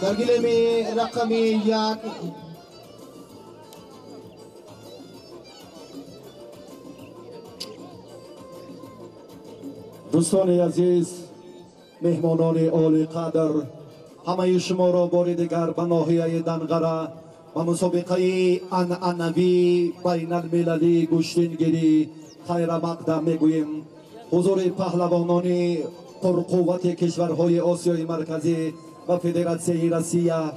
در گلمی رقمی 1 دوستان عزیز، مهمانان عالی قدر، همه شما را بار دیگر به ناحیه دنقره و مسابقه عنعنوی بین المللی گشتینگیری خیر مقدم میگوییم. حضور پهلوانان پرقوت کشورهای آسیای مرکزی و فدراسیون روسیه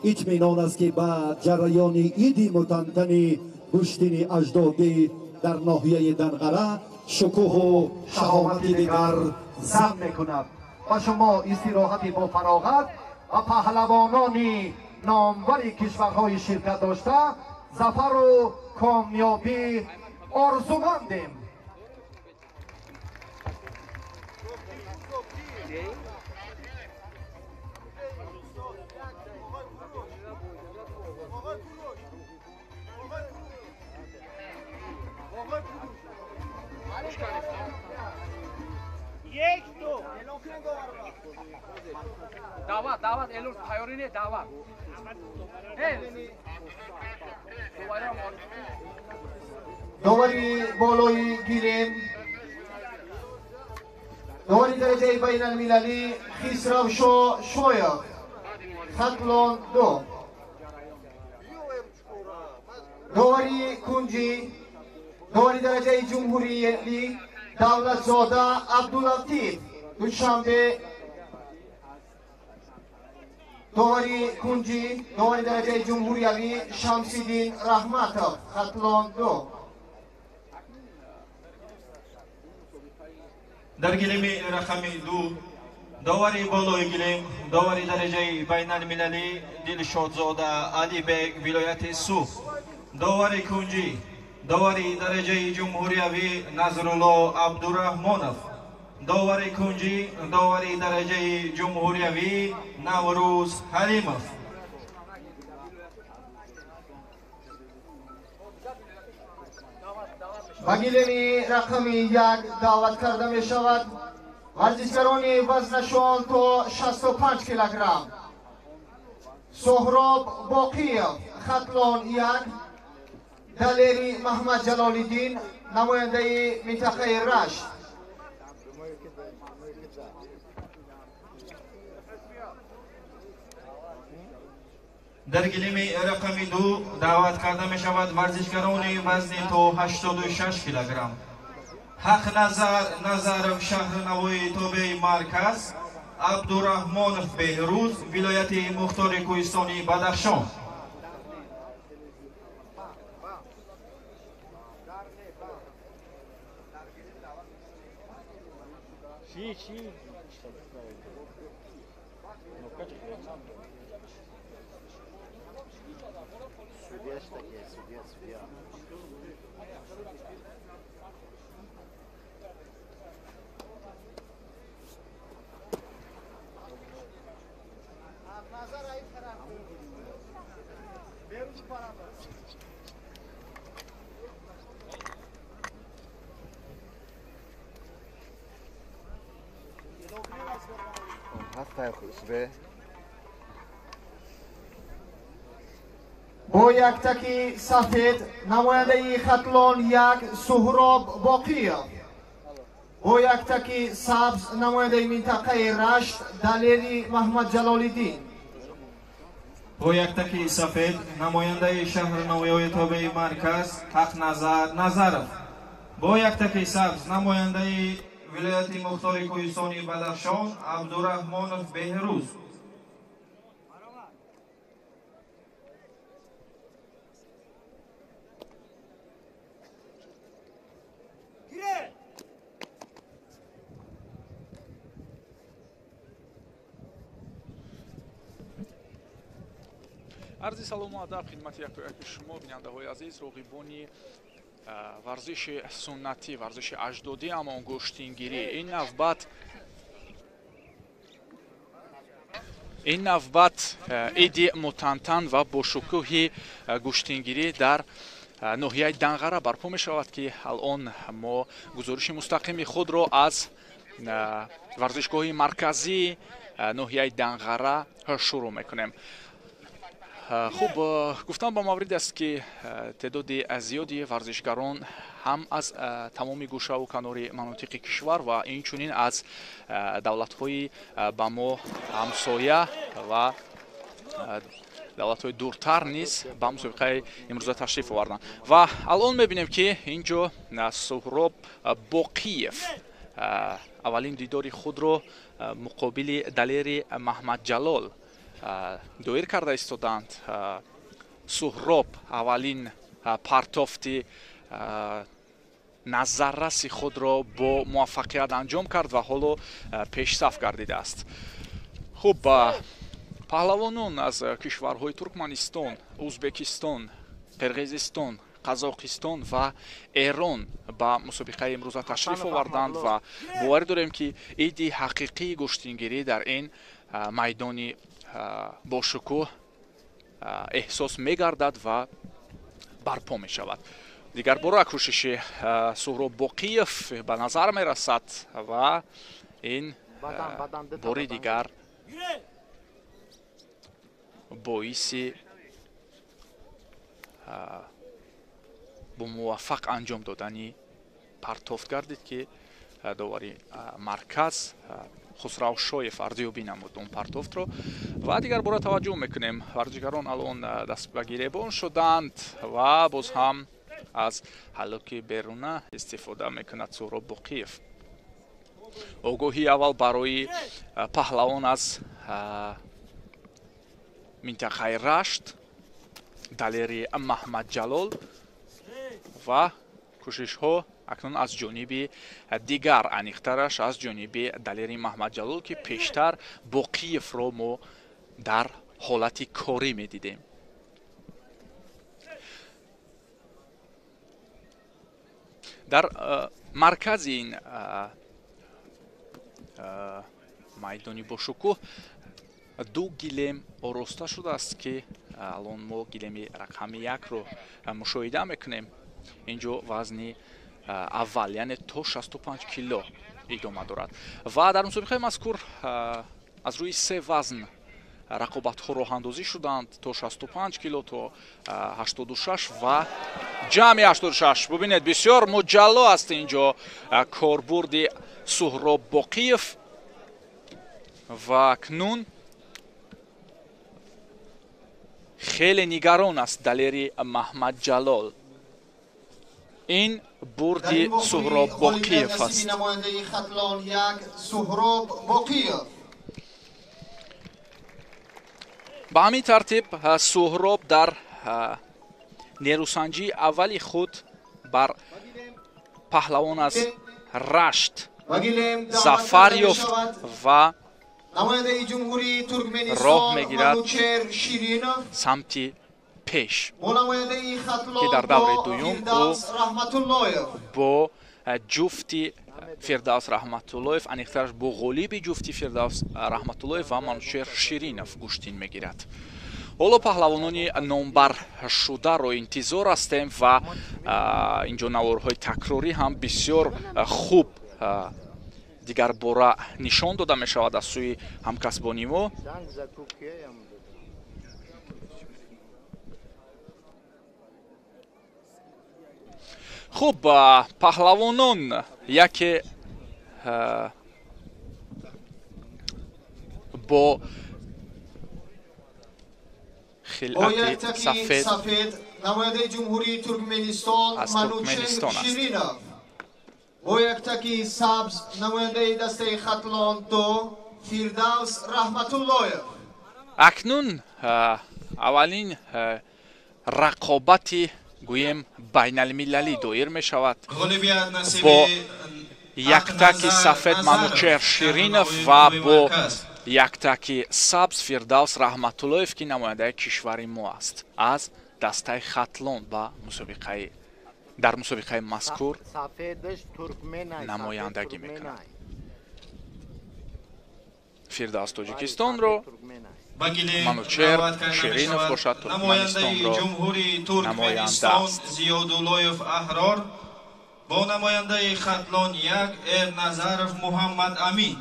اطمینان است که با جریان عید متنتن گشتین اجدادی در ناحیه دنقره شکوه و شهامت دیگر ضم میکند و شما استراحتی با فراغت و پهلوانان نامور کشورهای شرکت داشته ظفر و کامیابی آرزومندیم. دعوت الان تیاری دعوت داوری بالای گیریم داوری درجه بین المللی خسرو شویا خطلون 2 داوری کنجی داوری درجه جمهوری لیگ دولت زاده عبداللطیف دوشنبه داوری کنجی داوری درجه جمهوری شمسیدین رحمتov خطلون 2 در گلیم رقمی 2 داوری بالای گلیم داوری درجه بین المللی دلشادزاده علی بیگ ولایت سو داوری کنجی داوری درجه جمهوری نظرالله عبدالرحمانov داوری کنجی داوری درجه جمهوری نوروز حلیمov با گلیم رقمی 1 دعوت کرده می شود ورزشکاران وزنشان تا 65 کیلوگرم سهراب باقیف خطلون 1 دلیری محمد جلال‌الدین نماینده منطقه رشت در گلیم رقمی 2 دعوت کرده می شود ورزشکاران وزن تا 86 کیلوگرم حق نظر شهر نوای تابع مرکز عبدالرحمانov بهروز ولایت مختار کوهستانی بدخشان با یک تکی سفید نماینده خطلون 1 سهراب باقیف با یک تکی سبز نماینده منطقه رشت دلیری محمد جلال‌الدین با یک تکی سفید نماینده شهر نوای تابع مرکز حق نظرov با یک تکی سبز نماینده ولایت مختار کوهستانی بدخشان عبدالرحمانov بهروز عرض سلام و ادب خدمت یک شما بیننده‌های عزیز. رقیبان ورزش سنتی ورزش اجدادی اما گشتینگیری این نوبت عید متنتن و با شکوه گشتینگیری در ناحیه دنقره برپا می شود که الان ما گزارش مستقیم خود را از ورزشگاه مرکزی ноҳияи Данғара шурӯъ мекунем. хуб, гуфтам ба маврид аст ки теъдоди зиёди варзишгарон ҳам аз тамоми гӯшаву канори манотиқи кишвар ва инчунин аз давлатҳои ба мо ҳамсоя ва давлатҳои дуртар низ ба мусобиқаи имрӯза ташриф оварданд. Ва алон мебинем ки инҷо Суҳроб Боқиев аввалин дидори худро муқобили Далери Маҳмадҷалол доир карда истоданд. Суҳроб аввалин партофти назарраси худро бо муваффақият анҷом кард ва ҳоло пешсаф гардидааст. хуб, паҳлавонон аз кишварҳои Туркманистон, Узбекистон, Қирғизистон, Қазоқистон ва Эрон ба мусобиқаи имрӯза ташриф оварданд ва боварӣ дорем ки иди ҳақиқии гӯштингирӣ дар ин майдони бошукӯҳ эҳсос мегардад ва барпо мешавад. дигарбора кӯшиши Суҳроб Боқиев ба назар мерасад ва ин бори дигар боиси бо муваффақ анҷом додани партофт гардид ки довари марказ Хусрав Шоев ардиёбӣ намуд он партофтро. ва дигар бора таваҷҷӯҳ мекунем, варзишгарон алон даст ба гиребон шуданд ва боз ҳам аз ҳалоки беруна истифода мекунад Суҳроб Боқиев. огоҳии аввал барои паҳлавон аз минтақаи Рашт, Далери Маҳмадҷалол ва кӯшишҳо акнун аз ҷониби дигар, аниқтараш аз ҷониби Далери Маҳмадҷалол ки пештар Боқиевро мо дар ҳолати корӣ медидем. дар маркази ин майдони бошукӯҳ ду гилем ороста шудааст ки алон мо гилеми рақами 1-ро мушоҳида мекунем. инҷо вазни аввал, яъне то 65 кило идома дорад ва дар мусобиқаи мазкур аз рӯи се вазн рақобатҳо роҳандозӣ шуданд, то 65 кило, то 86 ва ҷамъи 86. бубинед, бисёр муҷалло аст инҷо корбурди Суҳроб Боқиев ва акнун хеле нигарон аст Далери Маҳмадҷалол. ин бурди Суҳроб Боқиев аст. ба ҳамин тартиб Суҳроб дар нерӯсанҷии аввали худ бар паҳлавон аз Рашт зафар ёфт ва роҳ мегирад самти пеш ки дар даври дуюм ӯ бо ҷуфти Фирдавс Раҳматуллоев, аниқтараш бо ғолиби ҷуфти Фирдавс Раҳматуллоев ва Манучер Ширинов гӯштин мегирад. ҳоло паҳлавонони номбар шударо интизор ҳастем ва инҷо наворҳои такрорӣ ҳам бисёр хуб дигарбора нишон дода мешавад аз сӯи ҳамкасбони мо. хуб, паҳлавонон яке бо хилати сафед намояндаи ҷумҳурии Туркменистон аз Туркменистон аст. бо яктаки сабз намояндаи дастаи хатлон до Фирдавс Раҳматуллоев. акнун аввалин рақобати гӯем байналмилалӣ доир мешавад бо яктаки сафед Манучер Ширинов ва бо яктаки сабз Фирдавс Раҳматуллоев ки намояндаи кишвари мо аст аз дастаи хатлон ба мусобиқаи дар мусобиқаи мазкур намояндагӣ мекунад. Фирдавс Тоҷикистонро, Манучер Ширинов бошад Туркменистонро намоянда аст. Зиёдуллоев Аҳрор бо намояндаи хатлон 1 Эрназаров Муҳаммад Амин.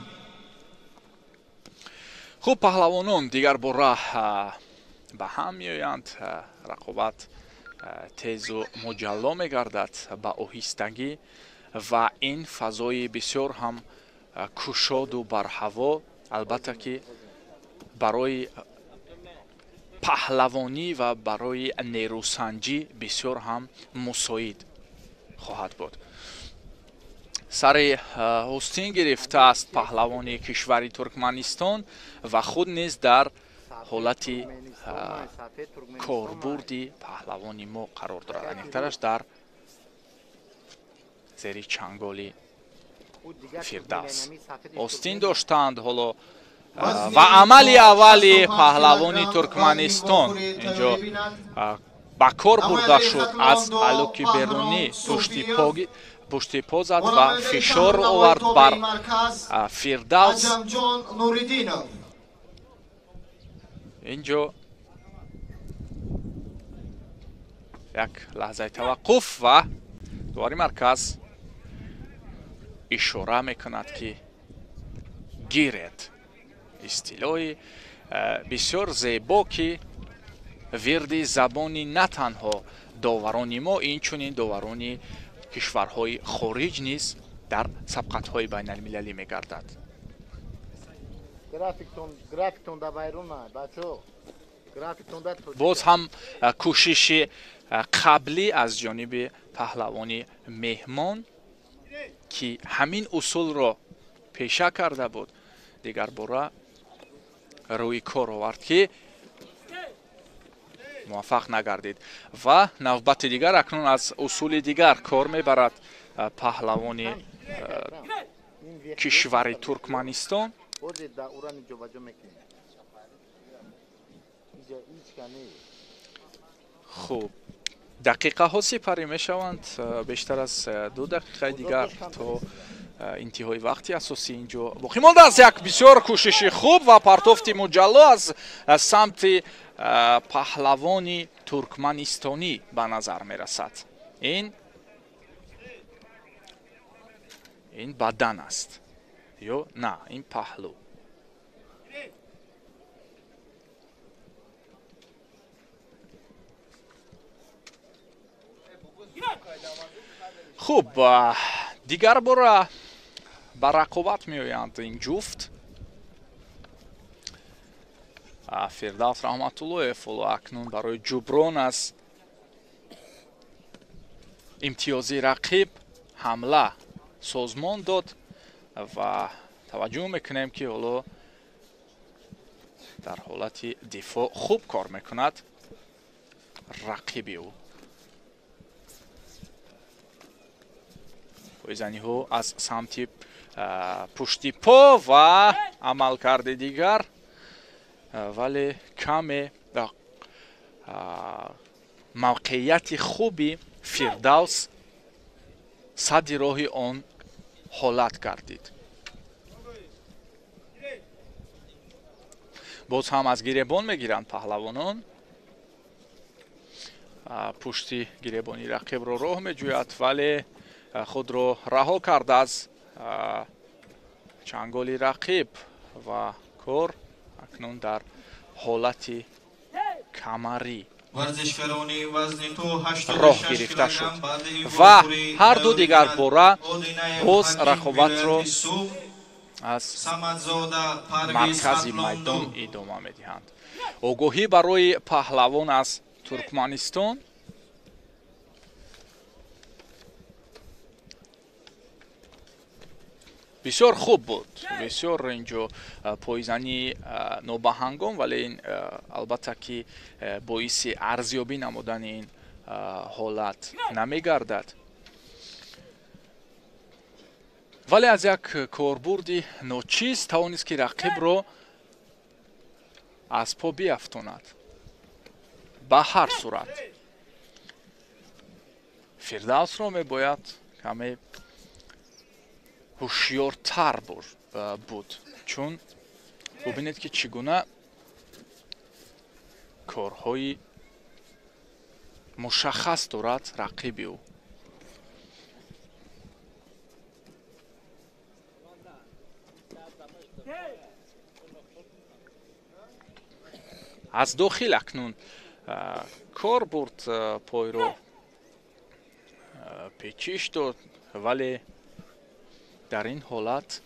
хуб, паҳлавонон дигар бора ба ҳам меоянд. Рақобат тезу муҷалло мегардад ба оҳистагӣ ва ин фазои бисёр ҳам кушоду барҳаво, албатта ки барои паҳлавонӣ ва барои нерӯсанҷӣ бисёр ҳам мусоид хоҳад буд. сари остин гирифтааст паҳлавони кишвари Туркманистон ва худ низ дар ҳолати корбурди паҳлавони мо қарор дорад. аниқтараш дар зери чанголи Фирдавс остин доштанд. ҳоло ва амали аввали паҳлавони Туркманистон инҷо ба кор бурда шуд. аз ҳалуки берунӣ пушти по зад ва фишор овард бар Фирдавс. инҷо як лаҳзаи таваққуф ва дувори марказ ишора мекунад ки гиред. истилоҳи бисёр зебо ки вирди забони на танҳо доварони мо, инчунин доварони кишварҳои хориҷ низ дар сабқатҳои байналмилалӣ мегардад. боз ҳам кӯшиши қаблӣ аз ҷониби паҳлавони меҳмон ки ҳамин усулро пеша карда буд, дигар бора рӯи кор овард ки муваффақ нагардид. ва навбати дигар акнун аз усули дигар кор мебарад паҳлавони кишвари Туркманистон. хуб, дақиқаҳо сипарӣ мешаванд. бештар аз 2 дақиқаи дигар то интиҳои вақти асосӣ инҷо боқӣ мондааст. як бисёр кӯшиши хуб ва партофти муҷалло аз самти паҳлавони туркманистонӣ ба назар мерасад. ин бадан аст ё на, ин паҳлу. хуб, дигар бора ба рақобат меоянд ин ҷуфт. Фирдавс раҳматуллоев акнун барои ҷуброн аз имтиёзи рақиб ҳамла созмон дод ва таваҷҷӯҳ мекунем ки ҳоло дар ҳолати дифоъ хуб кор мекунад рақиби ӯ. пойзаниҳо аз самти пушти по ва амалкарди дигар, вале каме мавқеияти хуби Фирдавс садди роҳи он ҳолат гардид. боз ҳам аз гиребон мегиранд паҳлавонон. пушти гиребони рақибро роҳ меҷӯяд, вале худро раҳо карда аз чанголи рақиб ва кор акнун дар ҳолати камарӣ роҳ гирифта шуд ва ҳар ду дигар бора боз рақобатро аз маркази майдон идома медиҳанд. огоҳӣ барои паҳлавон аз Туркманистон. бисёр хуб буд, бисёр инҷо пойзани нобаҳангом, вале ин албатта ки боиси арзёбӣ намудани ин ҳолат намегардад. вале аз як корбурди ночиз тавонист ки рақибро аз по биафтонад. ба ҳар сурат Фирдавсро мебояд каме ҳушёртар буд, чун бубинед ки чӣ гуна корҳои мушаххас дорад рақиби ӯ. аз дохил акнун кор бурд пойро печиш дод, вале дар ин ҳолат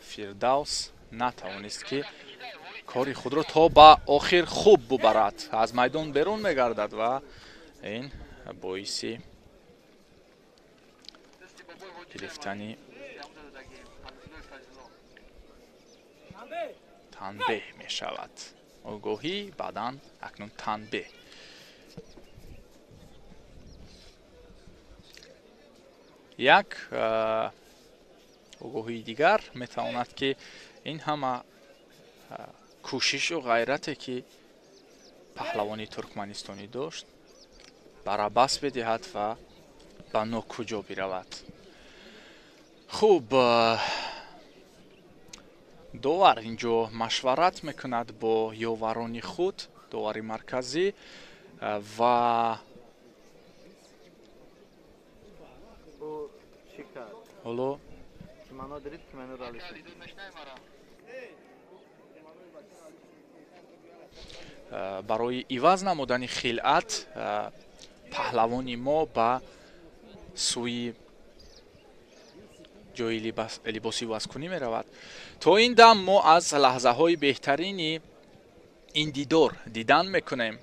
Фирдавс натавонист ки кори худро то ба охир хуб бубарад. Аз майдон берун мегардад ва ин боиси гирифтани танбеҳ мешавад. огоҳӣ баъдан акнун танбеҳ. як огоҳии дигар метавонад ки ин ҳама кӯшишу ғайрате ки паҳлавони туркманистонӣ дошт барабас бидиҳад ва ба нокуҷо биравад. хуб, довар инҷо машварат мекунад бо ёварони худ, довари марказӣ ва ҳоло барои иваз намудани хилъат паҳлавони мо ба сӯи ҷои либоси вазкунӣ меравад. то ин дам мо аз лаҳзаҳои беҳтарини ин дидор дидан мекунем.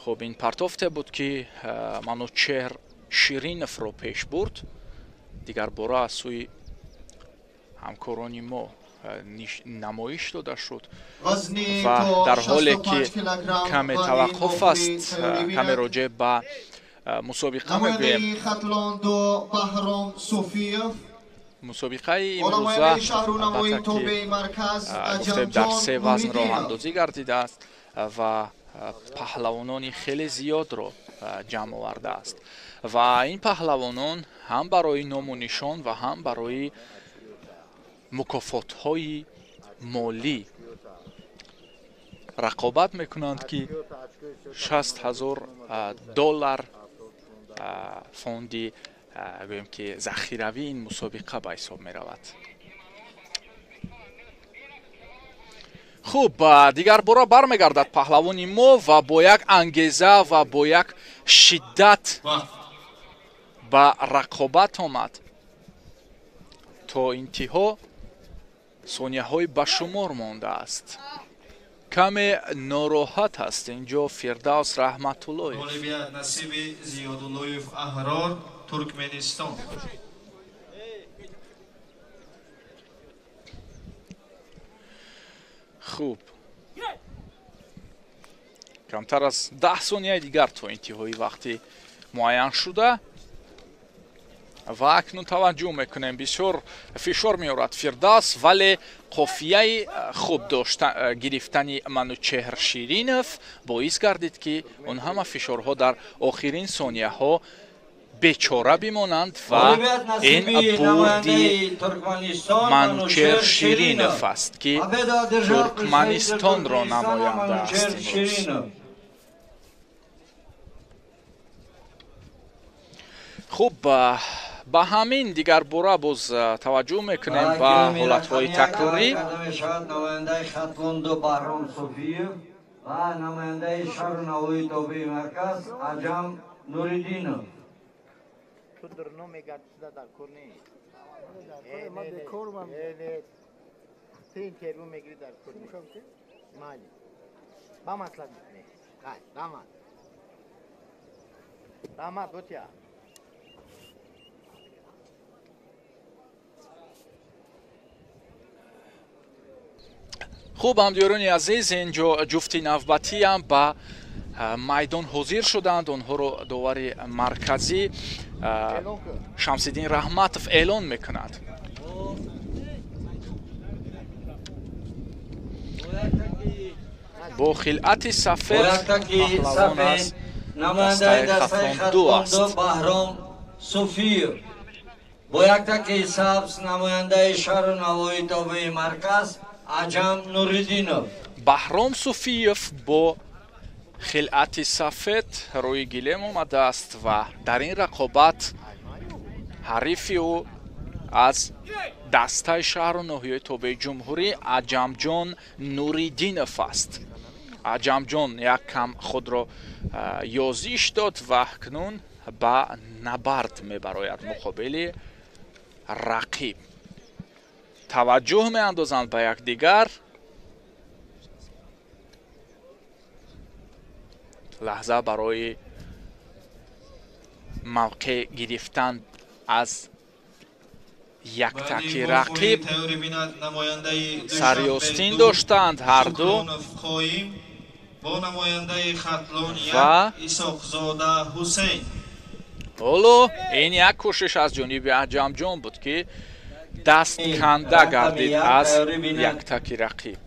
хуб, ин партофте буд ки Манучеҳр Шириновро пеш бурд. дигар бора аз сӯи ҳамкорони мо намоиш дода шуд ва дар ҳоле ки каме таваққуф аст, каме роҷеъ ба мусобиқа мегӯем. мусобиқаи имрӯза албатта ки гуфтем дар се вазн роҳандозӣ гардидааст ва паҳлавонони хеле зиёдро ҷамъ овардааст ва ин паҳлавонон ҳам барои ному нишон ва ҳам барои мукофотҳои молӣ рақобат мекунанд ки $60,000 фонди гӯем ки захиравии ин мусобиқа ба ҳисоб меравад. хуб, дигар бора бармегардад паҳлавони мо ва бо як ангеза ва бо як шиддат ба рақобат омад. то интиҳо сонияҳои ба шумор мондааст. каме нороҳат аст инҷо Фирдавс Раҳматуллоев. Насиби Зиёдуллоев Аҳрор, Туркменистон. хуб, камтар аз 10 сонияи дигар то интиҳои вақти муайян шуда ва акнун таваҷҷӯҳ мекунем бисёр фишор меорад Фирдавс, вале қофияи хуб гирифтани Манучеҳр Ширинов боис гардид ки он ҳама фишорҳо дар охирин сонияҳо бечора бимонанд ва ин бурди Манучеҳр Ширинов аст ки Туркманистонро намоянда аст имрӯз. хуб, ба ҳамин дигар бора боз таваҷҷӯҳ мекунем ба ҳолатҳои такрорӣ. намояндаи Хатлонду Баҳром Софиев ва намояндаи шаҳру навои тобеи марказ Аҷам Нуриддинов. хуб, ҳамдиёрони азиз, инҷо ҷуфти навбатиам ба майдон ҳозир шуданд. онҳоро довари марказӣ Шамсиддин Раҳматов эълон мекунад. бо хилъати сафед паҳлавон аз дастаи Хатлонду аст. Баҳром Софиев бо яктаки сабз намояндаи шаҳру навои тобеи марказ Аҷам Нуриддинов. Баҳром Софиев бо хилъати сафед рӯи гилем омадааст ва дар ин рақобат ҳарифи ӯ аз дастаи шаҳру ноҳияи тобеи ҷумҳурӣ Аҷамҷон Нуриддинов аст. Аҷамҷон як кам худро ёзиш дод ва акнун ба набард мебарояд муқобили рақиб. таваҷҷӯҳ меандозанд ба якдигар. лаҳза барои мавқеъ гирифтан аз яктаки рақиб сариостин доштанд ҳарду ва ҳоло ин як кӯшиш аз ҷониби Аҷамҷон буд ки даст канда гардид аз яктаки рақиб.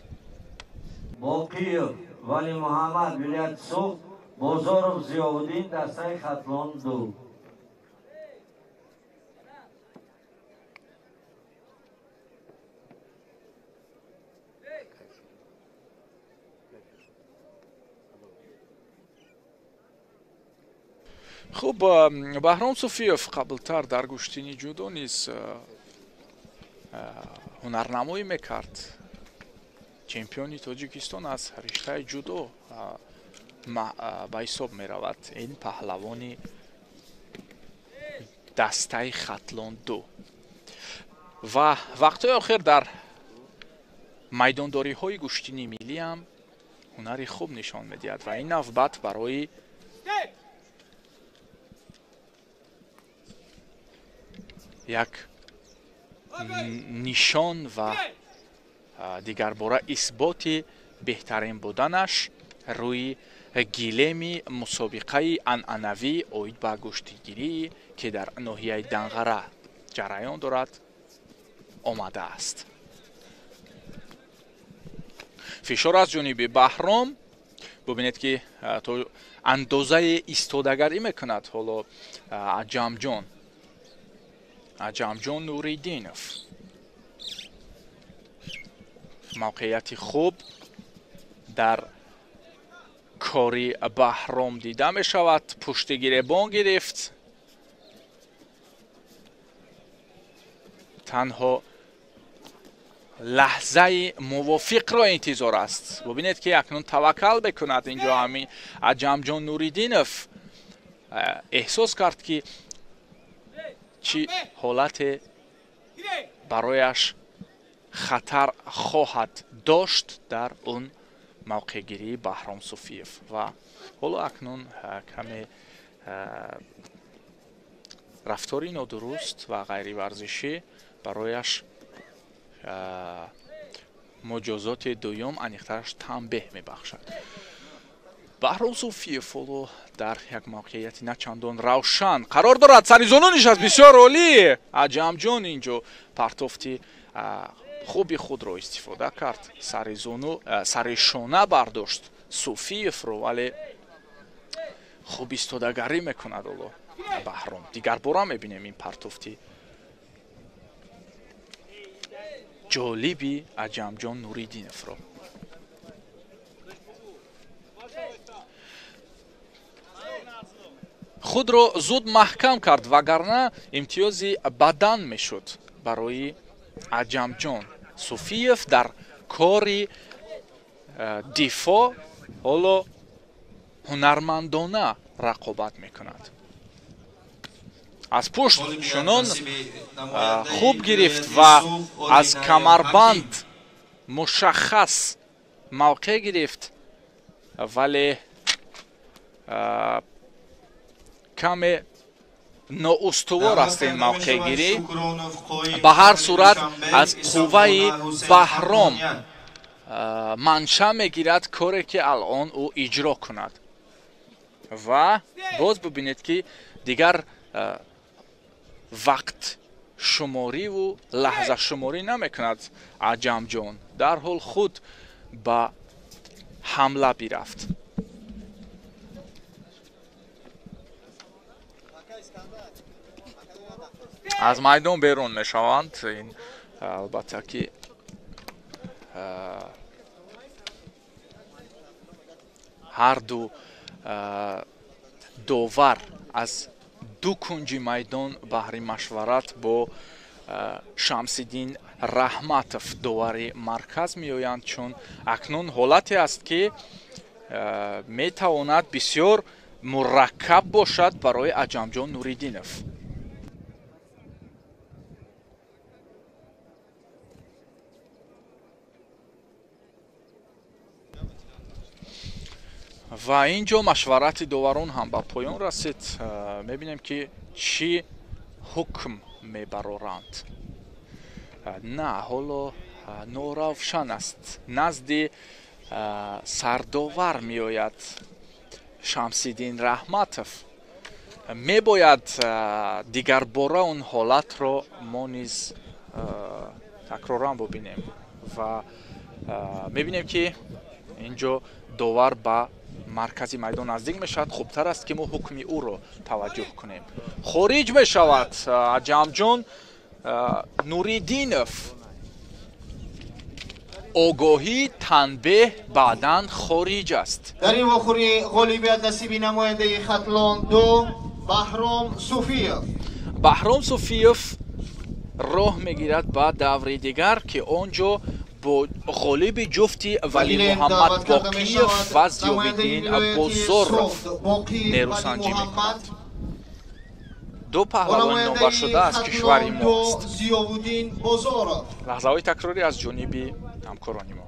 Боқиев Вали Муҳаммад вилояти Суғд Бозоров Зиёвуддин дастаи Хатлон 2. хуб, Баҳром Суфиев қаблтар дар гӯштини ҷудо низ ҳунарнамоӣ мекард. чемпиони Тоҷикистон аз риштаи ҷудо ба ҳисоб меравад. ин паҳлавони дастаи Хатлон 2 ва вақтҳои охир дар майдондориҳои гӯштини миллӣ ҳам ҳунари хуб нишон медиҳад ва ин навбат барои як нишон ва дигарбора исботи беҳтарин буданаш рӯи гилеми мусобиқаи анъанавӣ оид ба гӯштигирӣ ки дар ноҳияи Данғара ҷараён дорад омадааст. фишор аз ҷониби Баҳром бубинед ки то андозаи истодагарӣ мекунад ҳоло Аҷамҷон Нуриддинов. мавқеияти хуб дар кори Баҳром дида мешавад. пушти гиребон гирифт. танҳо лаҳзаи мувофиқро интизор аст. бубинед ки акнун таваккал мекунад. инҷо ҳамин Аҷамҷон Нуриддинов эҳсос кард ки чӣ ҳолате барояш хатар хоҳад дошт дар он мавқеъгирии Баҳром Суфиев ва ҳоло акнун каме рафтори нодуруст ва ғайриварзишӣ барояш муҷозоти дуюм аниқтараш танбеҳ мебахшад. Баҳром Суфиев ҳоло дар як мавқеияти начандон равшан қарор дорад. саризону нишаст бисёр олӣ. Аҷамҷон инҷо партофти хуби худро истифода кард. саришона бардошт Суфиевро, вале хуб истодагарӣ мекунад ҳоло Баҳром. дигарбора мебинем ин партофти ҷолиби Аҷамҷон Нуриддиновро. худро зуд маҳкам кард, вагарна имтиёзи бадан мешуд барои Аҷамҷон. Суфиев дар кори дифо ҳоло ҳунармандона рақобат мекунад. аз пушт шунон хуб гирифт ва аз камарбанд мушаххас мавқеъ гирифт, вале каме ноустувор аст ин мавқеъгирӣ. ба ҳар сурат аз қувваи Баҳром манша мегирад коре ки алон ӯ иҷро кунад ва боз бубинед ки дигар вақт шумориву лаҳзашуморӣ намекунад. Аҷамҷон дарҳол худ ба ҳамла бирафт. аз майдон берун мешаванд. ин албатта ки ҳар ду довар аз ду кунҷи майдон баҳри машварат бо Шамсиддин Раҳматов довари марказ меоянд, чун акнун ҳолате аст ки метавонад бисёр мураккаб бошад барои Аҷамҷон Нуриддинов. ва ин ҷо машварати доварон ҳам ба поён расид. мебинем ки чӣ ҳукм мебароранд. на ҳоло норавшан аст. назди сардовар меояд Шамсиддин Раҳматов. мебояд дигарбора он ҳолатро мо низ такроран бубинем ва мебинем ки ин ҷо довар ба маркази майдон наздик мешавад. хубтар аст ки мо ҳукми ӯро таваҷҷӯҳ кунем. хориҷ мешавад Аҷамҷон Нуриддинов. огоҳӣ танбеҳ баъдан хориҷ аст. дар ин вохӯрӣ ғолибият насиби намояндаи хатлон 2 Баҳром Суфиев. Баҳром Суфиев роҳ мегирад ба даври дигар ки он ҷо бо ғолиби ҷуфти Валимуҳаммад Боқиев ва Зиёвиддин Бозоров нерӯсанҷӣ мекунад. ду паҳлавони номбаршуда аз кишвари мо аст. лаҳзаҳои такрорӣ аз ҷониби ҳамкорони мо.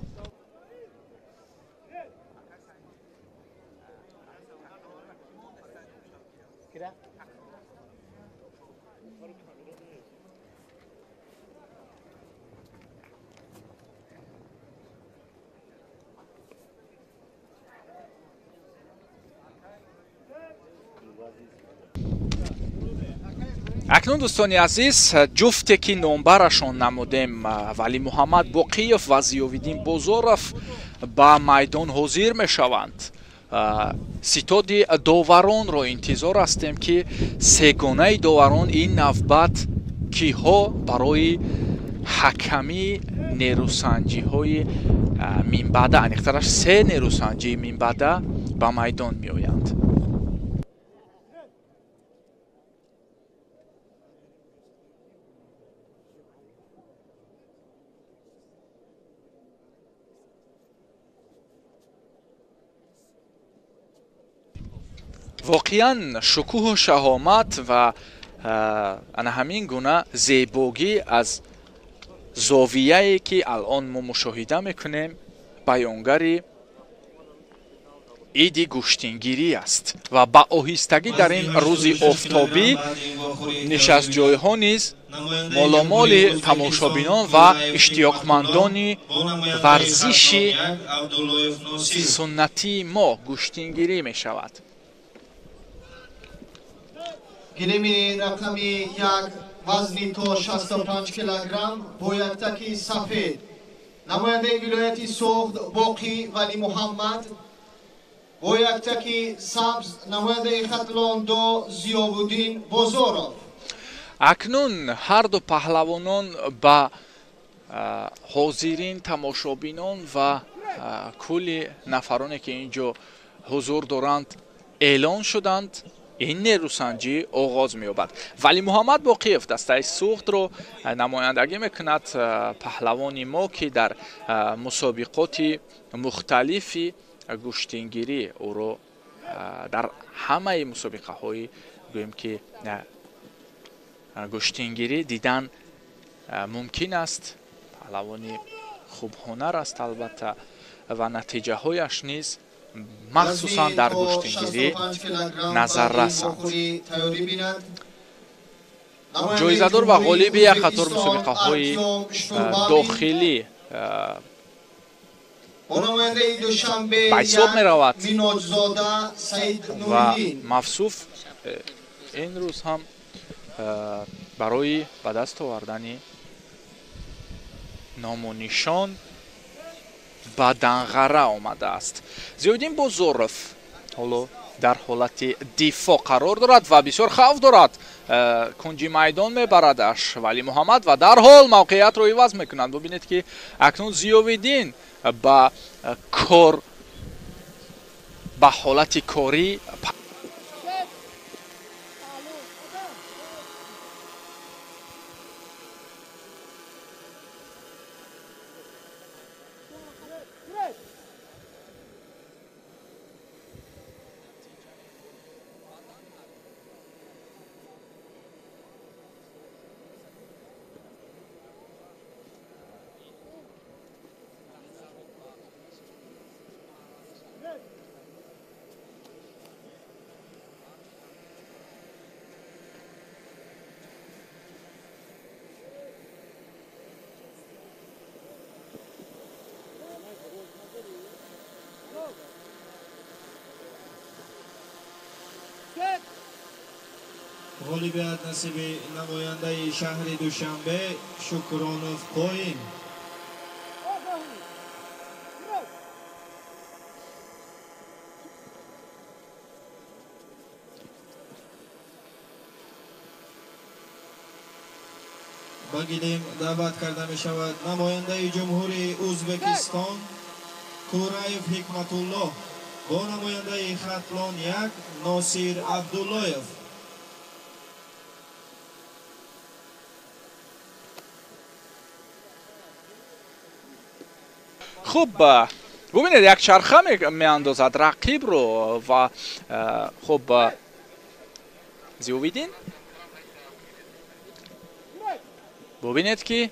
акнун дӯстони азиз, ҷуфте ки номбарашон намудем Валимуҳаммад Боқиев ва Зиёвиддин Бозоров ба майдон ҳозир мешаванд. ситоди доваронро интизор ҳастем ки сегонаи доварон ин навбат киҳо барои ҳакамӣ нерӯсанҷиҳои минбаъда, аниқтараш се нерӯсанҷии минбаъда ба майдон меоянд. воқеан шукӯҳу шаҳомат ва ана ҳамин гуна зебогӣ аз зовияе ки алон мо мушоҳида мекунем баёнгари иди гӯштингирӣ аст ва ба оҳистагӣ дар ин рӯзи офтобӣ нишастҷойҳо низ моломоли тамошобинон ва иштиёқмандони варзиши суннатии мо гӯштингирӣ мешавад. гиреми рақами 1 вазни то 65 килограмм бо яктаки сафед намояндаи вилояти Суғд Боқӣ Валимуҳаммад бо яктаки сабз намояндаи хатлон 2 Зиёвиддин Бозоров. акнун ҳар ду паҳлавонон ба ҳозирин тамошобинон ва кулли нафароне ки ин ҷо ҳузур доранд эълон шуданд. ин нерӯсанҷӣ оғоз меёбад. Валимуҳаммад Боқиев дастаи Суғдро намояндагӣ мекунад. паҳлавони мо ки дар мусобиқоти мухталифи гӯштингирӣ ӯро дар ҳамаи мусобиқаҳои гӯем ки гӯштингирӣ дидан мумкин аст. паҳлавони хубҳунар аст албатта ва натиҷаҳояш низ махсусан дар гӯштингирӣ назаррасанд. ҷоизадор ва ғолиби як қатор мусобиқаҳои дохилӣ ба ҳисоб меравад ва мавсуф ин рӯз ҳам барои ба даст овардани ному нишон ба данғара омадааст. Зиёвиддин Бозоров ҳоло дар ҳолати дифоъ қарор дорад ва бисёр хавф дорад. кунҷи майдон мебарадаш Валимуҳаммад ва дарҳол мавқеиятро иваз мекунад. бубинед ки акнун Зиёвиддин ба кор ба ҳолати корӣ غالبیت نصیب نماینده شهر دوشنبه شکرانوف قایم. بگیدیم دعوت کرده می شود نماینده جمهوری ازبکستان تورایف حکمت الله با نماینده خطلان یک ناصیر عبداللهیف. خب ببینید یک چرخه میاندازد رقیب رو و خب زیویدین ببینید که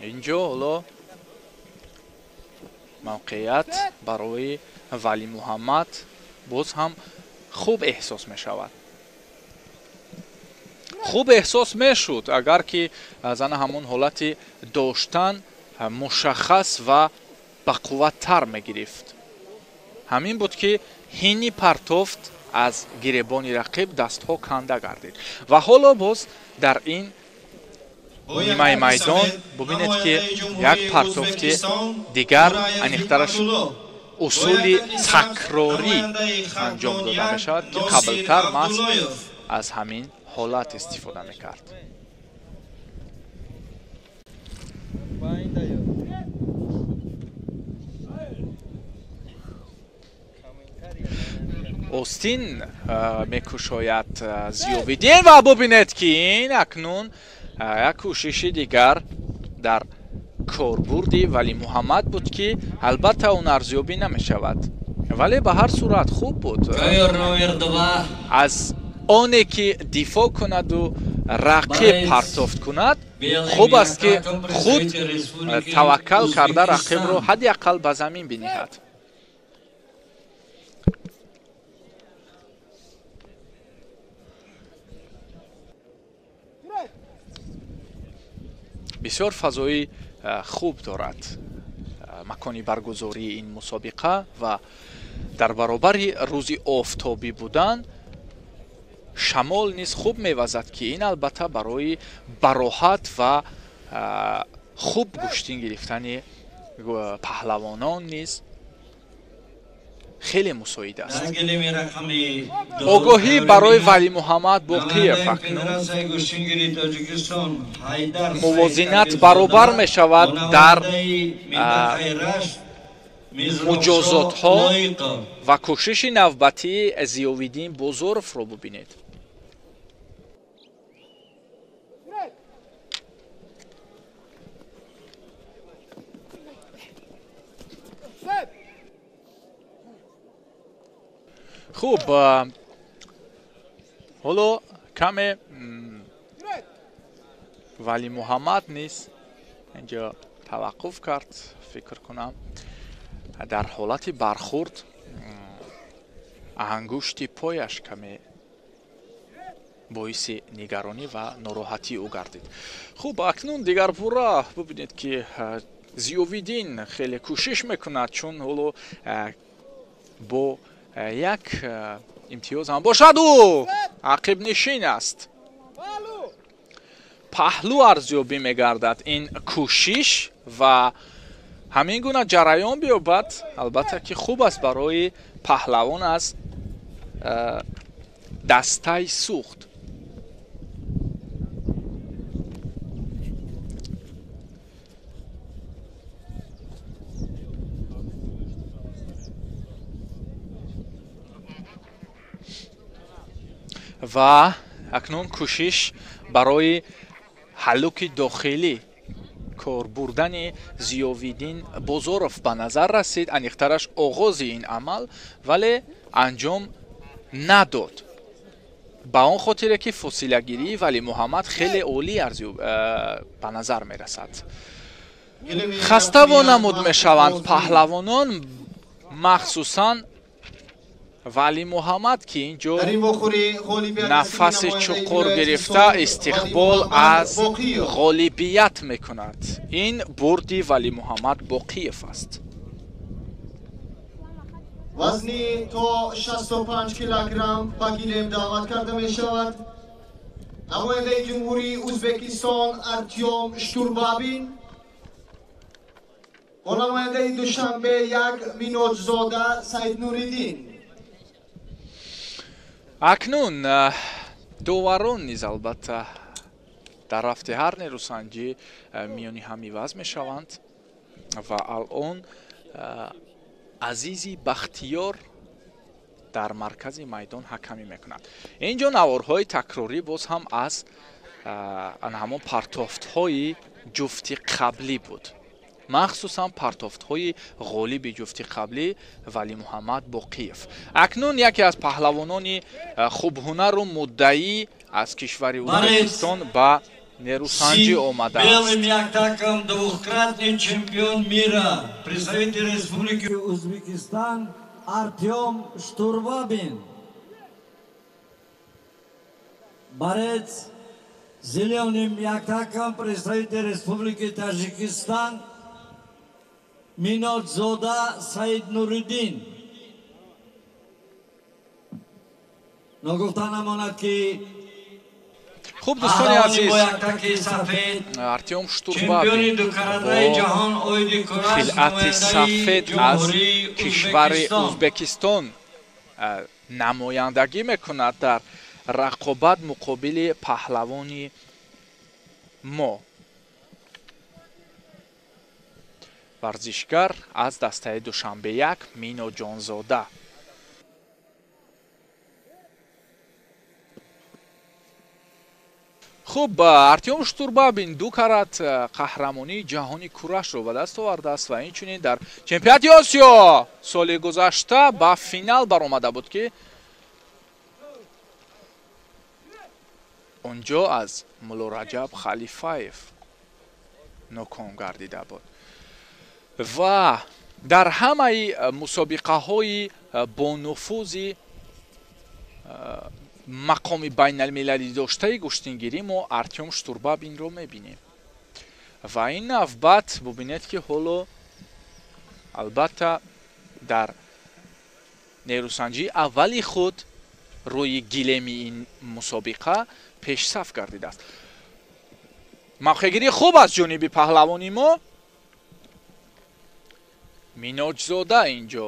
اینجا حالا موقعیت برای ولی محمد باز هم خوب احساس می شود. خوب احساس می شد اگر که زن همون حالتی داشتن مشخص و با قوت تر می گرفت. همین بود که هینی پرتوفت از گریبانی رقیب دست ها کنده گردید و حالا باز در این نیمه میدان ببینید که یک پرتوفتی دیگر انیخترش اصول تکراری انجام داده می شود که قبلتر محض از همین حالت استفاده می کرد. اوستین میکشاید زیویدین و ببینید که این اکنون یک کوششی دیگر در کاربردی ولی محمد بود که البته اون ارزیابی نمی شود ولی به هر صورت خوب بود. از آنی که دفاع کند و رقیب پرتافت کند خوب است که خود توکل کرده رقیب رو حداقل به زمین بنهد. بسیار فضایی خوب دارد مکانی برگزاری این مسابقه و در برابر روزی آفتابی بودن شمال نیز خوب میوزد که این البته برای براحت و خوب گوشتین گرفتن پهلوانان نیز خیلی مساعد است. آگاهی برای ولی محمد باقی اکنون موازنت برابر می شود در مجازات ها و کوشش نوبتی ضیاءالدین بزرگ رو ببینید. خوب حالا کمی ولی محمد نیست اینجا توقف کرد. فکر کنم در حالت برخورد انگشت پایش کمی باعث نگرانی و ناراحتی او گردید. خوب اکنون دیگر پورا ببینید که ضیاءالدین خیلی کوشش میکند چون حالا با یک امتیاز هم باشد او عقب نشین است. پهلو ارزیابی میگردد این کوشش و همین گونه جریان بیابد. البته که خوب است برای پهلوان از دسته سوخت. و اکنون کوشش برای حلوک داخلی کار بردن ضیاءالدین بزرگ به نظر رسید. انیخترش آغاز این عمل ولی انجام نداد. با آن خاطره که فاصله گیری ولی محمد خیلی عالی به نظر می رسد. خسته و نمود می شوند پهلوانان مخصوصا ولی محمد که اینجا نفس چقور گرفته استقبال از غالبیت میکند. این بردی ولی محمد باقیف است. وزنی تا 65 کیلوگرم با گیلم دعوت کرده می شود намояндаи ҷумҳурии Ӯзбекистон Артём Штурбабин бо намояндаи Душанбе 1 Миноҷзода Саиднуриддин. акнун доварон низ албатта дар рафти ҳар нерӯсанҷӣ миёни ҳам иваз мешаванд ва алон азизи бахтиёр дар маркази майдон ҳакамӣ мекунад. ин ҷо наворҳои такрорӣ боз ҳам аз ҳамон партофтҳои ҷуфти қаблӣ буд, махсусан партофтҳои ғолиби ҷуфти қаблӣ Вали Муҳаммад Боқиев. акнун яке аз паҳлавонони хубҳунару муддаӣ аз кишвари Ӯзбекистон ба нерӯсанҷӣ омадааст. Белым яктаком двухкратный чемпион мира, представитель Республики Узбекистан Артём Штурбабин. Борец зеленым яктаком представитель Республики Таджикистан Миноҷзода Саиднуриддин. Нагуфта намонад ки хуб дӯстони азиз, Артём Штурбабин бо хилъати сафед аз кишвари Ӯзбекистон намояндагӣ мекунад дар рақобат муқобили паҳлавони мо. варзишгар аз дастаи Душанбе 1 Мино Ҷонзода. хуб Артём Штурбабин 2 карат қаҳрамонии ҷаҳони курашро ба даст овардааст ва инчунин дар чемпионати Осиё соли гузашта ба финал баромада буд ки онҷо аз Муллораҷаб Халифаев ноком гардида буд ва дар ҳамаи мусобиқаҳои бонуфузи мақоми байналмилалӣ доштаи куштингирӣ мо Артём Штурбабинро мебинем ва ин навбат бубинед ки ҳоло албатта дар нерӯсанҷии аввали худ рӯи гилеми ин мусобиқа пешсаф гардидааст. мавқеъгирии хуб аз ҷониби паҳлавони мо Миноҷзода инҷо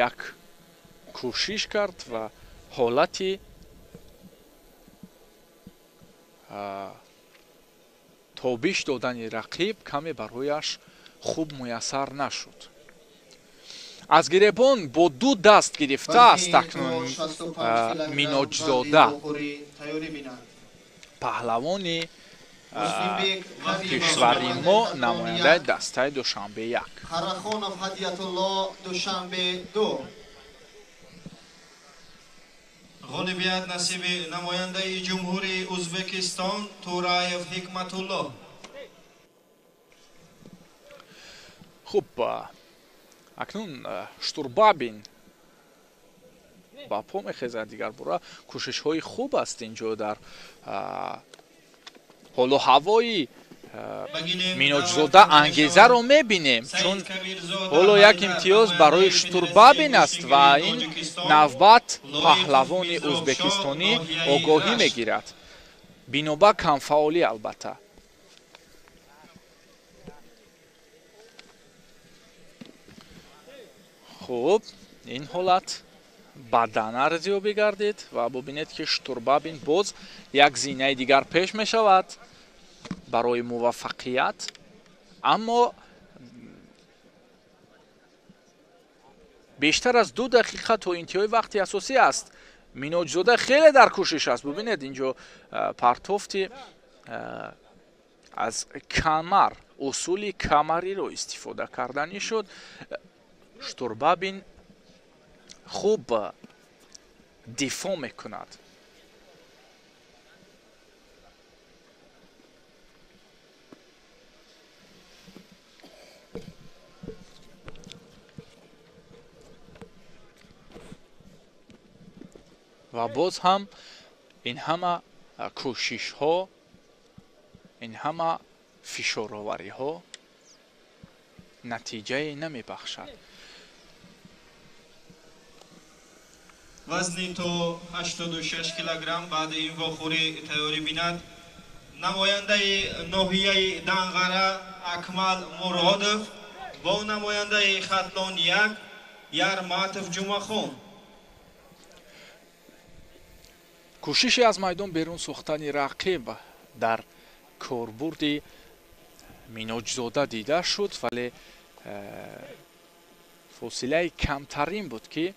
як кӯшиш кард ва ҳолати тобиш додани рақиб каме барояш хуб муяссар нашуд. аз гиребон бо 2 даст гирифтааст акнун Миноҷзода паҳлавони кишвари мо намояндаи дастаи Душанбе 1. Харахонов Ҳадиятулло Душанбе 2. ғолибият насиби намояндаи ҷумҳурии Ӯзбекистон Тураев Ҳикматулло. хуб акнун Штурбабин ба по мехезад дигарбора кӯшишҳои хуб аст инҷо дар ҳолу ҳавои Миноҷзода ангезаро мебинем, чун ҳоло як имтиёз барои Штурбабин аст ва ин навбат паҳлавони ӯзбекистонӣ огоҳӣ мегирад биноба камфаолӣ албатта. хуб ин ҳолат бадан арзёбӣ гардид ва бубинед ки Штурбабин боз як зинаи дигар пеш мешавад барои муваффақият, аммо бештар аз 2 дақиқа то интиҳои вақти асосӣ аст. Миноҷзода хеле дар кӯшиш аст. бубинед инҷо партофти аз камар, усули камариро истифода карданӣ шуд. Штурбабин хуб дифоъ мекунад. ва боз ҳам ин ҳама кӯшишҳо, ин ҳама фишоровариҳо натиҷае намебахшад. وزنی تو 86 کیلوگرم بعد این وخوری تیاری بیند نماینده ناحیه دنغره اکمل مرادов با نماینده خطلون ярматов ҷумахон. кӯшиши аз майдон берун сӯхтани рақиб дар корбурди миноҷзода дида шуд, вале фосилаи камтарин буд ки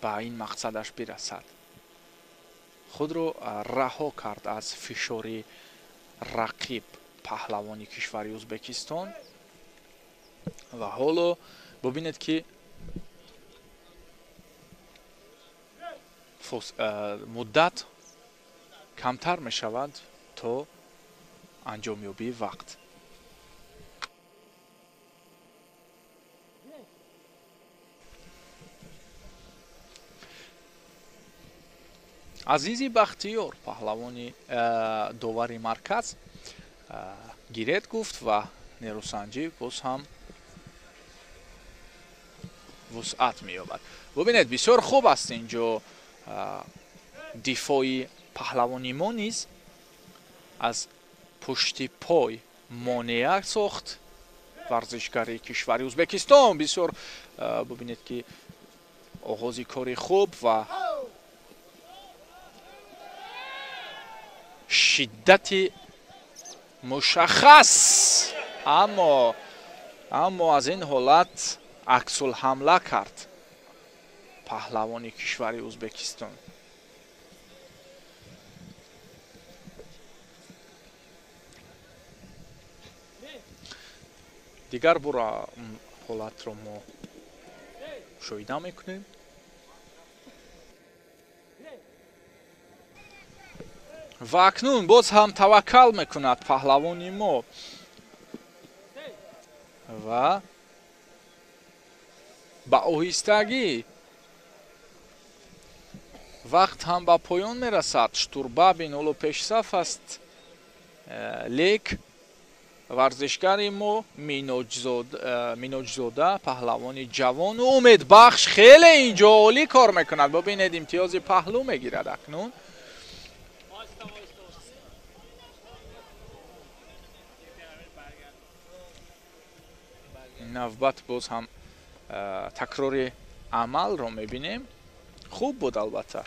ба ин мақсадаш бирасад. худро раҳо кард аз фишори рақиб паҳлавони кишвари ӯзбекистон ва ҳоло бубинед ки муддат камтар мешавад то анҷомёбии вақт. азизи бахтиёр паҳлавони довари марказ гирет гуфт ва нерӯсанҷӣ боз ҳам вусъат меёбад. бубинед бисёр хуб аст инҷо дифои паҳлавони мо низ аз пушти пой монеа сохт варзишгари кишвари ӯзбекистон. бисёр бубинед ки оғози кори хуб ва шиддати мушаххас, аммо аз ин ҳолат аксулҳамла кард паҳлавони кишвари ӯзбекистон. дигар бора ҳолатро мо мушоҳида мекунем. ва акнун боз ҳам таваккал мекунад паҳлавони мо ва ба оҳистагӣ вақт ҳам ба поён мерасад. штурбабин ҳоло пешсаф аст, лек варзишгари мо миноҷзода паҳлавони ҷавону умедбахш хеле инҷо олӣ кор мекунад. бубинед имтиёзи паҳлӯ мегирад акнун. навбат боз ҳам такрори амалро мебинем. хуб буд албатта.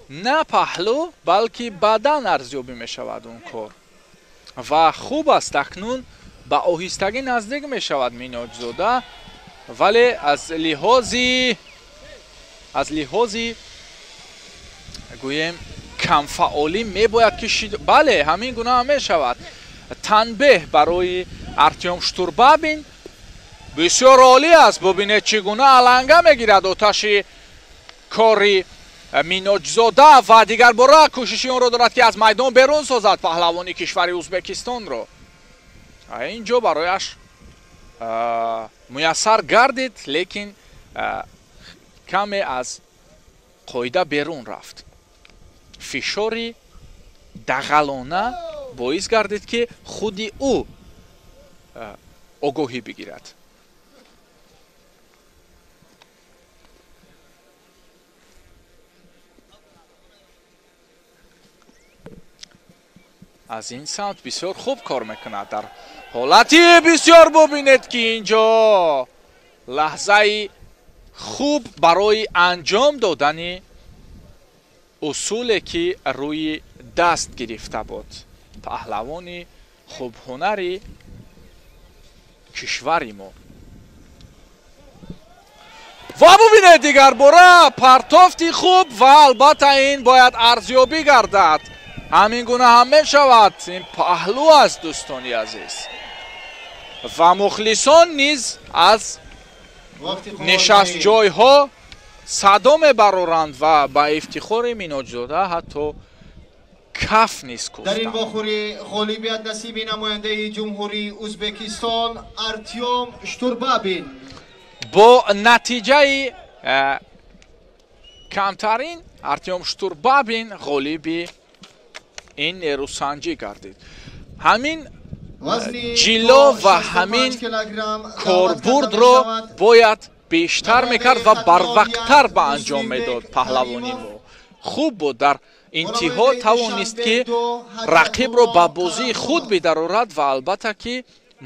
на паҳлӯ балки бадан арзёбӣ мешавад он кор ва хуб аст. акнун ба оҳистагӣ наздик мешавад миноҷзода, вале аз лиҳози гӯем камфаолӣ мебояд ки бале ҳамин гуна ҳам мешавад. танбеҳ барои артём штурбабин бисёр олӣ аст. бубинед чӣ гуна аланга мегирад оташи кори миноҷзода ва дигар бора кӯшиши онро дорад ки аз майдон берун созад паҳлавони кишвари ӯзбекистонро. инҷо барояш муяссар гардид, лекин каме аз қоида берун рафт. фишори дағалона боис гардид ки худи ӯ огоҳӣ бигирад. аз ин самт бисёр хуб кор мекунад. дар ҳолати бисёр бубинед ки инҷо лаҳзаи хуб барои анҷом додани усуле ки рӯи даст гирифта буд паҳлавони хубҳунари кишвари мо. ва бубинед дигар бора партофти хуб ва албатта ин бояд арзёбӣ гардад. ҳамин гуна ҳам мешавад. ин паҳлӯ аст дӯстони азиз ва мухлисон низ аз нишастҷойҳо садо мебароранд ва ба ифтихори миноҷзода ҳатто каф низ куфтанд. дар ин вохӯри ғолибият насиби намояндаи ҷумҳурии ӯзбекистон артём штурбабин бо натиҷаи камтарин артём штурбабин ғолиби ин нерӯсанҷӣ гардид. ҳамин ҷило ва ҳамин корбурдро бояд бештар мекард ва барвақттар ба анҷом медод паҳлавони мо. хуб буд дар интиҳо тавонист ки рақибро ба бозии худ бидарорад ва албатта ки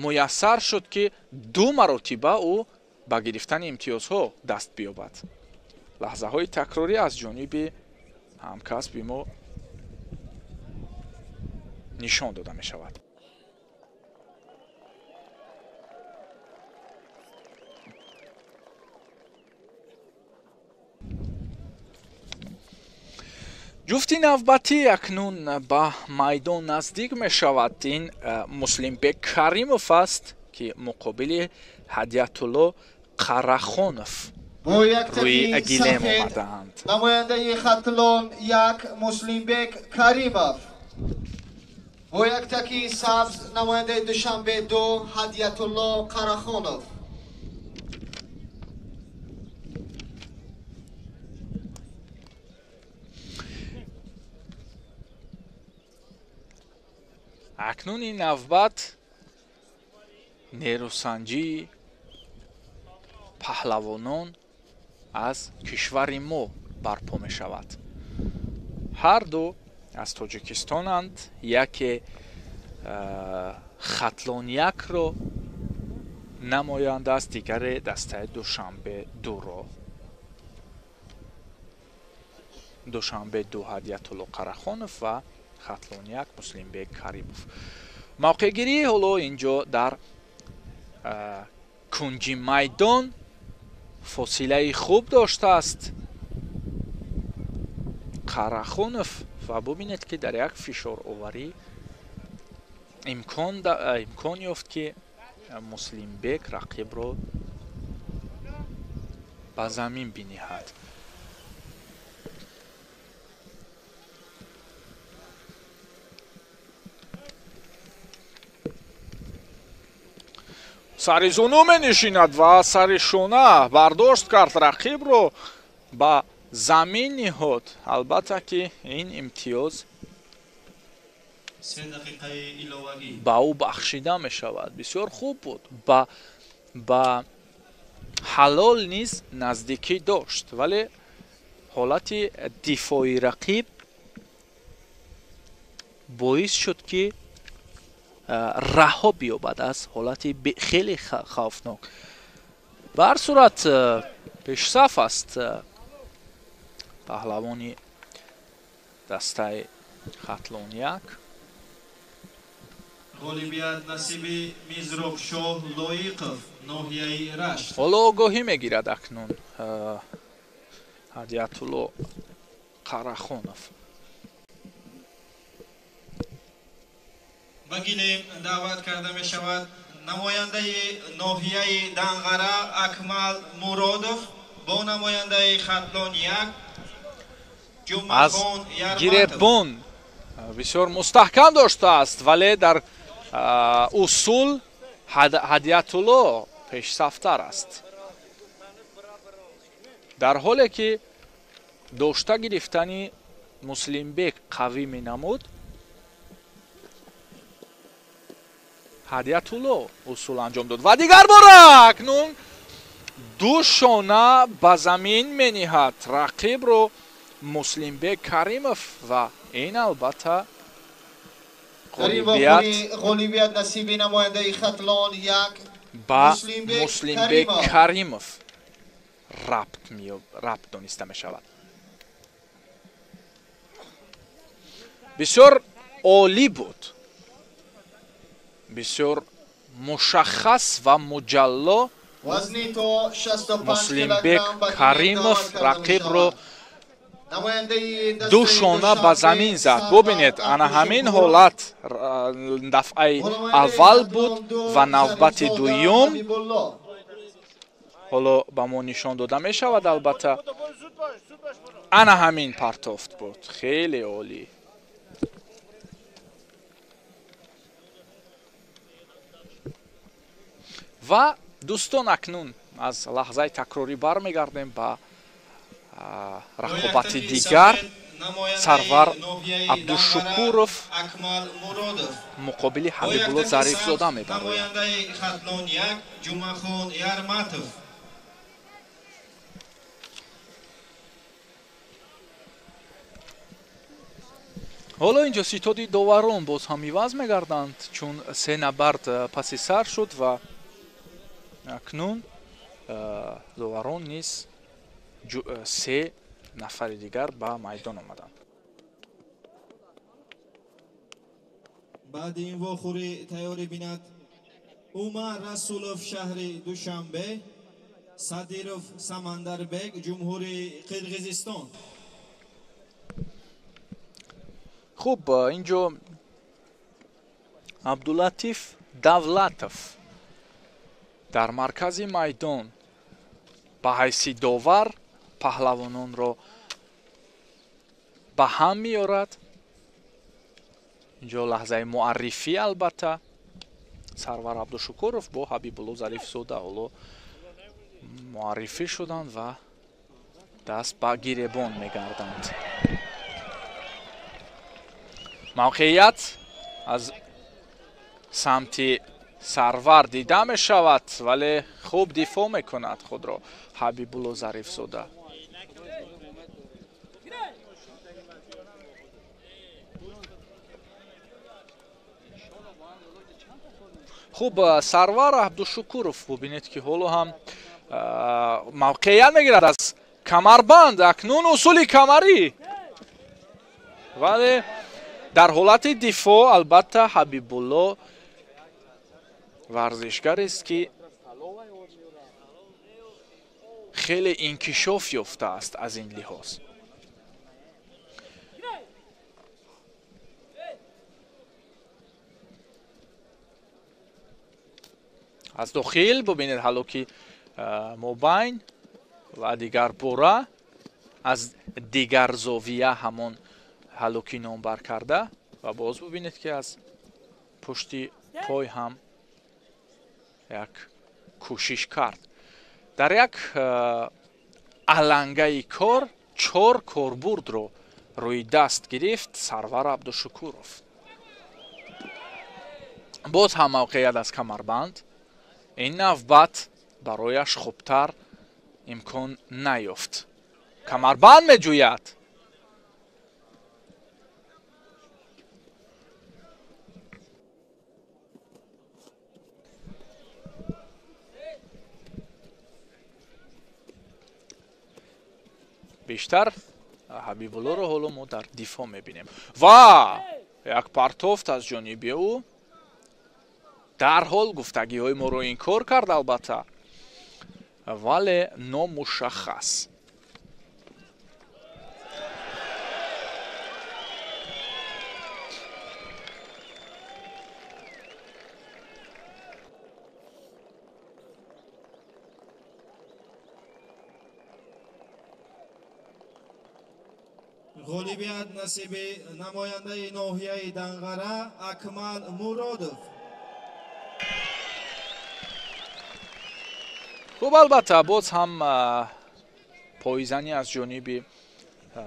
муяссар шуд ки 2 маротиба ӯ ба гирифтани имтиёзҳо даст биёбад. лаҳзаҳои такрорӣ аз ҷониби ҳамкасби мо нишон дода мешавад. ҷуфти навбатӣ акнун ба майдон наздик мешавад. ин муслимбек каримов аст ки муқобили ҳадиятулло қарахонов рӯи гилем омадаанд. намояндаи хатлон як муслимбек каримов. бо яктаки сабз намояндаи душанбе 2 ҳадиятулло қарахонов. акнун ин навбат нерӯсанҷии паҳлавонон аз кишвари мо барпо мешавад. ҳар ду аз тоҷикистонанд. яке хатлонякро намоянд аст, дигаре дастаи душанбе 2ро. душанбе 2 ҳадиятулло қарахонов ва хатлоняк муслимбек каримов. мавқеъгирӣ ҳоло инҷо дар кунҷи майдон фосилаи хуб доштааст қарахонов ва бубинед ки дар як фишороварӣ имкон ёфт ки муслимбек рақибро ба замин биниҳад. сари зуну менишинад ва сари шона бардошт кард, рақибро ба замин ниҳод. албатта ки ин имтиёз ба ӯ бахшида мешавад. бисёр хуб буд. ба ҳалол низ наздикӣ дошт, вале ҳолати дифои рақиб боис шуд ки раҳо биёбад аз ҳолати хеле хавфнок. ба ҳар сурат пешсаф аст паҳлавони дастаи хатлоняк. ғолибият насиби мизробшоҳ лоиқов, ноҳияи рашт. ҳоло огоҳӣ мегирад акнун ҳадиятулло қарахонов. ба гилем даъват карда мешавад намояндаи ноҳияи данғара Акмал Муродов бо намояндаи хатлон як Ҷумъахон Ярматов. аз гиребон бисёр мустаҳкам доштааст, вале дар усул ҳадиятулло пешсафтар аст. дар ҳоле ки дошта гирифтани муслимбек қавӣ менамуд, ҳадиятулло усул анҷом дод ва дигар бора акнун 2 шона ба замин мениҳад рақибро муслимбек каримов ва ин албатта ғолибият насиби намояндаи хатлон як ба муслимбек каримов рабт дониста мешавад. бисёр олӣ буд, бисёр мушаххас ва муҷалло муслимбек каримов рақибро 2 шона ба замин зад. бубинед, ана ҳамин ҳолат дафъаи аввал буд ва навбати дуюм ҳоло ба мо нишон дода мешавад. албатта ана ҳамин партофт буд. хеле олӣ. ва дӯстон, акнун аз лаҳзаи такрорӣ бармегардем ба рақобати дигар. Сарвар Абдушукуров муқобили Ҳабибулло Зарифзода мебарояд. ҳоло инҷо ситоди доварон боз ҳам иваз мегарданд, чун се набард паси сар шуд ва акнун доварон низ се нафари дигар ба майдон омаданд. баъди ин вохӯрӣ тайёрӣ бинад Умар Расулов шаҳри Душанбе, Садиров Самандарбек ҷумҳури Қирғизистон. хуб, инҷо Абдулатиф Давлатов дар маркази майдон ба ҳайси довар паҳлавононро ба ҳам меорад. инҷо лаҳзаи муаррифӣ албатта Сарвар Абдушукуров бо Ҳабибулло Зарифзода ҳоло муаррифӣ шуданд ва даст ба гиребон мегарданд. мавқеият аз самти Сарвар дида мешавад, вале хуб дифоъ мекунад худро Ҳабибулло Зарифзода. хуб, Сарвар Абдушукуров бубинед ки ҳоло ҳам мавқеият мегирад аз камарбанд, акнун усули камарӣ, вале дар ҳолати дифоъ албатта Ҳабибулло варзишгарест ки хеле инкишоф ёфтааст аз ин лиҳоз. аз дохил бубинед ҳалоки мобайн ва дигар бора аз дигар зовия ҳамон ҳалоки номбар карда ва боз бубинед ки аз пушти пой ҳам як кӯшиш кард. дар як алангаи кор 4 корбурдро рӯи даст гирифт Сарвар Абдушукуров. боз ҳам мавқеият аз камарбанд. ин навбат барояш хубтар имкон наёфт. камарбанд меҷӯяд. бештар Ҳабибуллоро ҳоло мо дар дифоъ мебинем. ва як партофт аз ҷониби ӯ дарҳол гуфтагиҳои моро инкор кард албатта, вале номушаххас. ғолибият насиби намояндаи ноҳияи Данғара Акмал Муродов. хуб, албатта боз ҳам поизанӣ аз ҷониби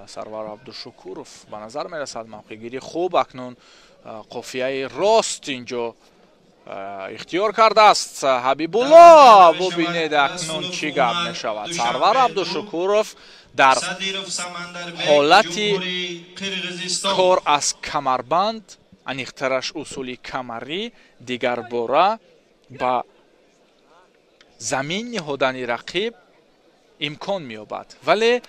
Сарвар Абдушукуров ба назар мерасад. мавқеъгирӣ хуб. акнун қофияи рост инҷо ихтиёр кардааст Ҳабибулло. бубинед акнун чӣ гап мешавад. Сарвар Абдушукуров дар ҳолати кор аз камарбанд, аниқтараш усули камарӣ, дигарбора ба замин ниҳодани рақиб имкон меёбад, вале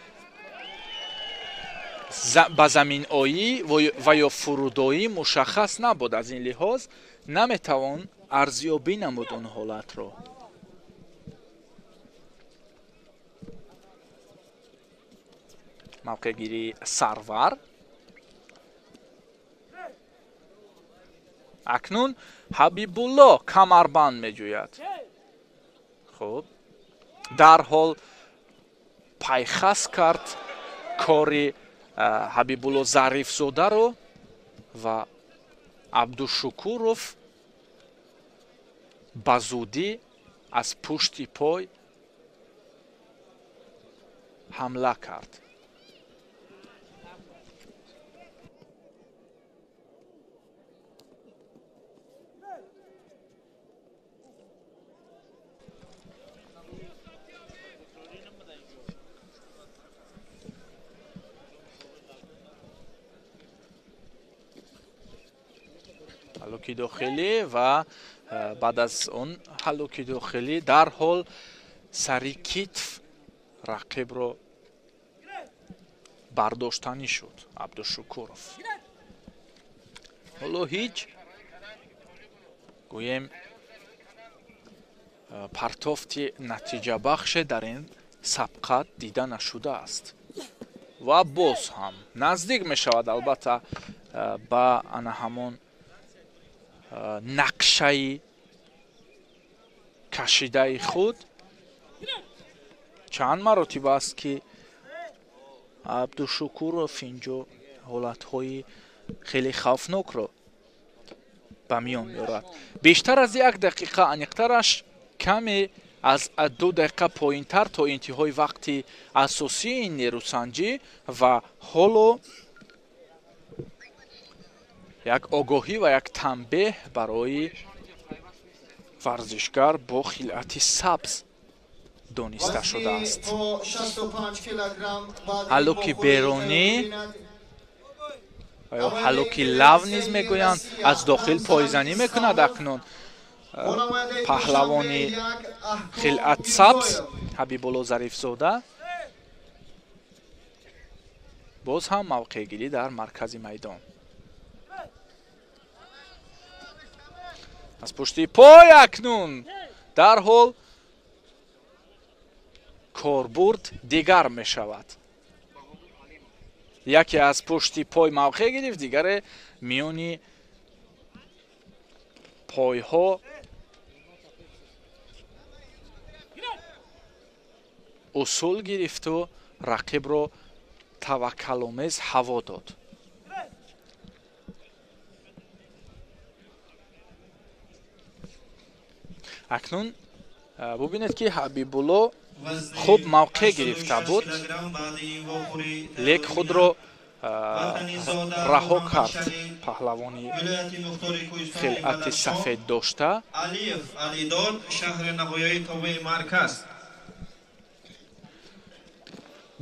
ба заминоӣ ва ё фурудоӣ мушаххас набуд. аз ин лиҳоз наметавон арзёбӣ намуд он ҳолатро. мавқеъгирӣ Сарвар. акнун Ҳабибулло камарбанд меҷӯяд. хуб, дарҳол пайхас кард кори Ҳабибулло Зарифзодаро ва Абдушукуров ба зудӣ аз пушти пой ҳамла кард. ҳалоки дохилӣ ва баъд аз он ҳалоки дохилӣ дарҳол сари китф рақибро бардоштанӣ шуд Абдушукуров. ҳоло ҳиҷ гӯем партофти натиҷабахше дар ин сабқат дида нашудааст ва боз ҳам наздик мешавад албатта ба ана ҳамон нақшаи кашидаи худ. чанд маротиба аст ки Абдушукуров инҷо ҳолатҳои хеле хавфнокро ба миён меорад. бештар аз 1 дақиқа аниқтараш каме аз 2 дақиқа поинтар то интиҳои вақти асосии ин нерӯсанҷӣ ва ҳоло як огоҳӣ ва як танбеҳ барои варзишгар бо хилъати сабз дониста шудааст. ҳалоки беронӣ ва ё ҳалоки лав низ мегӯянд аз дохил пойзанӣ мекунад акнун паҳлавони хилъат сабз Ҳабибулло Зарифзода. боз ҳам мавқеъгирӣ дар маркази майдон. аз пушти пой акнун дарҳол корбурд дигар мешавад. яке аз пушти пой мавқеъ гирифт, дигаре миёни пойҳо усул гирифту рақибро таваккаломез ҳаво дод. акнун бубинед ки Ҳабибулло хуб мавқеъ гирифта буд, лек худро раҳо кард паҳлавони хилъати сафед дошта.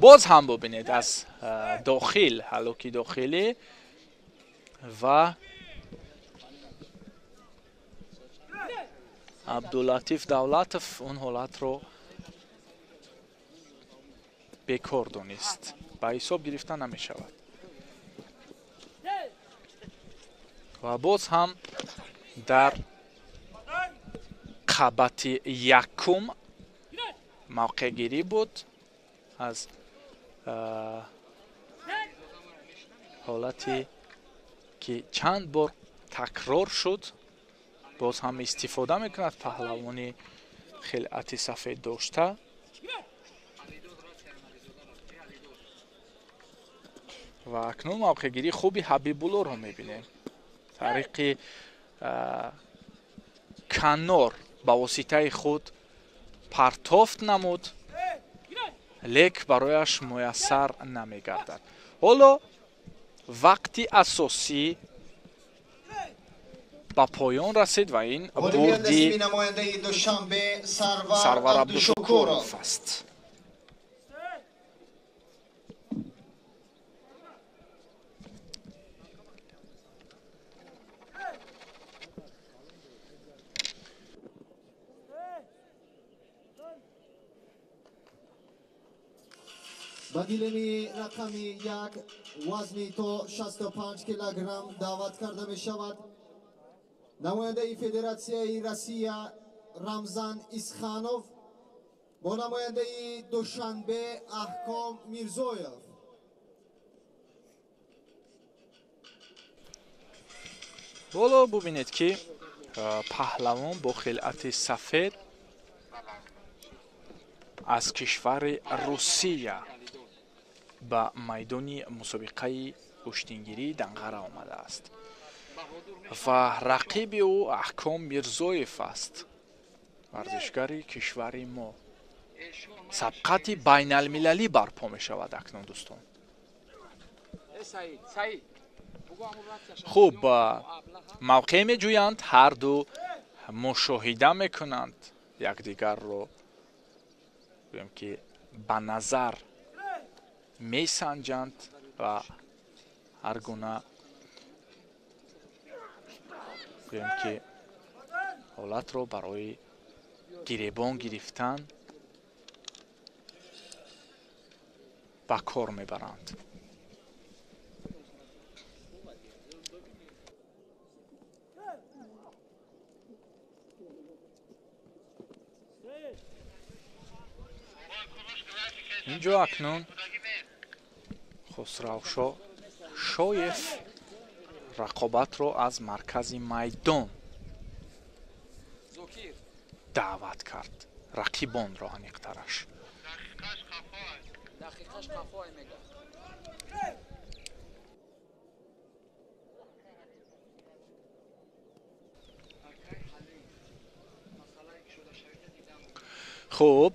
боз ҳам бубинед аз дохил ҳалоки дохилӣ ва Абдуллатиф Давлатов он ҳолатро бекор донист. ба ҳисоб гирифта намешавад. ва боз ҳам дар қабати якум мавқеъгирӣ буд аз ҳолате ки чанд бор такрор шуд. боз ҳам истифода мекунад паҳлавони хилъати сафед дошта. ва акнун мавқеъгирии хуби Ҳабибуллоро мебинем. тариқи канор ба воситаи худ партофт намуд, лек барояш муяссар намегардад. ҳоло вақти асосӣ ба поён расид ва ин бурди Сарвар Абдушукуров аст. ба гилеми рақами 1 вазни то 65 килограмм даъват карда мешавад намояндаи Федератсияи Россия Рамзан Исханов бо намояндаи Душанбе Аҳком Мирзоев. боло бубинед ки паҳлавон бо хилъати сафед аз кишвари Русия ба майдони мусобиқаи куштингирии Данғара омадааст ва рақиби ӯ Аҳком Мирзоев аст, варзишгари кишвари мо. сабқати байналмилалӣ барпо мешавад акнун дӯстон. хуб мавқеъ меҷӯянд, ҳарду мушоҳида мекунанд якдигарро, гӯем ки ба назар месанҷанд ва ҳар гуна гӯем ки ҳолатро барои гиребон гирифтан ба кор мебаранд. инҷо акнун хусравшо шоев рақобатро аз маркази майдон даъват кард. рақибонро аниқтараш. хуб,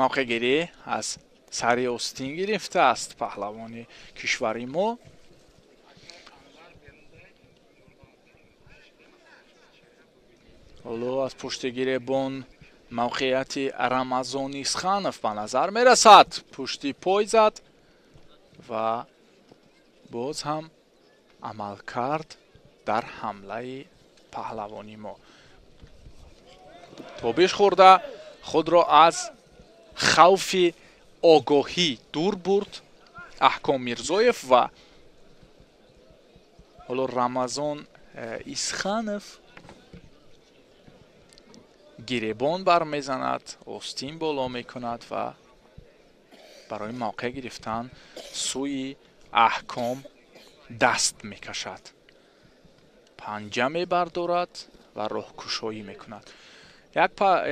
мавқеъгирӣ аз сари остин гирифтааст паҳлавони кишвари мо. ҳоло аз пушти гиребон мавқеъияти Рамазон Исханов ба назар мерасад. пушти пой зад ва боз ҳам амал кард дар ҳамлаи паҳлавони мо. тобиш хӯрда худро аз хавфи огоҳӣ дур бурд Аҳком Мирзоев ва ҳоло Рамазон Исханов гиребон бармезанад, остин боло мекунад ва барои мавқеъ гирифтан сӯи Аҳком даст мекашад. панҷа мебардорад ва роҳкушоӣ мекунад.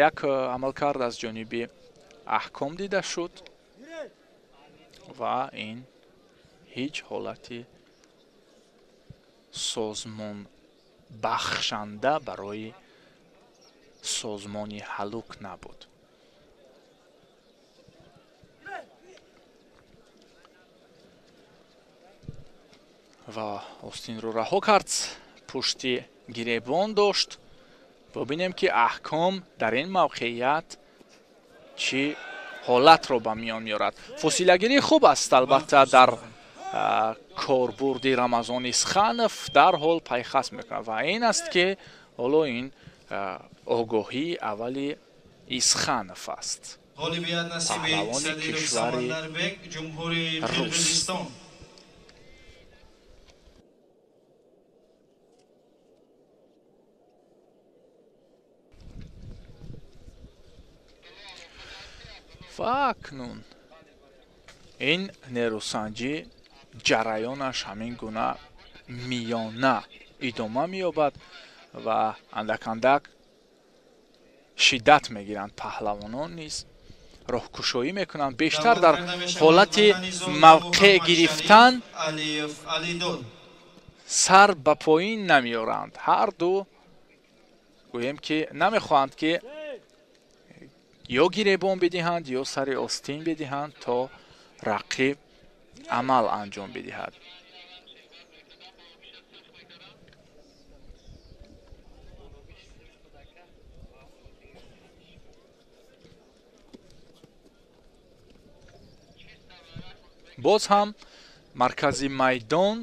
як амалкард аз ҷониби Аҳком дида шуд ва ин ҳеҷ ҳолати созмонбахшанда барои созмони ҳалук набуд. ва остинро раҳо кард. пушти гиребон дошт. бибинем ки Аҳком дар ин мавқеъият чӣ ҳолатро ба миён меорад. фосилагирӣ хуб аст албатта дар корбурди Рамазон Исханов дар ҳол пайхаст мекунад ва ин аст ки ҳоло ин огоҳии аввали Исханов аст. паҳлавони кишвари рус. ва акнун ин нерӯсанҷӣ ҷараёнаш ҳамин гуна миёна идома меёбад ва андак шиддат мегиранд. паҳлавонон низ роҳкушоӣ мекунанд. бештар дар ҳолати мавқеъ гирифтан сар ба поин намеоранд. ҳарду гӯем ки намехоҳанд ки ё гиребон бидиҳанд ё сари остин бидиҳанд то рақиб амал анҷом бидиҳад. боз ҳам маркази майдон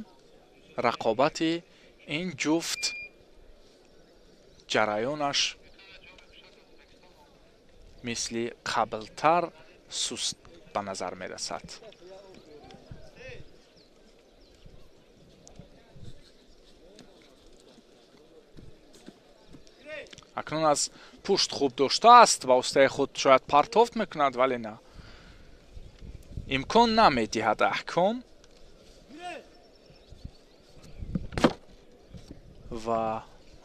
рақобати ин ҷуфт ҷараёнаш мисли қаблтар суст ба назар мерасад. акнун аз пушт хуб доштааст ва устаи худ шояд партофт мекунад, вале на имкон намедиҳад Аҳком ва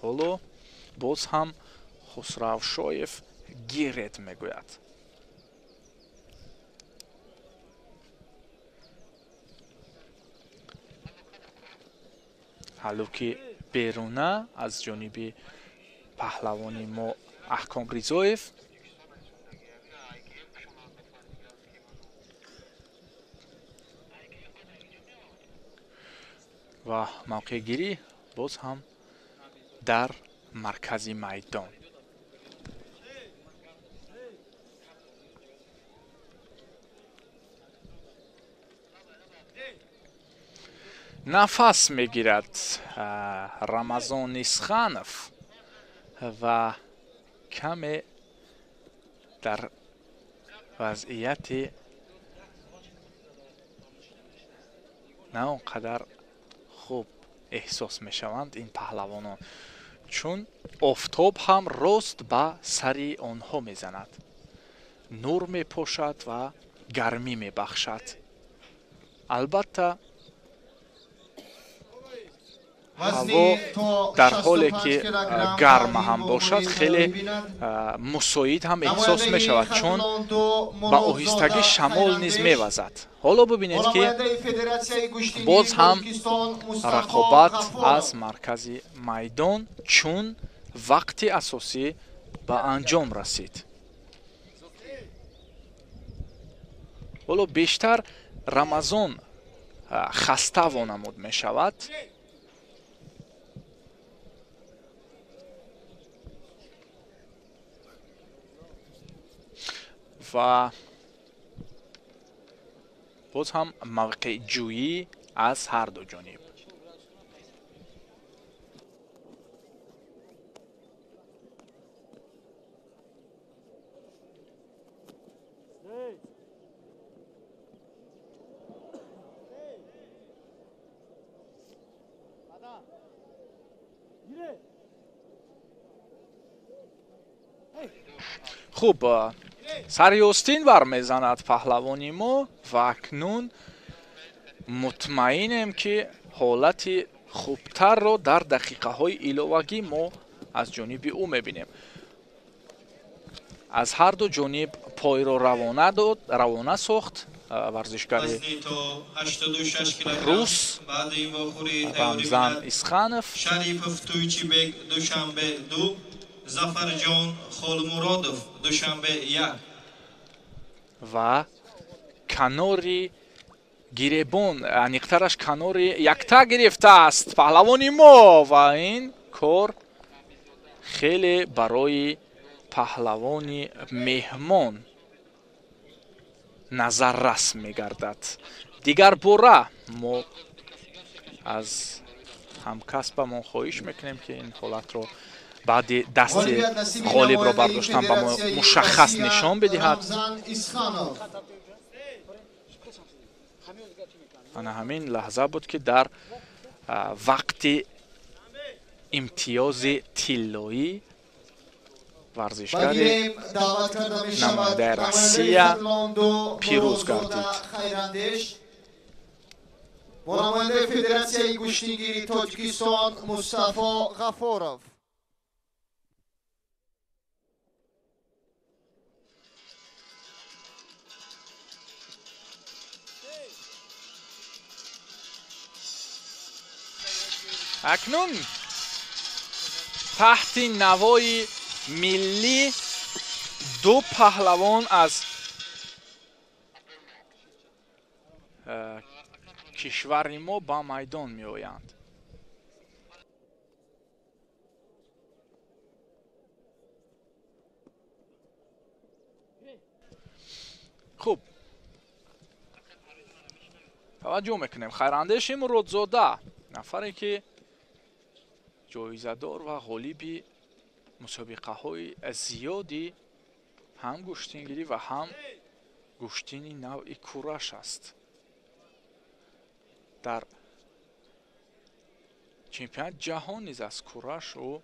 ҳоло боз ҳам Хусравшоев гирет мегӯяд. ҳалуки беруна аз ҷониби паҳлавони мо Аҳком Ризоев. ва мавқеъгирӣ боз ҳам дар маркази майдон. нафас мегирад Рамазон Исханов. و کم در وضعیت نه اونقدر خوب احساس می شوند این پهلوانان، چون آفتاب هم راست به سر آنها می زند، نور می پوشد و گرمی می بخشد. البته هوا در حالی که گرم هم باشد خیلی مساعد هم احساس می شود، چون با آهستگی شمال نیز می وزد. حالا ببینید که باز هم رقابت از مرکز میدان، چون وقت اساسی به انجام رسید. حالا بیشتر رمضان خسته وانمود می شود. و باز هم موقع جویی از هر دو جانب. خوب سری آستین برمیزند پهلوانی ما و اکنون مطمئنم که حالت خوبتر رو در دقیقه های الوگی ما از جانب او میبینیم. از هر دو جانب پای رو روانه ساخت ورزشکار روس رمزان اسخانов، شریفов تویچیبек دوشنبه 2، ظفرجان خولمرادov دوشنبه 1 و کناری گریبان انیقترش کناری یکتا گرفته است پهلوانی ما و این کار خیلی برای پهلوانی مهمان نظر رس میگردد. دیگر باره ما از همکسبمون خواهش میکنیم که این حالت رو بعد دست غالب رو برداشتن با ما مشخص نشان بدهد. انا همین لحظه بود که در وقت امتیاز طلایی ورزشکار نماینده روسیه پیروز گردید. نماینده فدراسیون گوشتیگیری تاجیکستان مصطفی غفورov. اکنون تحت نوای ملی دو پهلوان از کشور ما با میدان می آیند. خوب توجه میکنیم خیراندیش مرادزاده، نفری که جایزه‌دار و غالب مسابقه های زیادی هم گشتینگیری و هم گشتینی نوع کورش است. در چمپیونات جهان نیز از کورش او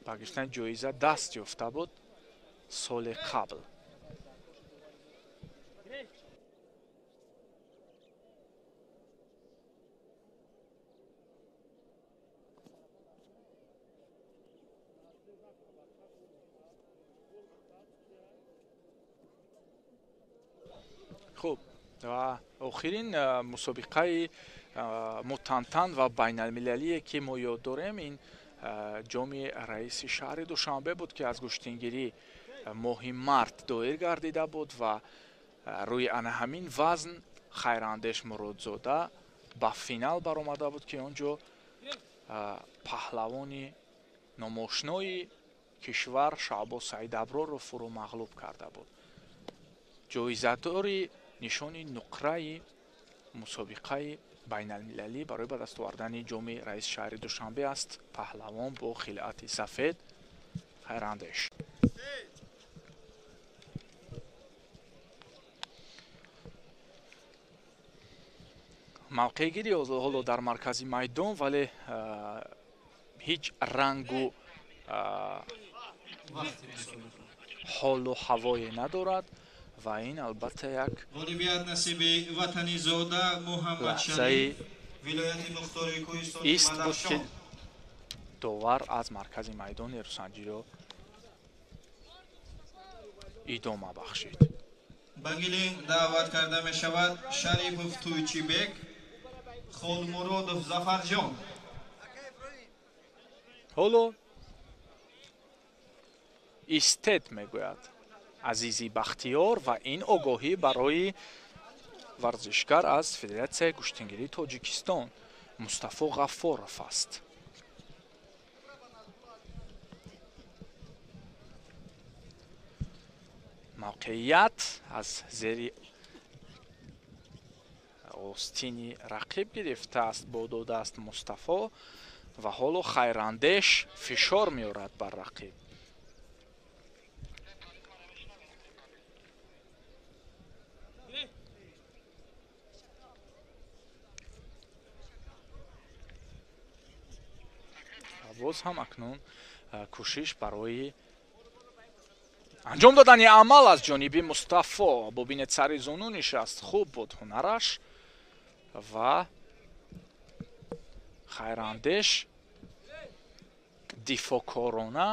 با گرفتن جایزه دست یافته بود سال قبل. خوب و آخرین مسابقه متنطن و بین المللی که ما یاد داریم این جام رئیس شهر دوشنبه بود که از گشتینگیری ماه مارت دایر گردیده بود و روی آن همین وزن خیراندیش مرادزاده با فینال برآمده بود که آنجا پهلوانی ناماشنای کشور شعباز سعید ابرار رو فرو مغلوب کرده بود. جایزه‌داری نشانی نقره مسابقه بین المللی برای به دست آوردن جام رئیس شهر دوشنبه است. پهلوان با خلعت سفید хайрандеш. мавқеъгирӣ ҳоло дар маркази майдон, вале ҳеҷ рангу ҳолу ҳавое надорад ва ин албатта як лаҳзаи ист буд ки довар аз маркази майдон нерусанҷиро идома бахшид. ба гилем даъват карда мешавад Шарифов Туйчибек, Холмуродов Зафарҷон. ҳоло истед мегӯяд Азизи Бахтиёр ва ин огоҳӣ барои варзишгар аз Федератсияи куштингирии Тоҷикистон Мустафо Ғаффоров аст. мавқеият аз зери остини рақиб гирифтааст, бо додааст Мустафо ва ҳоло хайрандеш фишор меорад бар рақиб. боз ҳам акнун кӯшиш барои анҷом додани амал аз ҷониби Мустафо. бубинед сари зону нишаст, хуб буд ҳунараш ва хайрандеш дифоъкорона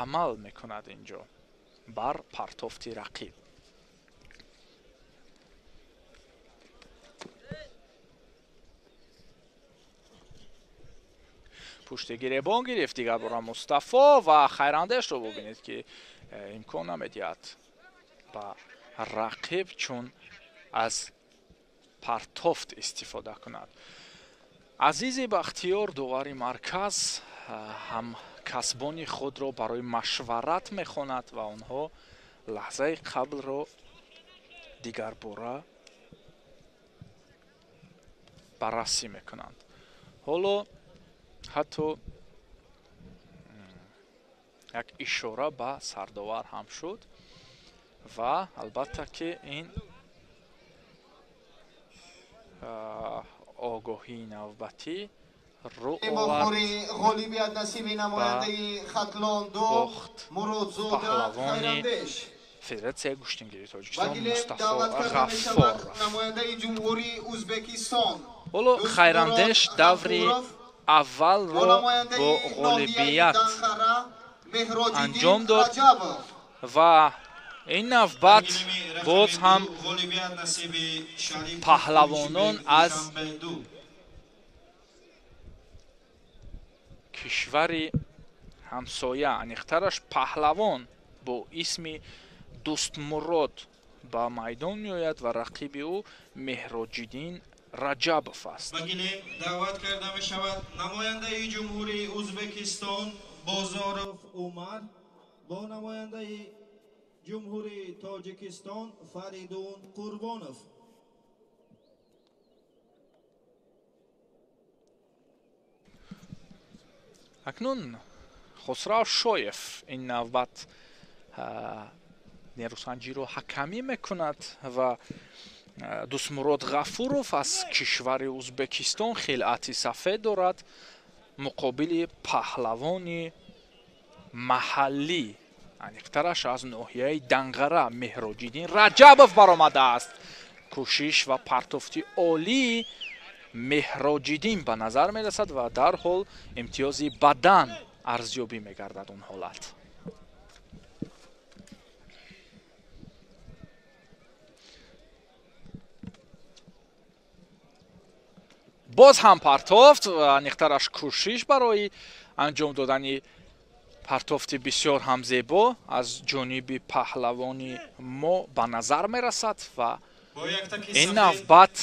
амал мекунад инҷо бар партофти рақиб. пушти гиребон гирифт дигар бора Мустафо ва хайрандешро бубинед ки имкон намедиҳад ба рақиб чун аз партофт истифода кунад. Азизи Бахтиёр довари марказ ҳамкасбони худро барои машварат мехонад ва онҳо лаҳзаи қаблро дигар бора баррасӣ мекунанд. ҳоло ҳатто як ишора ба сардовар ҳам шуд ва албатта ки ин огоҳии навбатӣ рӯ овард ба бохт паҳлавони Федератсияи куштингирии Тоҷикистон Мустафо Ғаффоров. ҳоло хайрандеш даври аввалро бо ғолибият анҷом дод ва ин навбат боз ҳам паҳлавонон аз кишвари ҳамсоя, аниқтараш паҳлавон бо исми Дӯстмурод ба майдон меояд ва рақиби ӯ Меҳроҷиддин Раҷабов аст. ба гилем даъват карда мешавад намояндаи ҷумҳурии Ӯзбекистон Бозоров Умар бо намояндаи ҷумҳурии Тоҷикистон Фаридун Қурбонов. акнун Хусрав Шоев ин навбат нерусанҷиро ҳакамӣ мекунад ва Дӯстмурод Ғафуров аз кишвари Ӯзбекистон хилъати сафед дорад, муқобили паҳлавони маҳаллӣ аниқтараш аз ноҳияи Данғара Меҳроҷиддин Раҷабов баромадааст. кӯшиш ва партофти олии Меҳроҷиддин ба назар мерасад ва дарҳол имтиёзи бадан арзёбӣ мегардад он ҳолат. боз ҳам партофт ва аниқтараш кӯшиш барои анҷом додани партофти бисёр ҳам зебо аз ҷониби паҳлавони мо ба назар мерасад ва ин навбат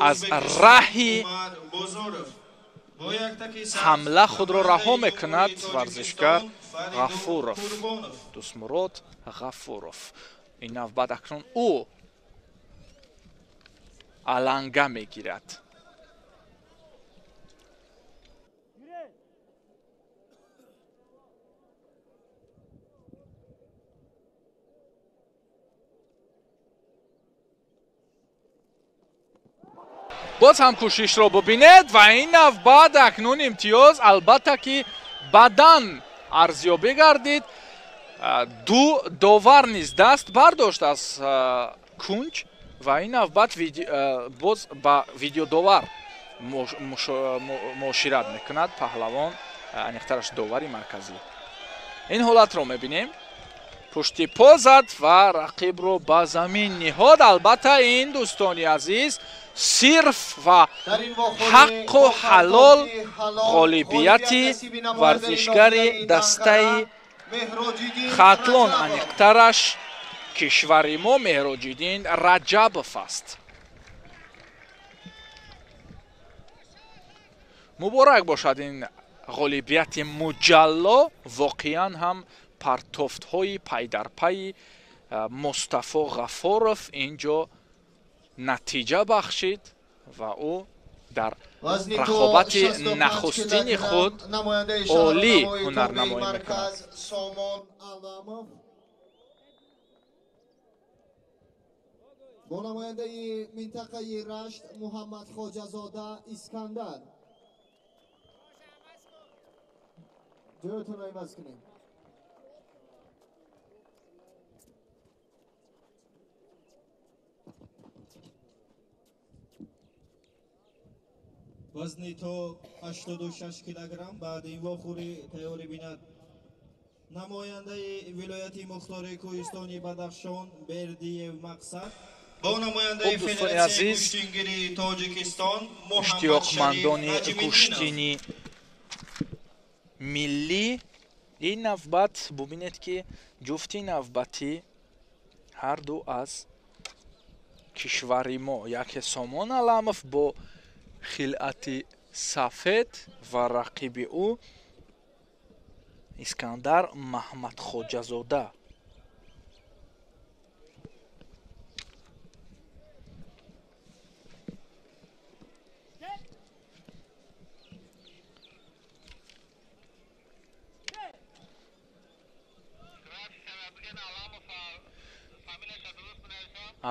аз раҳи ҳамла худро раҳо мекунад варзишгар Ғафуров, Дӯстмурод Ғафуров. ин навбат акнун ӯ аланга мегирад. боз ҳам кӯшишро бубинед ва ин навбат акнун имтиёз албатта ки баъдан арзёбӣ гардид. ду довар низ даст бардошт аз кунҷ ва ин навбат боз ба видеодовар муошират мекунад паҳлавон, аниқтараш довари марказӣ. ин ҳолатро мебинем. пушти по зад ва рақибро ба замин ниҳод. албатта ин дӯстони азиз сирф ва ҳаққу ҳалол ғолибияти варзишгари дастаи хатлон, аниқтараш кишвари мо Меҳроҷиддин Раҷабов аст. муборак бошад ин ғолибияти муҷалло. воқеан ҳам партофтҳои пайдарпайи Мустафо Ғафоров инҷо натиҷа бахшид ва ӯ дар рақобати нахустини худ олӣ ҳунарнамоӣ мекунад. бо намояндаи минтақаи Рашт Муҳаммад Хоҷазода Искандар. ҷойатон айваз кунед. вазни то 86 килограмм баъди вохӯрӣ тайёрӣ бинад намояндаи вилояти мухтори кӯҳистони Бадахшон Бердиев Мақсад бо намояндаи федератсияи куштингири Тоҷикистон иштиёқмандони куштини миллӣ. ин навбат бубинед ки ҷуфти навбатӣ ҳарду аз кишвари мо, яке Сомон Аламов бо хилъати сафед ва рақиби ӯ Искандар Маҳмадхоҷазода.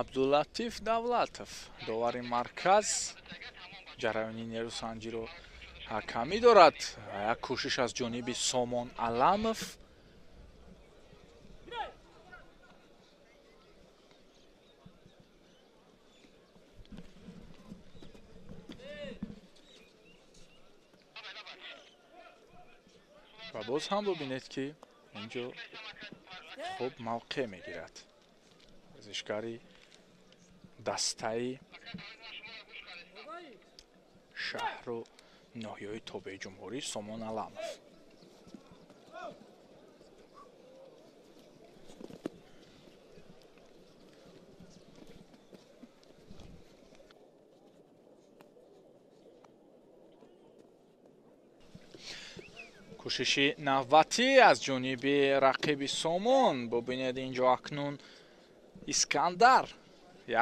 абдуллатиф Давлатов довари марказ ҷараёни нерӯсанҷиро ҳакамӣ дорад. як кӯшиш аз ҷониби Сомон Аламов. ва боз ҳам бубинед ки инҷо хуб мавқеъ мегирад варзишгари дастаи шаҳру ноҳияи тобеи ҷумҳурӣ Сомон Аламов. кӯшиши навбатӣ аз ҷониби рақиби Сомон. бубинед инҷо акнун Искандар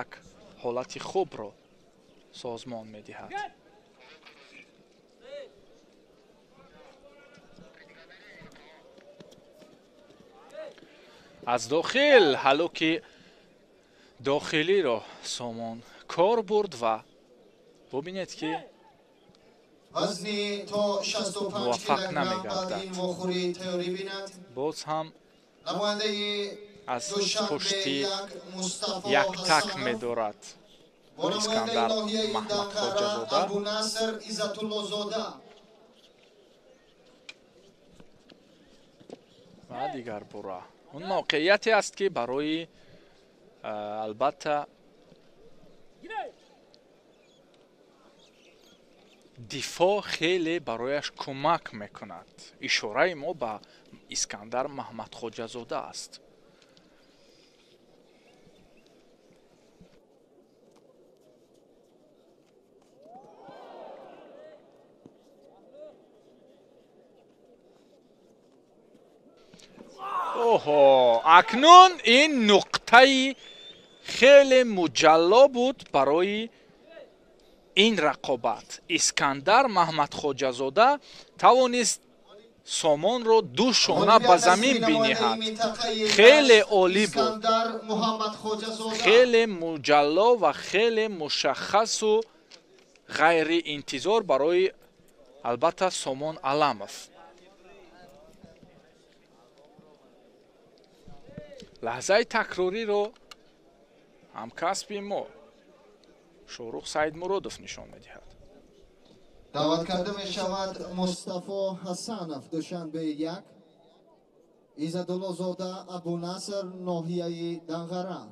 як ҳолати хубро созмон медиҳад. аз дохил ҳалоки дохилиро Сомон кор бурд ва бубинед ки муваффақ намегардад. боз ҳам аз пушти як так медорад Искандар Маҳмадхоҷазода ва дигар бура он мавқеияте аст ки барои албатта дифоъ хеле барояш кӯмак мекунад. ишораи мо ба Искандар Маҳмадхоҷазода аст. оҳо, акнун ин нуқтаи хеле муҷалло буд барои ин рақобат. Искандар Маҳмадхоҷазода тавонист Сомонро ду шона ба замин биниҳад. хеле олӣ буд. хеле муҷалло ва хеле мушаххасу ғайри интизор барои албатта Сомон Аламов. лаҳзаи такрориро ҳамкасби мо Шорух Саидмуродов нишон медиҳад. даъват карда мешавад Мустафо Ҳасанов, Душанбе 1, Иззатуллозода Абунаср, ноҳияи Данғара.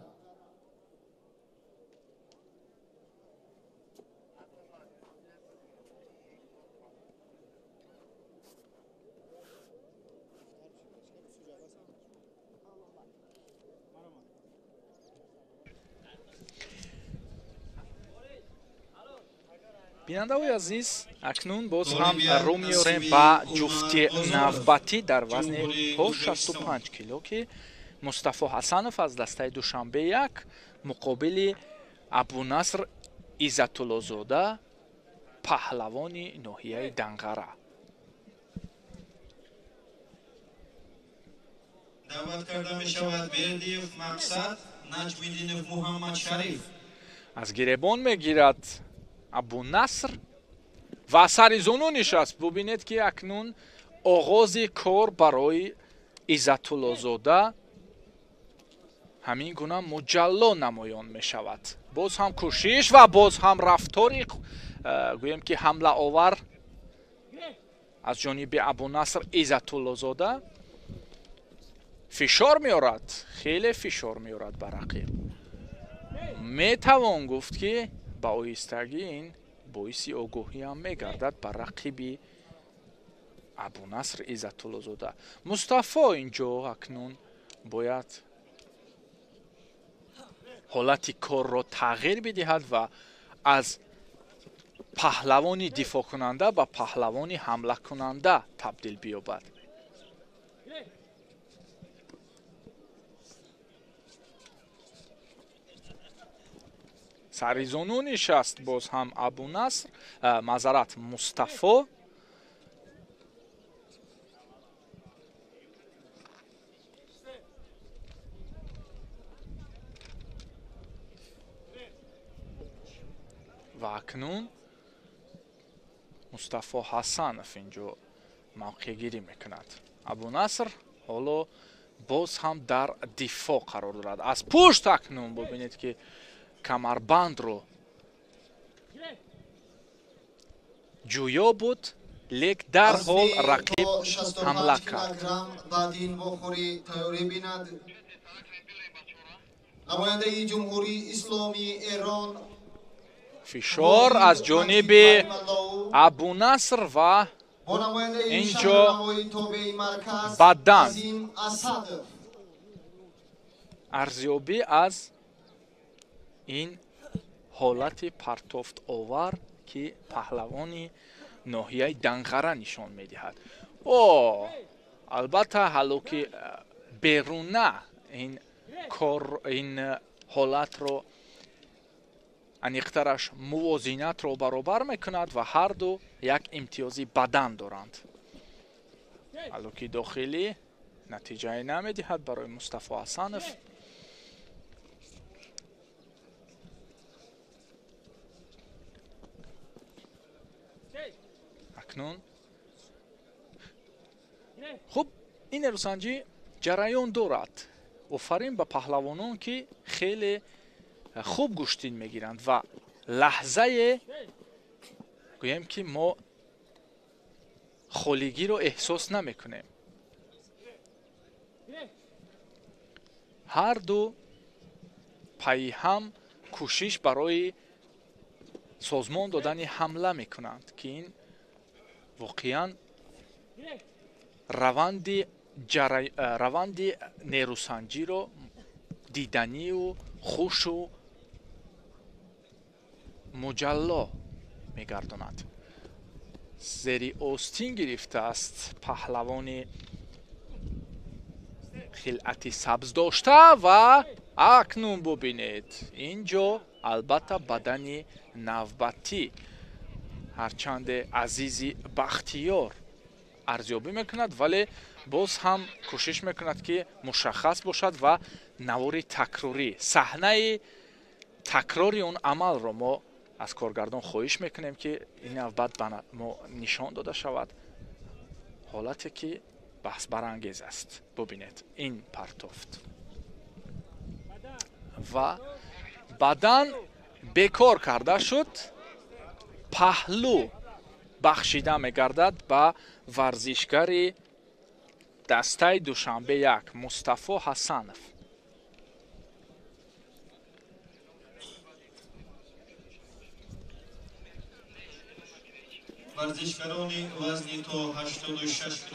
бинандаҳои азиз, акнун боз ҳам рӯ меёрем ба ҷуфти навбатӣ дар вазни 65 кило ки Мустафо Ҳасанов аз дастаи Душанбе 1 муқобили Абунаср Иззатуллозода, паҳлавони ноҳияи Данғара. даъват карда мешавад Бердиев Мақсад, Наҷмиддинов Муҳаммад Шариф. аз гиребон мегирад Абунаср ва сари зону нишаст. бубинед ки акнун оғози кор барои Иззатуллозода ҳамин гуна муҷалло намоён мешавад. боз ҳам кӯшиш ва боз ҳам рафтори гӯем ки ҳамлаовар аз ҷониби Абунаср Иззатуллозода фишор меорад, хеле фишор меорад ба рақиб. метавон гуфт ки ба оҳистагӣ ин боиси огоҳӣ ҳам мегардад ба рақиби Абунаср Иззатуллозода. Мустафо инҷо акнун бояд ҳолати корро тағйир бидиҳад ва аз паҳлавони дифоъкунанда ба паҳлавони ҳамлакунанда табдил биёбад. сари зону нишаст боз ҳам Абунаср, мазарат Мустафо. ва акнун Мустафо Ҳасанов инҷо мавқеъгирӣ мекунад. Абунаср ҳоло боз ҳам дар дифоъ қарор дорад. аз пушт акнун бубинед ки камарбандро ҷӯё буд, лек дарҳол рақиб ҳамла кард. намояндаи ҷумҳурии исломии Эрон фишор аз ҷониби Абунаср ва инҷо бадан арзёбӣ аз ин ҳолати партофтовар ки паҳлавони ноҳияи Данғара нишон медиҳад. албатта ҳалоки беруна ин ҳолатро аниқтараш мувозинатро баробар мекунад ва ҳарду як имтиёзи бадан доранд. ҳалоки дохилӣ натиҷае намедиҳад барои Мустафо Ҳасанов. акнун хуб ин нерӯсанҷӣ ҷараён дорад. офарин ба паҳлавонон ки хеле хуб гӯштин мегиранд ва лаҳзае гӯем ки мо холигиро эҳсос намекунем. ҳарду пайи ҳам кӯшиш барои созмон додани ҳамла мекунанд ки ин воқеан раванди нерӯсанҷиро диданию хушу муҷалло мегардонад. зери остин гирифтааст паҳлавони хилъати сабз дошта ва акнун бубинед инҷо албатта бадани навбатӣ ҳарчанде азизи Бахтиёр арзёбӣ мекунад, вале боз ҳам кӯшиш мекунад ки мушаххас бошад ва навори такрорӣ, саҳнаи такрори он амалро мо аз коргардон хоҳиш мекунем ки ин навбат ба мо нишон дода шавад, ҳолате ки баҳсбарангез аст. Бубинед ин партофт ва бадан бекор карда шуд. паҳлӯ бахшида мегардад ба варзишгари дастаи Душанбе 1 Мустафо Ҳасанов.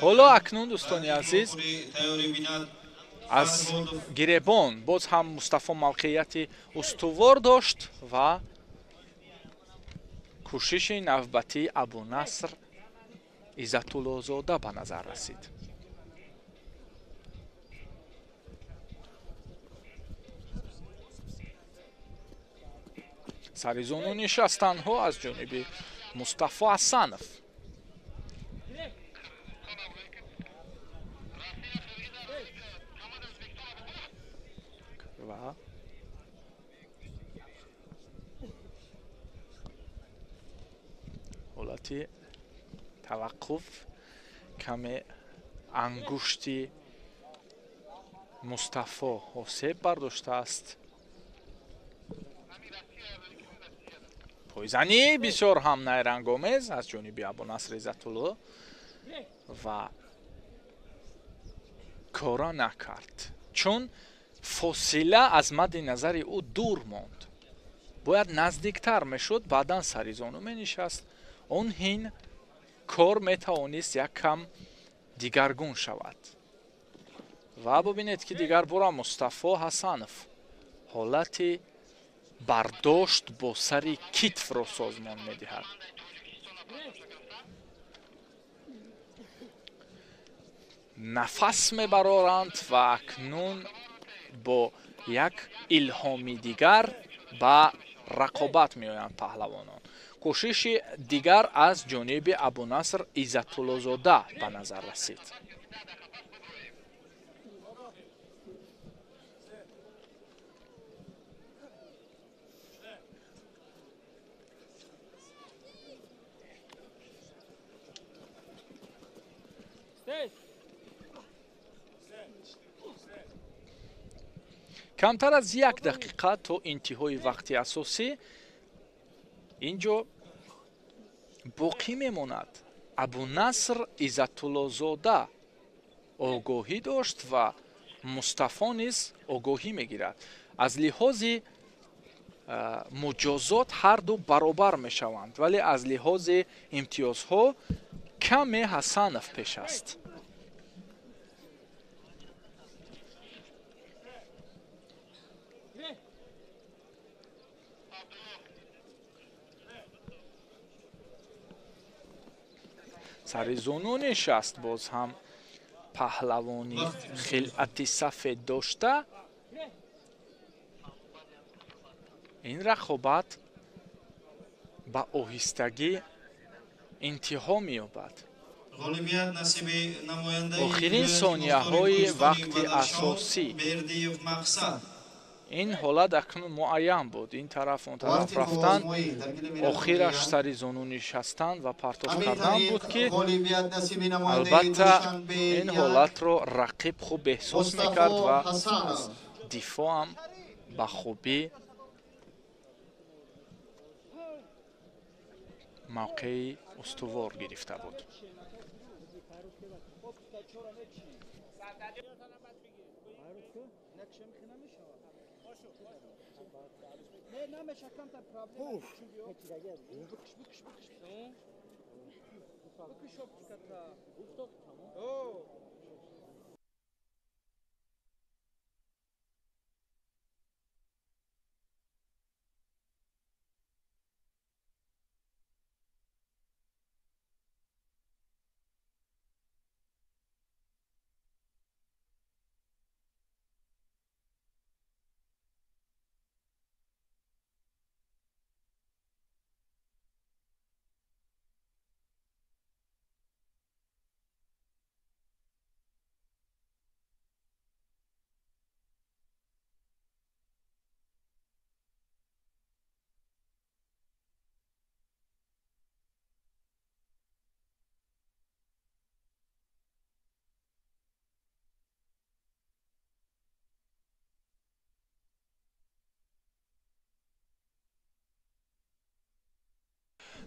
ҳоло акнун дӯстони азиз аз гиребон боз ҳам Мустафо мавқеияти устувор дошт ва кӯшиши навбатии Абунаср Иззатуллозода ба назар расид. саризону нишастанҳо аз ҷониби Мустафо Ҳасанов. ва ҳолати таваққуф каме ангушти Мустафо осеб бардоштааст. пойзанӣ бисёр ҳам найрангомез аз ҷониби Абунаср Иззатулло ва кора накард, чун фосила аз мадди назари ӯ дур монд. бояд наздиктар мешуд, баъдан саризону менишаст, он ҳин кор метавонист якам дигаргун шавад. ва бубинед ки дигар бора Мустафо Ҳасанов ҳолати бардошт бо сари китфро созмон медиҳад. нафас мебароранд ва акнун бо як илҳоми дигар ба рақобат меоянд паҳлавонон. кӯшиши дигар аз ҷониби Абунаср Иззатуллозода ба назар расид. камтар аз 1 дақиқа то интиҳои вақти асосӣ инҷо боқӣ мемонад. Абунаср Иззатуллозода огоҳӣ дошт ва Мустафо низ огоҳӣ мегирад. аз лиҳози муҷозот ҳарду баробар мешаванд, вале аз лиҳози имтиёзҳо каме Ҳасанов пеш аст. саризону нишаст боз ҳам паҳлавони хилъати сафед дошта. ин рақобат ба оҳистагӣ интиҳо меёбад. охирин сонияҳои вақти асосӣ. ин ҳолат акнун муайян буд. ин тараф он тараф рафтан, охираш саризону нишастан ва партоф кардан буд ки албатта ин ҳолатро рақиб хуб эҳсос мекард ва аз дифоъам ба хубӣ мавқеи устувор гирифта буд.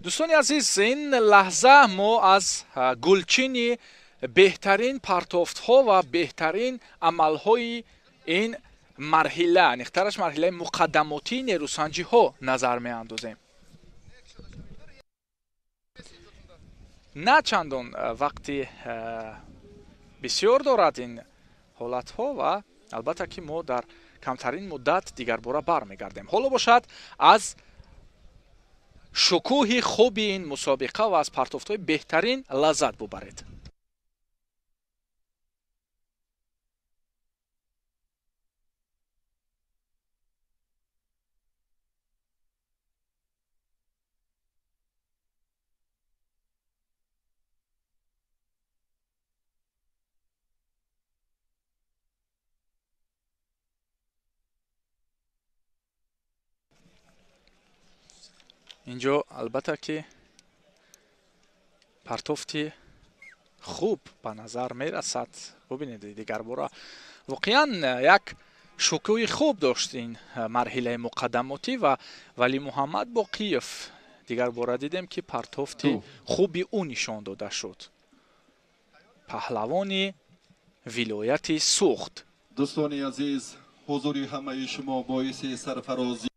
دوستان عزیز، این لحظه ما از گلچین بهترین پرتافت ها و بهترین عمل های این مرحله، نخترش مرحله مقدماتی نیروسنجی ها نظر می اندازیم. نه چندان وقتی بسیار دارد این حالت ها و البته که ما در کمترین مدت دیگر باره برمیگردیم. حالا باشد از شکوه خوب این مسابقه و از پرتافت های بهترین لذت ببرید. اینجا البته که پرتافتی خوب به نظر می رسد. ببینید دیگر باره واقعا یک شکوه خوب داشت این مرحله مقدماتی و ولی محمد باقیف دیگر باره دیدیم که پرتافتی خوبی او نشان داده شد. پهلوانی ولایت سوخت. دوستان عزیز، حضور همه شما باعث سرفرازی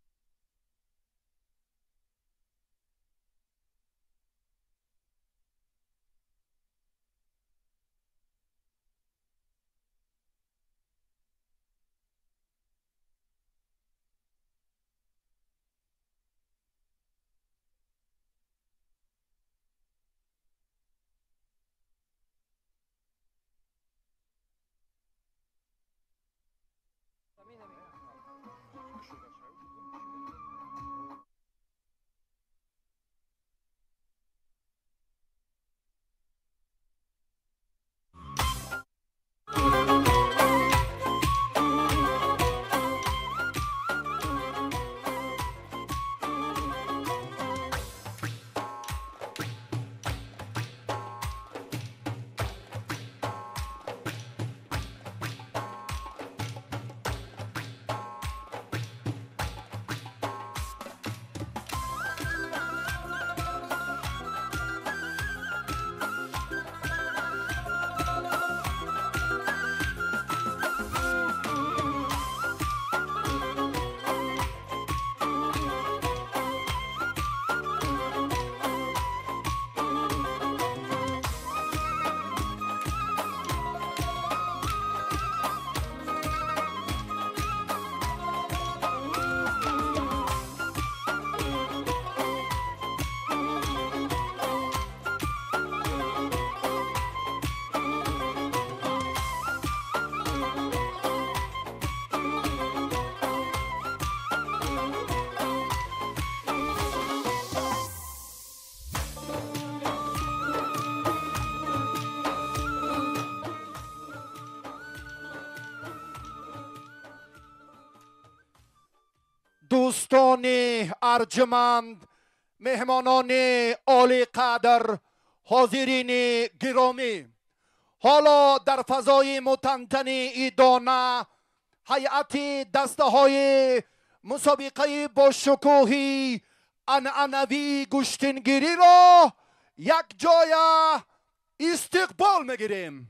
دوستان ارجمند، مهمانان عالی قدر، حاضرین گرامی، حالا در فضای متنتنی دانه هیئت دسته های مسابقه با شکوهی عنعنوی گشتنگیری را یک جای استقبال میگیریم.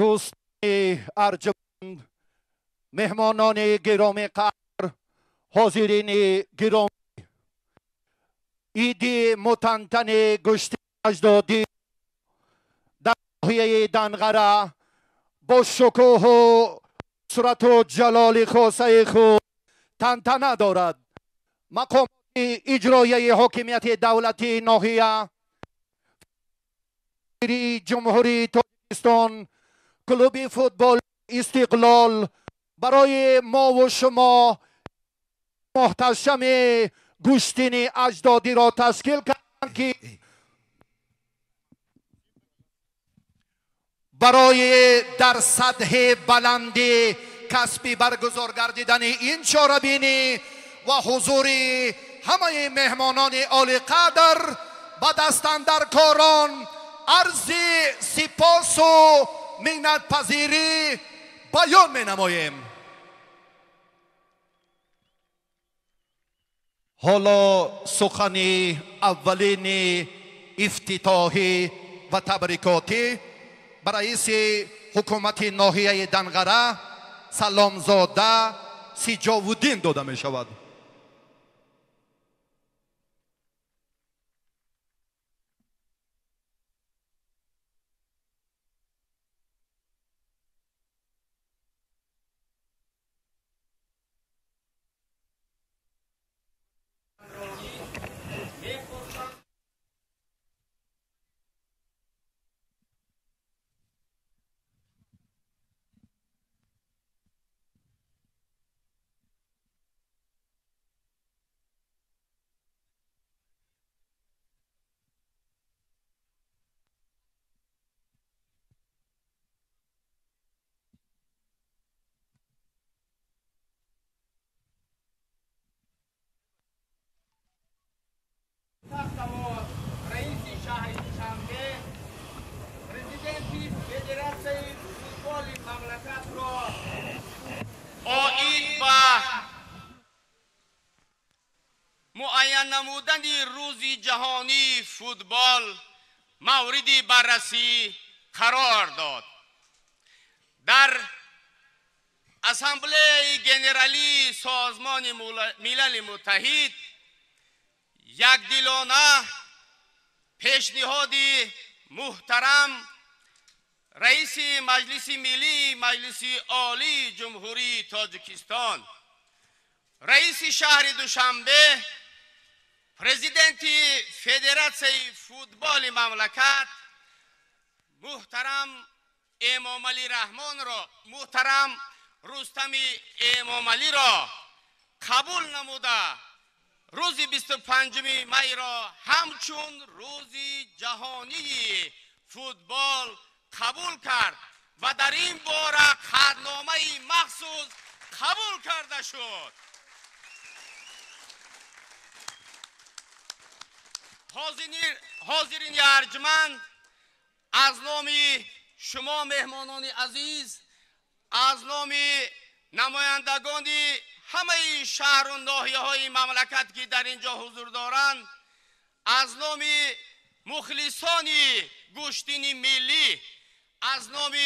دوست ارجمند، مهمانان گرامی قدر، حاضرین گرامی، ایدی متنتن گشت اجدادی در ناحیه دنغره با شکوه و صورت و جلال خاصه خود تنتنه دارد. مقامات اجرایی حاکمیت دولتی ناحیه، جمهوری تاجیکستان، کلوب فوتبال استقلال برای ما و شما محتشم گوشتین اجدادی را تشکیل کردند که برای در سطح بلند کسبی برگزار گردیدن این چاره‌بینی و حضور همه مهمانان عالی قدر و دستاندرکاران عرض سپاس و منت پذیری بیان می نماییم. حالا سخن اولین افتتاحی و تبریکاتی برای رئیس حکومت ناحیه دنغره سلامزاده سیجاودین داده می شود. آیین با معین نمودن روز جهانی فوتبال موردی بررسی قرار داد. در اسامبله ژنرالی سازمان ملل متحد یک دلانه پیشنهاد محترم رئیس مجلس ملی مجلس عالی جمهوری تاجیکستان، رئیس شهر دوشنبه، پرزیدنت فدراسیون فوتبال مملکت محترم امام علی رحمان را، محترم رستم امام علی را قبول نموده روز 25 می را همچون روز جهانی فوتبال قبول کرد و در این باره قطعنامه مخصوص قبول کرده شد. حاضرین ارجمند، از نام شما مهمانان عزیز، از نام نمایندگان همه شهر و ناحیه های مملکت که در اینجا حضور دارند، از نام مخلصان گوشتین ملی، از نام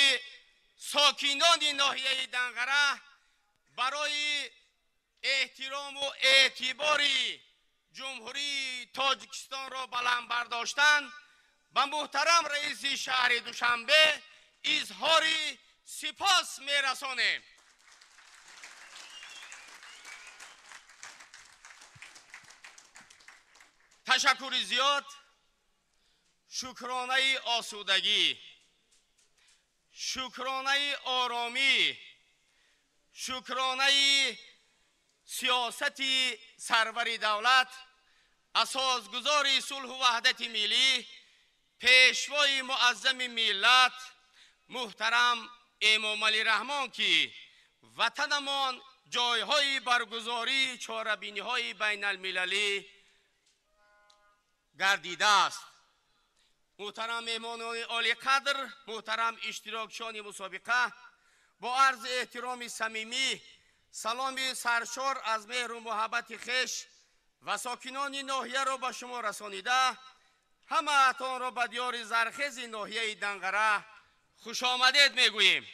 ساکنان ناحیه دنغره برای احترام و اعتبار جمهوری تاجیکستان را بلند برداشتن و محترم رئیس شهر دوشنبه اظهار سپاس می‌رسانیم. تشکر زیاد، شکرانه آسودگی، شکرانه آرامی، شکرانه سیاست سرور دولت، اساسگزار صلح و وحدت ملی، پیشوای معظم ملت محترم امام علی رحمان که وطنمان جایهای برگزاری چهاره‌بینی‌های بین المللی گردیده است. محترم مهمانان عالی قدر، محترم اشتراکچیان مسابقه، با عرض احترام صمیمی سلام سرشار از مهر و محبت خویش و ساکنان ناحیه را به شما رسانیده، همه اتان را به دیار زرخیز ناحیه دنغره خوش آمدید میگوییم.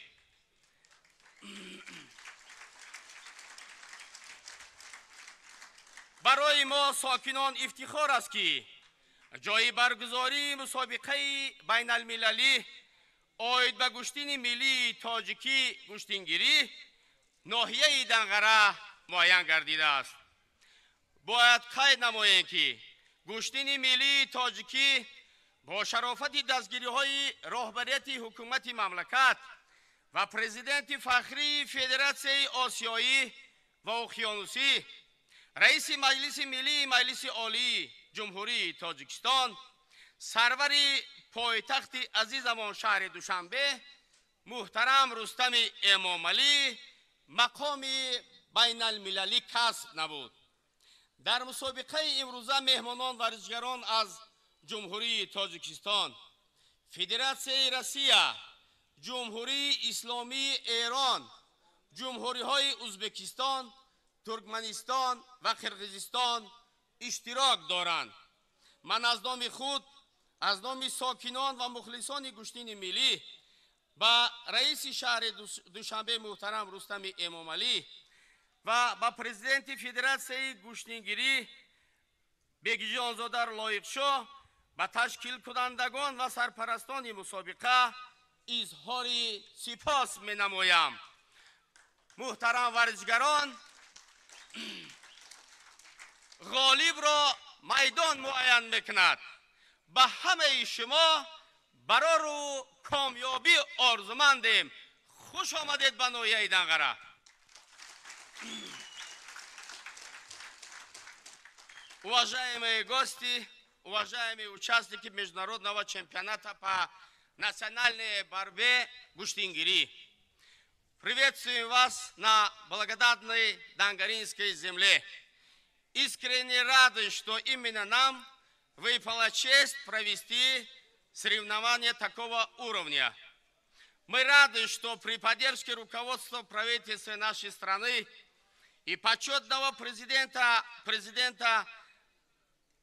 برای ما ساکنان افتخار است که جای برگزاری مسابقه بین المللی آید به گشتین ملی تاجیکی گشتینگیری ناحیه دنقره معین گردیده است. باید قید نماییم که گشتین ملی تاجیکی با شرافت دستگیری های رهبریت حکومت مملکت و پرزیدنت فخری فدراسیون آسیایی و اقیانوسی، رئیس مجلس ملی مجلس عالی جمهوری تاجیکستان، سرور پایتخت عزیزمان شهر دوشنبه محترم رستم امامعلی مقام بین المللی کسب نبود. در مسابقه امروزه مهمانان و ورزشگران از جمهوری تاجیکستان، فدراسیون روسیه، جمهوری اسلامی ایران، جمهوری های ازبکستان، ترکمنستان و قرقیزستان اشتراک دارند. من از نام خود، از نام ساکنان و مخلصان گشتین ملی با رئیس شهر دوشنبه محترم رستم امامعلی و با پرزیدنت فدراسیون گشتینگیری بگیجان زاده لایق شو با تشکیل کنندگان و سرپرستان مسابقه اظهار سپاس می نمایم. محترم ورزشگران، غالب را میدان معین میکند. به همه شما برای رو کامیابی آرزومندیم. خوش آمدید به ناحیه دنقره. Уважаемые гости, уважаемые участники международного чемпионата по национальной борьбе гуштингири, приветствуем вас на благодатной Дангаринской земле. Искренне рады, что именно нам выпала честь провести соревнования такого уровня. Мы рады, что при поддержке руководства правительства нашей страны и почетного президента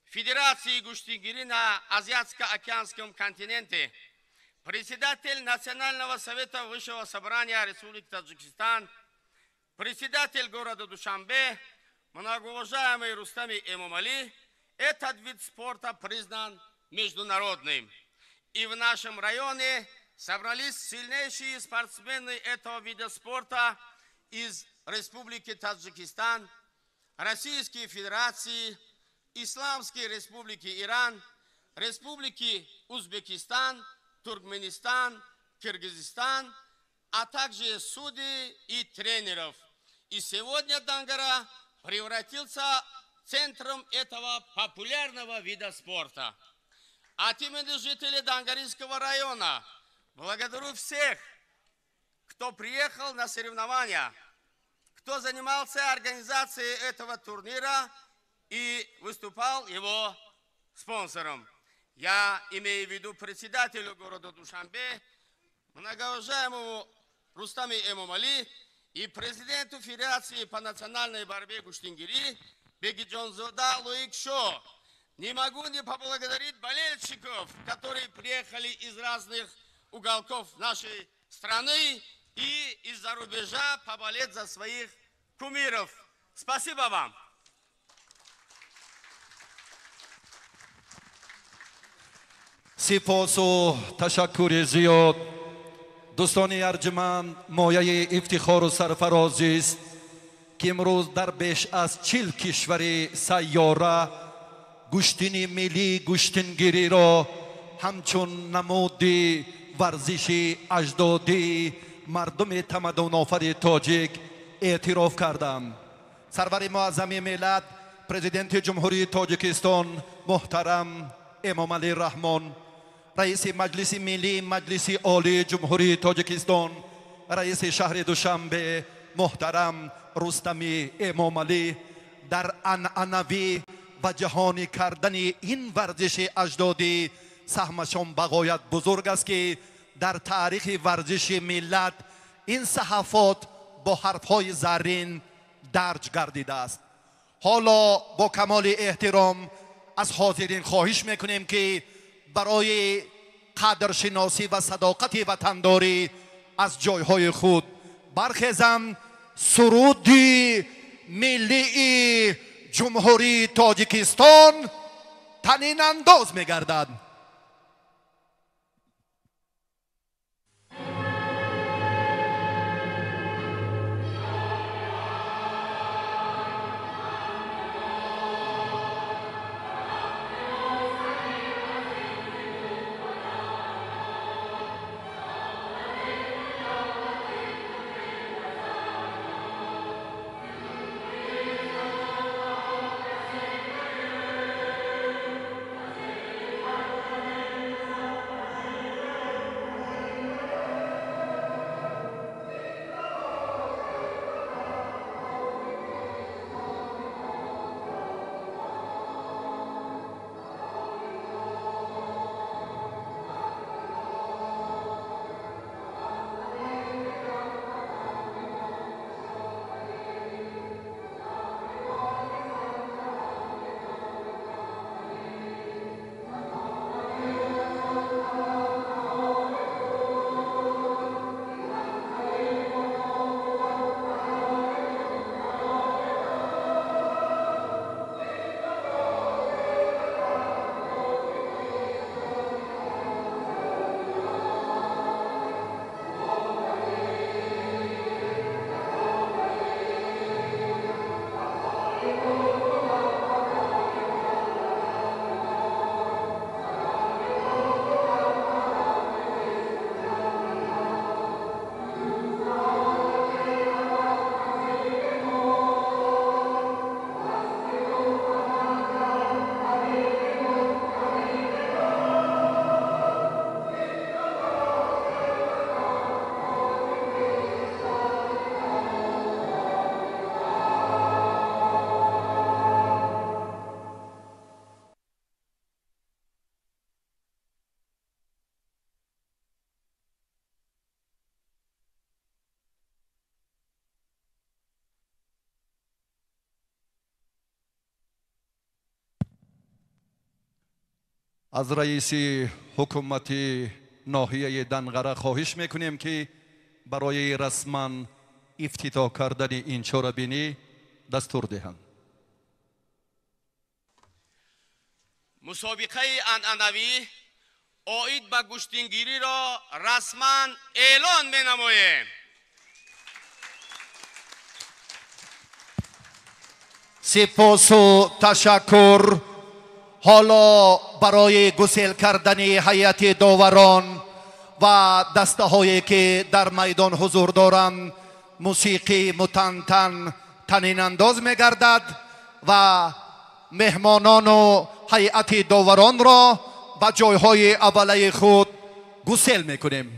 Федерации гуштингири на Азиатско-океанском континенте, председатель Национального совета Высшего собрания Республики Таджикистан, председатель города Душанбе, многоуважаемый Рустам Эмомали, этот вид спорта признан международным. И в нашем районе собрались сильнейшие спортсмены этого вида спорта из Республики Таджикистан, Российской Федерации, Исламской Республики Иран, Республики Узбекистан, Туркменистан, Кыргызстан, а также судей и тренеров. И сегодня Дангара превратился центром этого популярного вида спорта. От имени жителей Дангаринского района благодарю всех, кто приехал на соревнования, кто занимался организацией этого турнира и выступал его спонсором. Я имею в виду председателю города Душанбе, многоуважаемому Рустаму Эмомали и президенту Федерации по национальной борьбе гуштингири Бегиджонзода Луикшо. Не могу не поблагодарить болельщиков, которые приехали из разных уголков нашей страны и из-за рубежа поболеть за своих кумиров. Спасибо вам. سپاس و تشکر زیاد. دوستان ارجمند، مایه افتخار و سرفرازی است که امروز در بیش از 40 کشور سیاره گشتین ملی گشتینگیری را همچون نماد ورزش اجدادی مردم تمدن آفر تاجیک اعتراف کردند. سرور معظم ملت پرزیدنت جمهوری تاجیکستان محترم امامعلی رحمان، رئیس مجلس ملی مجلس عالی جمهوری تاجیکستان، رئیس شهر دوشنبه محترم رستم امامعلی در عنعنوی و جهانی کردن این ورزش اجدادی سهمشان بغایت بزرگ است که در تاریخ ورزش ملت این صحفات با حرفهای زرین درج گردیده است. حالا با کمال احترام از حاضرین خواهش میکنیم که برای قدرشناسی و صداقت وطنداری از جایهای خود برخیزم. سرودی ملی جمهوری تاجیکستان طنین انداز می‌گردد. از رئیس حکومت ناحیه دنغره خواهش میکنیم که برای رسما افتتاح کردن این چاره‌بینی دستور دهند. مسابقه انعنوی آید به گشتنگیری را رسما اعلان می‌نماییم. سپاس و تشکر. حالا برای گسیل کردن هیئت داوران و دسته هایی که در میدان حضور دارند موسیقی متنتن طنین انداز می‌گردد و مهمانان و هیئت داوران را به جایهای اولیه خود گسیل می‌کنیم.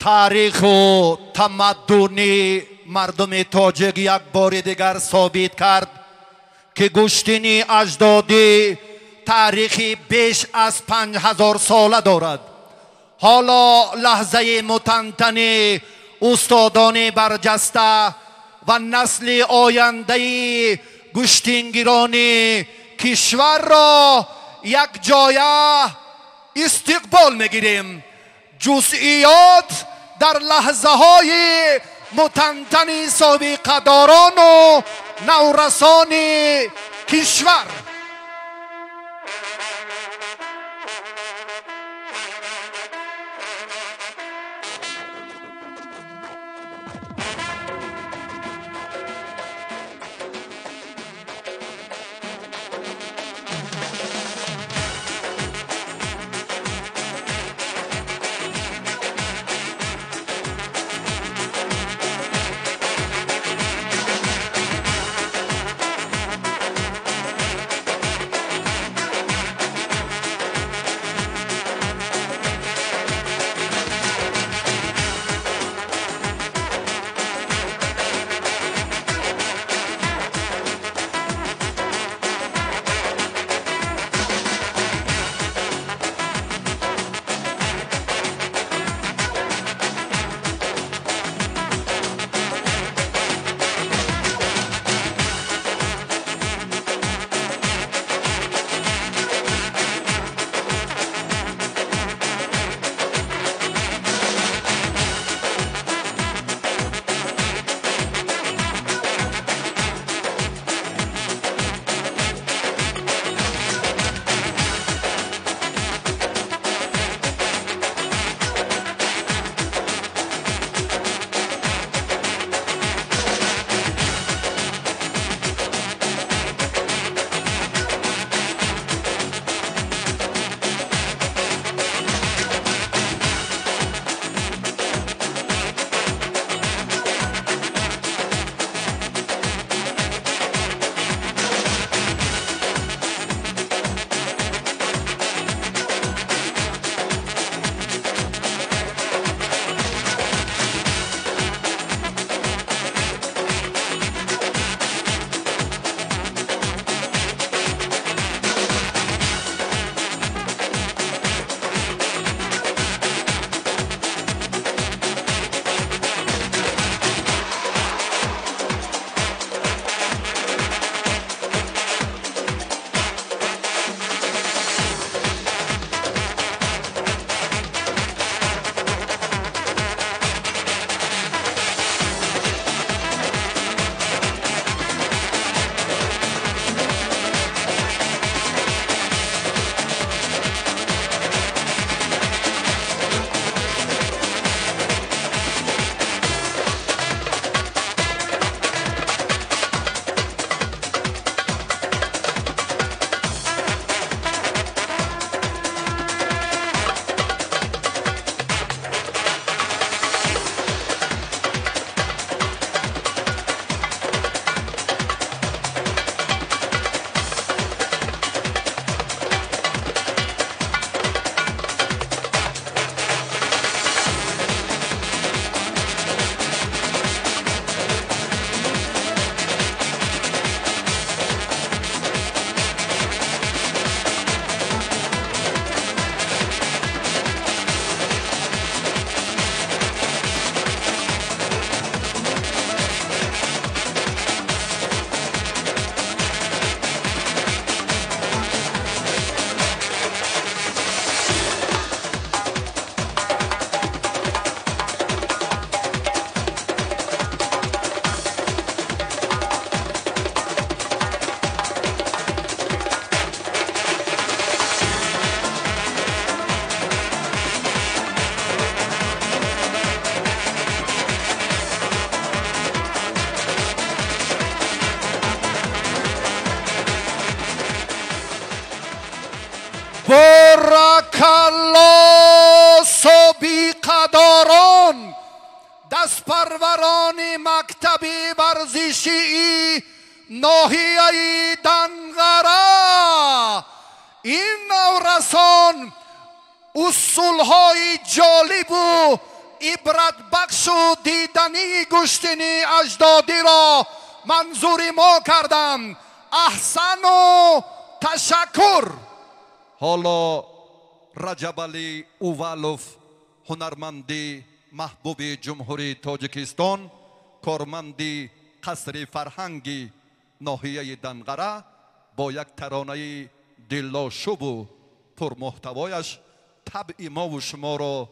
تاریخ و تمدن مردم تاجیک یک بار دیگر ثابت کرد که گشتین اجدادی تاریخی بیش از 5000 ساله دارد. حالا لحظه متنتن استادان برجسته و نسل آینده گشتینگیران کشور را یک جایه استقبال میگیریم. جزئیات در لحظه های متنتن سابقه داران و نورسان کشور. بارکالله سابقه‌داران دست پروران مکتب ورزشی ناحیه دنغره این نورسان اصولهای جالب و عبرت بخش و دیدنی گشتنی اجدادی را منظور ما کردند. احسن و تشکر. حالا رجب علی اوالوف، هنرمندی محبوب جمهوری تاجیکستان، کارمندی قصر فرهنگی ناحیه دنقره، با یک ترانه دلاشوب و پرمحتوایش طبع ما و شما را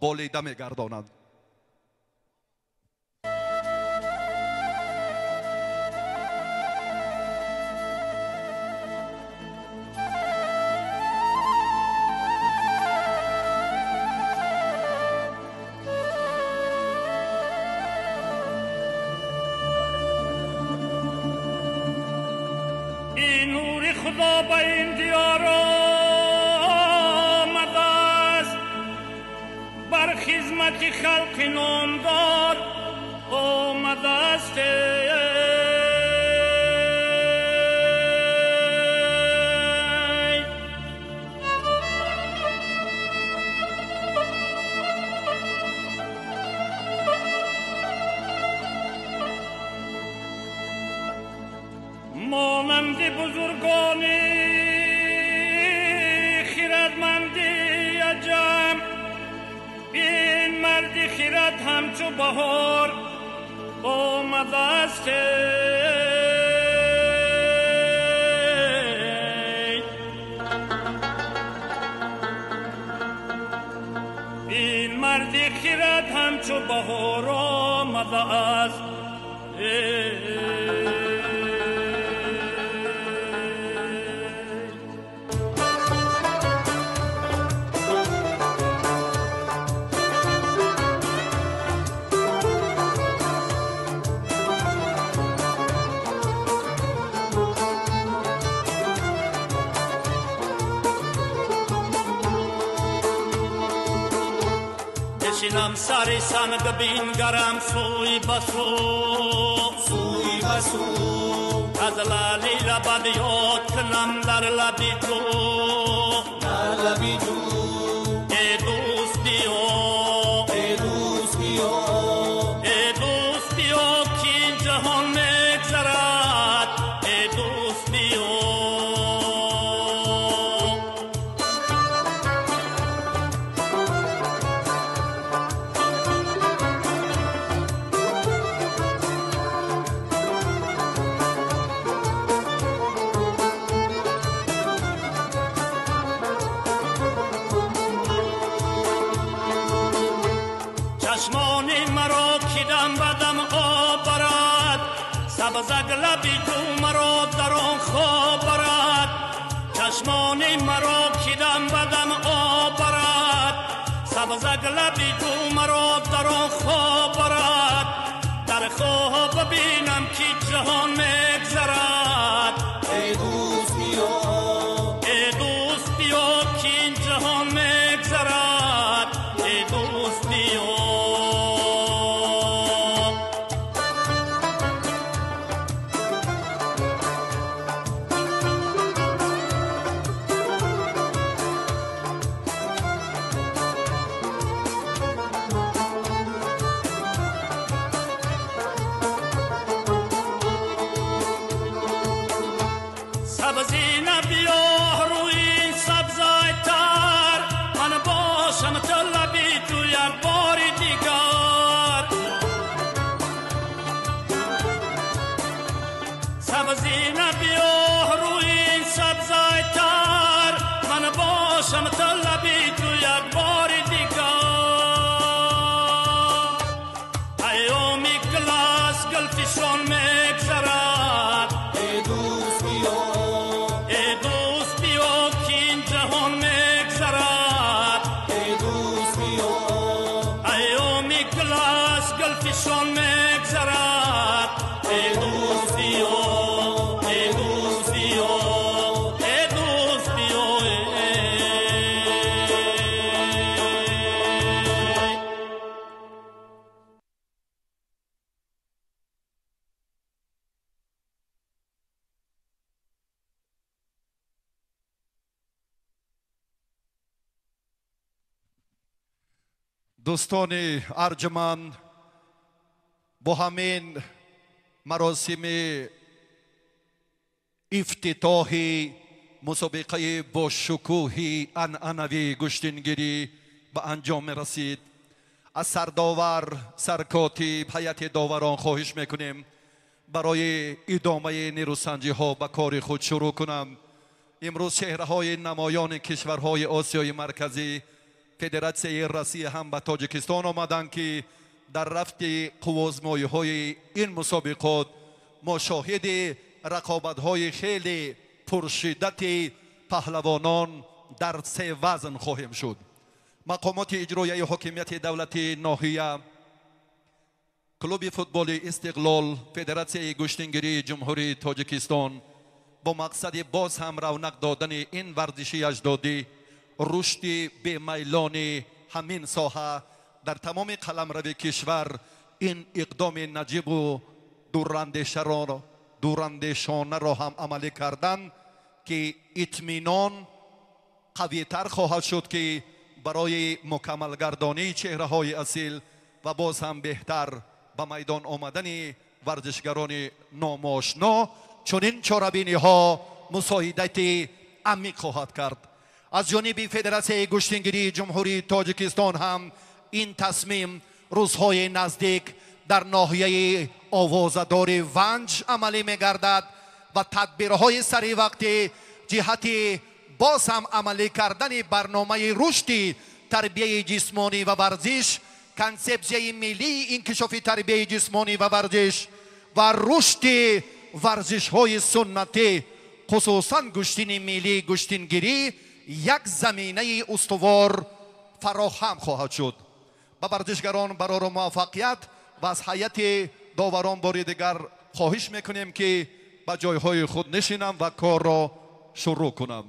بالیده می‌گرداند. این نور خدا به این دیار آمده است، بر خدمت خلق نامدار آمده است. مانند بزرگان خردمندی عجم، این مرد خرد همچو بهار آمده است. این مرد خرد همچو بهار آمده است. بشینم سر سنگ بینگرم سوی بسو، سوی بسو، از لالی لبد یاد کنم در لبی تو، در لبی تو. ای دوست بیا، ای دوست بیا، ای دوست بیا که این جهان میگذرد. ای دوست بیا. چشمان مرا کدام بدم آب برد، سبزک لبی تو مرا در آن خواب برد. چشمان مرا کدام بدم آب برد، سبزک لبی تو مرا در آن خواب برد. در خواب ببینم که جهان میگذرد. ای دوست بیا، ای دوست بیا که این جهان میگذرد. ای دوست بیا. سبزی نبیا روی این سبزای تر، من باشم تو لبی تو یک بار دیگر. سبزی نبیا روی این سبزای تر، من باشم تو لبی تو یک بار دیگر. ایامی کلاس گلفشان میگذرد. ای دوست بیا، ای دوست بیا که این جهان میگذرد. ای دوست بیا. ایامی کلاس گلفشان میگذرد. ای دوست بیا، ای دوست بیا، ای دوست بیا. دوستان ارجمند، با همین مراسم افتتاحی مسابقه با شکوه عنعنوی گشتنگیری به انجام رسید. از سرداور، سرکاتب، هیئت داوران خواهش میکنیم برای ادامه نیروسنجی ها به کار خود شروع کنم. امروز چهره های نمایان کشورهای آسیای مرکزی، فدراسیون روسیه هم به تاجیکستان آمدند که در رفت قوازمایی های این مسابقات ما شاهد رقابت های خیلی پرشدت پهلوانان در 3 وزن خواهیم شد. مقامات اجرایی حاکمیت دولت ناحیه، کلوب فوتبال استقلال، فدراسیون گشتنگیری جمهوری تاجیکستان با مقصد باز هم رونق دادن این ورزشی اجدادی، رشد به میلان همین ساحه در تمام قلمرو کشور این اقدام نجیب و دوراندیشانه را هم عملی کردن که اطمینان قوی‌تر خواهد شد که برای مکمل گردانی چهره های اصیل و باز هم بهتر به میدان آمدن ورزشگران ناماشنا چنین چاره‌بینی ها مساعدت عمیق خواهد کرد. از جانب فدراسیون گشتنگیری جمهوری تاجیکستان هم این تصمیم روزهای نزدیک در ناحیه آوازدار ونج عملی می‌گردد و تدبیرهای سریع وقتی جهت باز هم عملی کردن برنامه رشد تربیت جسمانی و ورزش، کنسپسیون ملی انکشاف تربیت جسمانی و ورزش و رشد ورزش های سنتی خصوصا گشتن ملی گشتنگیری یک زمینه استوار فراهم خواهد شد. به ورزشگران برای موفقیت و از هیئت داوران بار دیگر خواهش میکنیم که به جایهای خود نشینم و کار را شروع کنم.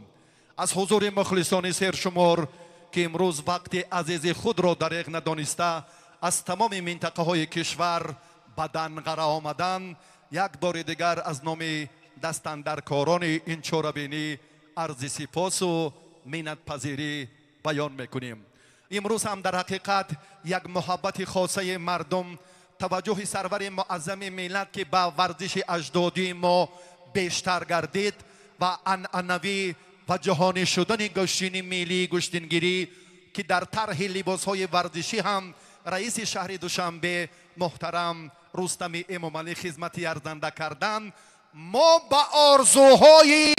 از حضور مخلصان سرشمار که امروز وقت عزیز خود را دریغ ندانسته از تمام منطقه های کشور به دنقره آمدن، یک بار دیگر از نام دستاندرکاران این چاره‌بینی عرض سپاس و منت پذیری بیان میکنیم. امروز هم در حقیقت یک محبت خاصه مردم، توجه سرور معظم ملت که به ورزش اجدادی ما بیشتر گردید و عنعنوی و جهانی شدن گشتن ملی گشتنگیری که در طرح لباس های ورزشی هم رئیس شهر دوشنبه محترم رستم امامعلی خدمتی ارزنده کردن، ما به آرزوهای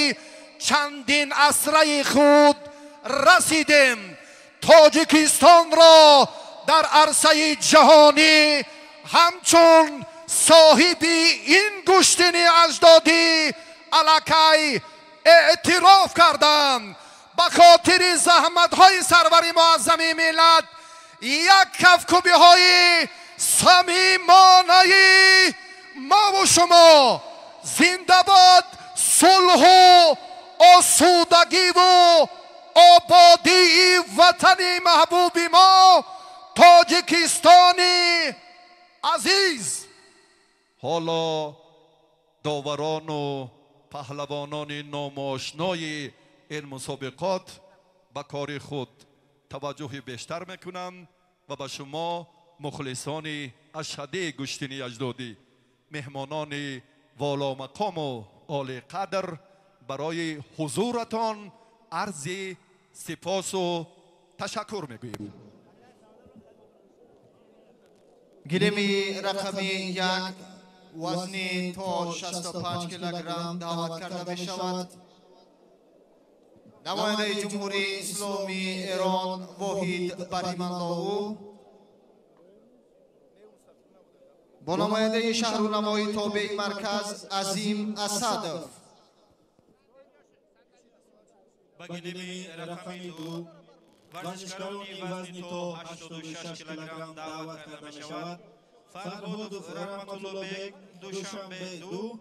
چندین عصره خود رسیدیم. تاجیکستان را در عرصه جهانی همچون صاحب این گشتن اجدادی الکی اعتراف کردند. به خاطر زحمت های سرور معظم ملت یک کفکوبی های صمیمانه ما و شما. زنده باد صلح و آسودگی و آبادی وطن محبوب ما تاجیکستان عزیز. حالا داوران و پهلوانان ناماشنای این مسابقات به کار خود توجه بیشتر میکنم و به شما مخلصان اشهده گشتنی اجدادی، مهمانان والا مقام و عالی قدر، برای حضورتان عرض سپاس و تشکر میگویم. گیلمی رقمی 1 وزنی تا 65 کیلوگرم دعوت کرده می شود. نماینده جمهوری اسلامی ایران واحد بریمانلو، با نماینده شهرونمای تابع مرکز عظیم اسدов. با گیلمی رقمی 2 ورزشکارانی وزنی تا 86 کیلوگرم دعوت کرده می شود. فرهاد رحمتالله بیگ دوشنبه 2،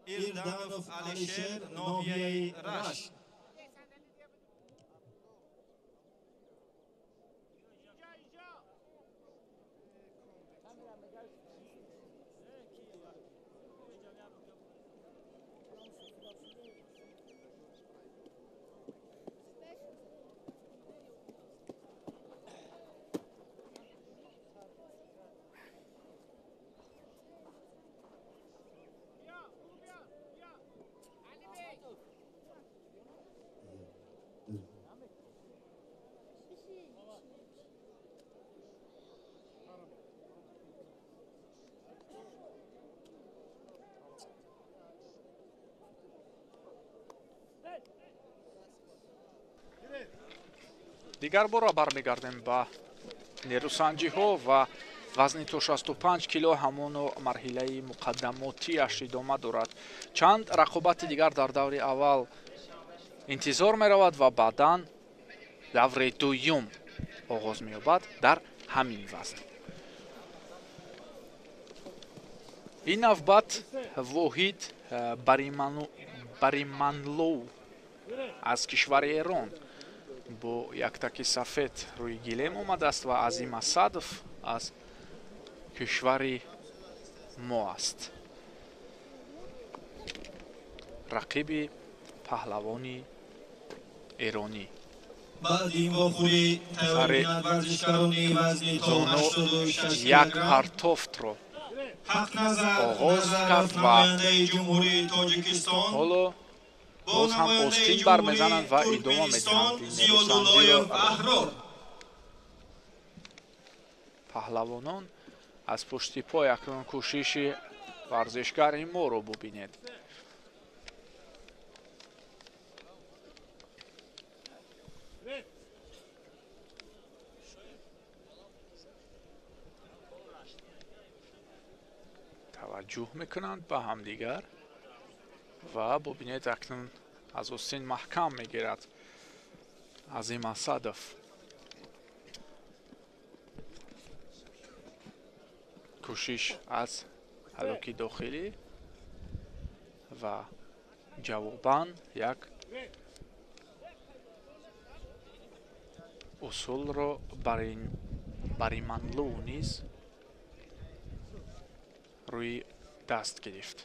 ایلدانوف علیشیر ناحیه رشت. дигар бора бармегардем ба нерусанҷиҳо ва вазни то 65 кило ҳамоно марҳилаи муқаддамотиаш идома дорад. Чанд рақобати дигар дар даври аввал интизор меравад ва баъдан даври дуюм оғоз меёбад дар ҳамин вазн. ин навбат воҳид бариманлоу аз кишвари Эрон бо яктаки сафед рӯи гилем омадааст ва Азим Асадов аз кишвари мо аст. рақиби паҳлавони эронӣ. баъди ин вохӯрӣ тайёринад варзишгарони вазни то 86 як партофтро оғоз кард ва намояндаи ҷумҳурии Тоҷикистон ҳоло боз ҳам остин бармезананд ва идома медиҳанд. Зиёдуллоев Аҳрор паҳлавонон аз пушти пой акнун кӯшиши варзишгари моро бубинед. таваҷҷӯҳ мекунанд ба ҳамдигар ва бубинед акнун аз остин маҳкам мегирад Азим Асадов. кӯшиш аз ҳалоки дохилӣ ва ҷавобан як усулро бариманлу низ рӯи даст гирифт.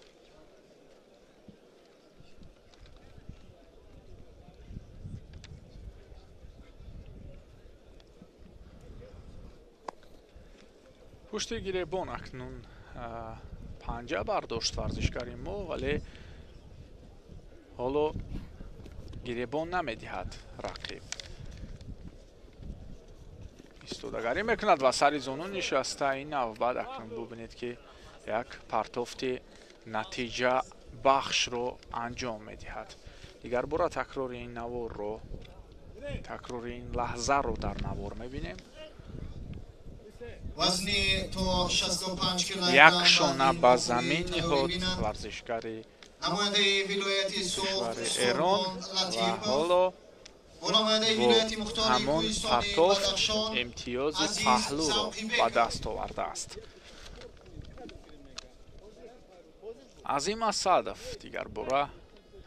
пушти гиребон акнун панҷа бардошт варзишгари мо, вале ҳоло гиребон намедиҳад рақиб. истодагарӣ мекунад ва сари зону нишаста. ин навбат акнун бубинед ки як партофти натиҷа бахшро анҷом медиҳад. дигар бора такрори ин наворро, такрори ин лаҳзаро дар навор мебинем. вазни то 65 килограмм як шона ба замин ниҳод варзишгари намояндаи вилояти кишвари Эрон ва ҳоло ҳамон партофт имтиёзи паҳлӯро ба даст овардааст. Азим Асадов дигар бора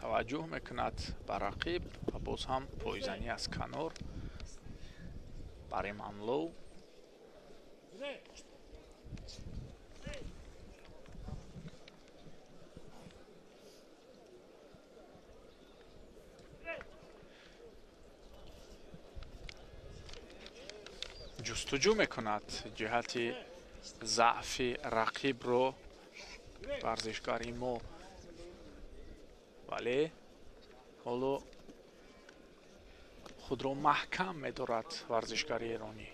таваҷҷӯҳ мекунад ба рақиб ва боз ҳам пойзанӣ аз канор. Бариманлоу ҷустуҷӯ мекунад ҷиҳати заъфи рақибро варзишгари мо, вале ҳоло худро маҳкам медорад варзишгари эронӣ.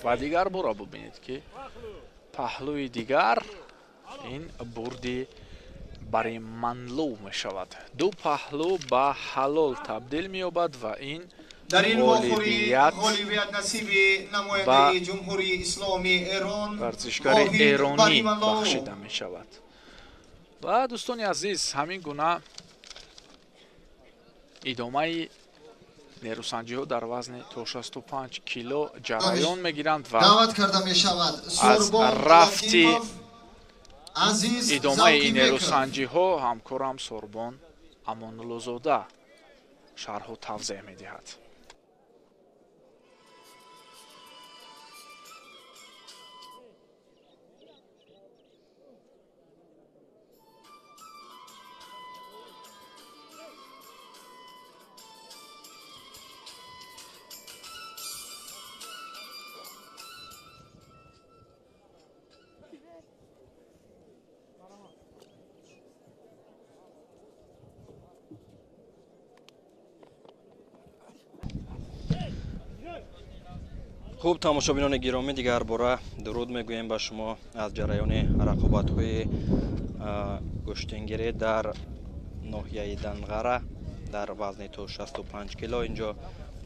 ва дигар бора бубинед ки паҳлӯи дигар ин бурди бариманлоу мешавад. ду паҳлӯ ба ҳалол табдил меёбад ва ин дар ин вохӯрӣ ғолибият насиби намояндаи ҷумҳурии исломии Эрон варзишгари эронӣ бахшида мешавад. ва дӯстони азиз, ҳамин гуна идомаи нерусанҷиҳо дар вазни то 65 кило ҷараён мегиранд ва даъват карда мешавад аз рафти идомаи ин нерусанҷиҳо ҳамкорам Сорбон Амонуллозода шарҳу тавзеҳ медиҳад. хуб, тамошобинони гиромӣ, дигар бора дуруд мегӯем ба шумо аз ҷараёни рақобатҳои گشتنگیری در ناحیه دنغره در وزن تا 65 کیلو اینجا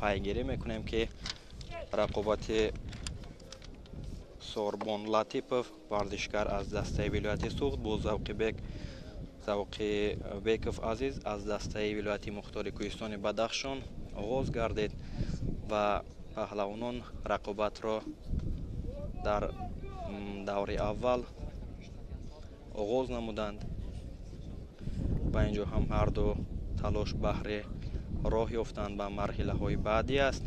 پیگیری میکنیم که رقابت سوربون لطیپوف ورزشکار از دسته ولایت سوخت با ذوق بیکوف عزیز از دسته ولایت مختار کوهستان بدخشان آغاز گردید و پهلوانان رقابت را در دور اول آغاز نمودند و اینجا هم هر دو تلاش بهر راه یافتند به مرحله های بعدی است.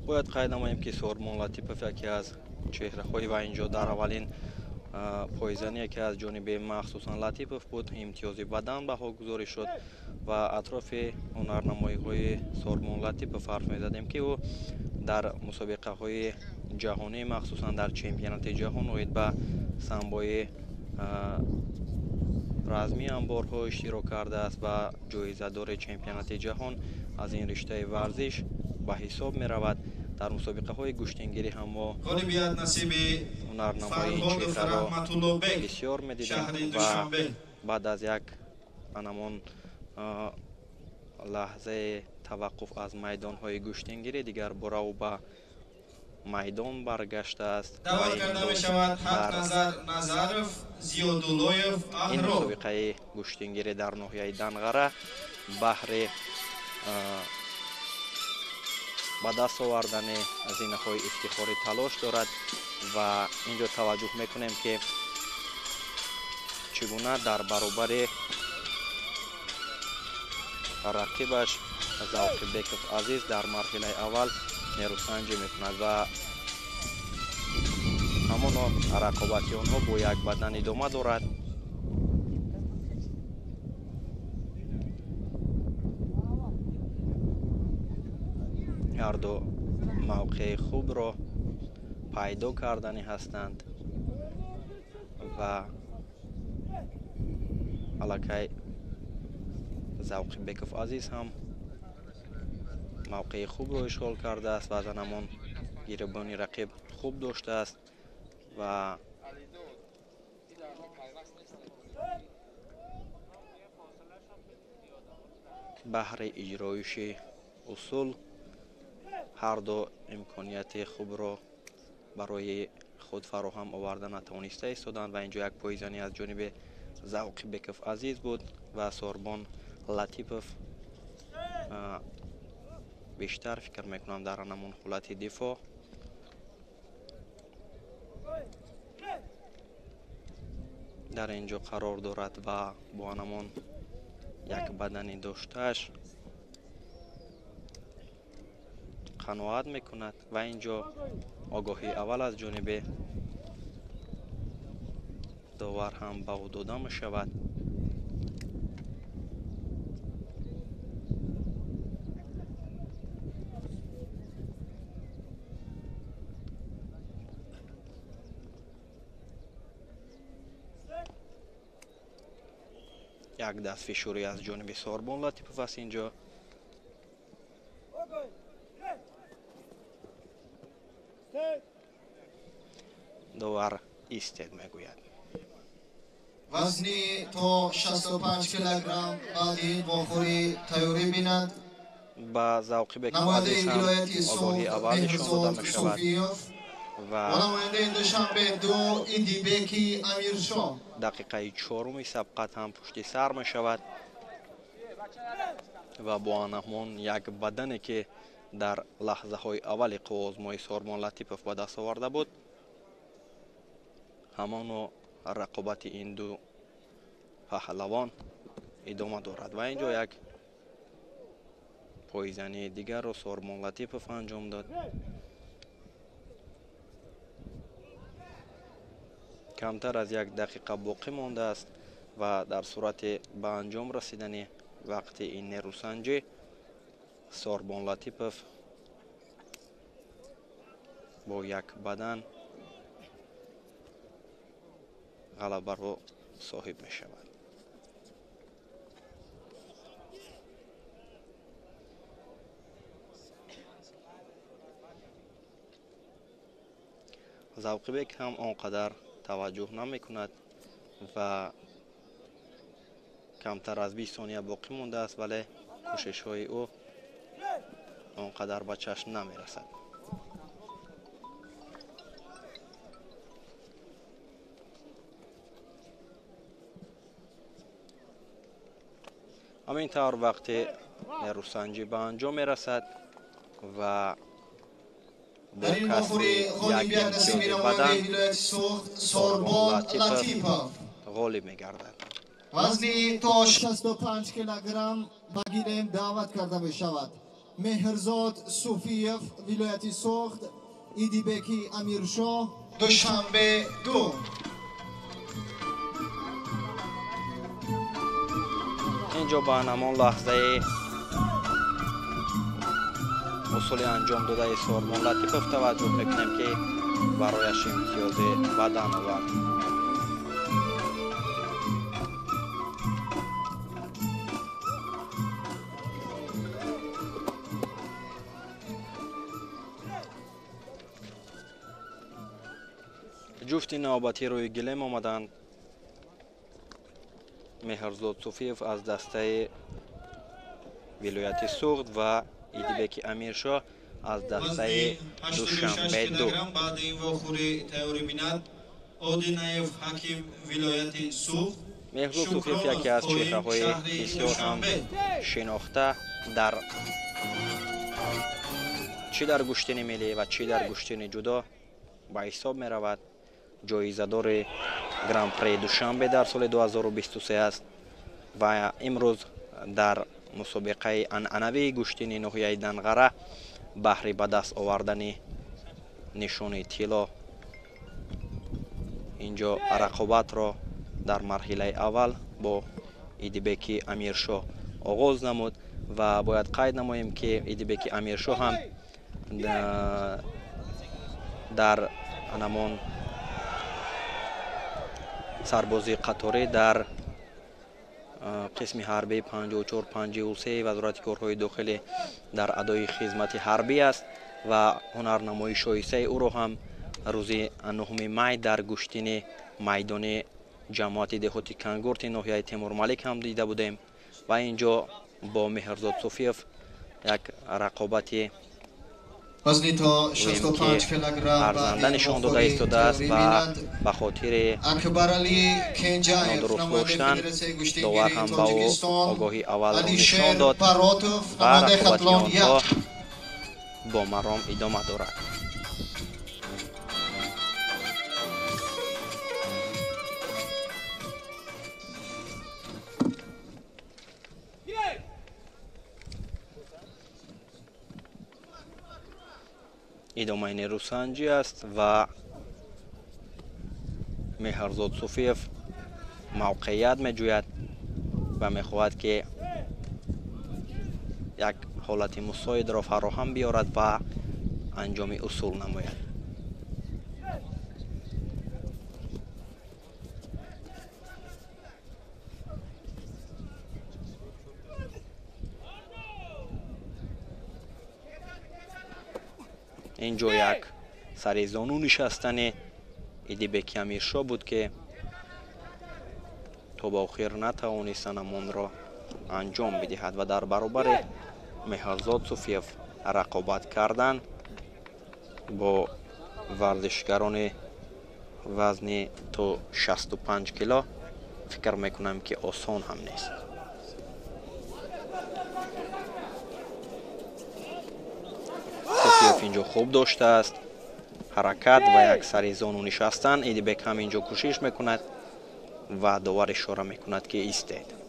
باید قید نماییم که سوربون لطیپوف یکی از چهره های و اینجا در اولین پایزنی که از جانب مخصوصا لطیپوف بود امتیاز بدن بها گذاری شد و اطراف هنرنمایی های سوربون لطیپوف حرف می‌زدیم که او در مسابقه های جهانی مخصوصا در چمپیونات جهان اومد به سنبای رزمی هم بارها اشتراک کرده است و جایزه دار چمپیونات جهان از این رشته ورزش به حساب می رود. در مسابقه های گشتنگیری هم ما هنرنمای این چهره را بسیار می دیدیم و بعد از یک انمان لحظه توقف از میدان های گشتنگیری دیگر برو به میدان برگشته است. دعوت کرده می شود حق نظر نظرف زیادولویف این اهرو. مسابقه گشتنگیری در ناحیه دنغره بهر به دست آوردن هزینه های افتخاری تلاش دارد و اینجا توجه میکنیم که چگونه در برابر رقیبش ذوق بیکوف عزیز در مرحله اول نیروسنجی میکند و همان رقابتی آنها با یک بدن ادامه دارد. هر دو موقع خوب را پیدا کردنی هستند و الکی ذوق بیکوف عزیز هم موقع خوب را اشغال کرده است و زنمان گیربانی رقیب خوب داشته است و بهر اجرایش اصول هر دو امکانیت خوب را برای خود فراهم آوردن نتوانسته ایستادند و اینجا یک پایزنی از جانب ذوق بیکوف عزیز بود و سوربون لطیپوف بیشتر فکر میکنم در نمون حالت دفاع در اینجا قرار دارد و با نمون یک بدنی داشتهش قناعت میکند و اینجا آگاهی اول از جانب داور هم به او داده می شود. یک دست فشاری از جانب سوربون لطیپوف است اینجا داور ایستد میگوید. وزنی تا 65 کیلوگرم بعدی واخوری تیاری بیند. با ذوق بیکوف عزیز هم آگاهی اولشون داده می شود و نماینده دوشنبه 2 ایندیبکی امیرشاه دقیقه 4 سبقت هم پشت سر می شود و با آنهمان یک بدنی که در لحظه های اول قوازمای سوربون لطیپوف به دست آورده بود همان رقابت این دو پهلوان ادامه دارد و اینجا یک پایزنی دیگر را سوربون لطیپوف انجام داد. کمتر از یک دقیقه باقی مانده است و در صورت به انجام رسیدن وقت این نیروسنجی سوربون لطیپوف با یک بدن غلبه را صاحب می شود. завқибек ҳам он қадар таваҷҷӯҳ намекунад ва камтар аз 20 сония боқӣ мондааст, вале кӯшишҳои ӯ он қадар ба чашм намерасад. ҳамин тавр вақте нерӯсанҷӣ ба анҷом мерасад ва бо касби як имтиёзи бадан Сормон Латипов ғолиб мегардад. وزنی تا 65 کیلوگرم به گیلم دعوت کرده می شود. مهرزاد صوفیف ولایت سوخت، ایدیبکی امیرشاه، دوشنبه 2. اینجا با همان لحظه اصول انجام داده سورمون لطیفов توجه میکنیم که برایش امتیاز بدن آورد. جفت نوبتی روی گلیم آمدند. مهرزاد صوفیف از دسته ولایت سوخت و ایدیبک امیرشاه از دسته دوشنبه 2. بعد این واخوری تئوری بیند اودینایف حکیم ولایت سوخت. مهرزاد صوفیف یکی از چهره‌های بسیار هم شناخته در چی در گشتن ملی و چی در گشتن جدا به حساب می رود. جایزه‌دار گران پری دوشنبه در سال 2023 است و امروز در مسابقه عنعنوی گشتن ناحیه دنغره بهر به دست آوردن نشان طلا اینجا رقابت را در مرحله اول با ایدیبک امیرشاه آغاز نمود و باید قید نماییم که ایدیبک امیرشاه هم در همان سربازی قطاری در قسم حربی 54-53 وزارت کارهای داخلی در ادای خدمت حربی است و هنرنمایی شایسته او را هم روز 9 می در گشتن میدان جماعت دهاتی کنگورت ناحیه تیمورملک هم دیده بودیم و اینجا با مهرزاد صوفیف یک رقابت وزنی تا 65 کیلوگرم ارزنده نشان داده ایستاده است و به خاطر اکبرعلی کنجایف نادرست داشتن داور هم با آگاهی اول نشان داد و رقابت آنها با مرام ادامه دارد. ادامه نیروسنجی است و مهرزاد صوفیف موقعیت میجوید و میخواهد که یک حالت مساعد را فراهم بیارد و انجام اصول نماید. اینجا یک سر زانو نشستن ایدیبک امیرشاه بود که تا با آخر نتوانستن آن را انجام بدهد و در برابر مهرزاد صوفیف رقابت کردن با ورزشکاران وزن تا 65 کیلو فکر میکنم که آسان هم نیست. صوفیف اینجا خوب داشته است حرکت و یک سر زانو نشستن. ایدیبک هم اینجا کوشش میکند و داور اشاره میکند که ایستید.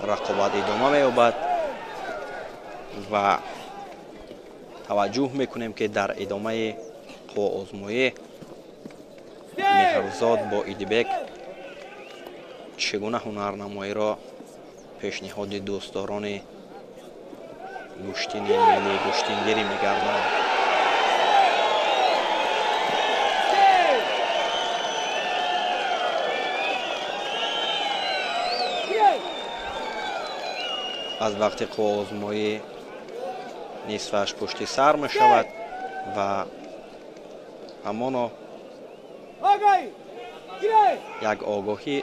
رقابت ادامه می‌یابد و توجه میکنیم که در ادامه قوا آزمایی مهرزاد با ایدیبک چگونه هنرنمایی را پیشنهاد دوستداران گشتن ملی گشتنگیری می‌گرداند. аз вақти қувваозмоӣ нисфаш пушти сар мешавад ва ҳамоно як огоҳӣ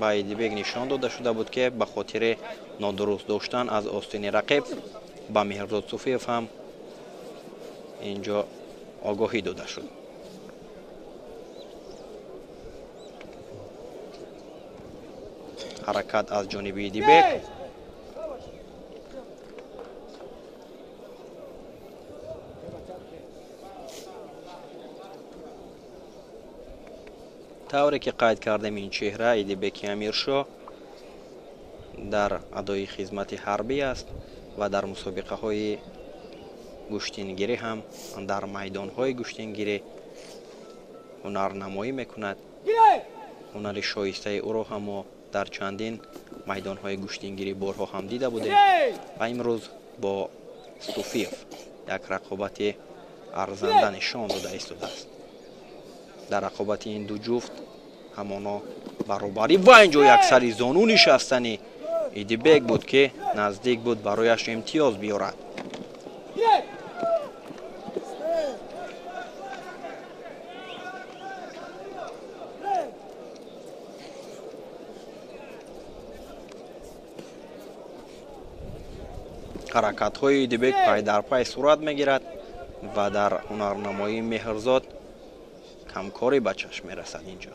ба Идибек нишон дода шуда буд ки ба хотири нодуруст доштан аз остини рақиб ба Меҳрзод Суфиев ҳам инҷо огоҳӣ дода шуд. ҳаракат аз ҷониби Идибек. тавре ки қайд кардем ин чеҳра Идибеки Амиршо дар адои хизмати ҳарбӣ аст ва дар мусобиқаҳои гӯштингирӣ ҳам дар майдонҳои гӯштингирӣ ҳунарнамоӣ мекунад. ҳунари шоистаи ӯро ҳам мо дар чандин майдонҳои гӯштингирӣ борҳо ҳам дида будем ва имрӯз бо Суфиев як рақобати арзанда нишон дода истодааст. дар рақобати ин ду ҷуфт ҳамоно баробарӣ ва инҷо як сари зону нишастани Идибек буд ки наздик буд барояш имтиёз биёрад. ҳаракатҳои Идибек пай дар пай сурат мегирад ва дар ҳунарнамоии Меҳрзод камкорӣ ба чашм мерасад. инҷо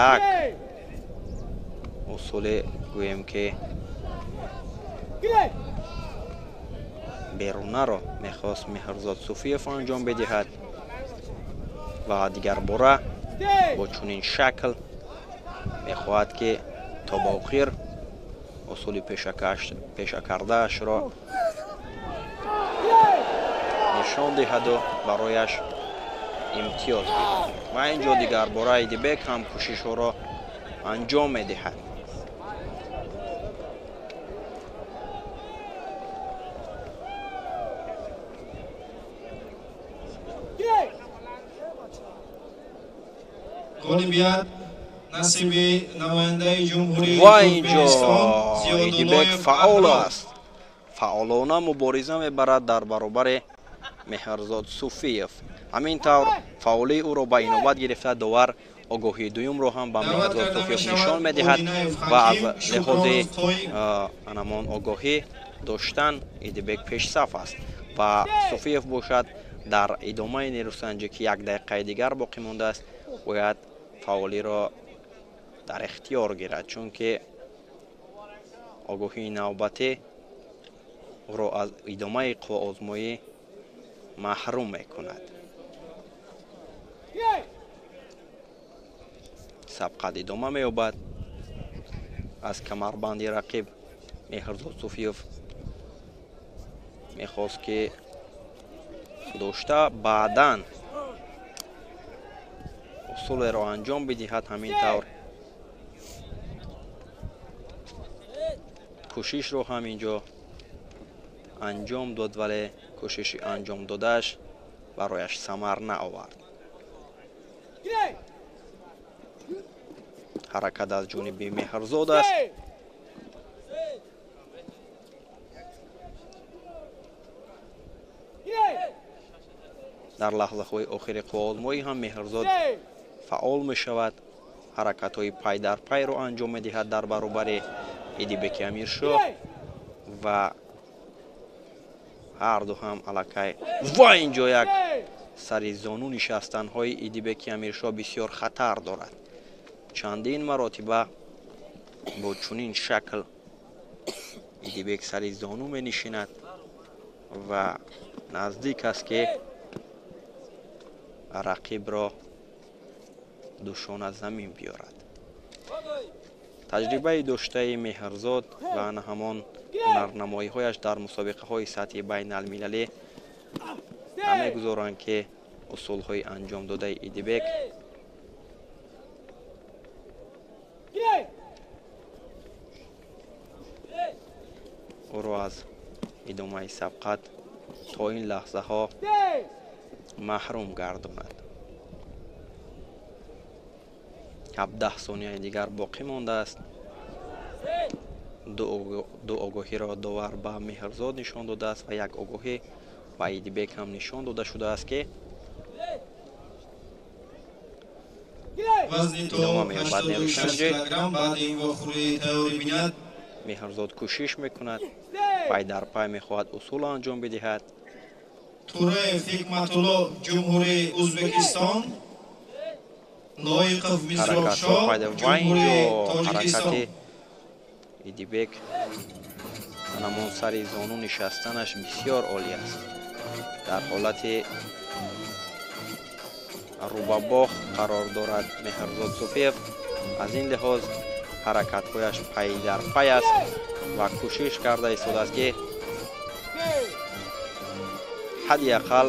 як усуле гӯем ки берунаро мехост Меҳрзод Суфиев анҷом бидиҳад ва дигар бора бо чунин шакл мехоҳад ки то ба охир усули пешакардаашро нишон диҳаду барояш имтиёз бидиҳад. ва инҷо дигар бора Идибек ҳам кӯшишҳоро анҷом медиҳад. غالبیت نصیب نماینده جمهوری ва инҷо ترکمنستان Идибек زیادالله фаъол احمد аст. фаъолона мубориза мебарад дар баробари Меҳрзод Суфиев. ҳамин тавр фаъолии ӯро ба инобат гирифта довар огоҳии дуюмро ҳам ба Меҳрзод Суфиев нишон медиҳад ва аз лиҳози анамон огоҳӣ доштан Идибек пешсаф аст ва Суфиев бошад дар идомаи нерӯсанҷӣ ки як дақиқаи дигар боқӣ мондааст бояд фаъолиро дар ихтиёр гирад, чунки огоҳии навбатӣ ӯро аз идомаи қувваозмоӣ маҳрум мекунад. сабқат идома меёбад. аз камарбанди рақиб Меҳрзод Суфиев мехост ки дошта баъдан усулеро анҷом бидиҳад. ҳамин тавр кӯшишро ҳам инҷо анҷом дод, вале кӯшиши анҷом додааш барояш самар наовард. ҳаракат аз ҷониби Меҳрзод аст. дар лаҳзаҳои охири қувваозмоӣ ҳам Меҳрзод фаъол мешавад. ҳаракатҳои пай дар пайро анҷом медиҳад дар баробари Идибеки Амиршо ва ҳарду ҳам аллакай ва инҷо як сари зону нишастанҳои Идибеки Амиршо бисёр хатар дорад. чандин маротиба бо чунин шакл Идибек сари зону менишинад ва наздик аст ки рақибро душон аз замин биёрад. таҷрибаи доштаи Меҳрзод ва ана ҳамон ҳунарнамоиҳояш дар мусобиқаҳои сатҳи байналмилалӣ намегузоранд ки усулҳои анҷом додаи Идибек ӯро аз идомаи сабқат то ин лаҳзаҳо маҳрум гардонад. 17 сонияи дигар боқӣ мондааст. ду огоҳиро довар ба Меҳрзод нишон додааст ва як огоҳӣ ба Идибек ҳам нишон дода шудааст ки идома меёбад нерӯи шанҷӣ. Меҳрзод кӯшиш мекунад, пай дар пай мехоҳад усулро анҷом бидиҳад. Тураев Hikmatullo, Ҷумҳурии Ӯзбекистон. Лоиқов Мизробшоҳ, Ҷумҳурии Тоҷикистон. Идибек ҳамон сари зону нишастанаш бисёр олӣ аст. Дар ҳолати рӯбабоғ қарор дорад Меҳрзод Суфиев. аз ин лиҳоз ҳаракатҳояш пай дар пай аст ва кӯшиш карда истодааст ки ҳадди ақал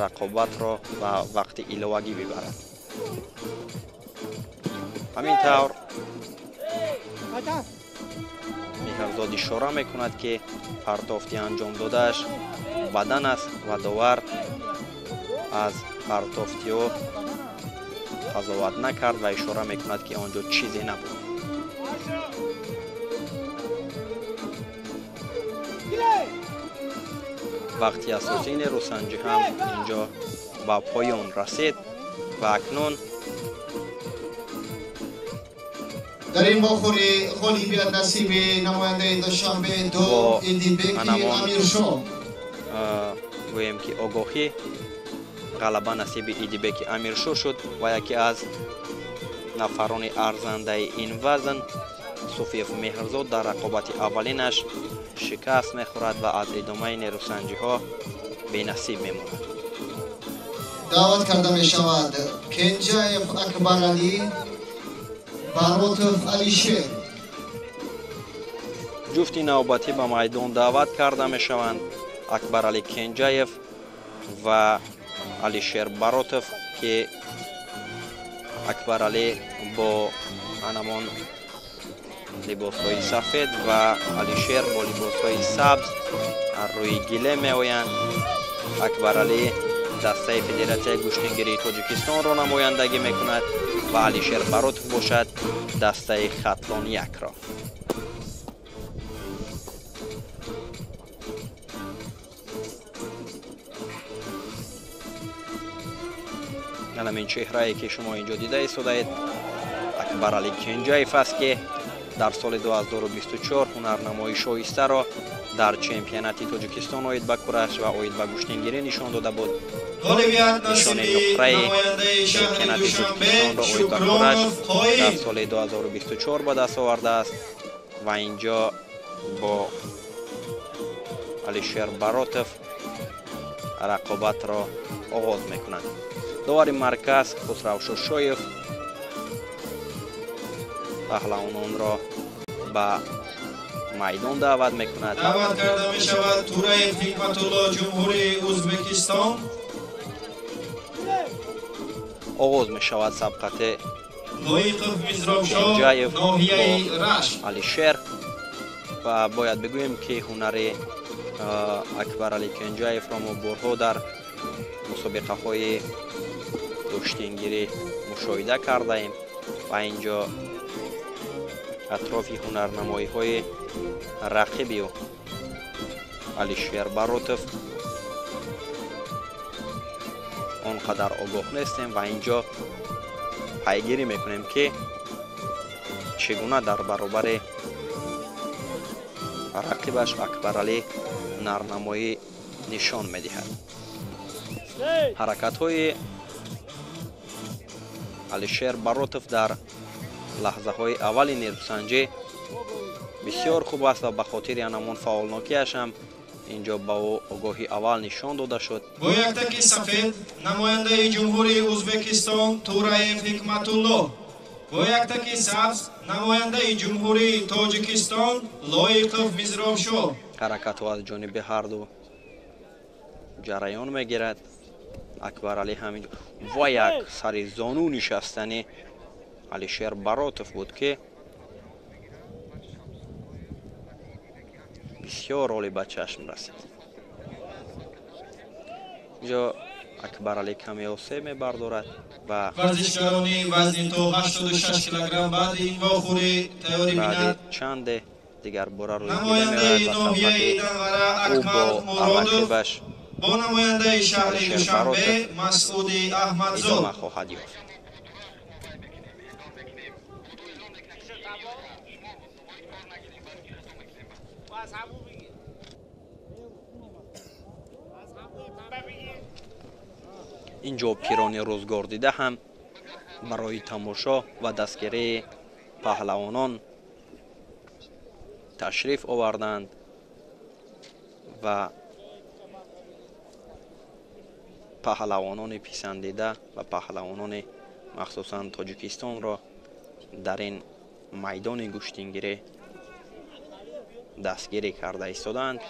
рақобатро ба вақти иловагӣ бибарад. ҳамин тавр Меҳрзод ишора мекунад ки партофти анҷом додааш бадан аст ва довар аз партофтиҳо қазоват накард ва ишора мекунад ки онҷо чизе набуд. вақти асосии нерӯсанҷӣ ҳам инҷо ба поён расид ва акнун дар ин вохӯри ғолибият насиби намояндаи душанбе ду Идибеки Амиршоҳ гӯем ки огоҳӣ ғалаба насиби Идибеки Амиршоҳ шуд ва яке аз нафарони арзандаи ин вазн Суфиев Меҳрзод дар рақобати аввалинаш шикаст мехӯрад ва аз идомаи нерӯсанҷиҳо бенасиб мемонад. даъват карда мешавад Кенҷаев Акбаралӣ, Баротов Алишер. ҷуфти навбатӣ ба майдон даъват карда мешаванд. Акбаралӣ Кенҷаев ва Алишер Баротов ки Акбаралӣ бо анамон либосҳои сафед ва Алишер бо либосҳои сабз аз рӯи гиле меоянд. Акбаралӣ дастаи Федератсияи гӯштингирии Тоҷикистонро намояндагӣ мекунад ва Алишер Баротов бошад дастаи Хатлон 1-ро. ҳамин чеҳрае ки шумо инҷо дида истодаед Акбаралӣ Кенҷаев аст ки дар соли 2024 ҳунарнамои шоистаро дар чемпионати Тоҷикистон оид ба кураш ва оид ба гӯштингирӣ нишон дода буд. нишони нуқраи чемпионати Тоҷикистонро оид ба кураш дар соли 2024 ба даст овардааст ва инҷо бо Алишер Баротов рақобатро оғоз мекунад. довари марказ Хусрав Шошоев паҳлавононро ба майдон даъват мекунад. даъват карда мешавад Тураев Hikmatullo, Ҷумҳурии Ӯзбекистон. оғоз мешавад сабқати Лоиқов Мизробшоҳ, Кенҷаев ноҳияи Рашт. Алишер ва бояд бигӯем ки ҳунари Акбаралӣ Кенҷаевро мо борҳо дар мусобиқаҳои гӯштингирӣ мушоҳида кардаем ва инҷо атрофи ҳунарнамоиҳои рақиби Алишер Баротов он қадар огоҳ нестем ва инҷо пайгирӣ мекунем ки чӣ гуна дар баробари рақибаш Акбаралӣ нарнамоӣ нишон медиҳад. ҳаракатҳои Алишер Баротов дар лаҳзаҳои аввали нерӯсанҷӣ бисёр хуб аст ва ба хотири анамон фаъолнокиаш ҳам инҷо ба ӯ огоҳи аввал нишон дода шуд. бо яктаки сафед намояндаи Ҷумҳурии Ӯзбекистон Тураев Hikmatullo, бо яктаки сабз намояндаи Ҷумҳурии Тоҷикистон Лоиқов Мизробшоҳ. ҳаракатҳо аз ҷониби ҳарду ҷараён мегирад. Акбаралӣ ҳамин ва як сари зону нишастани Алишер Баротов буд ки бисёр оли ба чашм расид. инҷо Акбарали каме осеб мебардорад ва варзишгарони вазни то 86 килограмм баъди ин вохӯрӣ тайёрӣ бинад. чанде дигар бора рӯи намояндаи ноҳияи Данғара Акмал Муродов бо намояндаи шаҳри Душанбе Масъуди Аҳмадзод идома хоҳад ёфт. инҷо пирони рӯзгордида ҳам барои тамошо ва дастгирии паҳлавонон ташриф оварданд ва паҳлавонони писандида ва паҳлавонони махсусан Тоҷикистонро дар ин майдони гӯштингирӣ дастгирӣ карда истоданд.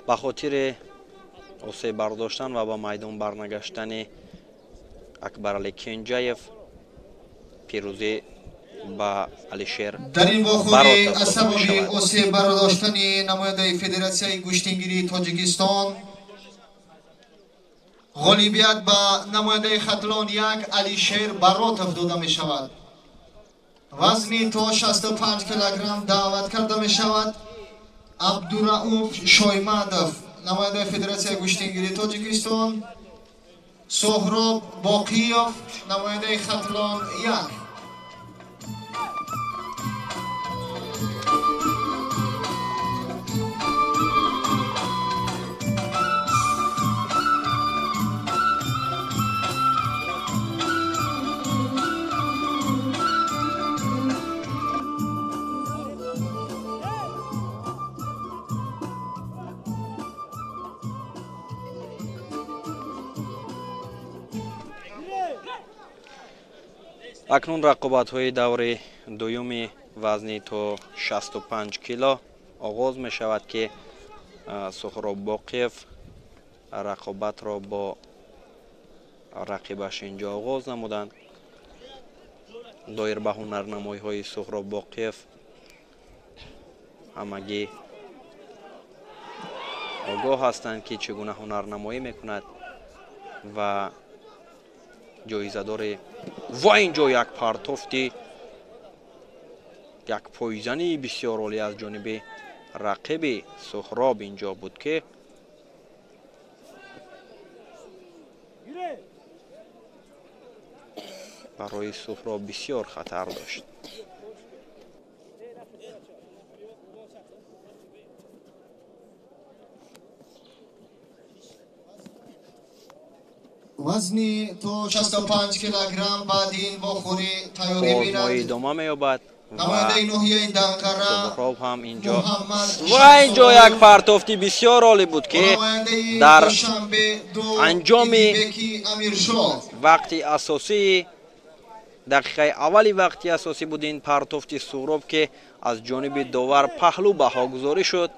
ба хотири осеб бардоштан ва ба майдон барнагаштани Акбарали Кенҷаев пирӯзӣ ба Алишер дар ин вохӯрӣ аз сабаби осеб бардоштани намояндаи Федератсияи гӯштингирии Тоҷикистон ғолибият ба намояндаи Хатлон 1 Алишер Баротов дода мешавад. вазни то 65 килограмм даъват карда мешавад. Абдурауф Шоймадов намояндаи Федератсияи гӯштингирии Тоҷикистон, Соҳроб Боқиёв намояндаи Хатлон 1. акнун рақобатҳои даври дуюми вазни то 65 кило оғоз мешавад ки Суҳроб Боқиев рақобатро бо рақибаш инҷо оғоз намуданд. доир ба ҳунарнамоиҳои Суҳроб Боқиев ҳамагӣ огоҳ ҳастанд ки чӣ гуна ҳунарнамоӣ мекунад ва ҷоизадори ва инҷо як партофти як пойзании бисёр олӣ аз ҷониби рақиби Суҳроб инҷо буд ки барои Суҳроб бисёр хатар дошт. вазни то 65 килограмм баъди ин вохӯрӣ тайёрӣ бинад. идома меёбад намояндаи ноҳияи Данғара Суҳроб ҳам инҷо ва инҷо як партофти бисёр олӣ буд ки дар анҷоми вақти асосии дақиқаи аввали вақти асосӣ буд ин партофти Суҳроб ки аз ҷониби довар паҳлӯ баҳогузорӣ шуд.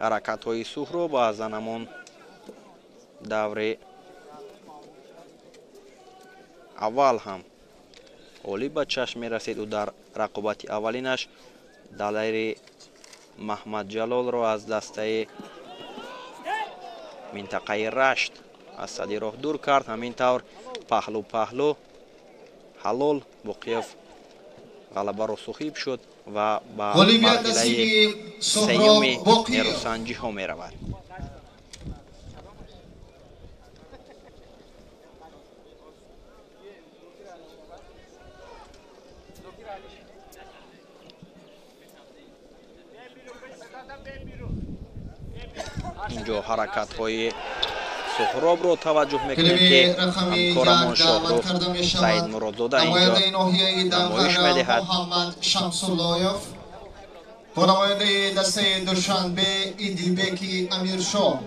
ҳаракатҳои Суҳроб аз анамон даври аввал ҳам олӣ ба чашм мерасид. ӯ дар рақобати аввалинаш далайри Маҳмадҷалолро аз дастаи минтақаи Рашт аз сади роҳ дур кард. ҳамин тавр паҳлӯ ҳалол Боқиев ғалабаро сухиб шуд ва ба марҳилаи сеюми нерӯсанҷиҳо меравад. اینجا حرکت‌های سهراب رو توجه میکنیم که همکارمون شاهرخ سعید مرادزاده اینجا نمایش میدهد. محمد شمس‌اللهیف با نماینده دسته دوشنبه ایدیبکی امیرشاه.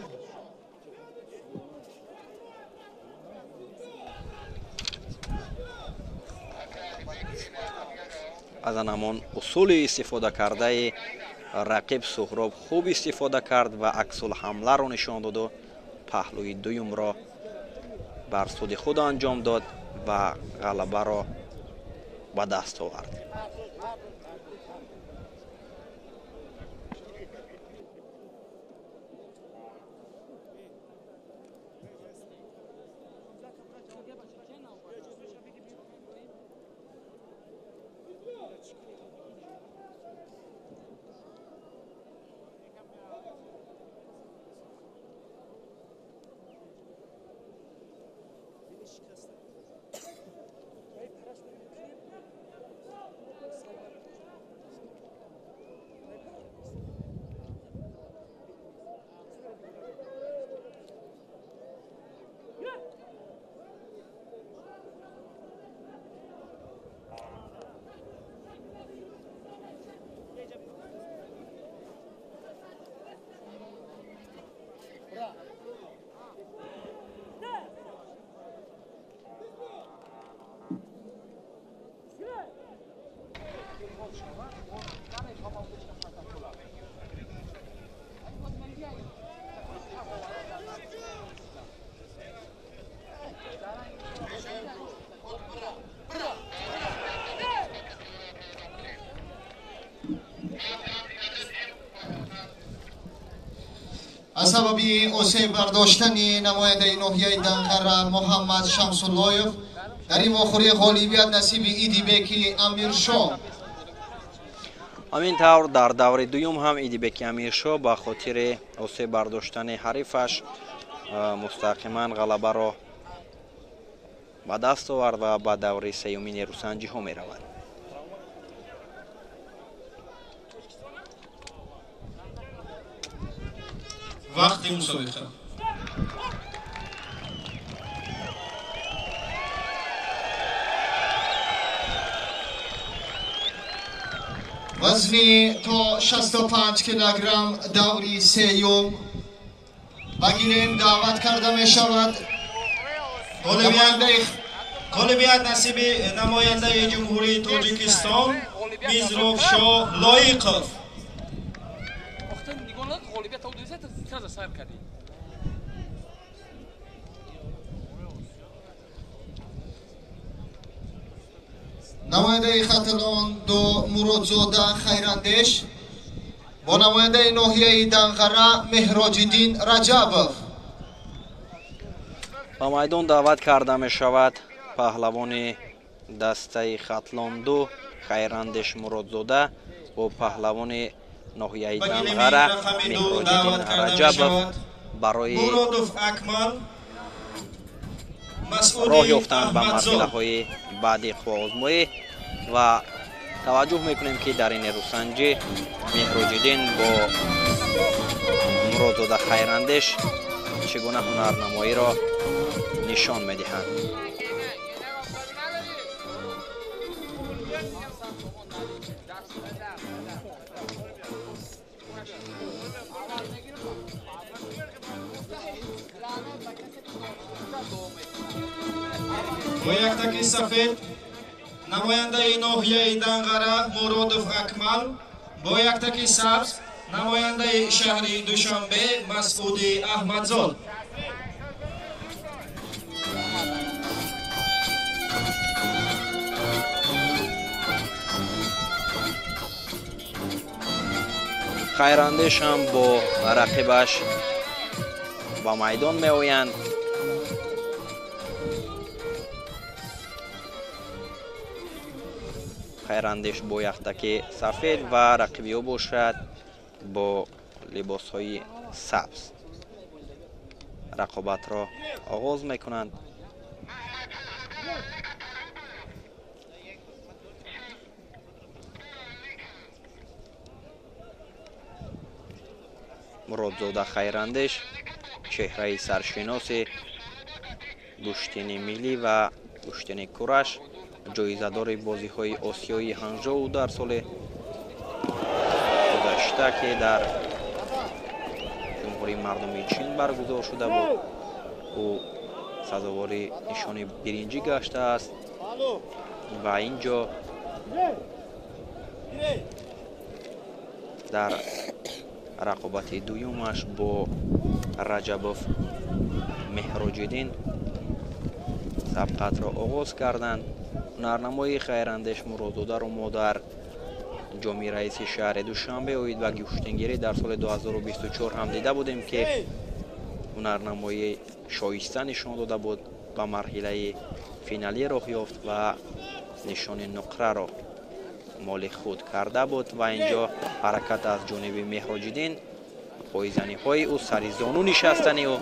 از همون اصول استفاده کرده رقیب سهراب خوب استفاده کرد و عکس الحمله رو نشان داد و پهلوی دویم را بر سود خود انجام داد و غلبه را به دست آورد. از سبب اوسه برداشتن نماینده ناحیه دنقره محمد شمس‌اللهیف در این واخوری غالبیت نصیب ایدیبکی امیرشاه. همین طور در دور دوم هم ایدیبکی امیرشاه با خاطر اوسه برداشتن حریفش مستقیما غلبه را به دست آورد و به دور سیومی نیروسنجی ها می رود. وقت مسابقه وزنی تا 65 کیلوگرم دوری سیوم بگیریم دعوت کرده می شود غالبیت نصیب نماینده جمهوری تاجیکستان میزروفشاه لایقov. نماینده خطلان دو مرادزاده خیراندیش با نماینده ناحیه دنقره مهراج‌الدین رجبov. با میدان دعوت کرده می شود پهلوان دسته خطلان دو خیراندیش مرادزاده و پهلوان ناحیه دنقره مهراج‌الدین رجبov برای راه یافتن به مرحله های بعدی خواهازمایی و توجه میکنیم که در این نیروسنجی مهراج‌الدین با مرادزاده خیراندیش چگونه هنرنمایی را نشان میدهند. با یک تکی سفید نماینده ناحیه دنقره مرادov اکمل با یک تکی سبز نماینده شهری دوشنبه مسعودی احمدزاد. خیراندیش هم با رقیبش با میدان می آیند. خیراندیش با یختک سفید و رقیبی او باشد با لباس های سبز رقابت را آغاز می کنند. муродзода хайрандеш чеҳраи саршиноси гӯштини миллӣ ва гӯштини кураш ҷоизадори бозиҳои осиёи ҳанжоу дар соли гузашта ки дар ҷумҳурии мардуми чин баргузор шуда буд ӯ сазовори нишони биринҷӣ гаштааст ва инҷо дар рақобати дуюмаш бо раҷабов меҳроҷиддин сабқатро оғоз карданд. ҳунарнамои хайрандеш муродзодаро мо дар ҷоми раиси шаҳри душанбе оид ва гӯштингирӣ дар соли 2024 ҳам дида будем ки ҳунарнамои шоиста нишон дода буд, ба марҳилаи финалӣ роҳ ёфт ва нишони нуқраро моли худ карда буд ва инҷо ҳаракат аз ҷониби меҳроҷиддин пойзаниҳои ӯ сари зону нишастани ӯ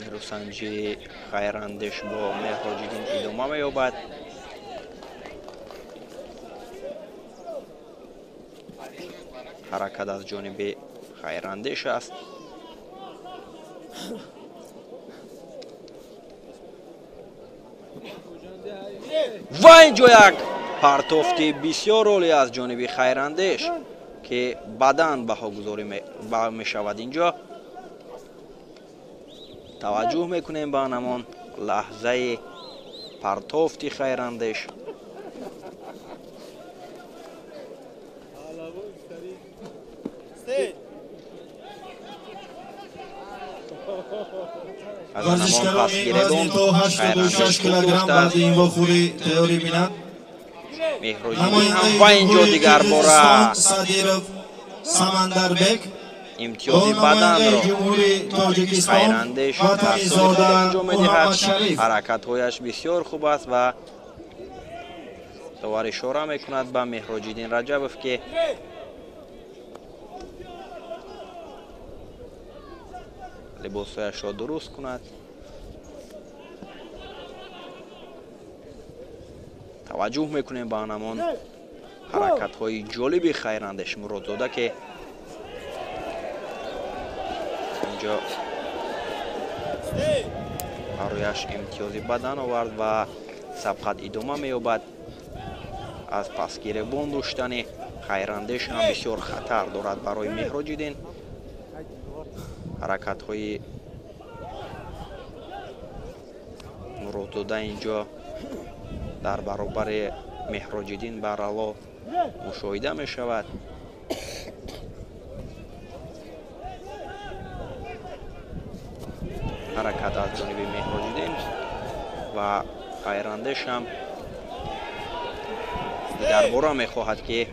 нерӯсанҷи хайрандеш бо меҳроҷиддин идома меёбад. ҳаракат аз ҷониби хайрандеш аст. ва инҷо як партофти бисёр олӣ аз ҷониби хайрандеш ки баъдан баҳогузорӣ мешавад. инҷо таваҷҷӯҳ мекунем ба намон лаҳзаи партофти хайрандеш. ورزشکارانی وزن تا 86 کیلوگرم بعد این وفوری تئوری بینند. و اینجا دیگر باره صدیرов سمندربek امتیازی بدن را хайрандеш انجام می‌دهد. حرکت‌هایش بسیار خوب است و داور اشاره می‌کند به مهراج‌الدین رجبов که لباسهایش را درست کند. توجه میکنیم به آنمان حرکت های جالبی خیرندش مرادزاده که اینجا برایش امتیازی بدن آورد و سبقت ادامه مییابد. از پسگیر بون داشتن خیرندش هم بسیار خطر دارد برای مهراج‌الدین. حرکت های مرادزاده اینجا در برابر مهراج‌الدین برالو مشاهده می شود. حرکت از جانب مهراج‌الدین و خیرندش هم دیگر باره می خواهد که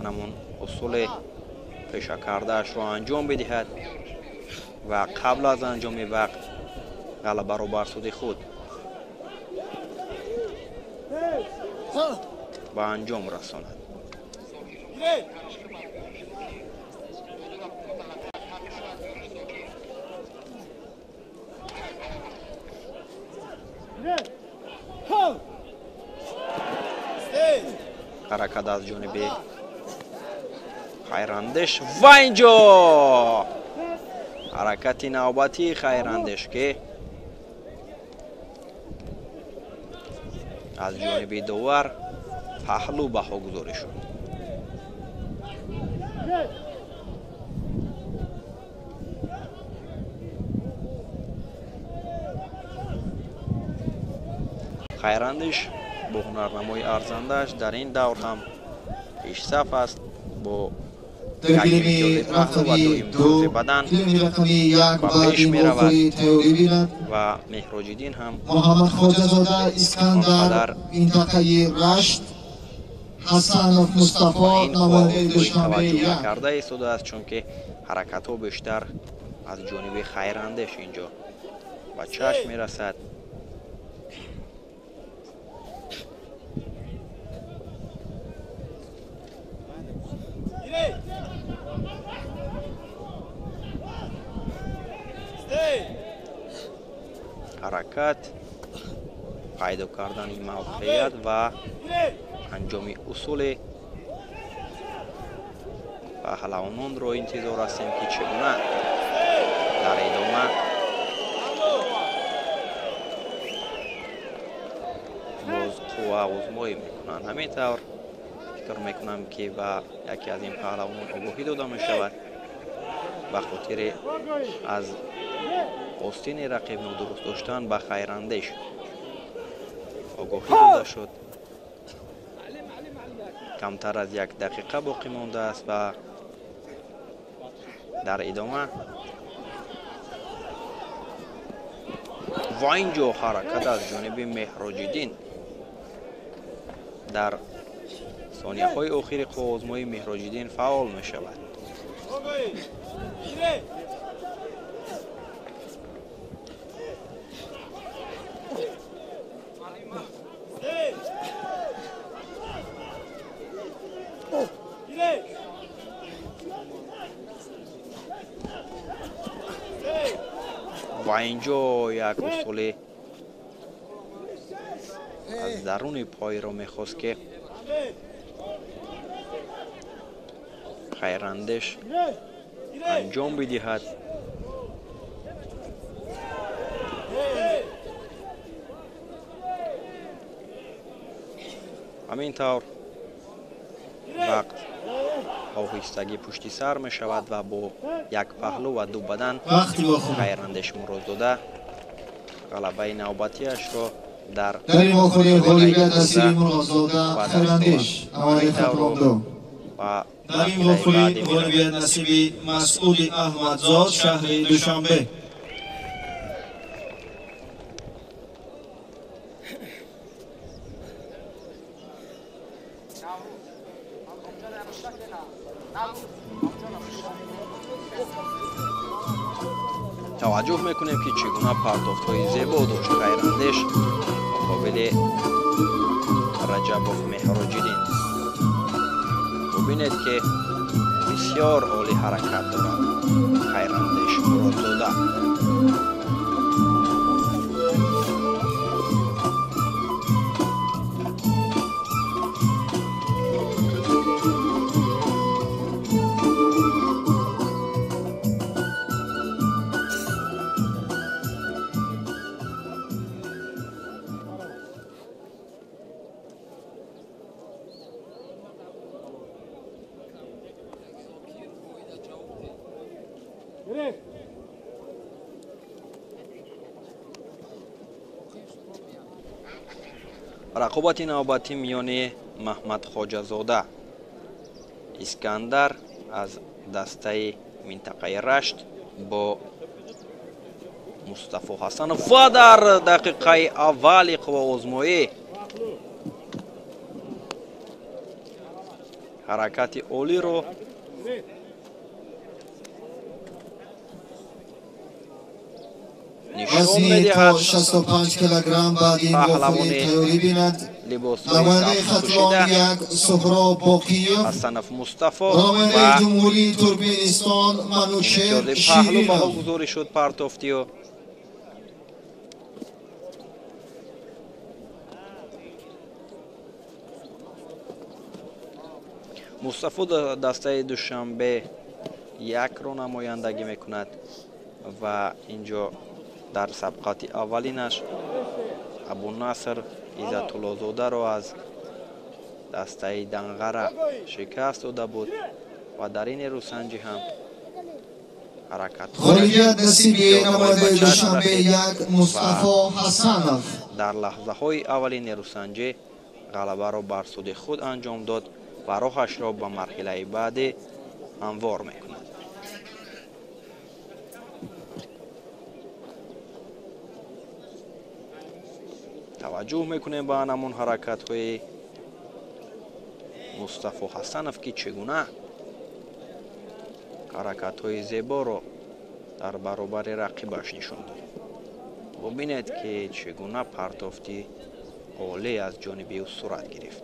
همون اصول پیشه کرده‌اش را انجام بدهد و قبل از انجام وقت غلبه را بر سود خود به انجام رساند. حرکت از جانب خیرندش و اینجا حرکت نوبتی خیرندش که از جانب داور پهلو بها گذاری شد. خیرندش با هنرنمای ارزنده‌اش در این دور هم پیشصف است با یک امتیاز پهلو و دو امتیاز بدن و پیش می رود و مهراج‌الدین هم محمد خواجه‌زاده اسکندر منطقه رشت حسنов مصطفی نماینده دوشنبه یک کرده ایستاده است چون که حرکت ها بیشتر از جانب خیرندش اینجا به چشم می رسد. ҳаракат, пайдо кардани мавқеият ва анҷоми усуле паҳлавононро интизор ҳастем, ки чӣ гуна дар идома боз қувва озмоӣ мекунанд. ҳамин тавр фикр мекунам, ки ба яке аз ин паҳлавонон огоҳӣ дода мешавад ба хотири аз остини рақиб нодуруст доштан ба хайрандеш огоҳӣ дода шуд. камтар аз 1 дақиқа боқӣ мондааст ва дар идома ва ин ҷо ҳаракат аз ҷониби Меҳроҷиддин. дар сонияҳои охири қувваозмоӣ Меҳроҷиддин фаъол мешавад. ва ин ҷо як усули аз даруни пойро мехост, ки хайрандеш анҷом бидиҳад. ҳамин тавр вақт оҳистагӣ пушти сар мешавад ва бо як паҳлу ва ду бадан хайрандеш мурод дода ғалабаи навбатиашро дар این واخوری غالبیت نصیری مرازاده خیرندش نماینده خبرنامه و در این واخوری غالبیت نصیبی مسعود احمدزاد شهر دوشنبه. توجه میکنیم که چگونه پرتافت‌های زیبا داشت خیرندش مقابل رجبوف مهراجدین. ببینید که بسیار عالی حرکت دارد خیرندش مرادزاده. رقابت نوبتی میان محمد خواجه‌زاده اسکندر از دسته منطقه رشت با مصطفی حسنов و در دقیقه اول قوه‌آزمایی حرکت عالی رو وزنی تا 65 کیلوگرم بعد این واخوری تیاری بیند نماینده خطران یک سهراب باقیوف حسنов مصطفی نماینده جمهوری ترکمنستان منوشهر شیرینov گذاری شد پرتافتی و مصطفی دسته دوشنبه یک رو نمایندگی میکند و اینجا در سبقات اولینش ابو نصر عزت‌الله‌زاده را از دسته دنغره شکست داده بود و در این روسنجی هم حرکت غالبیت نصیبی نماینده دوشنبه یک مصطفی حسنov در لحظه های اولین روسنجی غلبه را بر سود خود انجام داد و راهش را به مرحله بعدی هموار میکند. توجه میکنیم به همون حرکت های مصطفی حسنov که چگونه حرکت های زیبا را در برابر رقیبش نشان داد. ببینید که چگونه پرتافتی عالی از جانب او صورت گرفت.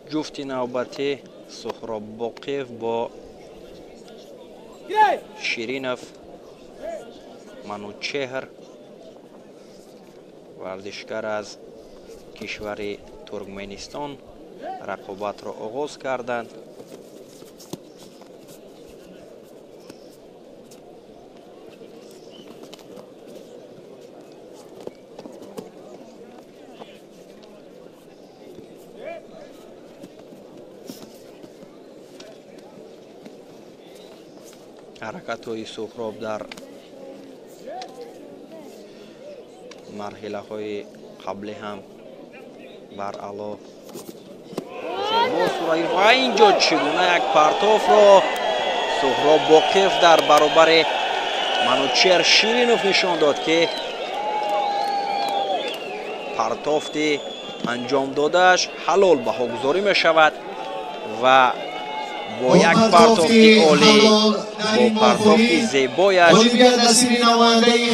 جفتی نوبتی سهراب باقیف با شیرینف منوچهر ورزشگر از کشور ترکمنستان رقابت را آغاز کردند. حرکت‌های سهراب در مرحله‌های قبلی هم بر اعلی زیبا صورت و اینجا چگونه یک پرتاف را سهراب باقیف در برابر منوچهر شیرینوف نشان داد که پرتافتی انجام دادهش حلال بهاگذاری می شود و با یک پرتافتی عالی با پرتافتی زیبایش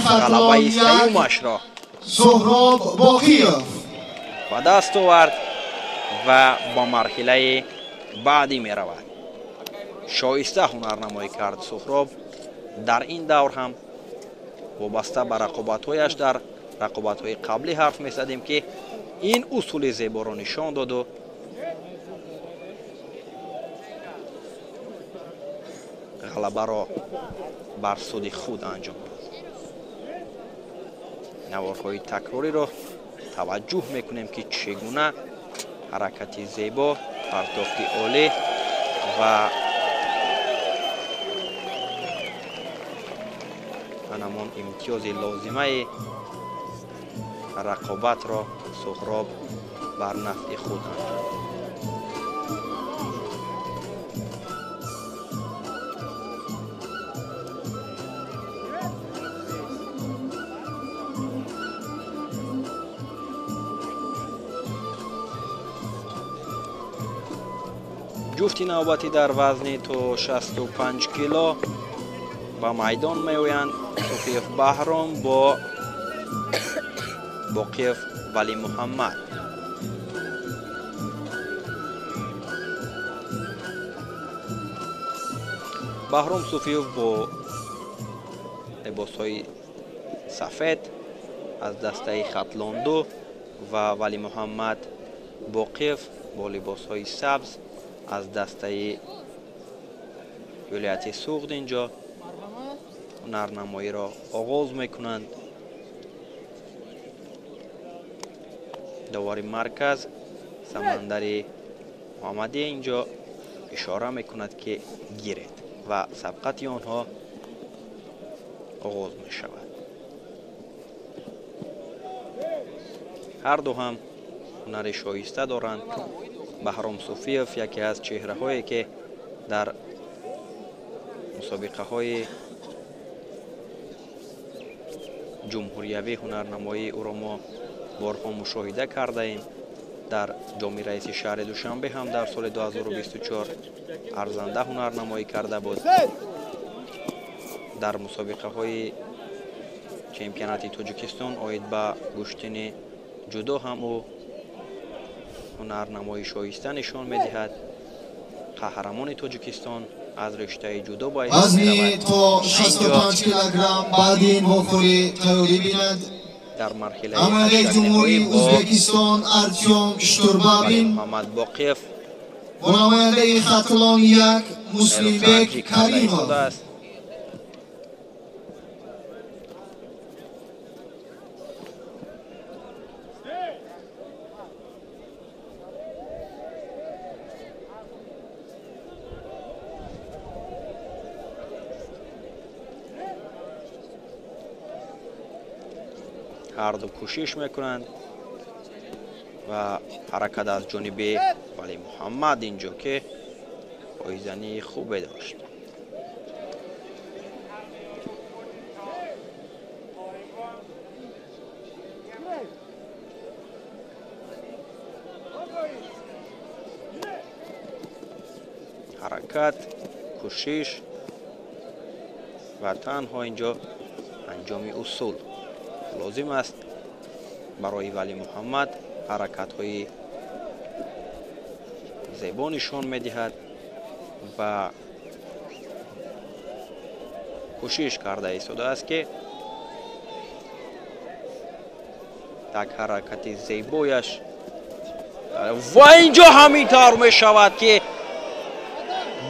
غلبه سیومش را سهراب باقیف به دست آورد و با مرحله بعدی می رود. شایسته هنرنمایی کرد سهراب. در این دور هم وابسته به رقابت‌هایش در رقابت‌های قبلی حرف می زدیم که این اصول زیبا را نشان داد و غلبه را بر سود خود انجام داد. نوارهای تکراری را توجه میکنیم که چگونه حرکتی زیبا، پرتافتی عالی و همان امتیاز لازمه رقابت را سهراب بر نفع خود انجام داد. جفتی نوبتی در وزن تا 65 کیلو با میدان میآیند. صفیف بهرام با باقیف ولی محمد. بهرام صفیف با لباس‌های سفید از دسته خطلاندو و ولی محمد باقیف با لباس‌های سبز از دسته ولایت سوخت اینجا هنرنمایی را آغاز میکنند. داوری مرکز سمندری محمدی اینجا اشاره میکند که گیرید و سبقت آنها آغاز می شود. هر دو هم هنر شایسته دارند. بهرام صفیف یکی از چهره هایی که در مسابقه های جمهوریوی هنرنمایی او را ما بارها مشاهده کرده ایم. در جام رئیس شهر دوشنبه هم در سال 2024 ارزنده هنرنمایی کرده بود. در مسابقه های چمپیونات تاجیکستان آید به گشتن جودو هم او هنرنمایی شایسته نشان می‌دهد. قهرمان تاجیکستان از رشته جودو باید وزن تا 65 کیلوگرم بعد این مخوری تیاری بیند. در مرحله نماینده جمهوری ازبکستان ارتیوم شتوربابین محمد باقیف و نماینده خطلان یک مسلیمبک کریمov. هر دو کوشش میکنند و حرکت از جانب ولی محمد اینجا که پایزنی خوبی داشت. حرکت، کوشش و تنها اینجا انجام اصول لازم است برای ولی محمد. حرکت های зебо нишон медиҳад ва кӯшиш карда истодааст ки так ҳаракати зебояш ва инҷо ҳамин тавр мешавад ки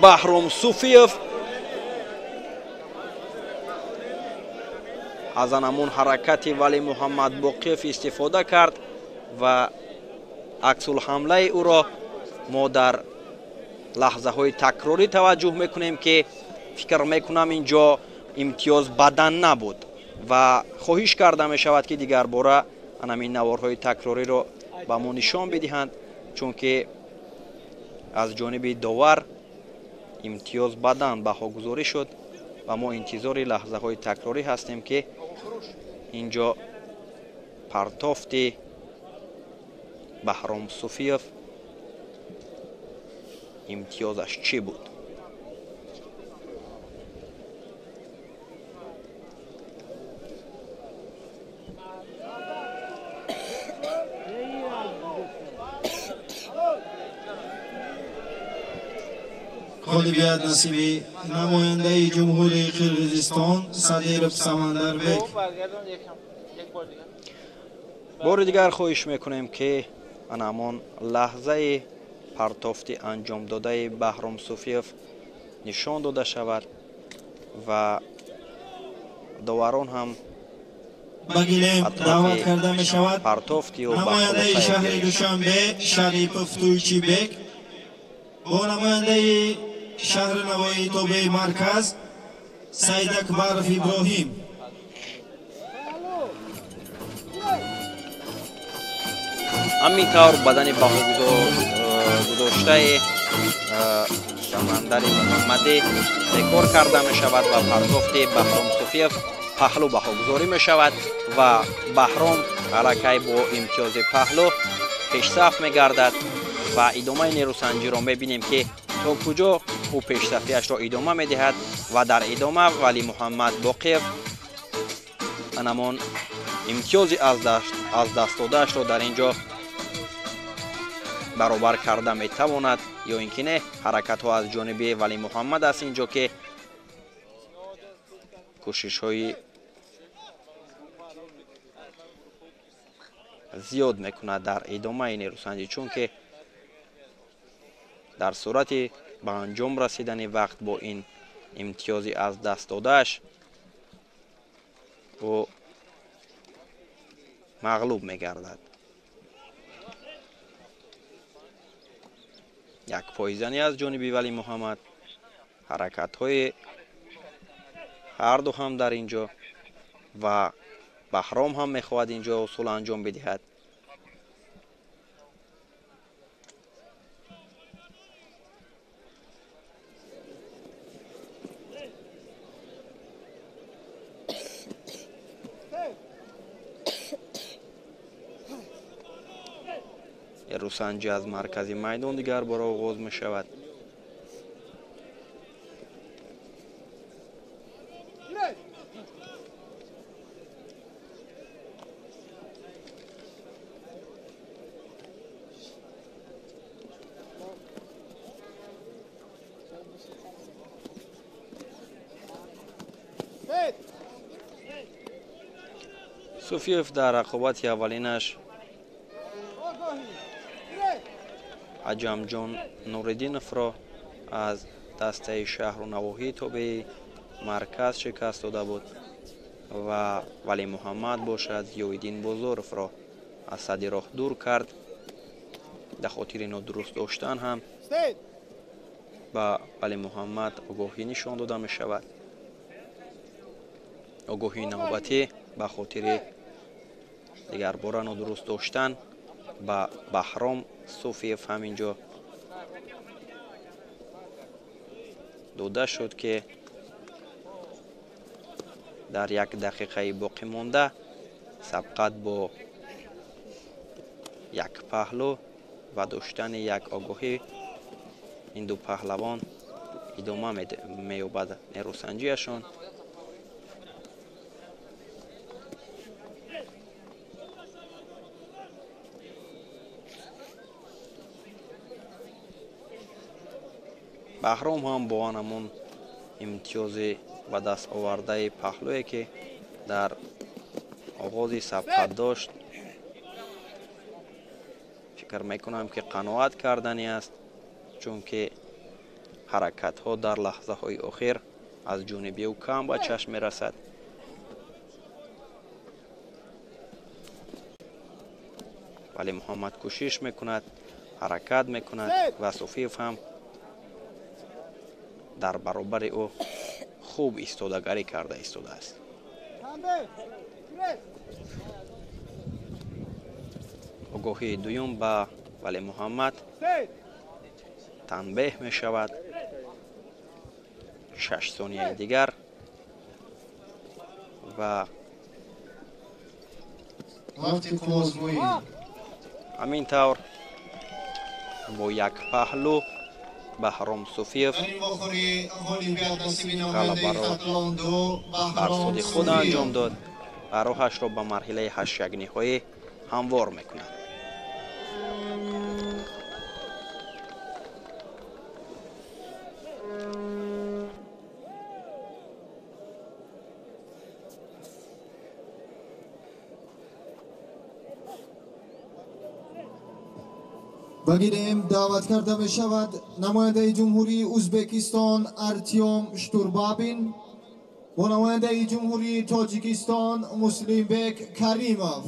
баҳром суфиев аз анамон ҳаракати вали муҳаммад боқиев истифода кард ва аксулҳамлаи ӯро мо дар лаҳзаҳои такрорӣ таваҷҷӯҳ мекунем ки фикр мекунам инҷо имтиёз бадан набуд ва хоҳиш карда мешавад ки дигарбора анамин наворҳои такрориро ба мо нишон бидиҳанд чунки аз ҷониби довар имтиёз бадан баҳогузорӣ шуд ва мо интизори лаҳзаҳои такрорӣ ҳастем ки инҷо партофти баҳром суфиев имтиёзаш чӣ буд. غالبیت نصیبی نماینده جمهوری قرقیزستان صدر سمندربek. باری دیگر خواهش میکنیم که انامون لحظه پرتافتی انجام داده بهرام صوفیف نشان داده شود و داوران هم بگیلیم دعوت کرده می شود پرتافتی و نماینده شهر دوشنبه شریف تویچی بک با نماینده شهر نوایی توبه مرکز سید اکبر ابراهیم همین طور بدن باهو گذاشته سمندر محمدی دکور کرده می شود و پرتافت بهرام صوفیف پهلو باهوگذاری می شود و بهرام علاقه با امتیاز پهلو پیشرفت می گردد و ادامه نیروسنجی را می بینیم که تا کجا او پیشرفتیش را ادامه می دهد و در ادامه ولی محمد باقیف انمان امتیازی از دست داده‌اش را در اینجا برابر کرده می تواند یا اینکه نه حرکت ها از جانب ولی محمد است اینجا که کوشش های زیاد میکند در ادامه نیروسنجی چون که در صورت به انجام رسیدن وقت با این امتیازی از دست داده‌اش او مغلوب میگردد. یک پایزنی از جانب ولی محمد حرکت های هر دو هم در اینجا و بهرام هم میخواهد اینجا اصول انجام بدهد. نیروسنجی از مرکزی میدان دیگر برای آغاز می شود. صوفیف در رقابت اولینش عجمجان نوردینов را از دسته شهر و نواحی توبه مرکز شکست داده بود و ولی محمد باشد ضیاءالدین بزرگ را از صد راه دور کرد. در خاطر نادرست داشتن هم با ولی محمد آگاهی نشان داده می شود. آگاهی نوبتی به خاطر دیگر بار نادرست داشتن با بهرام صوفیف همینجا داده شد که در یک دقیقه باقی مانده سبقت با یک پهلو و داشتن یک آگاهی این دو پهلوان ادامه می‌یابد نیروسنجیشان. баҳром ҳам бо анамон имтиёзи ба даст овардаи паҳлӯе ки дар оғози сабқат дошт, фикр мекунам ки қаноат кардани аст, чунки ҳаракатҳо дар лаҳзаҳои охир аз ҷониби ӯ кам ба чашм мерасад. вале муҳаммад кӯшиш мекунад, ҳаракат мекунад ва Софиев ҳам дар баробари ӯ хуб истодагарӣ карда истодааст. огоҳии дуюм ба вали муҳаммад танбеҳ мешавад. 6 сонияи дигар ва ҳамин тавр бо як паҳлӯ баҳром Софиев ғалабаро бар соди худ анҷом дод ва роҳашро ба марҳилаи ҳаштякниҳоӣ ҳамвор мекунад. بگیریم دعوت کرده می شود نماینده جمهوری ازبکستان ارتیوم شتوربابین و نماینده جمهوری تاجیکستان مسلیمبک کریمov.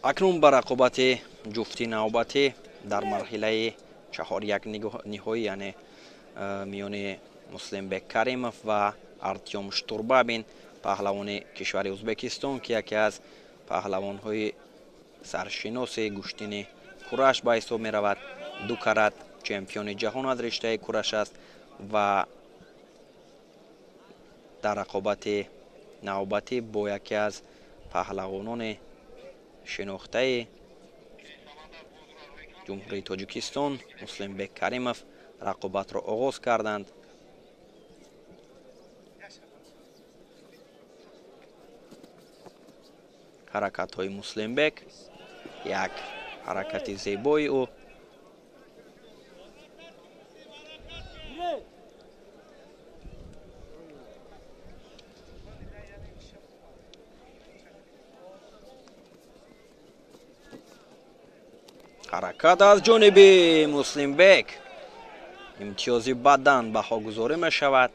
акнун ба рақобати ҷуфти навбатӣ дар марҳилаи 4-1 ниҳоӣ, яъне миёни Муслимбек Каримов ва Артём Штурбабин, паҳлавони кишвари Ӯзбекистон ки яке аз паҳлавонҳои саршиноси гӯштини кураш ба ҳисоб меравад. 2 карат чемпиони ҷаҳон аз риштаи кураш аст ва дар рақобати навбатӣ бо яке аз паҳлавонони шинохтаи ҷумҳурии Тоҷикистон Муслимбек Каримов рақобатро оғоз карданд. ҳаракатҳои Муслимбек, як ҳаракати зебои ӯ ҳаракат аз ҷониби Муслимбек, имтиёзи бадан баҳогузорӣ мешавад.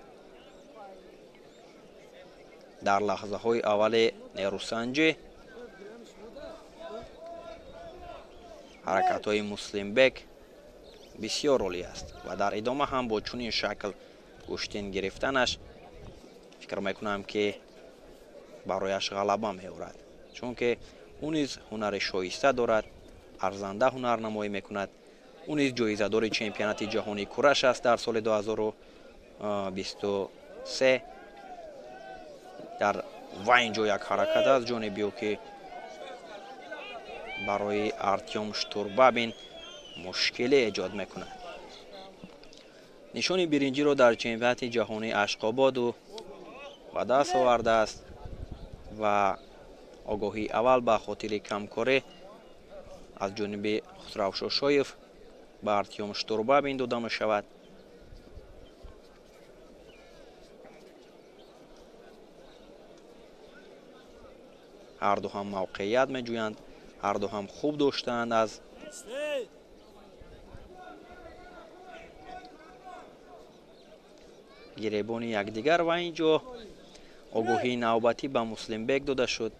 дар лаҳзаҳои аввали нерӯсанҷӣ ҳаракатҳои Муслимбек бисёр олӣ аст ва дар идома ҳам бо чунин шакл гӯштин гирифтанаш фикр мекунам ки барояш ғалаба меорад, чунки ӯ низ ҳунари шоиста дорад, арзанда ҳунарнамоӣ мекунад. ӯ низ ҷоизадори чемпионати ҷаҳонии кураш аст дар соли 2023. дар ва инҷо як ҳаракат аз ҷониби ӯ ки барои Артём Штурбабин мушкилӣ эҷод мекунад. нишони биринҷиро дар чемпионати ҷаҳонии Ашқободу ба даст овардааст ва огоҳии аввал ба хотири камкорӣ аз ҷониби Хусрав Шошоев ба Артём Штурбабин дода мешавад. ҳарду ҳам мавқеият меҷӯянд, ҳарду ҳам хуб доштаанд аз гиребони якдигар ва инҷо огоҳии навбатӣ ба Муслимбек дода шуд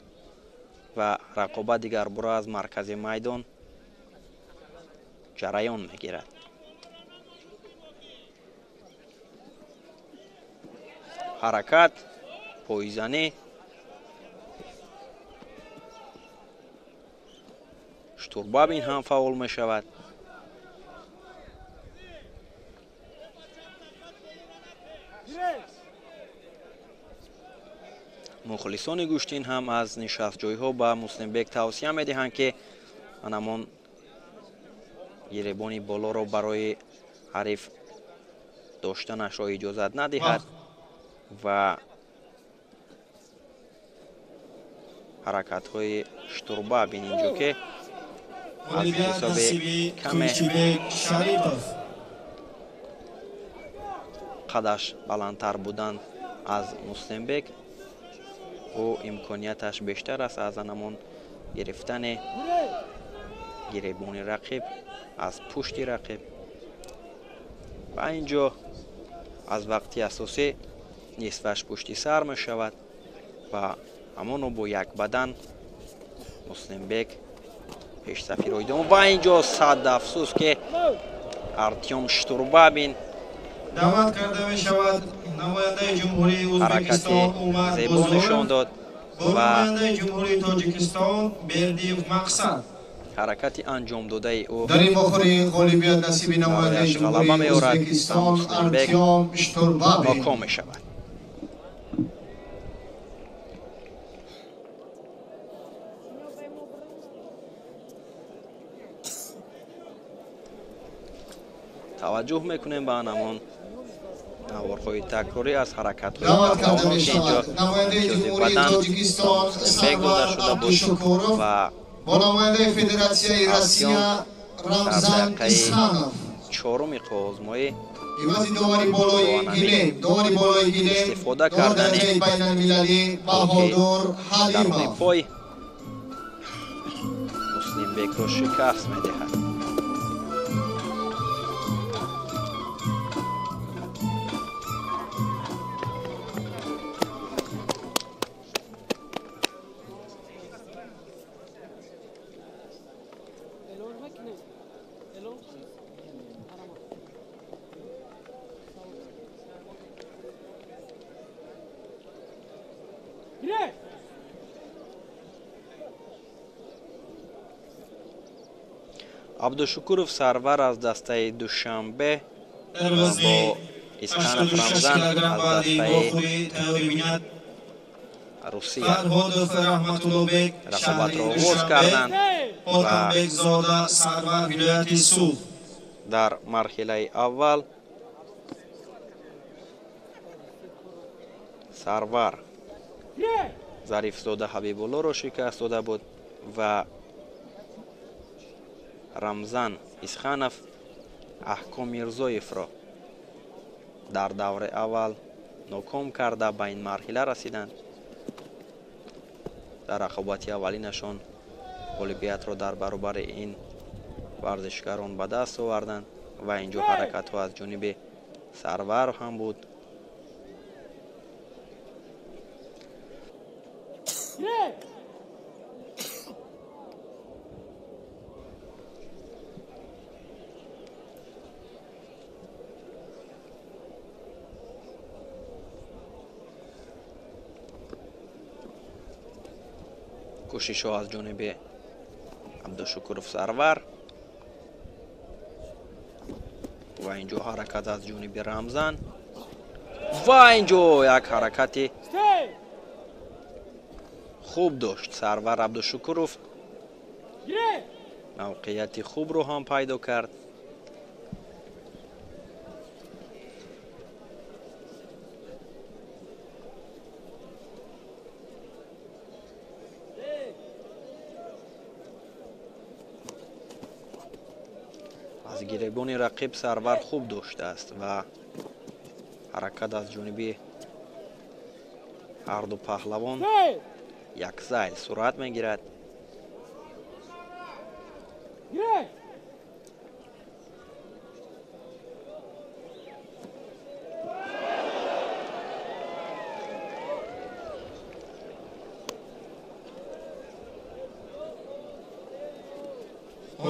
ва рақобат дигарбора аз маркази майдон ҷараён мегирад. ҳаракат, пойзанӣ, Штурбабин ҳам фаъол мешавад. мухлисони гӯштин ҳам аз нишастҷойҳо ба Муслимбек тавсия медиҳанд ки анамон гиребони болоро барои ҳариф доштанашро иҷозат надиҳад ва ҳаракатҳои штурба бинем ҷо ки аз ҳисоби каме қадаш баландтар будан аз Муслимбек ӯ имконияташ бештар аст аз анамон гирифтани гиребони рақиб аз пушти рақиб ва инҷо аз вақти асосӣ нисфаш пушти сар мешавад ва ҳамоно бо як бадан Муслимбек пешсафиро идом ва инҷо сад афсӯс ки Артём Штурбабин даъват карда мешавад намояндаи ҷумҳурии Ӯзбекистон Умар зебо нишон дод бо намояндаи ҷумҳурии Тоҷикистон Бердиев Мақсад ҳаракати анҷом додаи ӯ дар ин вохӯри ғолибият насиби намояндаи ҷумҳурии Ӯзбекистон Артём Штурбабин ноком мешавад. таваҷҷӯҳ мекунем ба анамон наворҳои такрорӣ аз ҳаракатҳои даъват карда паҳлавонон ки инҷо мешавад намояндаи имтиёзи ҷумҳурии бадан Тоҷикистон Муслимбек дода Сарвар шуда буд Абдушукуров ва бо намояндаи Федератсияи Россия Рамзан Исханов чоруми қоғозмоӣ ивази довари болои гилем истифода дар кардани дараҷаи байналмилалӣ Баҳодур даруни Ҳалимов пой Муслимбекро шикаст медиҳад. Абдушукуров Сарвар аз дастаи Душанбе бо Исханов Рамзан аз дастаи Русия рақобатро оғоз карданд ва дар марҳилаи аввал Сарвар Зарифзода Ҳабибуллоро шикаст дода буд ва Рамзан Исханов Аҳком Мирзоевро дар даври аввал ноком карда ба ин марҳила расиданд. дар рақобати аввалинашон ғолибиятро дар баробари ин варзишгарон ба даст оварданд ва инҷо ҳаракатҳо аз ҷониби Сарвар ҳам буд. кӯшишҳо аз ҷониби Абдушукуров Сарвар ва инҷо ҳаракат аз ҷониби Рамзан ва инҷо як ҳаракати хуб дошт Сарвар Абдушукуров, мавқеияти хубро ҳам пайдо кард. аз гиребони рақиб Сарвар хуб доштааст ва ҳаракат аз ҷониби ҳарду паҳлавон як зайл сурат мегирад.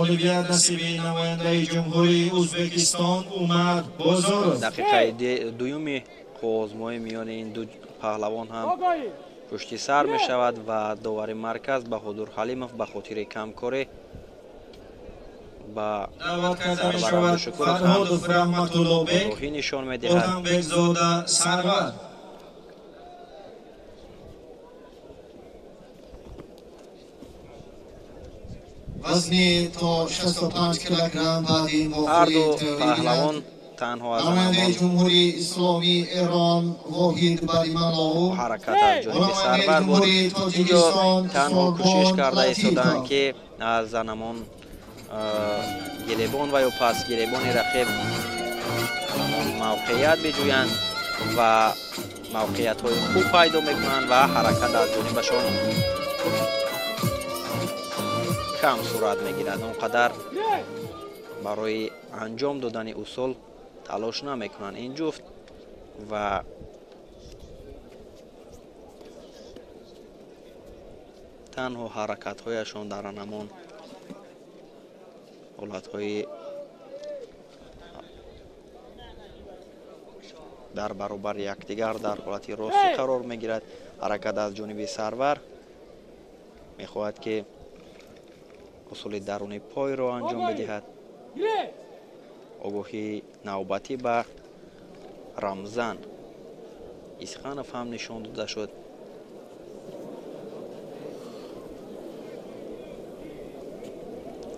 ғолибият насиби намояндаи ҷумҳурии Ӯзбекистон Умар Бозоров. дақиқаи дуюми қоғозмои миёни ин ду паҳлавон ҳам пушти сар мешавад ва довари марказ Баҳодур Ҳалимов ба хотири камкорӣ ба Сарвар Абдушукуров роҳӣ нишон медиҳад. Отамбекзода Сарвар وزنی تا 65 کیلوگرم بعدی هر دو پهلوان تنها از نماینده جمهوری اسلامی ایران واحد بریمالو حرکت از جانب سرور بود. اینجا تنها کوشش کرده ایستادند که از زنمان گریبان و یا پس گریبان رقیب موقعیت بجویند و موقعیت های خوب پیدا میکنند و حرکت از جانبشان کم صورت میگیرد. اونقدر برای انجام دادن اصول تلاش نمیکنند این جفت و تنها حرکت هایشان در نمان حالت های در برابر یکدیگر در حالت راستی قرار میگیرد. حرکت از جانب سرور میخواهد که اصول درون پای را انجام بدهد. آگاهی نوبتی به رمزان اسخانوف هم نشان داده شد.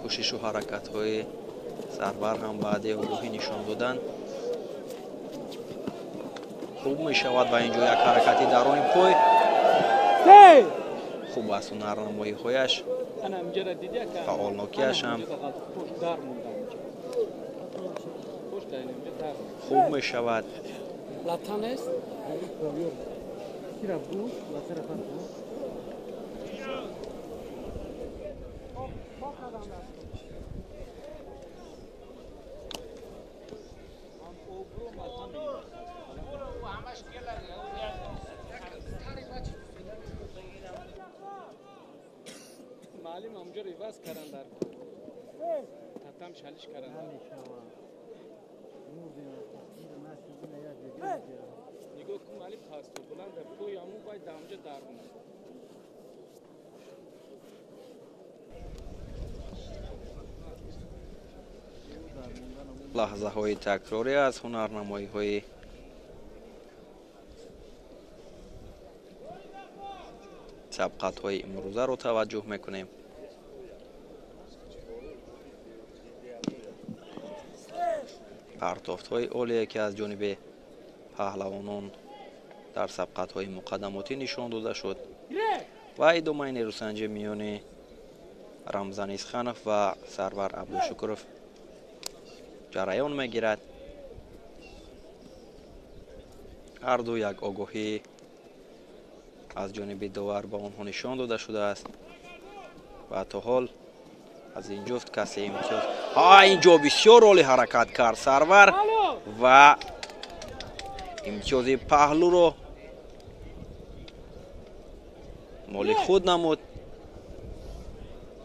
کوشش و حرکت های سرور هم بعد آگاهی نشان دادن خوب می شود و اینجا یک حرکتی درون پای خوب است و نرمایی هایش فعالناکیش هم خوب می شود. معلم همجا ریواز کردن در تتم شلیش کردن نگاه کن معلم پاستو بلند در کوی همون باید همجا درمونه لحظه های تکراری از هنرنمایی های سبقت های امروزه رو توجه میکنیم. پرتافت های عالی که از جانب پهلوانان در سبقت های مقدماتی نشان داده شد و ادامه نیروسنجی میان رمزان اسخانوف و سرور عبدالشکورов جریان میگیرد. هر دو یک آگاهی از جانب داور به آنها نشان داده شده است و تا حال از این جفت کسی امتیاز اینجا بسیار عالی حرکت کرد سرور و امتیاز پهلو رو مال خود نمود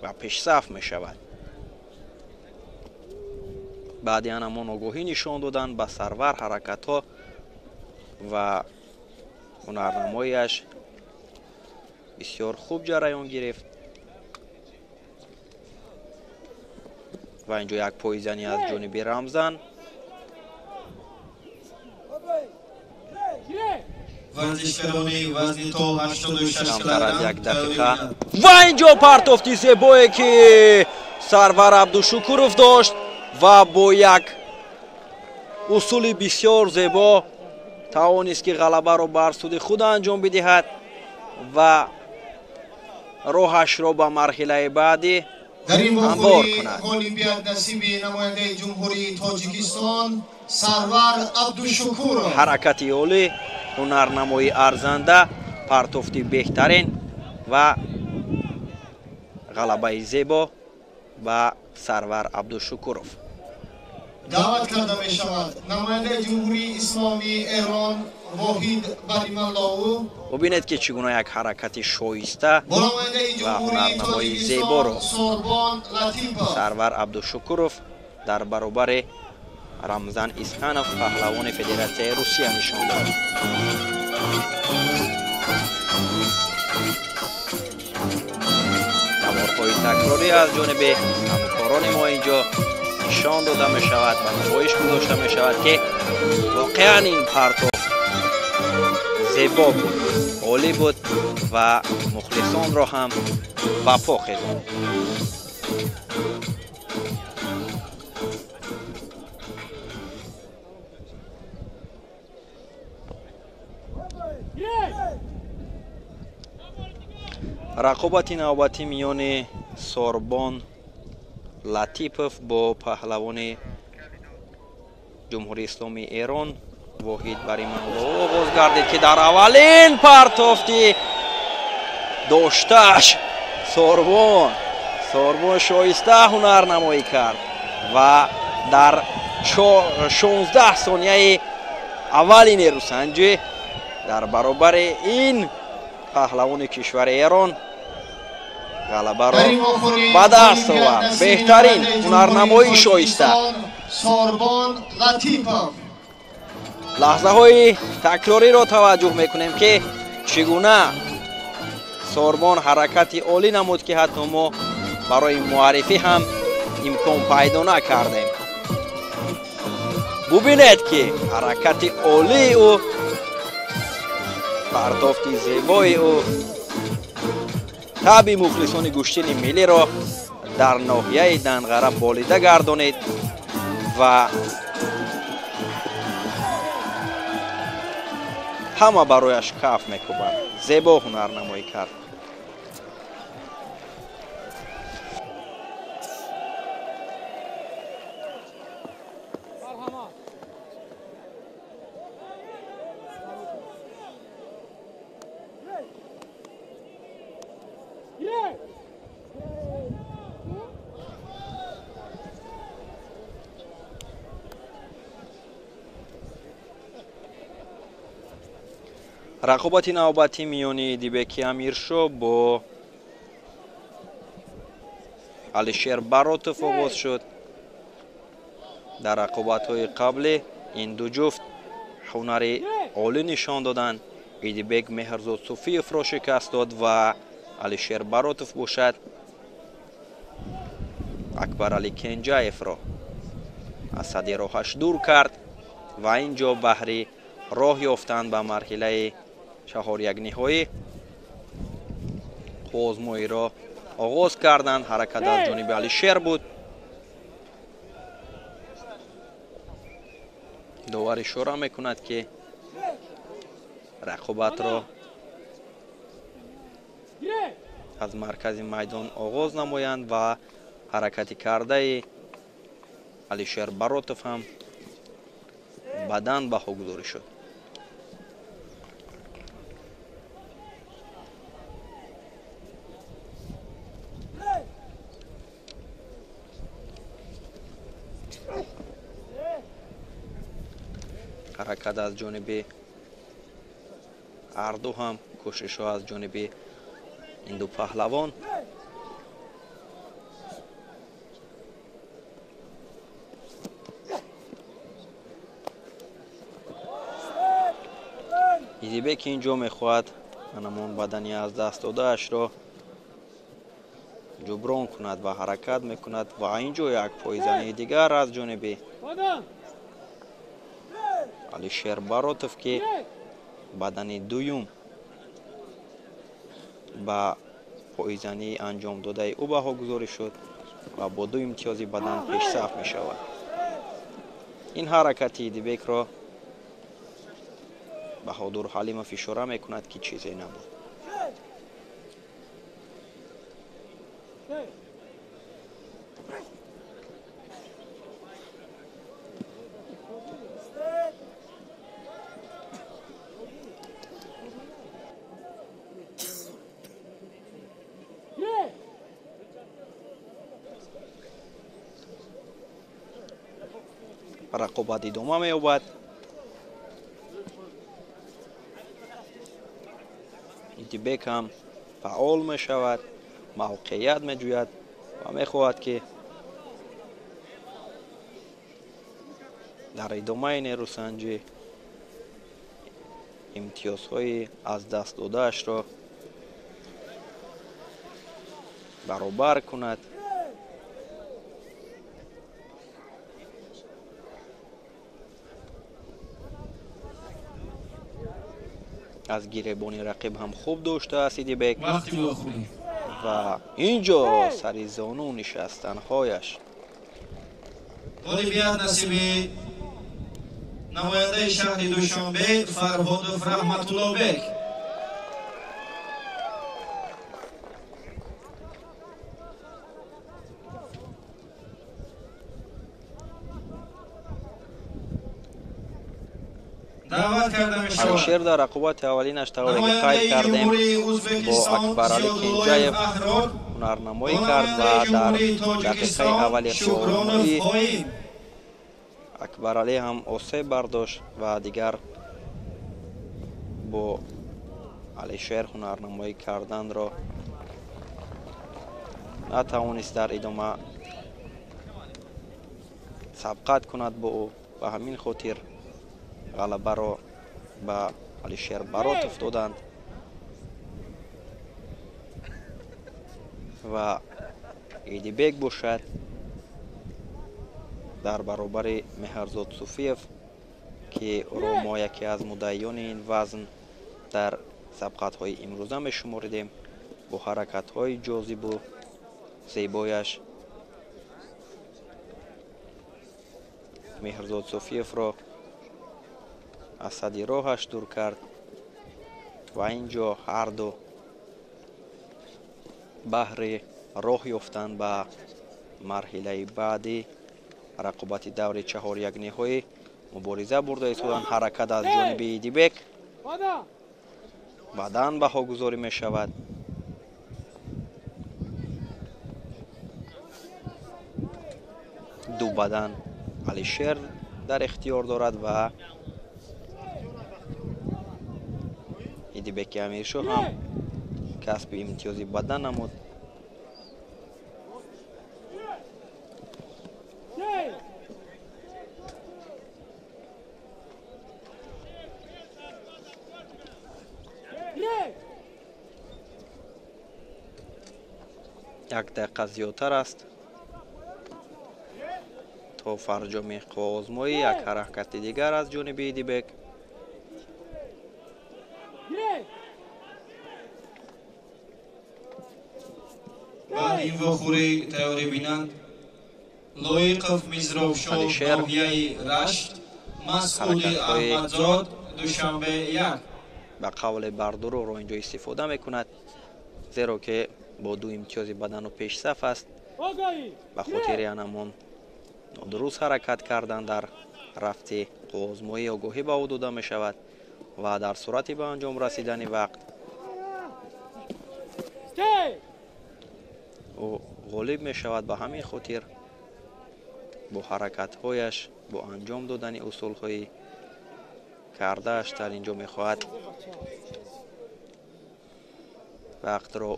و پیش صف می شود. بعد همان آگاهی نشان دادن به سرور حرکت ها و هنرنماییش بسیار خوب جریان گرفت و اینجا یک پایزنی از جانب رمزان ورزشکارانی وزن تا 86 کمتر از یک دقیقه و اینجا پرتافتی زیبایی که سرور عبدالشکورov داشت و با یک اصول بسیار زیبا توانست که غلبه را بر سود خود انجام بدهد و راهش را به مرحله بعدی در این هموار بخوری کند. المپیاد نصیب نماینده جمهوری تاجیکستان سرور عبدالشکورov. حرکتی عالی، هنرنمایی ارزنده، پرتافتی بهترین و غلبه زیبا به سرور عبدالشکورov. دعوت کرده می شود نماینده جمهوری اسلامی ایران واحد بریمالو ببینید که چگونه یک حرکت شایسته با نماینده جمهوری هنرنمایی زیبا را تاجیکستان سوربان لطیفه سرور عبدالشکورov در برابر رمزان اسخانوف پهلوان فدراسیون روسیه نشان داد. نوارهای تکراری از جانب همکاران ما اینجا نشان داده می شود و نمایش گذاشته می شود که واقعا این پرتاب زیبا بود، عالی بود و مخلصان را هم به پا خیزاند. рақобати навбатӣ миёни Сорбон Латипов бо паҳлавони ҷумҳурии исломии Эрон Воҳид Бариманло оғоз гардид ки дар аввалин партофти доштааш Сорбон шоиста ҳунар намоӣ кард ва дар 16 сонияи аввали нерӯсанҷӣ дар баробари ин паҳлавони кишвари Эрон галабаро ба даст овард. Беҳтарин ҳунарнамоӣ шоиста. Сорбон Латипов. лаҳзаҳои такрориро таваҷҷӯҳ мекунем ки чӣ гуна Сорбон ҳаракати олӣ намуд ки ҳатто мо барои муаррифӣ ҳам имкон пайдо накардем. бубинед ки ҳаракати олии ӯ, партофти зебои ӯ таби мухлисони гӯштини миллиро дар ноҳияи Данғара болида гардонид ва ҳама барояш каф мекӯбанд. зебо ҳунарнамоӣ кард. рақобати навбатӣ миёни Идибеки Амиршо бо Алишер Баротов оғоз шуд. дар рақобатҳои қаблӣ ин ду ҷуфт ҳунари олӣ нишон доданд. Идибек Меҳрзод Суфиевро шикаст дод ва Алишер Баротов бошад Акбарали Кенҷаевро аз садди роҳаш дур кард ва ин ҷо баҳри роҳ ёфтанд ба марҳилаи чаҳорякниҳоӣ. озмоиро оғоз карданд. ҳаракат аз ҷониби Алишер буд. довар ишора мекунад ки рақобатро аз маркази майдон оғоз намоянд ва ҳаракати кардаи Алишер Баротов ҳам баъдан баҳогузорӣ шуд. ҳаракат аз ҷониби арду ҳам кӯшишҳо аз ҷониби ин ду паҳлавон. Идибек ин ҷо мехоҳад анамон бадани аз даст додаашро ҷуброн кунад ва ҳаракат мекунад ва ин ҷо як поизани дигар аз ҷониби Алишер Баротов ки бадани дуюм ба поизанӣ анҷом додаи ӯ баҳогузорӣ шуд ва бо ду имтиёзи бадан пешсаф мешавад. ин ҳаракати Идибекро Баҳодур Ҳалимов ишора мекунад ки чизе набуд. рақобат идома меёбад. Идибек ҳам фаъол мешавад, мавқеият меҷӯяд ва мехоҳад ки дар идомаи нерӯсанҷӣ имтиёзҳои аз даст додаашро баробар кунад. аз гиребони рақиб ҳам хуб доштааст Идибек ва ин ҷо сари зону нишастанҳояш ғолибият насиби намояндаи шаҳри Душанбе Фарҳодов Раҳматуллобек. даъват карда мешавад. алишер дар рақобати аввалинаш тавре ки қайд кардем бо Акбарали Кенҷаев ҳунарнамоӣ кард ва дар дақиқаи аввали хоҳонии Акбарали ҳам осеб бардошт ва дигар бо алишер ҳунарнамоӣ карданро натавонист дар идома сабқат кунад бо ӯ. ба ҳамин хотир ғалабаро ба Алишер Баротов доданд ва Идибек бошад дар баробари Меҳрзод Суфиев ки ӯро мо яке аз муддаиёни ин вазн дар сабқатҳои имрӯза мешуморидем. бо ҳаракатҳои ҷозибу зебояш Меҳрзод Суфиевро аз садди роҳаш дур кард ва ин ҷо ҳарду баҳри роҳ ёфтанд ба марҳилаи баъди рақобати даври чаҳор якниҳоӣ. мубориза бурда истоданд. ҳаракат аз ҷониби Идибек бадан баҳогузорӣ мешавад. ду бадан Алишер дар ихтиёр дорад ва Идибеки Амиршоҳ ҳам касби имтиёзи бадан намуд. як дақиқа зиёдтар аст то фарҷоми қувваозмоӣ. як ҳаракати дигар аз ҷониби Идибек. баъд ин вохӯрӣ тайёрӣ бинанд Лоиқов Мизровшоҳ Ноҳияи Рашт, Масъуди Аҳмадзод Душанбе 1. ба қавли бардуруғро инҷо истифода мекунад, зеро ки бо ду имтиёзи бадану пешсаф аст. ба хотири анамон нодуруст ҳаракат кардан дар рафти қувваозмоӣ огоҳӣ ба ӯ дода мешавад ва дар сурати ба анҷом расидани вақт ӯ ғолиб мешавад. ба ҳамин хотир бо ҳаракатҳояш бо анҷом додани усулҳои кардааш дар ин ҷо мехоҳад вақтро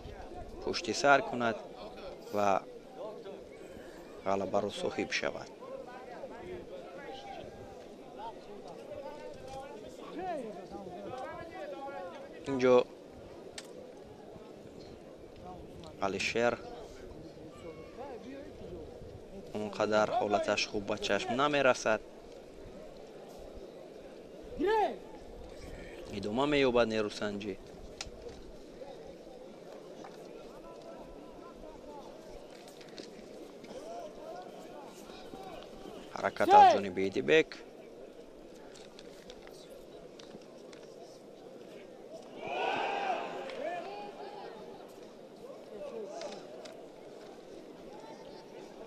пушти сар кунад ва ғалабаро соҳиб шавад. инҷо Алишер он қадар ҳолаташ хуб ба чашм намерасад. идома меёбад нерӯсанҷӣ. ҳаракат аз ҷониби Идибек.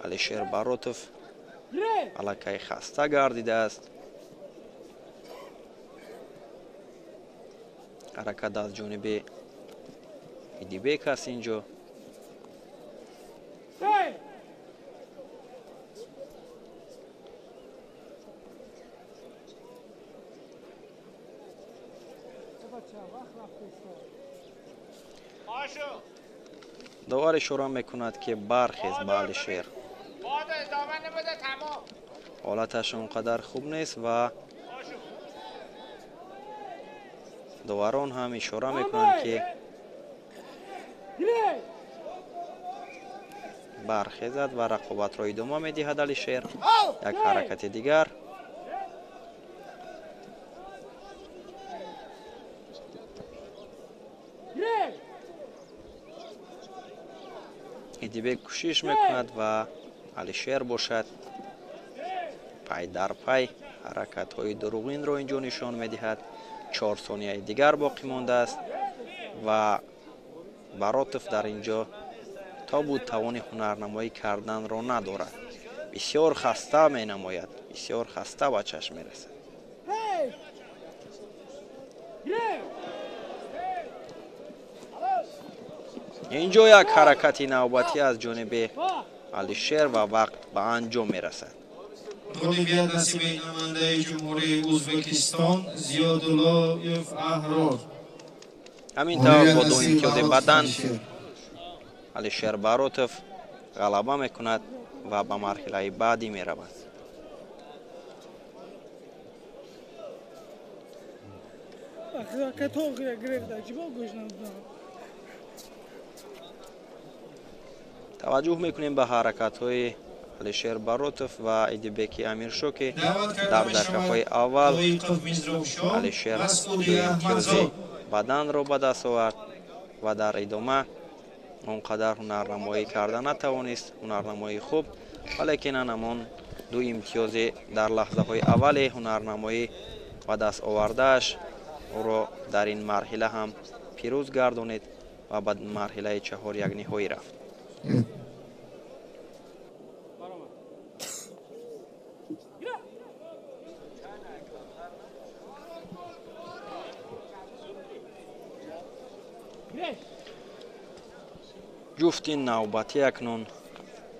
Алишер Баротов аллакай хаста гардидааст. ҳаракат аз ҷониби Идибек аст инҷо. довар ишора мекунад ки бархез ба Алишер. ҳолаташ он қадар хуб нест ва доварон ҳам ишора мекунанд ки бархезад ва рақобатро идома медиҳад Алишер. як ҳаракати дигар. Идибек кӯшиш мекунад ва Алишер бошад пай дар пай ҳаракатҳои дуруғинро инҷо нишон медиҳад. 4 сонияи дигар боқӣ мондааст ва Баротов дар инҷо тобуд тавони ҳунарнамоӣ карданро надорад. Бисёр хаста менамояд, бисёр хаста ба чашм мерасад. инҷо як ҳаракати навбатӣ аз ҷониби Алишер ва вақт ба анҷом мерасад. Ғолибият насиби намояндаи ҷумҳурии Ӯзбекистон Зиёдуллоев Аҳрор. ҳамин тавр бо 2 имтиёзи бадан Алишер Баротов ғалаба мекунад ва ба марҳилаи баъдӣ меравад. таваҷҷӯҳ мекунем ба ҳаракатҳои Алишер Баротов ва Идибеки Амиршо ки дар дақиқаҳои аввал Алишер 2 имтиёзи баданро ба даст овард ва дар идома он қадар ҳунарнамоӣ карда натавонист, ҳунарнамоии хуб, валекин анамон 2 имтиёзи дар лаҳзаҳои аввали ҳунарнамоӣ ба даст овардааш ӯро дар ин марҳила ҳам пирӯз гардонид ва ба марҳилаи 4 якниҳоӣ рафт. ҷуфти навбатӣ акнун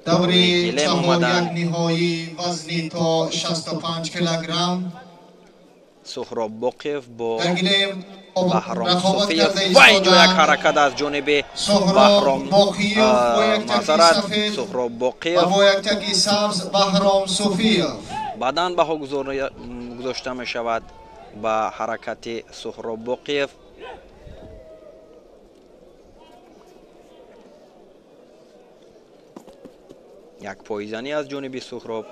даври 4 якниҳоӣ вазни то 65 килограмм Суҳроб Боқиев бо Баҳром Софиев ва инҷо як ҳаракат аз ҷониби Баҳром мазарат Суҳроб Боқиев бо яктаки сабз Баҳром Софиев баъдан баҳо гузошта мешавад ба ҳаракати Суҳроб Боқиев. як поизанӣ аз ҷониби Суҳроб,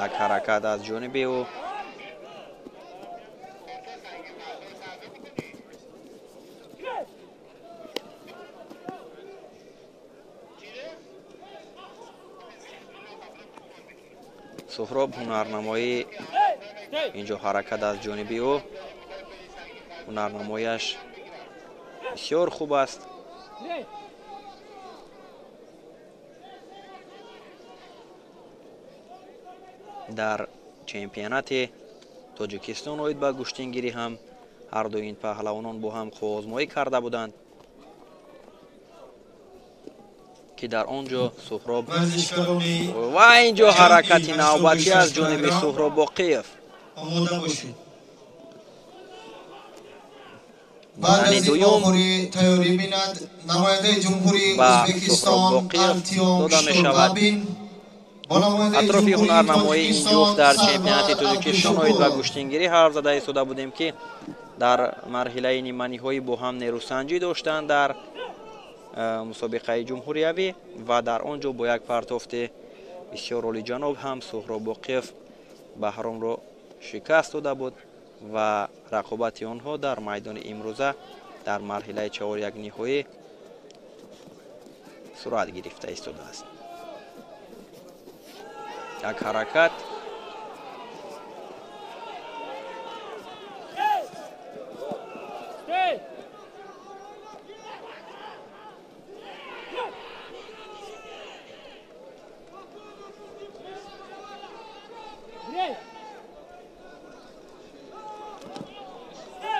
як ҳаракат аз ҷониби ӯ. Суҳроб ҳунарнамоӣ инҷо ҳаракат аз ҷониби ӯ. ҳунарнамояш бисёр хуб аст. дар чемпионати Тоҷикистон оид ба куштингирӣ ҳам ҳарду ин паҳлавонон бо ҳам қувозмоӣ карда буданд ки дар он ҷо Суҳроб ва ин ҷо ҳаракати навбатӣ аз ҷониби Суҳроб Боқиев. омода бошед. баъд аз охири тайёрӣ бинад намояндаи ҷумҳурии Ӯзбекистон Артём Штурбабин атрофи ҳунарнамоии ин ҷуфт дар чемпионати Тоҷикистон оид ба куштингирӣ ҳарф зада истода будем ки дар марҳилаи ниманиҳоӣ бо ҳам нерӯсанҷӣ доштанд дар мусобиқаи ҷумҳуриявӣ ва дар он ҷо бо як партофти бисёр олиҷаноб ҳам Суҳроб Боқиев Баҳромро шикаст дода буд ва рақобати онҳо дар майдони имрӯза дар марҳилаи 4 якниҳоӣ сурат гирифта истодааст. як ҳаракат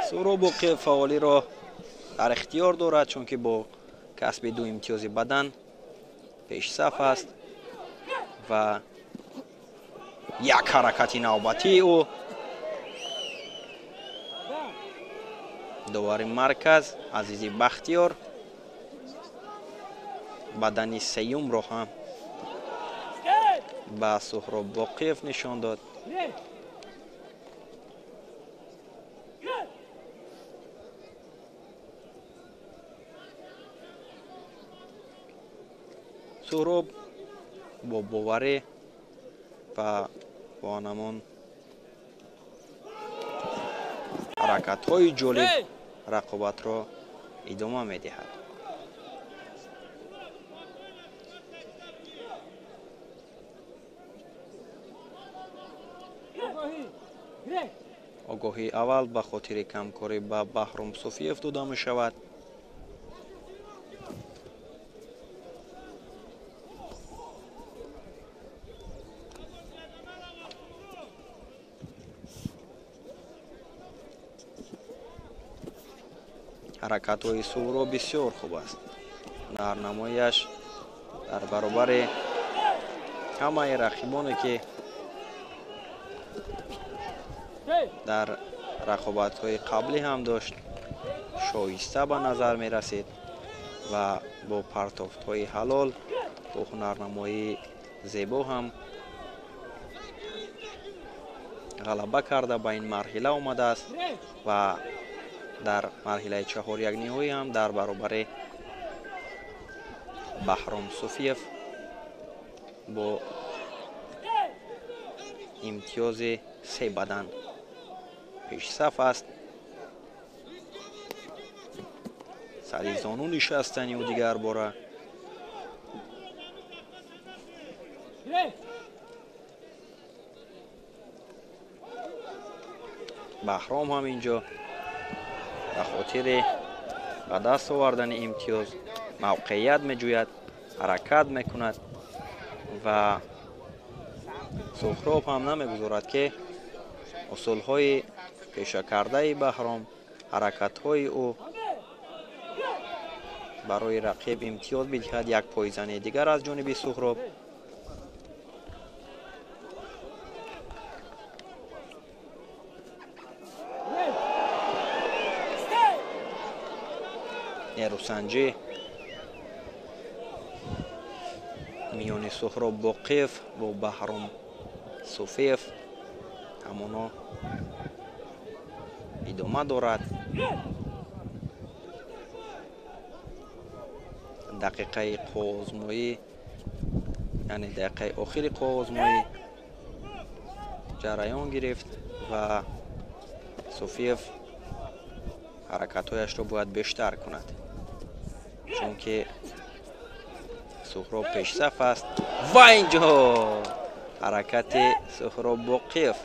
Суҳроб Боқиев фаъолиро дар ихтиёр дорад, чунки бо касби 2 имтиёзи бадан пешсаф аст ва як ҳаракати навбатии ӯ. довари марказ Азизи Бахтиёр бадани сеюмро ҳам ба Суҳроб Боқиев нишон дод. Суҳроб бо боварӣ ва бо анамон ҳаракатҳои ҷолиб рақобатро идома медиҳад. огоҳии аввал ба хотири камкорӣ ба Баҳром Суфиев дода мешавад. ҳаракатҳои Суҳроб бисёр хуб аст. дар намояш дар баробари ҳамаи рақибоне ки дар рақобатҳои қаблӣ ҳам дошт, шоиста ба назар мерасид ва бо партофтҳои ҳалол, бо ҳунарнамоии зебо ҳам ғалаба карда ба ин марҳила омадааст ва дар марҳилаи чаҳор якниҳоӣ ҳам дар баробари Баҳром Суфиев бо имтиёзи 3 бадан пешсаф аст. сари зону нишастани ӯ дигар бора Баҳром ҳам инҷо ба хотири ба даст овардани имтиёз мавқеият меҷӯяд, ҳаракат мекунад ва Суҳроб ҳам намегузорад ки усулҳои пешакардаи Баҳром, ҳаракатҳои ӯ барои рақиб имтиёз бидиҳад. як пойзани дигар аз ҷониби Суҳроб. нерӯсанҷӣ миёни Суҳроб Боқиев бо Баҳром Суфиев ҳамоно идома дорад. дақиқаи қоғозмоӣ, яъне дақиқаи охири қоғозмоӣ ҷараён гирифт ва Суфиев ҳаракатҳояшро бояд бештар кунад, чунки Суҳроб пешсаф аст ва инҷо ҳаракати Суҳроб Боқиев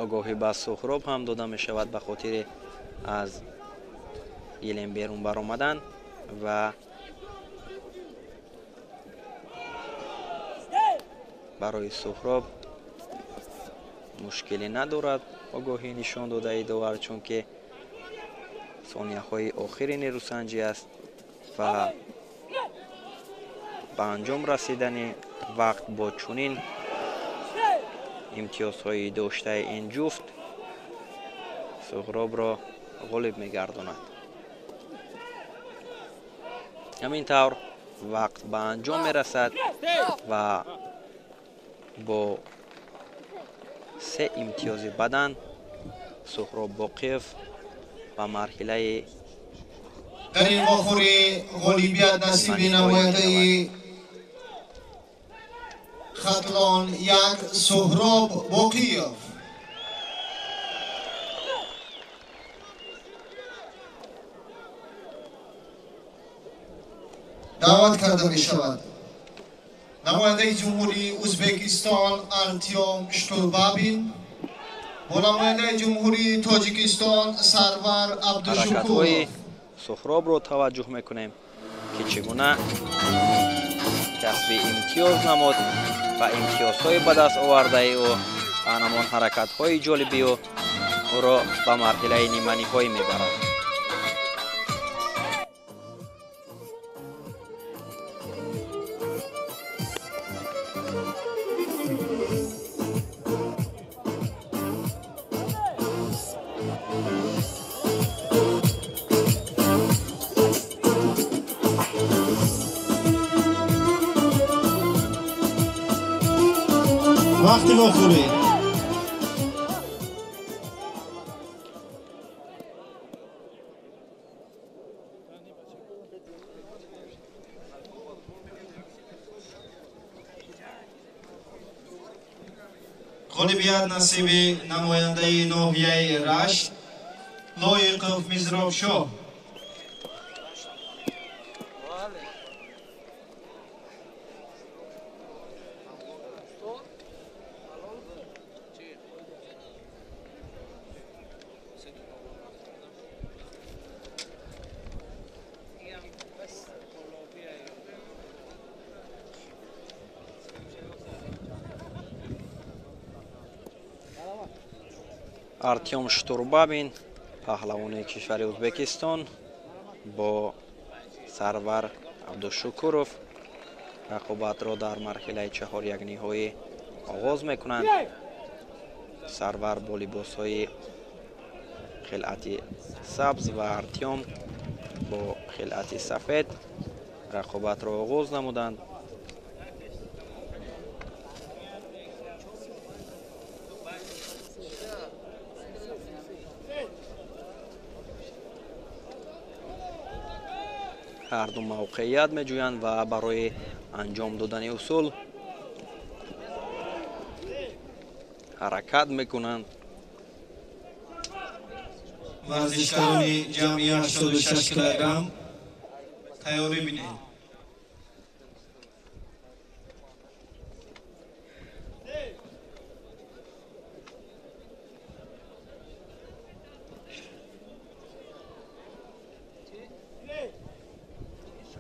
огоҳӣ ба Суҳроб ҳам дода мешавад ба хотири аз гилем берун баромадан ва барои Суҳроб мушкилӣ надорад огоҳӣ нишон додаи довар, чунки сонияҳои охири нерӯсанҷӣ аст ва ба анҷом расидани вақт бо чунин имтиёзҳои доштаи ин ҷуфт Суҳробро ғолиб мегардонад. ҳамин тавр вақт ба анҷом мерасад ва бо 3 имтиёзи бадан Суҳроб Боқиев ба марҳилаи дар ин вохӯри ғолибият насиби намояндаи хатлон 1 Суҳроб Боқиев. даъват карда мешавад намояндаи ҷумҳурии Ӯзбекистон Артём Штурбабин бо намояндаи ҷумҳурии Тоҷикистон Сарвар Абдушукуров. Суҳробро таваҷҷӯҳ мекунем ки чӣ гуна касби имтиёз намуд ва имтиёзҳои ба даст овардаи ӯ ва ҳамон ҳаракатҳои ҷолиби ӯро ба марҳилаи ниманиҳоӣ мебарад. вақти вохӯрӣ ғолибият насиби намояндаи ноҳияи Рашт лоиқов мизробшоҳ. артем штурбабин паҳлавони кишвари ӯзбекистон бо сарвар абдушукуров рақобатро дар марҳилаи чаҳор якниҳоӣ оғоз мекунанд. сарвар бо либосҳои хилъати сабз ва артем бо хилъати сафед рақобатро оғоз намуданд. ҳарду мавқеият меҷӯянд ва барои анҷом додани усул ҳаракат мекунанд. варзишгарони ҷамъи 86 килограмм тайёрӣ бинед.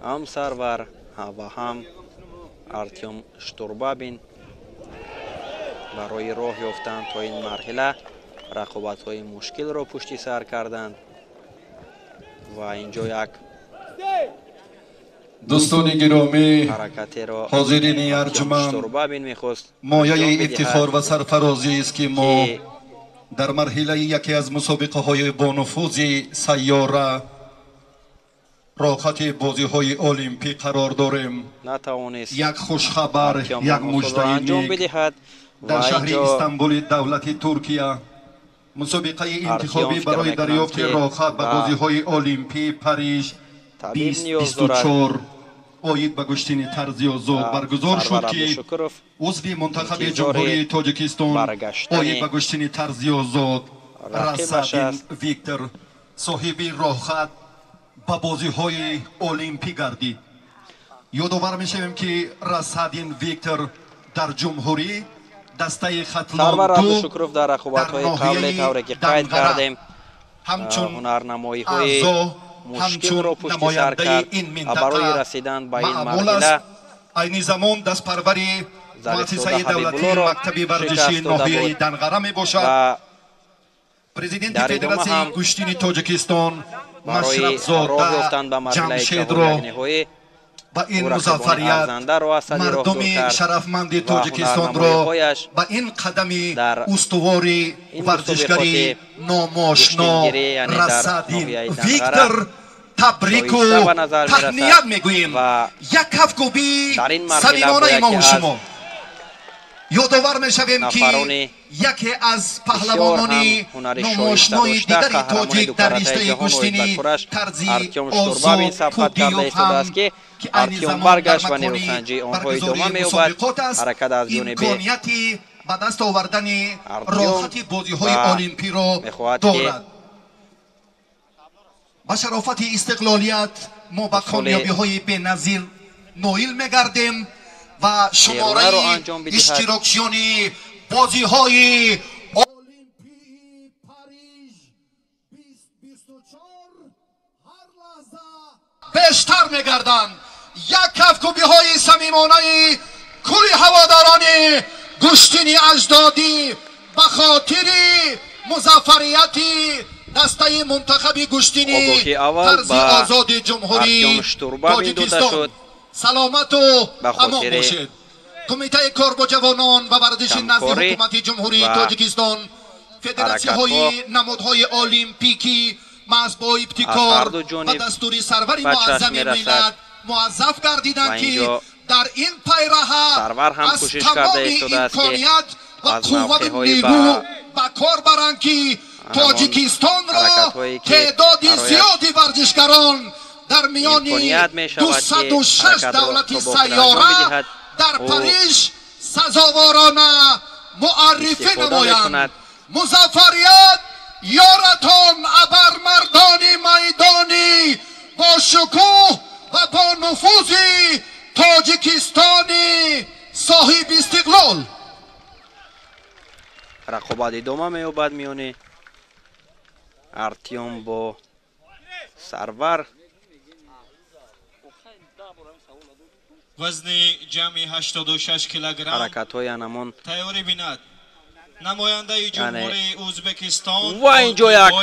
ҳам сарвар ва ҳам артем штурбабин барои роҳ ёфтанд то ин марҳила рақобатҳои мушкилро пушти сар карданд ва инҷо як дӯстони гиромӣ, ҳаракатеро ҳозирини арҷуманд, штурбабин мехост мояи ифтихор ва сарфарозиест ки мо дар марҳилаи яке аз мусобиқаҳои бонуфузи сайёра роҳхати бозиҳои олимпӣ қарор дорем. натавонист як хушхабар, як муждаи нек дар шаҳри истанбули давлати Туркия мусобиқаи интихобӣ барои дарёфти роҳхат ба бозиҳои олимпии Париж 2024 оид ба гӯштини тарзиёзод баргузор шуд ки узви мунтахаби ҷумҳурии Тоҷикистон оид ба гӯштини тарзиёзод Расадин Виктор соҳиби роҳхат ба бозиҳои олимпӣ гардид. ёдовар мешавем ки Расадин Виктор дар ҷумҳурӣ дастаи хатлон ду дар рақобатҳои қавле тавре ки қайд кардем ҳамчун ҳунарнамоиҳои мушкилро пушти сар кард барои расидан ба ин марҳила айни замон дастпарвари муассисаи давлатии мактаби варзишии ноҳияи Данғара мебошад. президенти федератсияи гӯштини Тоҷикистон машрафзода ҷамшедро ба ин музаффарият мардуми шарафманди Тоҷикистонро ба ин қадами устувори варзишгари номошно Расадин Виктор табрику таҳният мегӯем. як ҳафтгӯбӣ самимонаи мо шумо. ёдовар мешавем ки яке аз паҳлавонони номошнои дигари тоҷик дар риштаи гӯштини тарзи озодкудиёв ҳам ки айни замон дар макони баргузории мусобиқот аст имконияти ба даст овардани роҳхати бозиҳои олимпиро дорад. ба шарофати истиқлолият мо ба комёбиҳои беназир ноил мегардем ва шумораи иштирокчиёни бозиҳои олимпии Париж 2024 ҳар лаҳза бештар мегарданд. як ҳафтгӯбиҳои самимонаи кули ҳаводорони гӯштини аҷдодӣ ба хотири музаффарияти дастаи мунтахаби гӯштини тарзи озоди ҷумҳурии Тоҷикистон. саломату амон бошед. кумитаи кор бо ҷавонон ва варзиши назди ҳукумати ҷумҳурии Тоҷикистон федератсияҳои намудҳои олимпикӣ маҳз бо ибтикор ва дастури сарвари муаззами миллат муаззаф гардиданд ки дар ин пайраҳа аз тамоми имконият ва қуввату нигӯ ба кор баранд ки Тоҷикистонро теъдоди зиёди варзишгарон дар миёни 206 давлати сайёра дар Париж сазоворона муаррифӣ намоянд. музаффарият یارتان ابرمردان میدانی با شکوه و با نفوذی تاجیکستانی صاحب استقلال. رقابت ادامه می‌یابد میان ارتیوم با سرور. وزن جمعی 86 کیلوگرم. حرکت‌های انمان تیاری بیند نماینده جمهوری ازبکستان و اینجا یک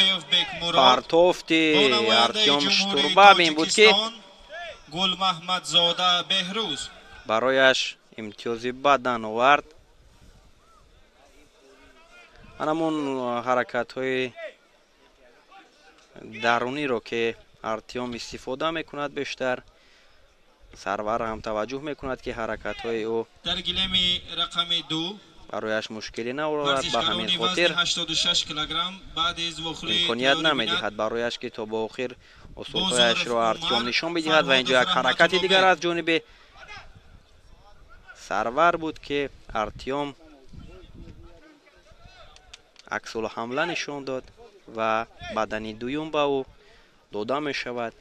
پرتوفت پرتوفتی ارتیوم شتوربابین بود که گل محمدزاده بهروز برایش امتیازی بدن آورد. انمون حرکت‌های درونی رو که ارتیوم استفاده میکند بیشتر سرور هم توجه میکند که حرکت‌های او در گلم رقم 2 برایش مشکلی نآورد. به همین خاطر 86 کیلوگرم بعد از وخلی امکانیت نمیدهد برایش که تا با آخر اصولهایش را ارتیوم نشان بدهد. و اینجا یک حرکت دیگر از جانب سرور بود که ارتیوم عکس الحمله نشان داد و بدنی دویم به او داده می شود.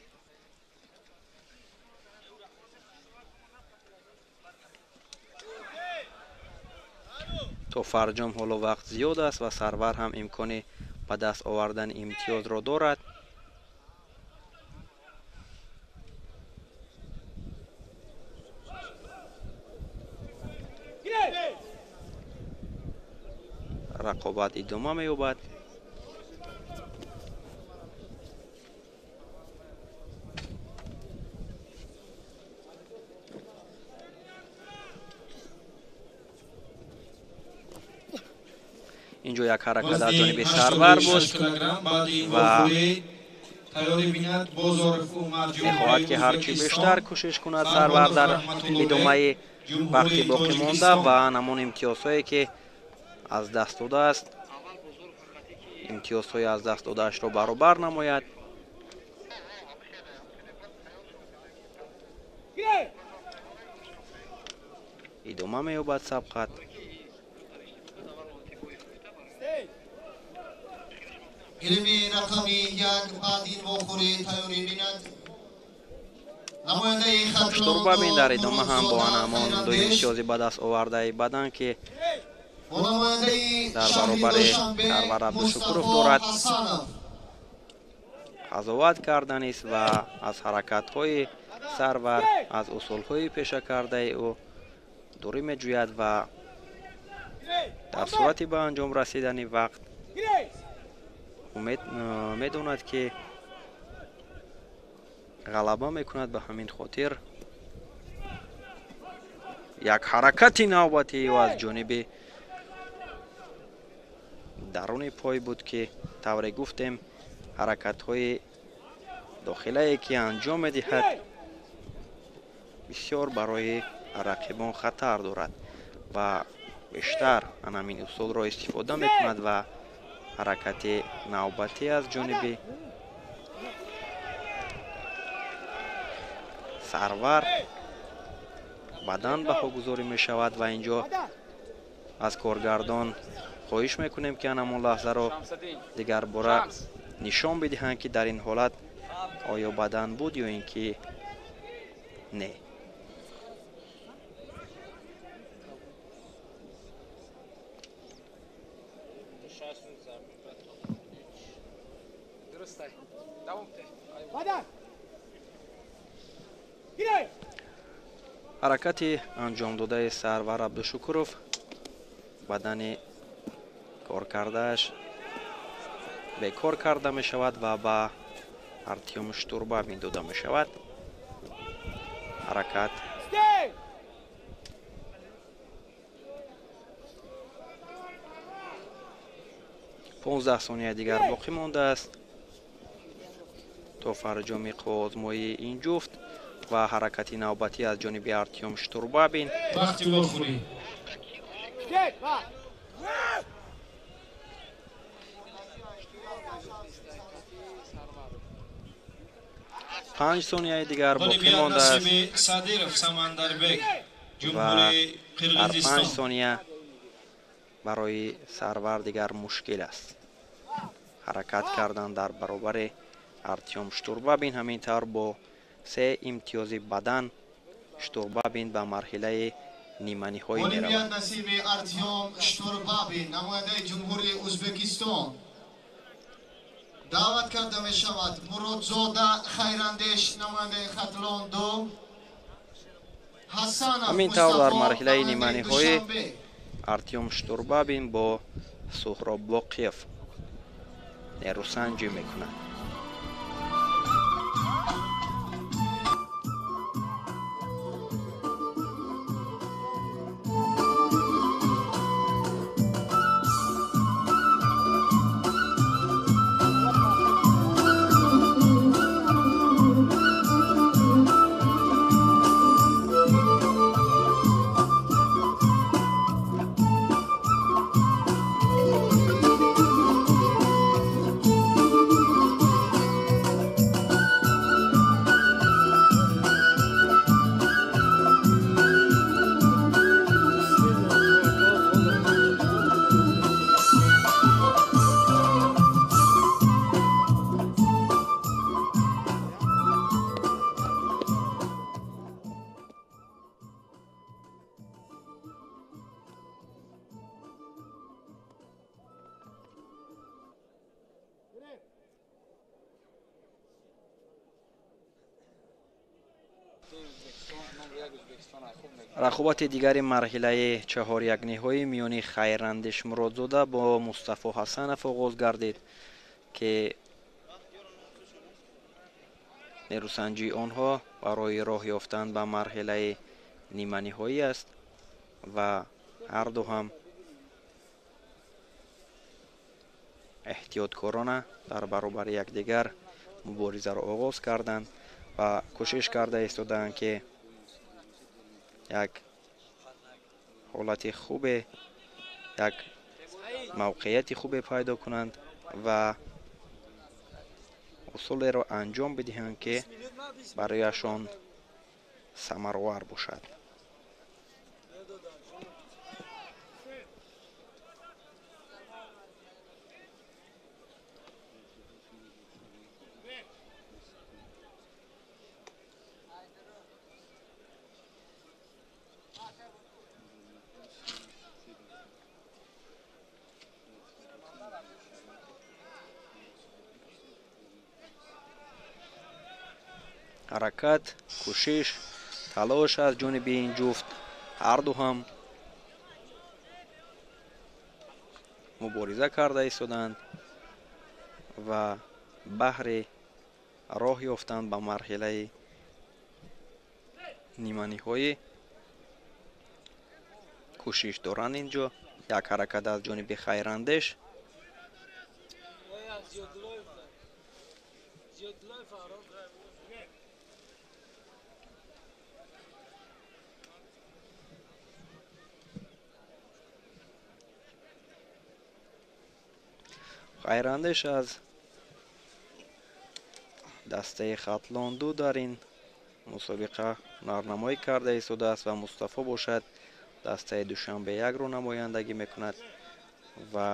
تو فرجام حالا وقت زیاد است و سرور هم امکان به دست آوردن امتیاز را دارد. رقابت ادامه می‌یابد. اینجا یک حرکت از جانب سرور بود و می‌خواهد که هرچی بیشتر کوشش کند سرور در ادامه وقتی باقی مانده و نمون امتیازهایی که از دست داده است امتیازهای از دست داده‌اش را برابر نماید. ادامه می‌یابد سبقت. گلمی رقمی 1 بعد این بخوری تیاری بیند نماینده شتوربابین در ادامه هم با انمان دو امتیازی به دست آورده بدن که در برابر سرور عبدالشکورов دارد. قضاوت کردن است و از حرکت‌های سرور از اصول‌های پیشه کرده او دوری می‌جوید و در صورت به انجام رسیدن وقت می‌داند که غلبه می‌کند. به همین خاطر یک حرکت نوبتی و از جانب درون پای بود که طوری گفتیم حرکت‌های داخلی که انجام می‌دهد بسیار برای رقیبان خطر دارد و بیشتر همین اصول را استفاده می‌کند و حرکت نوبتی از جانب سرور بدن به گذاری می شود و اینجا از کارگردان خواهش میکنیم که همون لحظه را دیگر باره نشان بدهند که در این حالت آیا بدن بود یا اینکه نه. حرکت انجام داده سرور عبدالشکورov بدن کار کردهش بیکار کرده می شود و به ارتیوم شتوربابین داده می شود. حرکت پونزده ثانیه دیگر باقی مانده است تا فرجام آزمایی این جفت و حرکتی نوبتی از جانب ارتیوم شتوربابین. وقتی بخوری 5 ثانیه دیگر باقی مانده است و در 5 ثانیه برای سرور دیگر مشکل است. ҳаракат карданд дар баробари артём штурбабин. ҳамин тавр бо 3 имтиёзи бадан штурбабин ба марҳилаи ниманиҳоӣ меравад. насиби артём штурбабин намояндаи ҷумҳури ӯзбекистон даъват карда мешавад. муродзода хайрандеш намояндаи хатлонду ҳамин тавр дар марҳилаи ниманиҳоӣ артём штурбабин бо суҳроб боқиев нерӯсанҷӣ мекунад. рақобати дигари марҳилаи 4-1 миёни хайрандеш муродзода бо мустафо ҳасанов оғоз гардид ки нерӯсанҷии онҳо барои роҳ ёфтан ба марҳилаи ниманиҳоӣ аст ва ҳарду ҳам эҳтиёткорона дар баробари якдигар муборизаро оғоз карданд ва кӯшиш карда истодаанд ки як ҳолати хубе як мавқеияти хубе пайдо кунанд ва усулеро анҷом бидиҳанд ки барояшон самаровар бошад. ҳаракат, кӯшиш, талош аз ҷониби ин ҷуфт ҳарду ҳам мубориза карда истоданд ва баҳри роҳ ёфтанд ба марҳилаи ниманиҳоӣ кӯшиш доранд. инҷо як ҳаракат аз ҷониби хайрандеш хайрандеш аз дастаи хатлонду дар ин мусобиқа нарнамоӣ карда истодааст ва мустафо бошад дастаи душанбе 1-ро намояндагӣ мекунад ва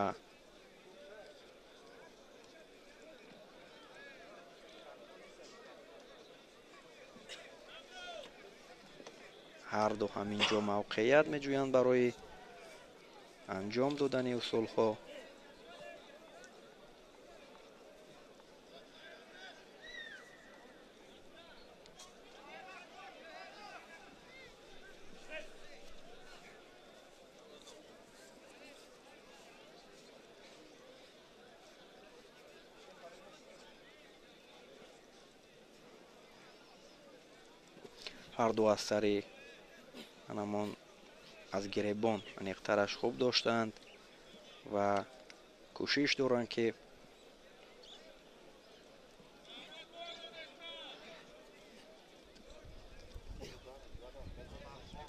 ҳарду ҳамин ҷо мавқеият меҷӯянд барои анҷом додани усулҳо. ҳарду аз сари анамон аз гиребон аниқтараш хуб доштанд ва кӯшиш доранд ки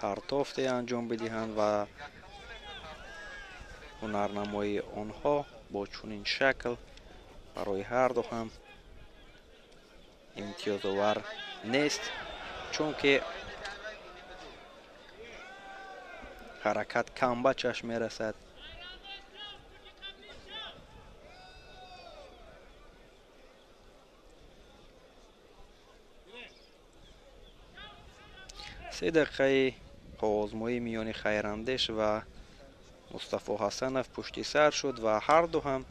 партофте анҷом бидиҳанд ва ҳунарнамоии онҳо бо чунин шакл барои ҳарду ҳам имтиёзовар нест, чунки ҳаракат кам ба чашм мерасад. 3 دقیقه آزمایی میان خیراندیش و مصطفی حسنов پشت سر شد و هر دو هم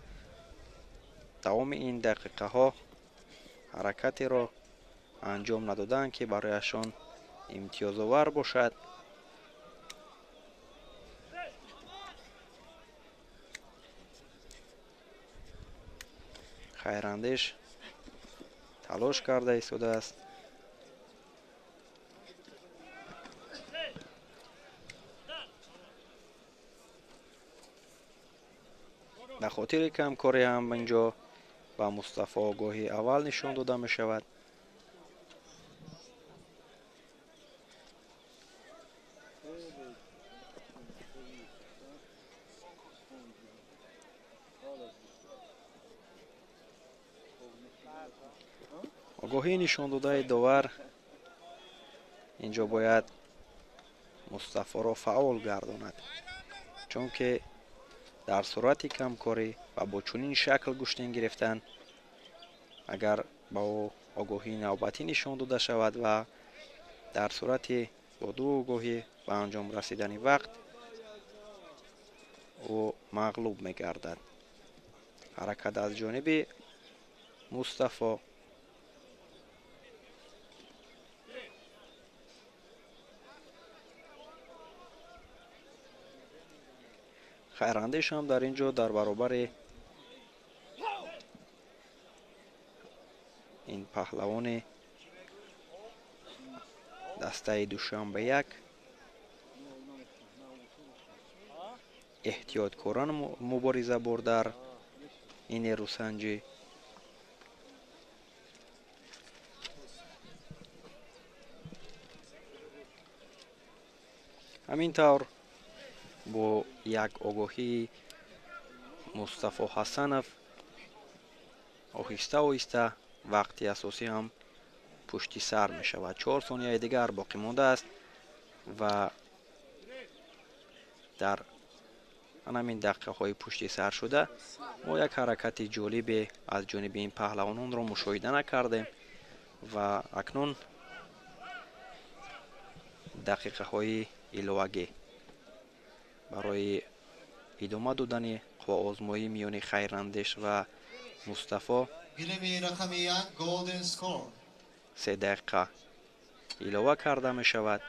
تمام این دقیقه ها حرکتی را انجام ندادند که برایشان امتیازآور باشد. خیراندیش تلاش کرده ایستاده است. به خاطر کمکاری هم اینجا و مصطفی آگاهی اول نشان داده می شود. آگاهی نشان داده داور اینجا باید مصطفی را فعال گرداند، چون که در صورت کمکاری و با چنین شکل گشتن گرفتن اگر با آگاهی نوبتی نشان داده شود و در صورت با دو آگاهی به انجام رسیدن وقت او مغلوب می گردد. حرکت از جانب مصطفی خیراندیش هم در اینجا در برابر این پهلوان دسته دوشنبه یک احتیاطکارانه مبارزه برد در این نیروسنجی. همینطور با یک آگاهی مصطفی حسنов آهسته آهسته وقتی اساسی هم پشت سر می شود. 4 ثانیه دیگر باقی مانده است و در همین دقیقه های پشت سر شده ما یک حرکت جالب از جانب این پهلوانان را مشاهده نکردیم و اکنون دقیقه های ایلوگی برای ادامه دادن آزمایی میان خیراندیش و مصطفی 3 دقیقه ایلاوه کرده می شود.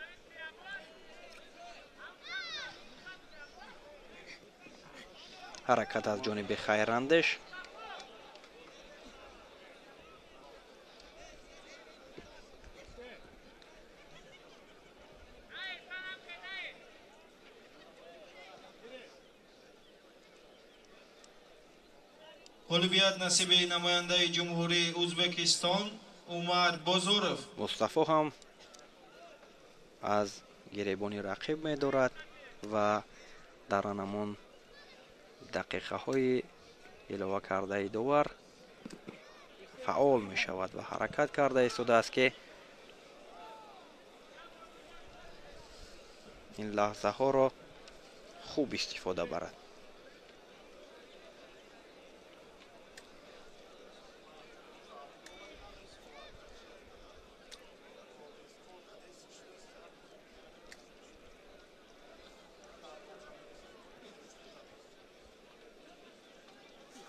حرکت از جانب خیراندیش حالی بیاد نصیب نماینده جمهوری ازبکستان عمر بازورов. مصطفی هم از گریبانی رقیب می دارد و در همان دقیقه های ایلاوه کرده داور فعال می شود و حرکت کرده ایستاده است که این لحظه ها را خوب استفاده برد.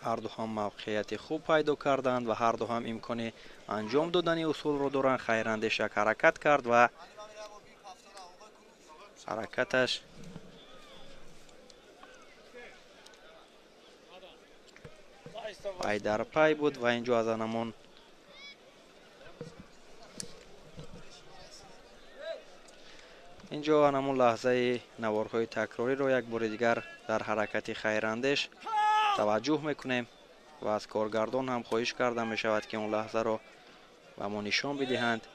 هر دو هم موقعیت خوب پیدا کردند و هر دو هم امکان انجام دادن اصول را دارند. خیراندیش یک حرکت کرد و حرکتش پای در پای بود و اینجا از آنمان لحظه نوارهای تکراری را یک بار دیگر در حرکت خیراندیش توجه میکنیم و از کارگردان هم خواهش کرده می شود که اون لحظه را به ما نشان بدهند.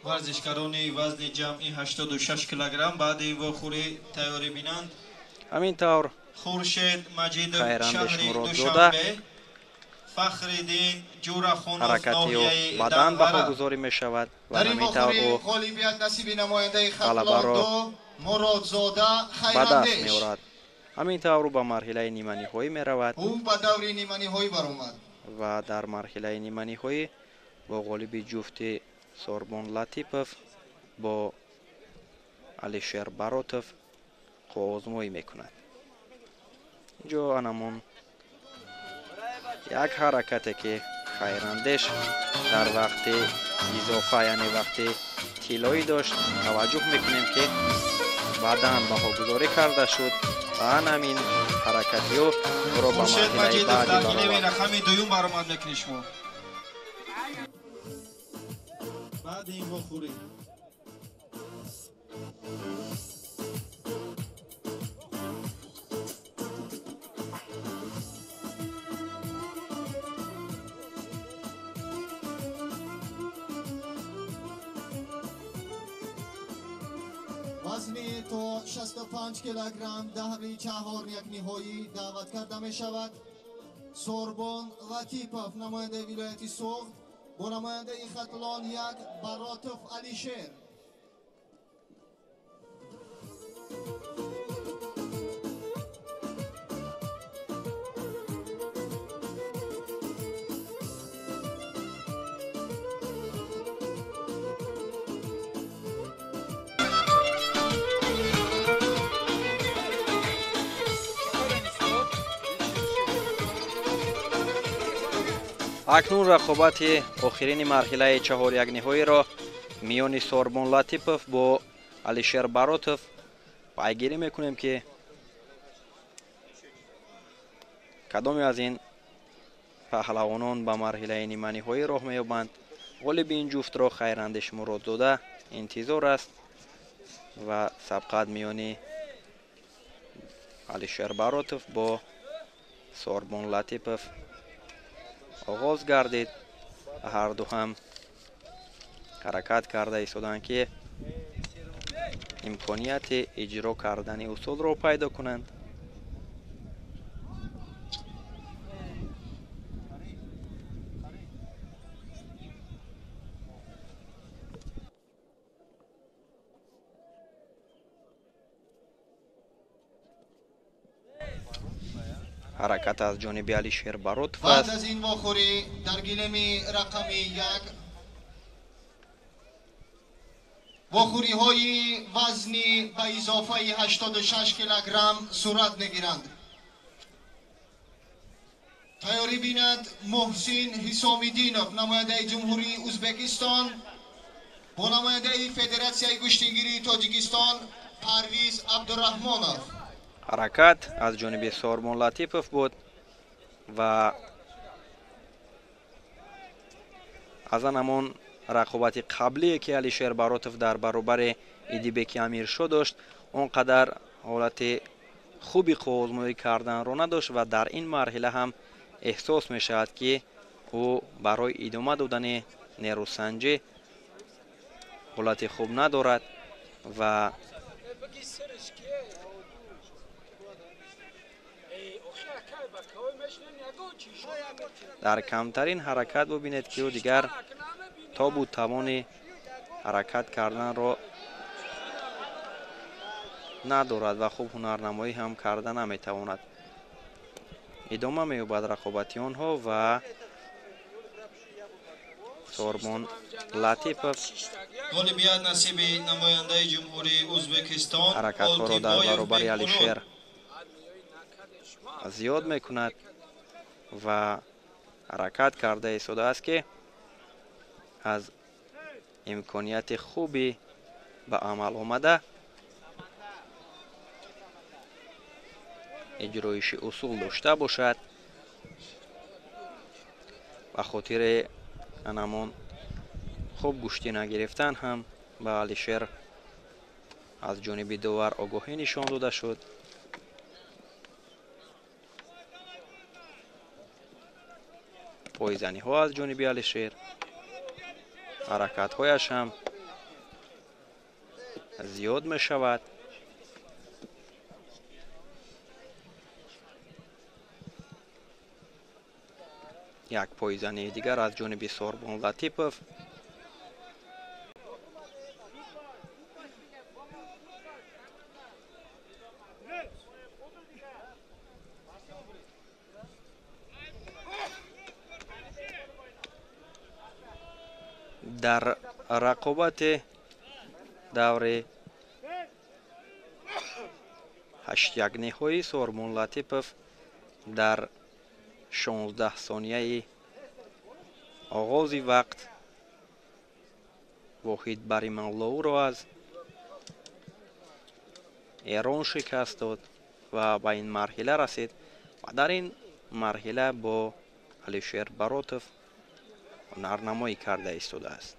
ورزشکارانی وزن جمعی 86 کیلوگرم بعد واخوری تیاری بینند. همینطور خورشید مجید خیراندیش شهری مراد دوشنبه، فخرالدین جوراخون از حرکتی ناحیه بدن دنبره. بهاگذاری می شود و در این همینطور مخوری او غالیبیت نصیب نماینده غلبه را خلال 2 مرادزاده به دست خیراندیش. می آورد. ҳамин тавр ба марҳилаи ниманиҳоӣ меравад ӯ ба даври ниманиҳоӣ баромад ва дар марҳилаи ниманиҳоӣ бо ғолиби ҷуфти Сорбон Латипов бо Алишер Баротов қувозмоӣ мекунад. инҷо анамон як ҳаракате ки хайрандеш дар вақти изофа, яъне вақти тиллоӣ дошт, таваҷҷӯҳ мекунем ки баъдан баҳогузорӣ карда шуд ва ҳамин ҳаракатиҳо ӯро ба марҳилаи баъди баровард. рақами дуюм баромад мекунед шумо. баъди ин вохӯрӣ вазни то 65 килограмм даҳри чаҳор якниҳоӣ даъват карда мешавад. Сорбон Латипов намояндаи вилояти Соғд бо намояндаи Хатлон як Баротов Алишер. акнун рақобати охирини марҳилаи чаҳор якниҳоиро миёни Сорбон Латипов бо Алишер Баротов пайгирӣ мекунем ки кадоме аз ин паҳлавонон ба марҳилаи ниманиҳоӣ роҳ меёбанд. ғолиби ин ҷуфтро Хайрандеш Муродзода интизор аст ва сабқат миёни Алишер Баротов бо Сорбон Латипов оғоз гардид. ҳарду ҳам ҳаракат карда истоданд ки имконияти иҷро кардани усулро пайдо кунанд. ҳаракат аз ҷониби Алишер Баротов баъд аст. аз ин вохӯрӣ дар гилеми рақами 1 вохӯриҳои вазни ба изофаи 86 килограмм сурат мегиранд. тайёрӣ бинад Муҳсин Ҳисомиддинов намояндаи ҷумҳурии Ӯзбекистон бо намояндаи Федератсияи гӯштигирии Тоҷикистон Парвиз Абдураҳмонов. ҳаракат аз ҷониби Сорбон Латипов буд ва аз анамон рақобати қаблие ки Алишер Баротов дар баробари Идибеки Амиршо дошт он қадар ҳолати хуби қувозмоӣ карданро надошт ва дар ин марҳила ҳам эҳсос мешавад ки ӯ барои идома додани нерӯсанҷӣ ҳолати хуб надорад ва дар камтарин ҳаракат бубинед ки ӯ дигар тобу тавони ҳаракат карданро надорад ва хуб ҳунарнамоӣ ҳам карда наметавонад. идома меёбад рақобати онҳо ва Сорбон Латипов ғолибият насиби намояндаи ҷумҳурии Ӯзбекистон ҳаракатҳоро дар баробари Алишер зиёд мекунад ва ҳаракат карда истодааст ки аз имконияти хуби ба амал омада иҷроиши усул дошта бошад. ба хотири анамон хуб гӯшти нагирифтан ҳам ба Алишер аз ҷониби довар огоҳӣ нишон дода шуд. пойзаниҳо аз ҷониби Алишер, ҳаракатҳояш ҳам зиёд мешавад. як пойзани дигар аз ҷониби Сорбон Латипов. дар рақобати даври 8-1-ниҳои Сормон Латипов дар 16 сонияи оғози вақт Воҳид Баримавлоуро аз Эрон шикаст дод ва ба ин марҳила расид ва дар ин марҳила бо Алишер Баротов ҳунарнамоӣ карда истодааст.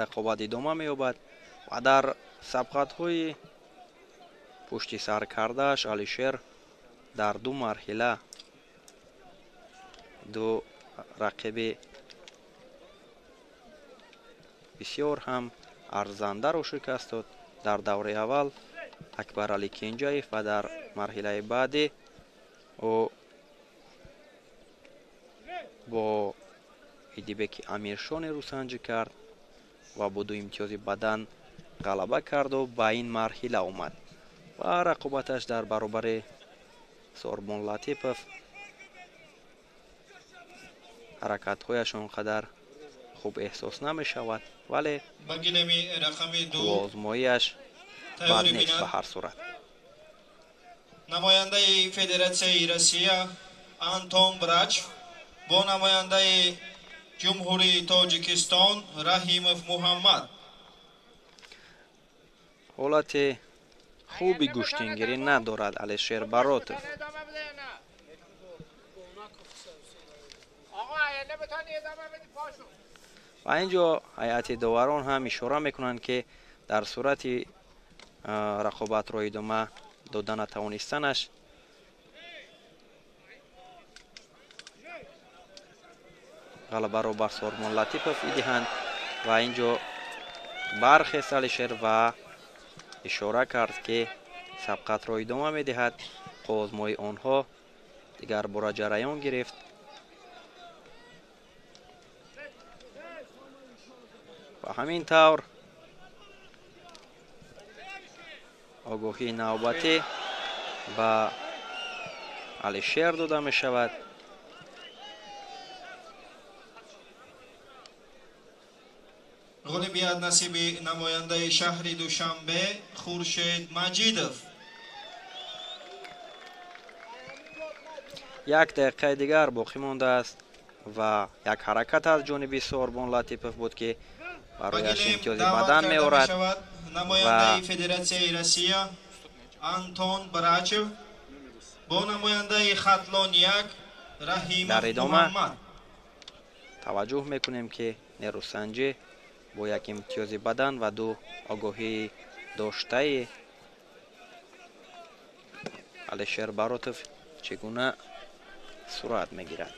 рақобат идома меёбад ва дар сабқатҳои пушти сар кардааш Алишер дар ду марҳила ду рақиби бисёр ҳам арзандаро шикаст дод. Дар давраи аввал Акбарали Кенҷаев ва дар марҳилаи баъдӣ ӯ бо Идибеки Амиршоне рӯсанҷӣ кард ва бо ду имтиёзи бадан ғалаба карду ба ин марҳила омад ва рақобаташ дар баробари Сормон Латипов ҳаракатҳояш он қадар хуб эҳсос намешавад, вале озмоияш бад нест ба ҳар сурат. намояндаи Федератсияи Россия Антон Брачев бо намояндаи ҷумҳурии Тоҷикистон Раҳимов Муҳаммад. ҳолати хуби гӯштингирӣ надорад Алишер Баротов. ва ин ҷо ҳайати доварон ҳам ишора мекунанд ки дар сурати рақобатро идома дода натавонистанаш ғалабаро бар Сормон Латипов идиҳанд ва ин ҷо бархест Алишер ва ишора кард ки сабқатро идома медиҳад. қозмои онҳо дигар бора ҷараён гирифт. ва ҳамин тавр огоҳии навбатӣ ба Алишер дода мешавад. ғолибият насиби намояндаи шаҳри Душанбе Хуршед Маҷидов. як дақиқаи дигар боқӣ мондааст ва як ҳаракат аз ҷониби Сормон Латипов буд ки барояш имтиёзи бадан меорад. намояндаи Федератсияи Россия Антон Брачев бо намояндаи Хатлон 1 Раҳимов Муҳаммад. таваҷҷӯҳ мекунем ки нерӯсанҷӣ бо як имтиёзи бадан ва ду огоҳии доштаи Алишер Баротов чӣ гуна сурат мегирад.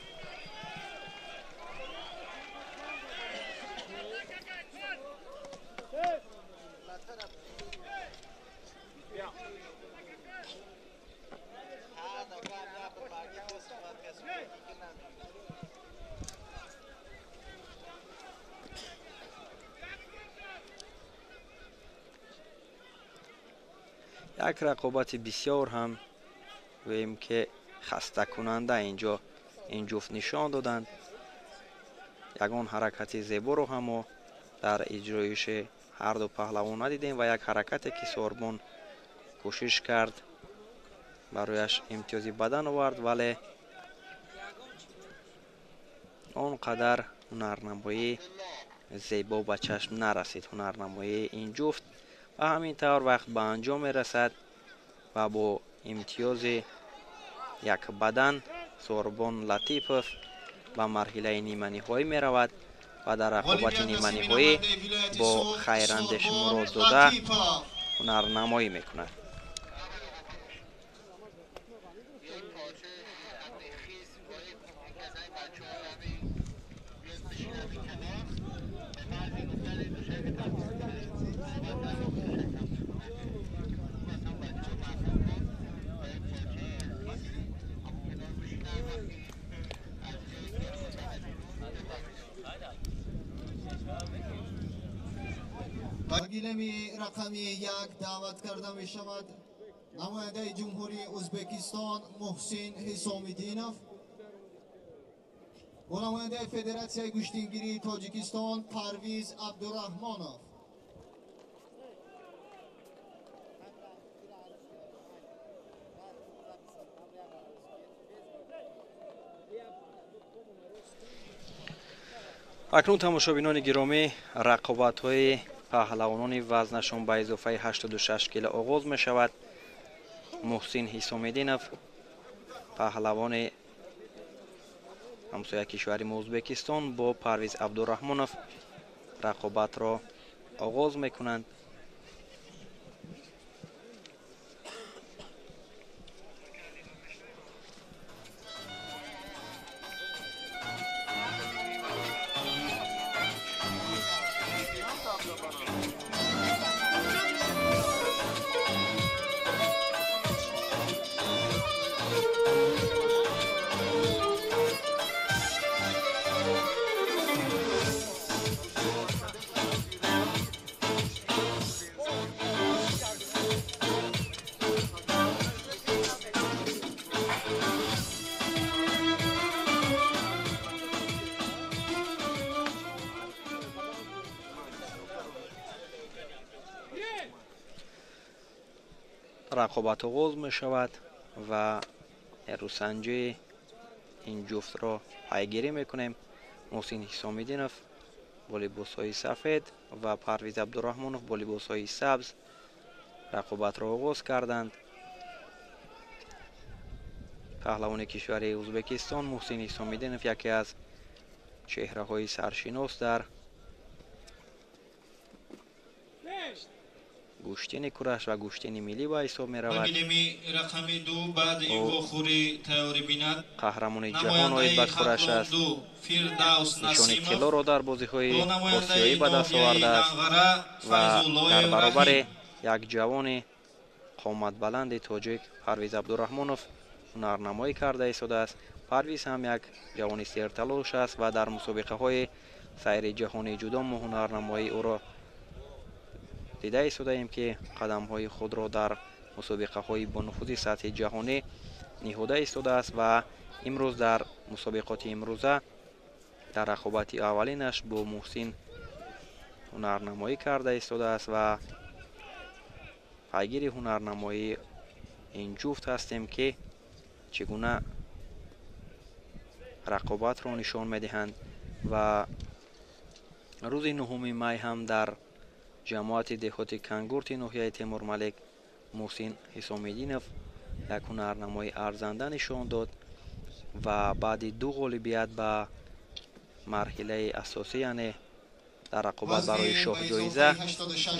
як рақобати бисёр ҳам гӯем ки хастакунанда инҷо ин ҷуфт нишон доданд. ягон ҳаракати зеборо ҳамо дар иҷроиши ҳарду паҳлавон надидем ва як ҳаракате ки Сормон кӯшиш кард барояш имтиёзи бадан овард, вале он қадар ҳунарнамоӣ зебо ба чашм нарасид ҳунарнамоии ин ҷуфт ва ҳамин тавр вақт ба анҷом мерасад ва бо имтиёзи як бадан Сормон Латипов ба марҳилаи ниманиҳоӣ меравад ва дар рақобати ниманиҳоӣ бо Хайрандеш Муродзода ҳунарнамоӣ мекунад. ба гилеми рақами 1 даъват карда мешавад намояндаи ҷумҳурии ӯзбекистон муҳсин ҳисомиддинов, бо намояндаи федератсияи гӯштингирии тоҷикистон парвиз абдураҳмонов. акнун тамошобинони гиромӣ, рақобатҳои паҳлавонони вазнашон ба изофаи 86 кило оғоз мешавад. муҳсин ҳисомиддинов, паҳлавони ҳамсояи кишвари ӯзбекистон, бо парвиз абдураҳмонов рақобатро оғоз мекунанд. рақобат оғоз мешавад ва нерӯсанҷии ин ҷуфтро пайгирӣ мекунем. муҳсин ҳисомиддинов бо либосҳои сафед ва парвиз абдураҳмонов бо либосҳои сабз рақобатро оғоз карданд. паҳлавони кишвари ӯзбекистон муҳсин ҳисомиддинов яке аз чеҳраҳои саршинос дар гӯштини кураш ва гӯштини миллӣ ба ҳисоб меравад. қаҳрамони ҷаҳон оид ба кураш аст. нишони тиллоро дар бозиҳои осиёӣ ба даст овардааст ва дар баробари як ҷавони қоматбаланди тоҷик парвиз абдураҳмонов ҳунарнамоӣ карда истодааст. парвиз ҳам як ҷавони серталош аст ва дар мусобиқаҳои сайри ҷаҳонии ҷудо мо ҳунарнамоии ӯро дида истодаем, ки қадамҳои худро дар мусобиқаҳои бонуфузи сатҳи ҷаҳонӣ ниҳода истодааст ва имрӯз дар мусобиқоти имрӯза дар рақобати аввалинаш бо муҳсин ҳунарнамоӣ карда истодааст ва пайгири ҳунарнамоии ин ҷуфт ҳастем, ки чӣ гуна рақобатро нишон медиҳанд. ва рӯзи 9 май ҳам дар ҷамоати деҳоти кангурти ноҳияи темурмалик муҳсин ҳисомиддинов як ҳунарнамои арзанда нишон дод ва баъди 2 ғолибият ба марҳилаи асосӣ, яъне дар рақобат барои шоҳҷоиза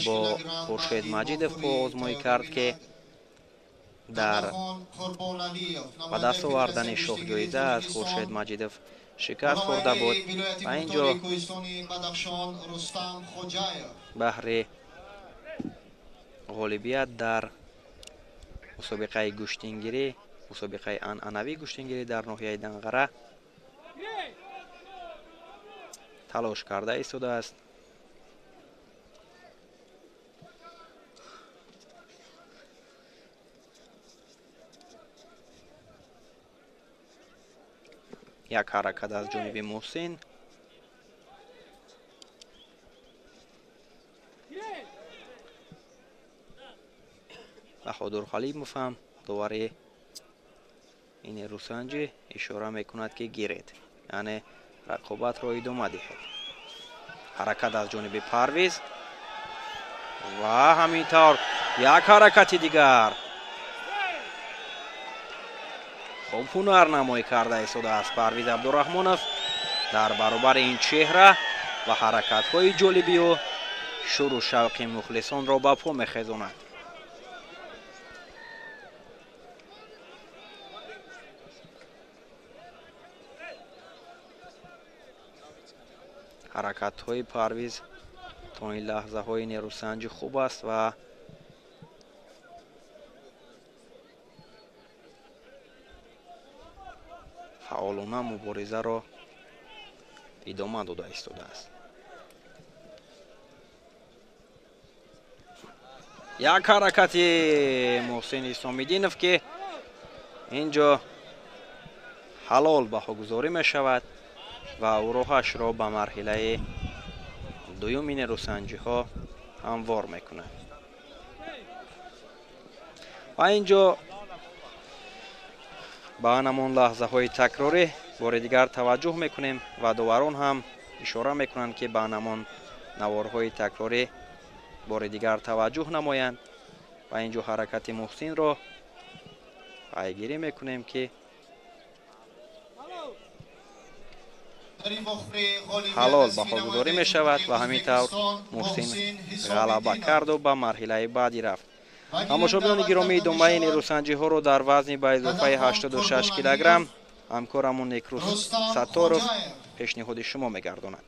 бо хуршед маҷидов бо озмоӣ кард, ки дар ба даст овардани шоҳҷоиза аз хуршед маҷидов шикаст хӯрда буд ва ин ҷо баҳри ғолибият дар мусобиқаи гӯштингирӣ, мусобиқаи анъанавии гӯштингирӣ дар ноҳияи Данғара талош карда истодааст. як ҳаракат аз ҷониби муҳсин. баҳодур халимов ҳам довари ин нерӯсанҷӣ ишора мекунад, ки гиред, яъне рақобатро идома диҳед. ҳаракат аз ҷониби парвиз ва ҳамин тавр як ҳаракати дигар. хуб ҳунарнамоӣ карда истодааст парвиз абдураҳмонов дар баробари ин чеҳра ва ҳаракатҳои ҷолиби ӯ шӯру шавқи мухлисонро ба по мехезонад. ҳаракатҳои парвиз то ин лаҳзаҳои нерӯсанҷӣ хуб аст ва фаъолона муборизаро идома дода истодааст. як ҳаракати муҳсин исомиддинов ки инҷо ҳалол баҳогузорӣ мешавад ва урохашро ба марҳилаи дуюми нерӯсанҷиҳо ҳамвор мекунад. ва инҷо ба намон лаҳзаҳои такрорӣ бори дигар таваҷҷӯҳ мекунем ва доварон ҳам ишора мекунанд ки ба намон наворҳои такрорӣ бори дигар таваҷҷӯҳ намоянд ва инҷо ҳаракати муҳсинро пайгирӣ мекунем ки ҳалол баҳогузорӣ мешавад ва ҳамин тавр муҳсин ғалаба карду ба марҳилаи баъдӣ рафт. тамошобинони гиромӣ, идомаи нерӯсанҷиҳоро дар вазни ба изофаи 86 килограмм ҳамкорамон Некрус Сатторов пешниҳоди шумо мегардонад.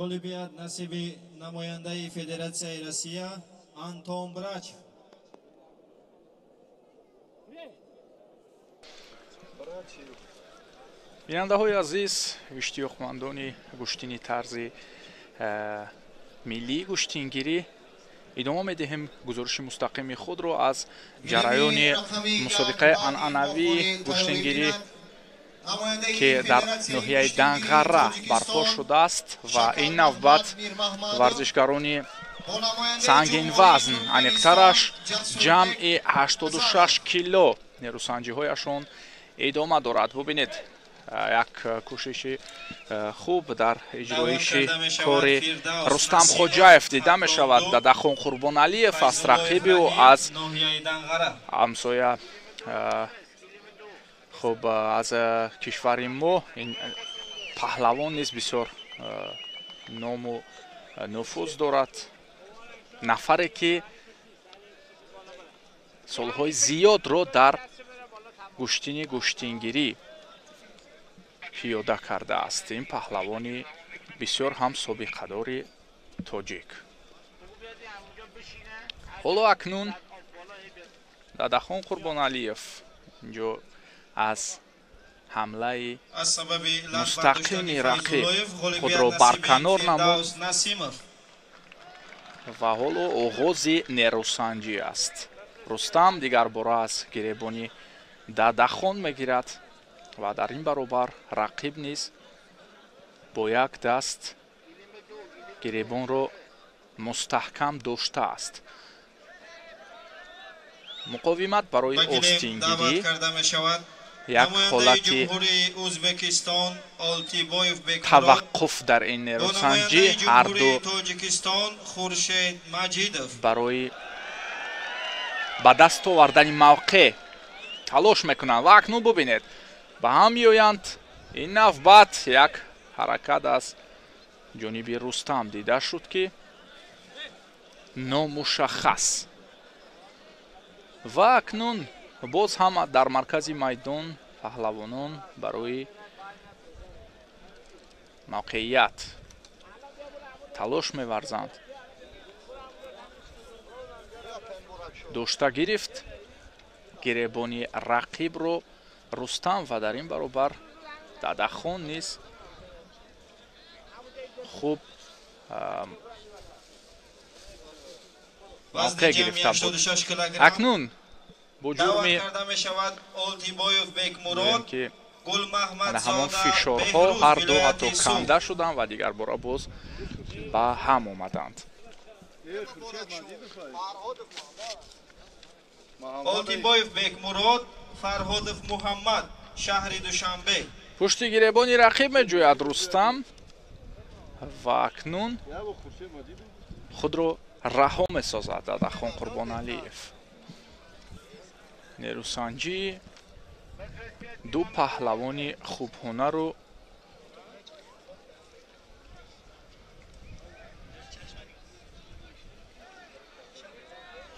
ғолибият насиби намояндаи Федератсияи Россия Антон Брачев. бинандаҳои азиз, иштиёқмандони гӯштини тарзи миллии гӯштингирӣ, идома медиҳем гузориши мустақими худро аз ҷараёни мусобиқаи анъанавии гӯштингирӣ ки дар ноҳияи Данғара барпо шудааст ва ин навбат варзишгарони сангинвазн, аниқтараш ҷамъи 86 кило нерӯсанҷиҳояшон идома дорад. бубинед, як кӯшиши хуб дар иҷроиши кори Рустам Хоҷаев дида мешавад. Дадахон Қурбоналиев аст рақиби ӯ аз ҳамсоя хуб аз кишвари мо. ин паҳлавон низ бисёр ному нуфуз дорад, нафаре ки солҳои зиёдро дар гӯштини гӯштингирӣ пиёда кардааст. ин паҳлавони бисёр ҳам собиқадори тоҷик. ҳоло акнун Дадахон Қурбоналиев инҷо аз ҳамлаи мустақими рақиб худро барканор намуд ва ҳоло оғози нерӯсанҷӣ аст. Рустам дигарбора аз гиребони Дадахон мегирад ва дар ин баробар рақиб низ бо як даст гиребонро мустаҳкам доштааст. муқовимат барои остингирӣ, як ҳолати таваққуф дар ин нерӯсанҷӣ, ҳарду барои ба даст овардани мавқеъ талош мекунанд. ва акнун бубинед, ба ҳам меоянд. ин навбат як ҳаракат аз ҷониби Рустам дида шуд ки номушаххас. ва акнун боз ҳам дар маркази майдон паҳлавонон барои мавқеият талош меварзанд. дошта гирифт гиребони рақибро Рустам ва дар ин баробар Дадахон низ хуб мавқеъ гирифта буд. акнун бо ҷурми ки ҳамон фишорҳо ҳарду ҳатто канда шуданд ва дигарбора боз ба ҳам омаданд. Олтибоев Бекмурод, Фарҳодов Муҳаммад, шаҳри Душанбе. пушти гиребони рақиб меҷӯяд Рустам ва акнун худро раҳо месозад Дадахон Қурбоналиев. Нерусанҷӣ ду паҳлавони хубҳунару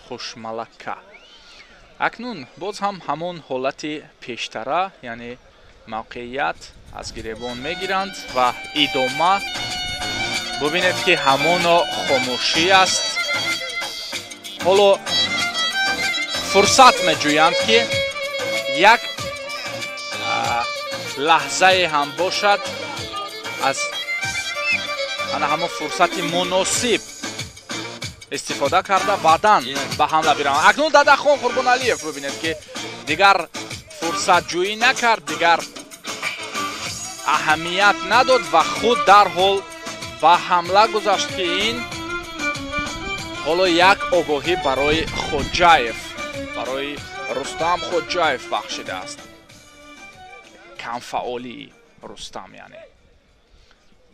хушмалакка. акнун боз ҳам ҳамон ҳолати пештара, яъне мавқеият аз гиребон мегиранд ва идома бубинед ки ҳамоно хомӯшӣ аст. ҳоло фурсат меҷӯянд ки як лаҳзае ҳам бошад аз ана ҳамон фурсати муносиб истифода карда баъдан ба ҳамла бираванд. акнун Дадахон Қурбоналиев бубинед ки дигар фурсатҷӯӣ накард, дигар аҳамият надод ва худ дарҳол ба ҳамла гузашт ки ин ҳоло як огоҳӣ барои Хоҷаев, барои Рустам Хоҷаев бахшидааст. камфаъолии Рустам яъне.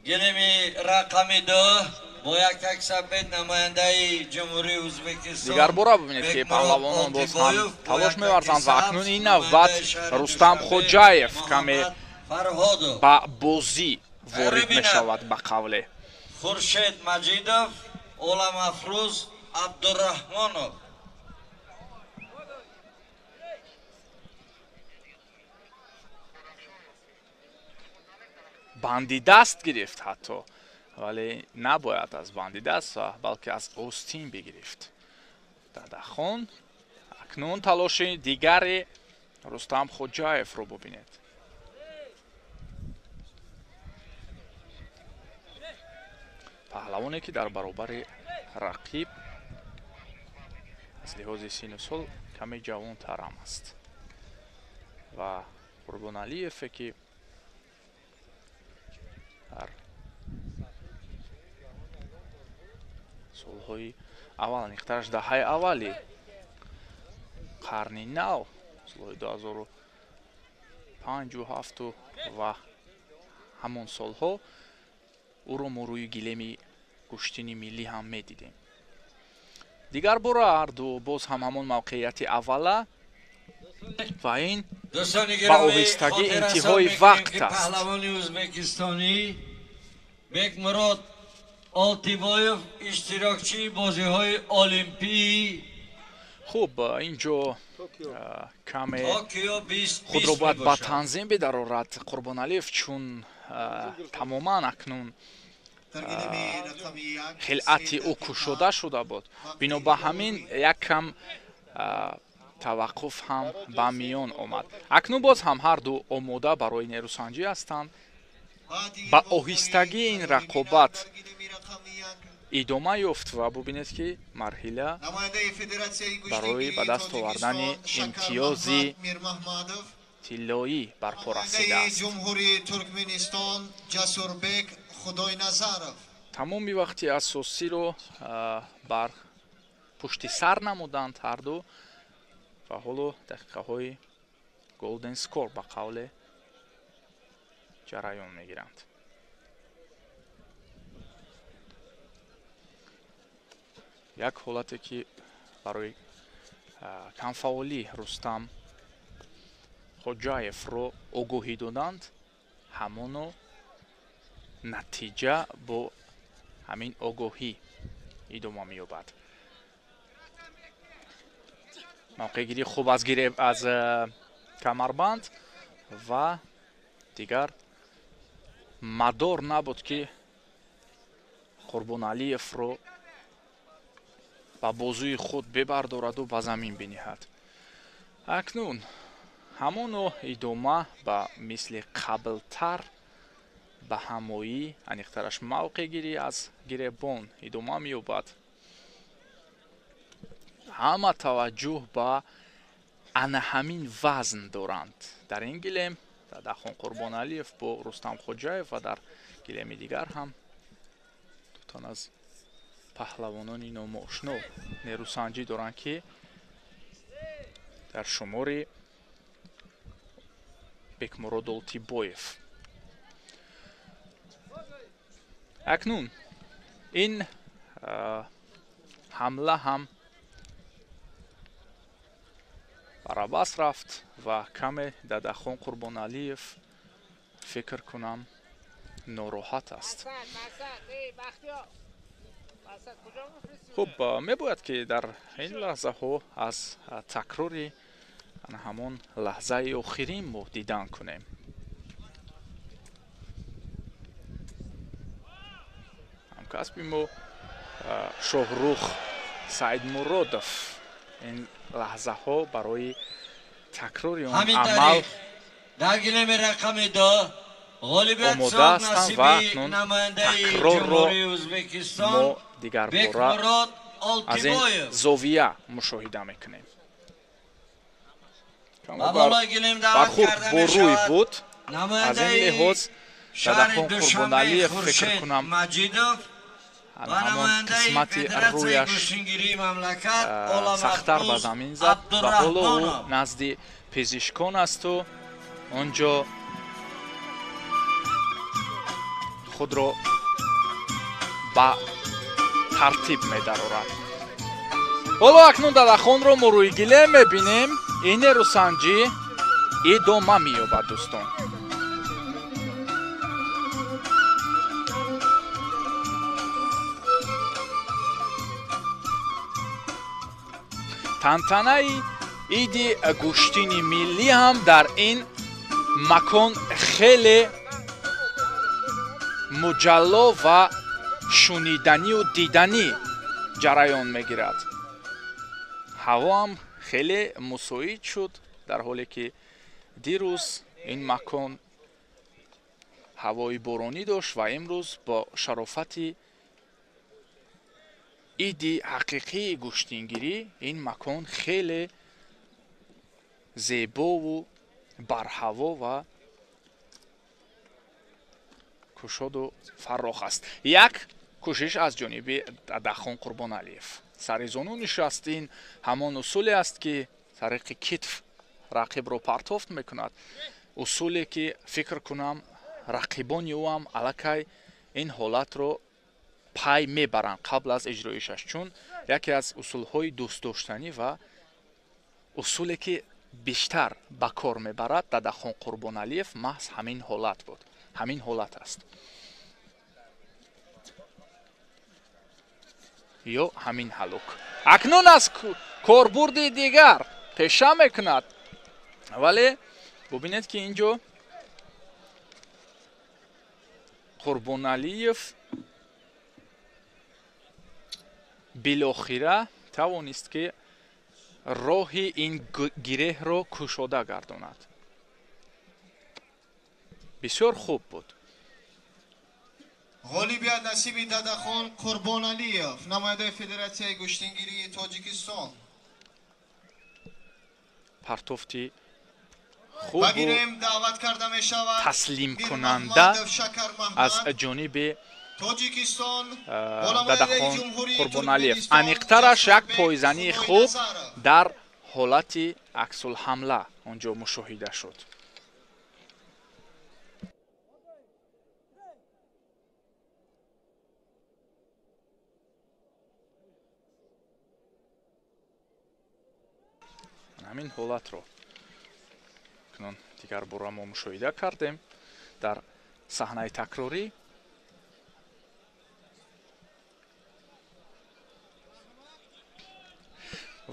гилеми рақами 2 бо як таксабет намояндаи ҷумҳурии Ӯзбекистон. дигар бора бубинед ки паҳлавонон боз ҳам талош меварзанд ва акнун ин навбат Рустам Хоҷаев каме ба бозӣ ворид мешавад ба қавле. Хуршед Маҷидов, Оламафрӯз Абдураҳмонов. банди даст гирифт ҳатто, вале набояд аз банди даст, балки аз остин бигирифт. Дадахон акнун талоши дигари Рустам Хоҷаевро бубинед. паҳлавоне ки дар баробари рақиб аз лиҳози сину сол каме ҷавонтар ҳам аст ва Қурбоналиеве ки дар солҳои аввал, нихтараш даҳаи аввали қарни нав, солҳои 2005-7 ва ҳамон солҳо ӯро мо рӯи гилеми куштини миллӣ ҳам медидем. дигар бора ҳарду боз ҳам ҳамон мавқеияти аввала ва ин ба оҳистагӣ интиҳои вақт аст. паҳлавони ӯзбекистонӣ Бекмурод Олтибоев иштирокчии бозиҳои олимпии. хуб, инҷо каме худро бояд ба танзим бидарорад Қурбоналиев, чун тамоман акнун хилъати ӯ кушода шуда буд. бино ба ҳамин якам таваққуф ҳам ба миён омад. акнун боз ҳам ҳарду омода барои нерусанҷӣ ҳастанд. ба оҳистагӣ ин рақобат идома ёфт ва бубинед ки марҳила барои ба даст овардани имтиёзи тиллоӣ барпо расидааст. тамоми вақти асосиро бар пушти сар намуданд ҳарду ва ҳоло дақиқаҳои голден скор ба қавле ҷараён мегиранд. як ҳолате ки барои камфаъолӣ Рустам Хоҷаевро огоҳӣ доданд, ҳамоно натиҷа бо ҳамин огоҳӣ идома меёбад. мавқеъгирӣ хуб аз камарбанд ва дигар мадор набуд ки Қурбоналиевро ба бозӯи худ бибардораду ба замин биниҳад. акнун ҳамоно идома ба мисли қаблтар ба ҳамоӣ, аниқтараш мавқеъгирӣ аз гиребон идома меёбад. ҳама таваҷҷӯҳ ба ана ҳамин вазн доранд. дар ин гилем Дадахон Қурбоналиев бо Рустам Хоҷаев ва дар гилеми дигар ҳам дутон аз паҳлавонони номошно нерусанҷӣ доранд ки дар шумори Бекмурод Олтибоев. акнун ин ҳамла ҳам барабас рафт ва каме Дадахон Қурбоналиев фикр кунам нороҳат аст. хуб, мебояд ки дар ин лаҳзаҳо аз такрори ҳамон лаҳзаи охирин мо дидан кунем. ҳамкасби мо Шоҳрух Саидмуродов ин лаҳзаҳо барои такрори он амал омода ҳастанд ва акнун такрорро мо дигар бора аз ин зовия мушоҳида мекунем. бархурд бо рӯй буд. аз ин лиҳоз Дадахон Қурбоналиев фикр кунам ҳамон қисмати рӯяш сахтар ба замин зад ва ҳоло ӯ назди пезишкон асту онҷо худро ба тартиб медарорад. ҳоло акнун Дадахонро мо рӯи гилем мебинем. ин нерӯсанҷӣ идома меёбад дӯстон. тантанаи иди гӯштини миллӣ ҳам дар ин макон хеле муҷалло ва шуниданию диданӣ ҷараён мегирад. ҳаво ҳам хеле мусоид шуд, дар ҳоле ки дирӯз ин макон ҳавои боронӣ дошт ва имрӯз бо шарофати иди ҳақиқии гӯштингирӣ ин макон хеле зебову барҳаво ва кушоду фаррох аст. як кӯшиш аз ҷониби Дадахон Қурбоналиев. саризону нишастин ҳамон усуле аст ки тариқи китф рақибро партофт мекунад. усуле ки фикр кунам рақибони ӯ ҳам аллакай ин ҳолатро пай мебаранд қабл аз иҷроишаш, чун яке аз усулҳои дӯстдоштанӣ ва усуле ки бештар ба кор мебарад Дадахон Қурбоналиев маҳз ҳамин ҳолат буд. ҳамин ҳолат аст ё ҳамин ҳалук. акнун аз корбурди дигар пеша мекунад, вале бубинед ки инҷо Қурбоналиев билохира тавонист ки роҳи ин гиреҳро кушода гардонад. бисёр хуб буд. ғолибият насиби Дадахон Қурбоналиев, намояндаи Федератсияи гӯштингирии Тоҷикистон. партофти хубу таслимкунанда аз ҷониби Дадахон Қурбоналиев. аниқтараш як пойзании хуб дар ҳолати аксулҳамла онҷо мушоҳида шуд. ҳамин ҳолатро кунон дигар бора мо мушоҳида кардем дар саҳнаи такрорӣ.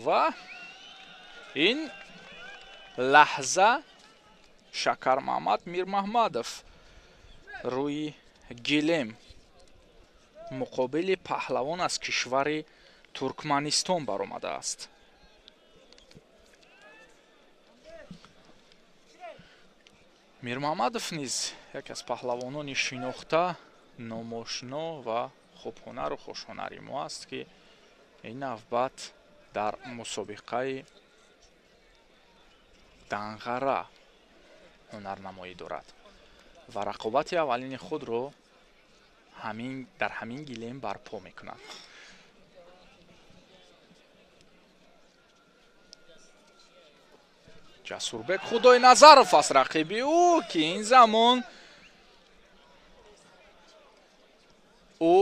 ва ин лаҳза Шакармаҳмад Мирмаҳмадов рӯи гилем муқобили паҳлавон аз кишвари Туркманистон баромадааст. Мирмаҳмадов низ яке аз паҳлавонони шинохта, номошино ва хубҳунару хушҳунари мо аст ки ин навбат дар мусобиқаи Данғара ҳунарнамоӣ дорад ва рақобати аввалини худро дар ҳамин гилем барпо мекунад. ҷасурбек Худойназаров аст рақиби ӯ ки ин замон ӯ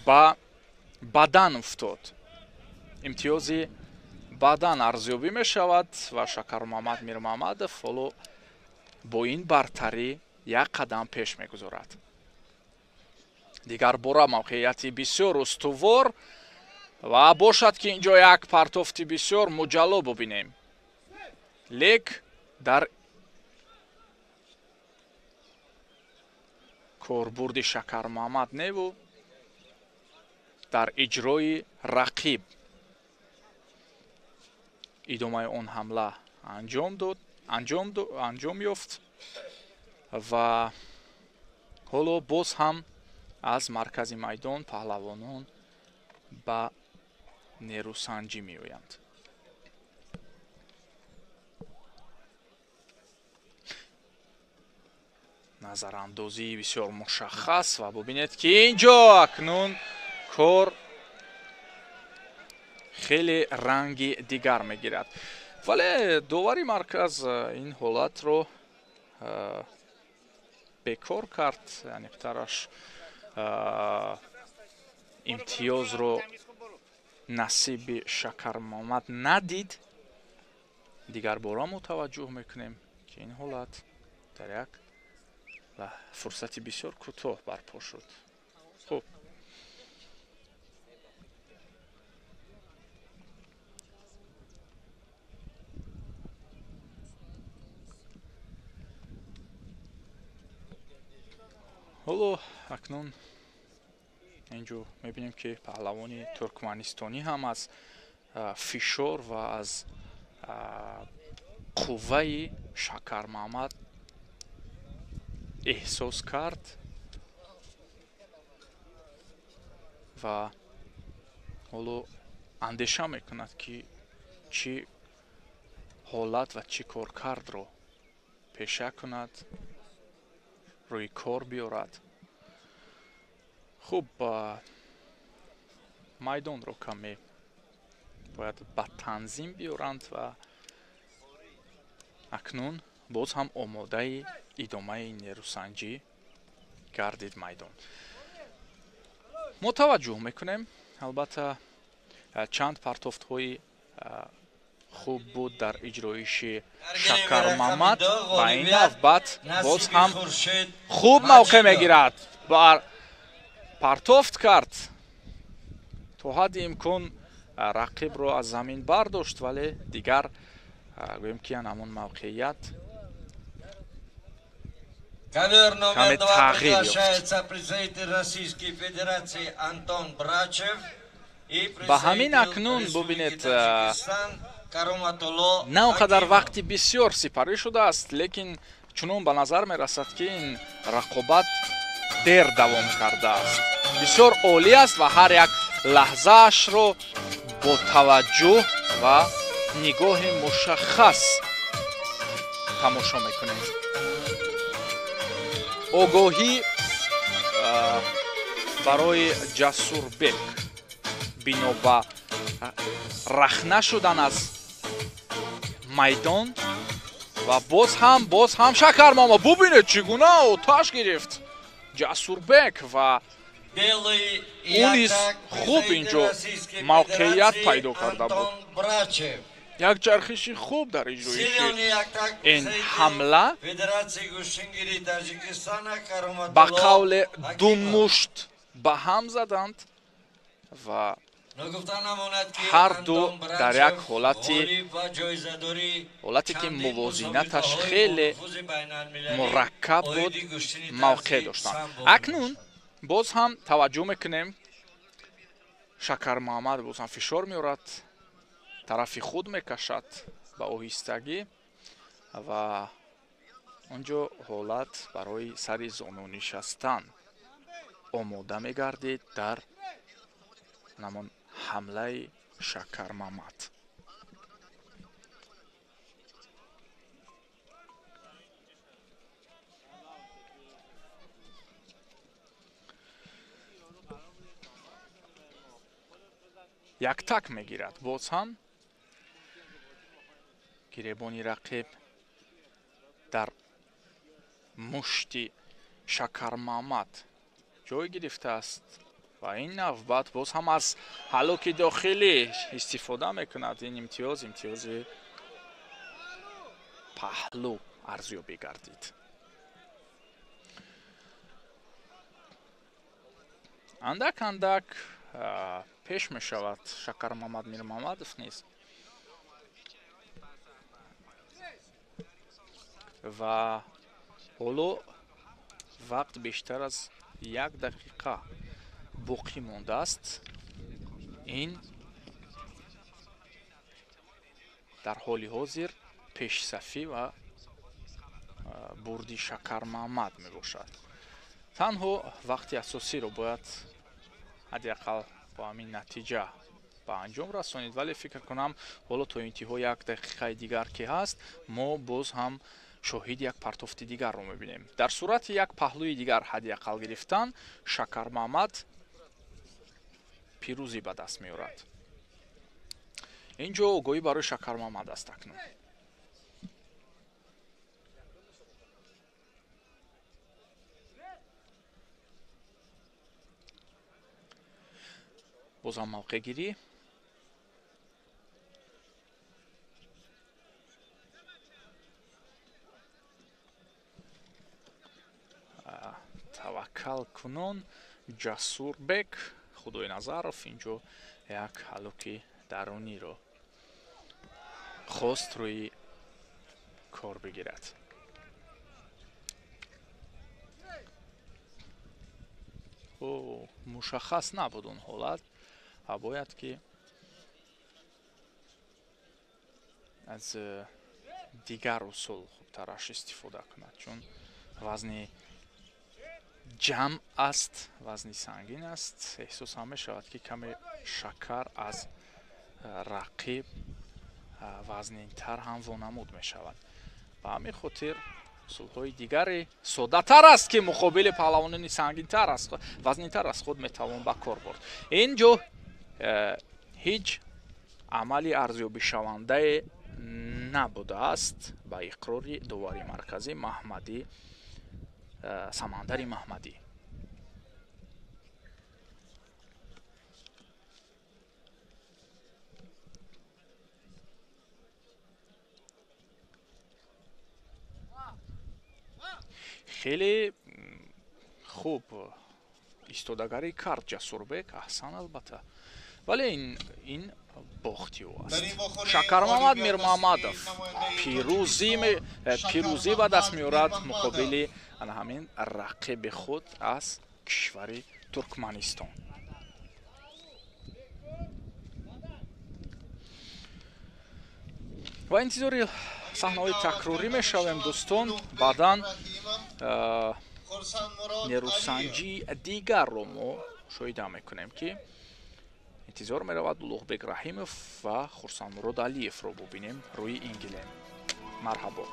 ба бадан уфтод. имтиёзи баъдан арзёбӣ мешавад ва Шакармамад Мирмамадов ҳоло бо ин бартарӣ як қадам пеш мегузорад. Дигар бора мавқеияти бисёр устувор ва бошад ки инҷо як партофти бисёр муҷалло бубинем. Лек дар корбурди Шакармамад Неву дар иҷрои рақиб идомаи он ҳамла анҷом ёфт ва ҳоло боз ҳам аз маркази майдон паҳлавонон ба нерӯсанҷӣ меоянд. назарандозии бисёр мушаххас ва бубинед ки инҷо акнун кор хеле ранги дигар мегирад. Вале довари марказ ин ҳолатро бекор кард, яъне тараш имтиёзро насиби Шакармамад надид. дигар бора мо таваҷҷӯҳ мекунем ки ин ҳолат дар як фурсати бисёр кӯтоҳ барпо шуд. хуб ҳоло акнун инҷо мебинем ки паҳлавони туркманистонӣ ҳам аз фишор ва аз қувваи Шакармамад эҳсос кард ва ҳоло андеша мекунад ки чӣ ҳолат ва чӣ коркардро пеша кунад, рӯи кор биёрад. хуб майдонро каме бояд ба танзим биёранд ва акнун боз ҳам омодаи идомаи нерӯсанҷӣ гардид майдон. мо таваҷҷӯҳ мекунем албатта чанд партофтҳои хуб буд дар иҷроиши Шакармамад ва ин навбат боз ҳам хуб мавқеъ мегирад, партофт кард, то ҳадди имкон рақибро аз замин бардошт, вале дигар гӯем ки ҳамон мавқеият каме тағйир ёфт. ба ҳамин акнун бубинед на он қадар вақти бисёр сипарӣ шудааст, лекин чунон ба назар мерасад ки ин рақобат дер давом кардааст. бисёр олӣ аст ва ҳар як лаҳзаашро бо таваҷҷӯҳ ва нигоҳи мушаххас тамошо мекунем. огоҳӣ барои Ҷасурбек бино ба рахна шудан аз майдон ва боз ҳам Шакармамад бубинед чӣ гуна оташ гирифт Ҷасурбек ва он низ хуб инҷо мавқеият пайдо карда буд. як чархиши хуб дар иҷроиши ин ҳамла ба қавле ду мушт ба ҳам заданд ва ҳар ду дар як ҳолате ки мувозинаташ хеле мураккаб буд мавқеъ доштанд. акнун боз ҳам таваҷҷӯҳ мекунем Шакармамад боз ҳам фишор меорад, тарафи худ мекашад ба оҳистагӣ ва онҷо ҳолат барои сари зону нишастан омода мегардид дар намон ҳамлаи Шакармамад. яктак мегирад, боз ҳам гиребони рақиб дар мушти Шакармамад ҷой гирифтааст ва ин навбат боз ҳам аз ҳалоки дохилӣ истифода мекунад. ин имтиёзи паҳлӯ арзёбӣ гардид. андак пеш мешавад Шакар Мамад Мирмамадов низ ва ҳоло вақт бештар аз 1 дақиқа боқӣ мондааст. ин дар ҳоли ҳозир пешсафӣ ва бурди Шакар Мамад мебошад. танҳо вақти асосиро бояд ҳадақал бо ҳамин натиҷа ба анҷом расонид, вале фикр кунам ҳоло то интиҳо 1 дақиқаи дигар ки ҳаст, мо боз ҳам шоҳиди як партофти дигарро мебинем. дар сурати як паҳлӯи дигар ҳадақал гирифтан Шакар Мамад пирӯзӣ ба даст меорад. инҷо огоҳӣ барои Шакар Мамад аст. акнун бозам мавқеъгирӣ. таваккал кунон Ҷасурбек Худойназаров инҷо як ҳалоки даруниро хост рӯи кор бигирад. мушаххас набуд он ҳолат. бояд ки аз дигар усул хубтараш истифода кунад, чун вазни ҷамъ аст, вазни сангин аст. эҳсос ҳам мешавад ки каме Шакар аз рақиб вазнинтар ҳам вонамуд мешавад. ба ҳамин хотир усулҳои дигаре соддатар аст ки муқобили паҳлавонони сангинтар аст, вазнинтар аз худ метавон ба кор бурд. инҷо ҳеҷ амали арзёбишавандае набудааст ба иқрори довари марказӣ Маҳмадӣ, Самандари Маҳмадӣ. хеле хуб истодагарӣ кард Ҷасурбек, аҳсан албатта, вале ин бохти ӯ аст. Шакар Мамад Мирмамадов пирӯзӣ ба даст меорад муқобили ҳамин рақиби худ аз кишвари Туркманистон. ва интизори саҳнаҳои такрорӣ мешавем дӯстон. баъдан нерӯсанҷии дигарро мо шоҳида мекунем ки интизор меравад Улуғбек Раҳимов ва Хурсанмурод Алиевро бубинем рӯи ин гилем. марҳабо.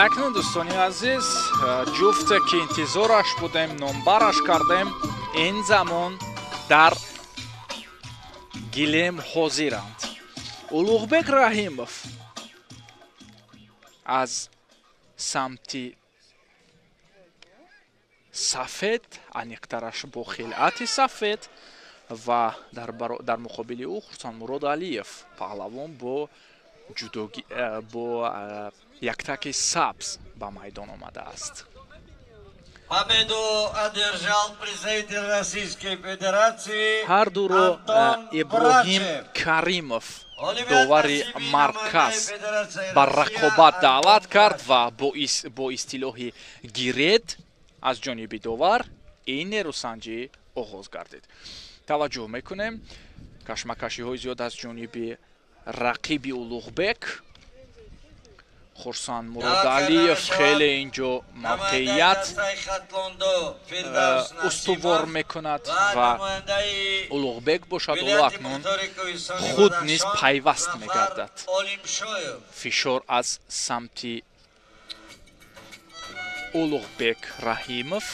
акнун дӯстони азиз, ҷуфте ки интизораш будем, номбараш кардем, ин замон дар гилем ҳозиранд. Улуғбек Раҳимов аз самти сафед, аниқтараш бо хилъати сафед, ва дар муқобили ӯ Хурсанмурод Алиев паҳлавон бо яктаки сабз ба майдон омадааст. Победу одержал представитель Российской Федерации ҳар дуро Антон Иброҳим Брачев. Каримов довари марказ ба рақобат даъват кард ва бо истилоҳи гиред аз ҷониби довар ин нерӯсанҷӣ оғоз гардид. таваҷҷӯҳ мекунем кашмакашиҳои зиёд аз ҷониби рақиби Улуғбек. Хурсанд Муродалиев хеле инҷо мавқеият устувор мекунад ва Улуғбек бошад оло акнун худ низ пайваст мегардад. фишор аз самти Улуғбек Раҳимов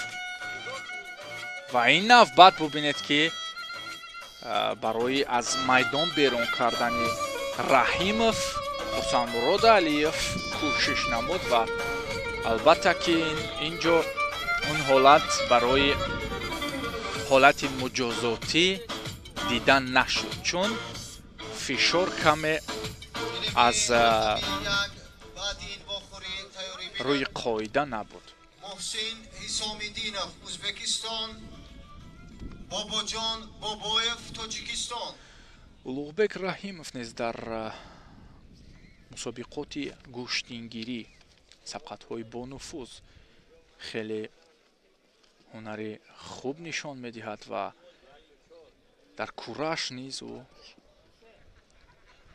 ва ин навбат бубинед ки барои аз майдон берун кардани Раҳимов Хурсанд Муродалиев кӯшиш намуд ва албатта ки инҷо он ҳолат барои ҳолати муҷозотӣ дидан нашуд, чун фишор каме аз рӯи қоида набуд. Muhsin Hisomidinov, Uzbekistan. Bobojon Boboyev, Tojikiston. Улуғбек Раҳимов низ дар мусобиқоти гӯштингирӣ сабқатҳои бонуфуз хеле ҳунари хуб нишон медиҳад ва дар кураш низ ӯ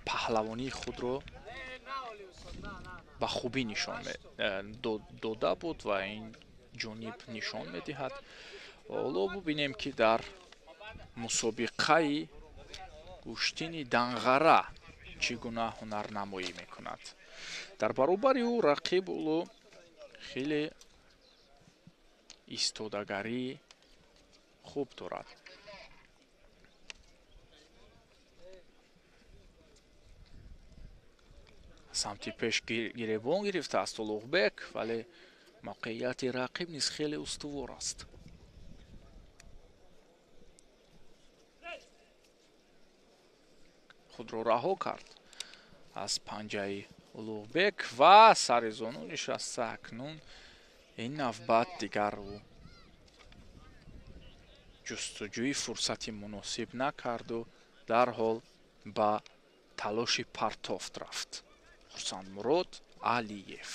паҳлавонии худро ба хубӣ нишон дода буд ва ин ҷониб нишон медиҳад. ҳоло бубинем ки дар мусобиқаи гӯштини данғара чӣ гуна ҳунарнамоӣ мекунад. дар баробари ӯ рақиб улу хеле истодагарии хуб дорад. самти пеш гиребон гирифтааст Улуғбек, вале мавқеияти рақиб низ хеле устувор аст. худро раҳо кард аз панҷаи Улуғбек ва сари зону нишаста. акнун ин навбат дигар ӯ ҷустуҷӯи фурсати муносиб накарду дарҳол ба талоши партофт рафт. Хурсанд Муродалиев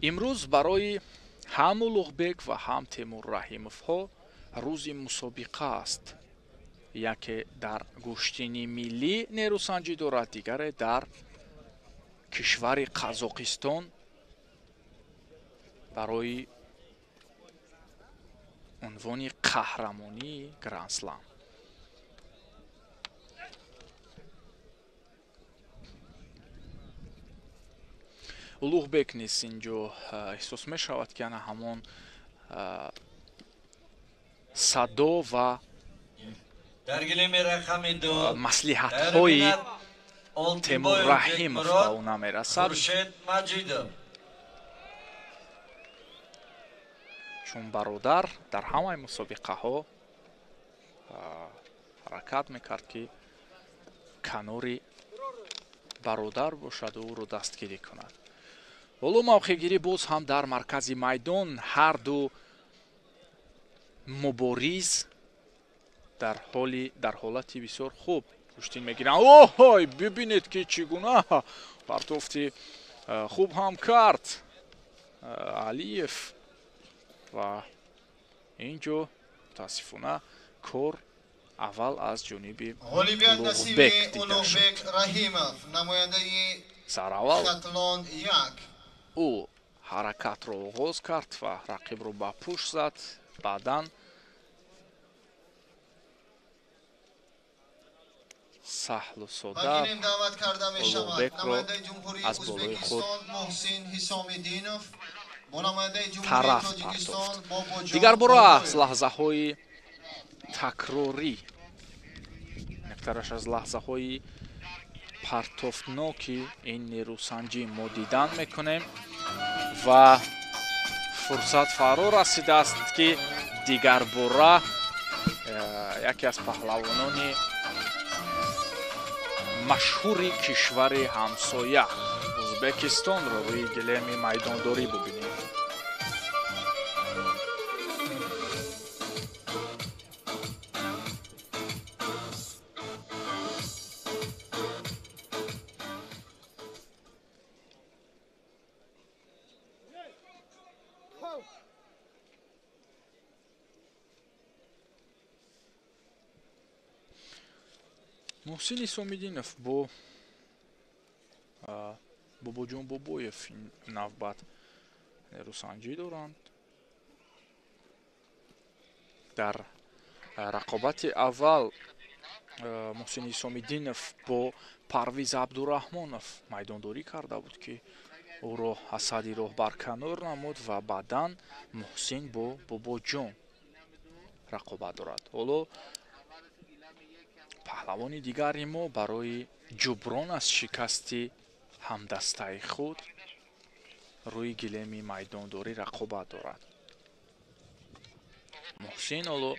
имрӯз барои ҳам Улуғбек ва ҳам Темур Раҳимовҳо рӯзи мусобиқа аст. яке дар гӯштини миллӣ нерӯсанҷӣ дорад, дигаре дар кишвари Қазоқистон барои унвони қаҳрамонии Гранд-слам. Улуғбек низ инҷо эҳсос мешавад ки ана ҳамон садо ва маслиҳатҳои Темур Раҳимов ба ӯ намерасад, чун бародар дар ҳамаи мусобиқаҳо ҳаракат мекард ки канори бародар бошаду ӯро дастгирӣ кунад. ҳоло мавқеъгирӣ боз ҳам дар маркази майдон. ҳар ду мубориз дар ҳолати бисёр хуб куштин мегиранд. оҳой, бибинед ки чӣ гуна партофти хуб ҳам кард Алиев ва инҷо мутаассифона кор аввал аз ҷониби Улуғбек дида шуд. сараввал ӯ ҳаракатро оғоз кард ва рақибро ба пушт зад. баъдан саҳлу сода Улуғбекро аз болои худ тараф партофт. дигар бора аз лаҳзаҳои такрорӣ, нектараш аз лаҳзаҳои партофтноки ин нерӯсанҷӣ мо дидан мекунем ва фурсат фаро расидааст ки дигар бора яке аз паҳлавонони машҳури кишвари ҳамсоя ӯзбекистонро рӯи гилеми майдондорӣ бубинем. муҳсин исомиддинов бо бобоҷон бобоев ин навбат нерӯсанҷӣ доранд. дар рақобати аввал муҳсин исомиддинов бо парвиз абдураҳмонов майдондорӣ карда буд ки ӯро аз садди роҳ барканор намуд ва баъдан муҳсин бо бобоҷон рақобат дорад. ҳоло паҳлавони дигари мо барои ҷуброн аз шикасти ҳамдастаи худ рӯи гилеми майдондорӣ рақобат дорад. муҳсин ҳоло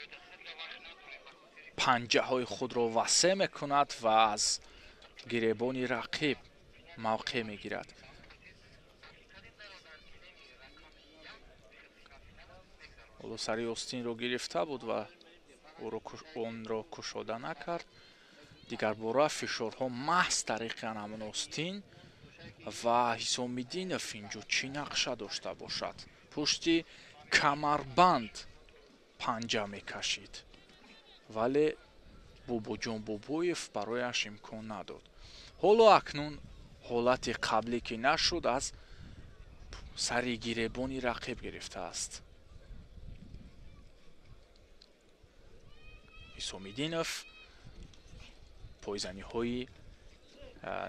панҷаҳои худро васеъ мекунад ва аз гиребони рақиб мавқеъ мегирад. ҳоло сари остинро гирифта буд ва онро кушода накард. дигарбора фишорҳо маҳз тариқи ҳамон остин ва ҳисомиддинов инҷо чӣ нақша дошта бошад. пушти камарбанд панҷа мекашид, вале бобоҷон бобоев барояш имкон надод. ҳоло акнун ҳолати қабле ки нашуд аз сари гиребони рақиб гирифтааст. ҳисомиддинов пойзаниҳои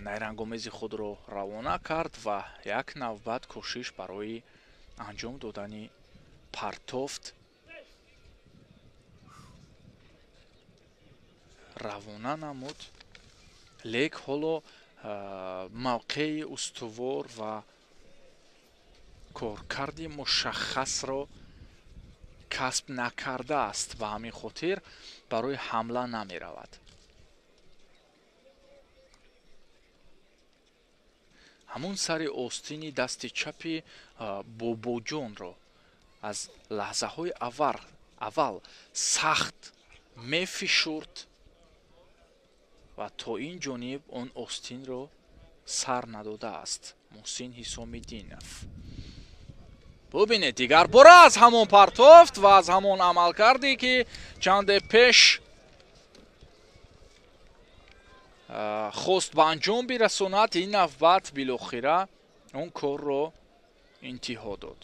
найрангомези худро равона кард ва як навбат кӯшиш барои анҷом додани партофт равона намуд. лек ҳоло мавқеи устувор ва коркарди мушаххасро касб накардааст. ба ҳамин хотир барои ҳамла намеравад. ҳамун сари остини дасти чапи бобоҷонро аз лаҳзаҳои аввал сахт мефишурд ва то ин ҷониб он остинро сар надодааст муҳсин ҳисомиддинов. бубинед дигар бора аз ҳамон партофт ва аз ҳамон амалкарде ки чанде пеш хост ба анҷом бирасонад, ин навбат билохира он корро интиҳо дод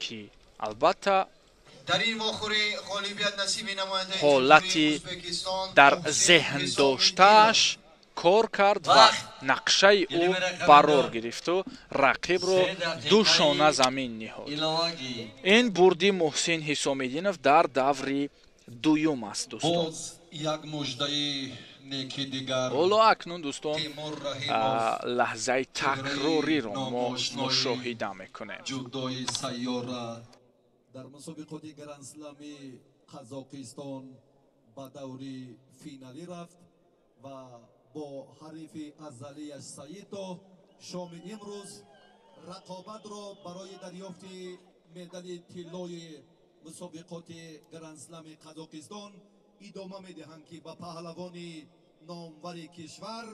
ки албатта ҳолати дар зеҳн доштааш кор кард ва нақшаи ӯ барор гирифту рақибро ду шона замин ниҳод. ин бурди муҳсин ҳисомиддинов дар даври дуюм аст дӯстон. ҳоло акнун дӯстон лаҳзаи такрориро мо мушоҳида мекунем. дар мусобиқоти гранд-слами қазоқистон ба даври финалӣ рафт ва бо ҳарифи азалияш саито шоми имрӯз рақобатро барои дарёфти медали тиллои мусобиқоти гранд-слами қазоқистон идома медиҳанд ки ба паҳлавони номвари кишвар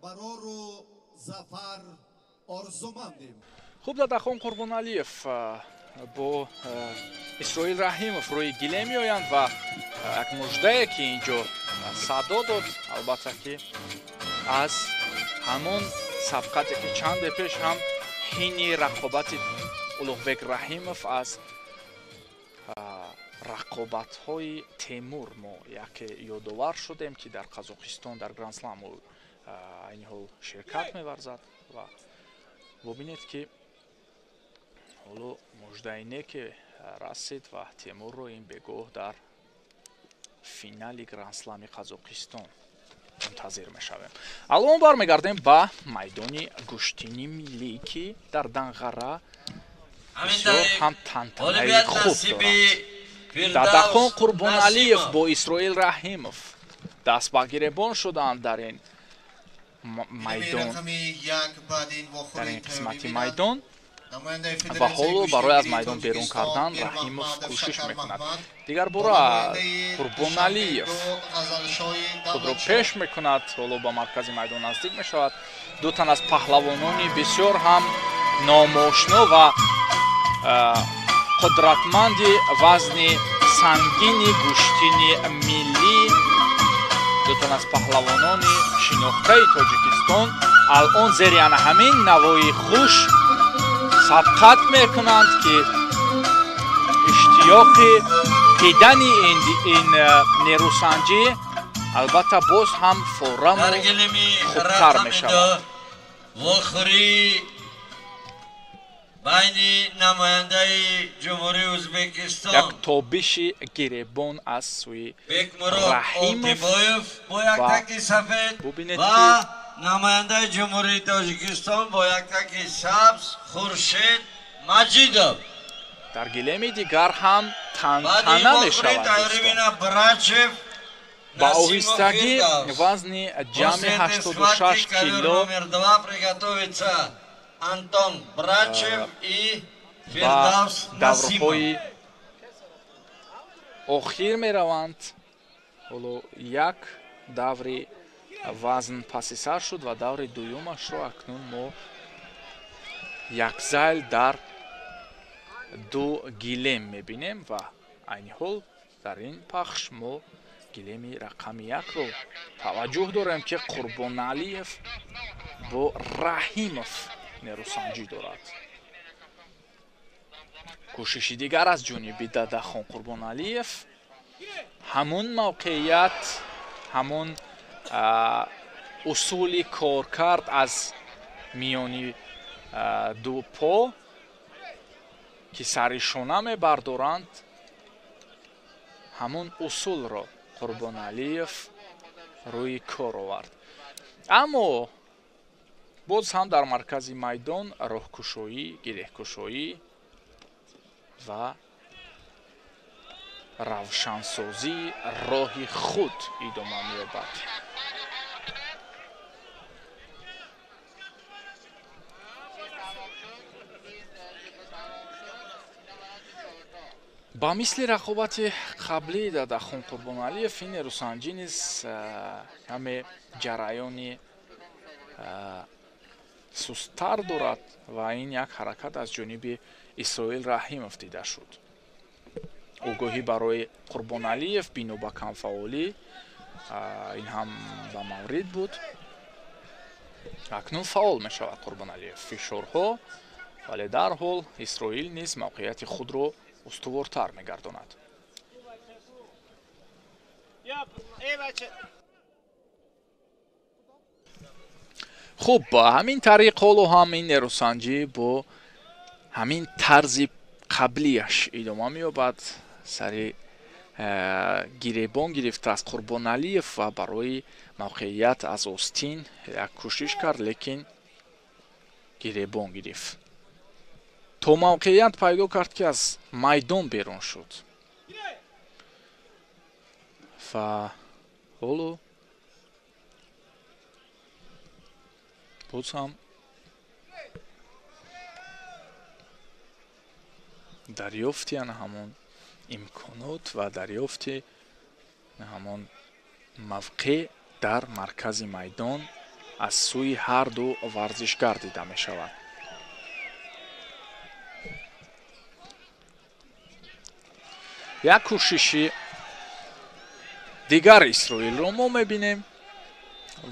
барору зафар орзумандем. хуб, Дадахон Қурбоналиев бо Исроил Раҳимов рӯи гиле меоянд ва як муждае ки инҷо садо дод, албатта ки аз ҳамон сабқате ки чанде пеш ҳам ҳини рақобати Улуғбек Раҳимов аз рақобатҳои Темур мо яке ёдовар шудем ки дар Қазоқистон дар Гранд-слам айни ҳол ширкат меварзад ва бубинед ки ҳоло муждаине ки расид ва Темурро ин бегоҳ дар финали Гранд-слами Қазоқистон мунтазир мешавем. алон бармегардем ба майдони гӯштини миллӣ ки дар Данғара бисёр ҳам тантанаи хуб дорад. Дадахон Қурбоналиев бо Исроил Раҳимов даст ба гиребон шуданд дар ин майдон дар ин қисмати майдон ва ҳоло барои аз майдон берун кардан Раҳимов кӯшиш мекунад. Дигар бора Қурбоналиев худро пеш мекунад, ҳоло ба маркази майдон наздик мешавад. ду тан аз паҳлавонони бисёр ҳам номошно ва қудратманди вазни сангини гӯштини миллӣ, ду тан аз паҳлавонони шинохтаи Тоҷикистон алон зери ана ҳамин навои хуш сабқат мекунанд ки иштиёқи дидани ин нерӯсанҷӣ албатта боз ҳам фораму хубтар мешавад. байни намояндаи ҷумҳурии Ӯзбекистон як тобиши гиребон аз сӯи Раҳимов бо яктаки сафед ва намояндаи ҷумҳурии Тоҷикистон бо яктаки сабз Хуршед Маҷидов. дар гилеми дигар ҳам тантана мешавад. ба оҳистагӣ вазни ҷамъи 86 кило Антон Брачев и ба даврҳои охир мераванд. ҳоло як даври вазн паси сар шуд ва даври дуюмашро акнун мо якзайл дар ду гилем мебинем ва айни ҳол дар ин пахш мо гилеми рақами якро таваҷҷӯҳ дорем ки Қурбоналиев бо Раҳимов нерӯсанҷӣ дорад. кӯшиши дигар аз ҷониби Дадахон Қурбоналиев, ҳамон мавқеият, ҳамон усули коркард аз миёни ду по ки сари шона мебардоранд, ҳамон усулро Қурбоналиев рӯи кор овард. аммо боз ҳам дар маркази майдон роҳкушоӣ, гиреҳкушоӣ ва равшансозии роҳи худ идома меёбад. ба мисли рақобати қаблии Дадахон Қурбоналиев ин нерӯсанҷӣ низ каме ҷараёни сусттар дорад ва ин як ҳаракат аз ҷониби Исроил Раҳимов дида шуд. огоҳӣ барои Қурбоналиев бино ба камфаъолӣ, ин ҳам ба маврид буд. акнун фаъол мешавад Қурбоналиев. фишорҳо, вале дарҳол Исроил низ мавқеияти худро устувортар мегардонад. хуб, ба ҳамин тариқ ҳоло ҳам ин нерӯсанҷӣ бо ҳамин тарзи қаблияш идома меёбад. сари гиребон гирифта аз Қурбоналиев ва барои мавқеият аз остин як кӯшиш кард, лекин гиребон гирифт. то мавқеият пайдо кард ки аз майдон берун шуд. ва ҳоло боз ҳам дарёфти ҳамон имконот ва дарёфти ҳамон мавқеъ дар маркази майдон аз сӯи ҳар ду варзишгар дида мешавад. як кӯшиши дигар Исроилро мо мебинем,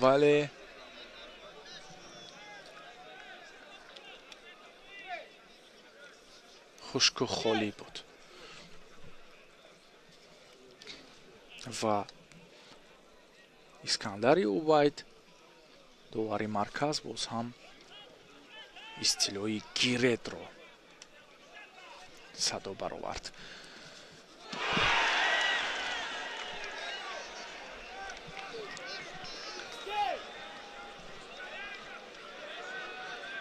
вале хушку холӣ буд. ва Искандари Убайд, довари марказ, боз ҳам истилои гиредро садо баровард.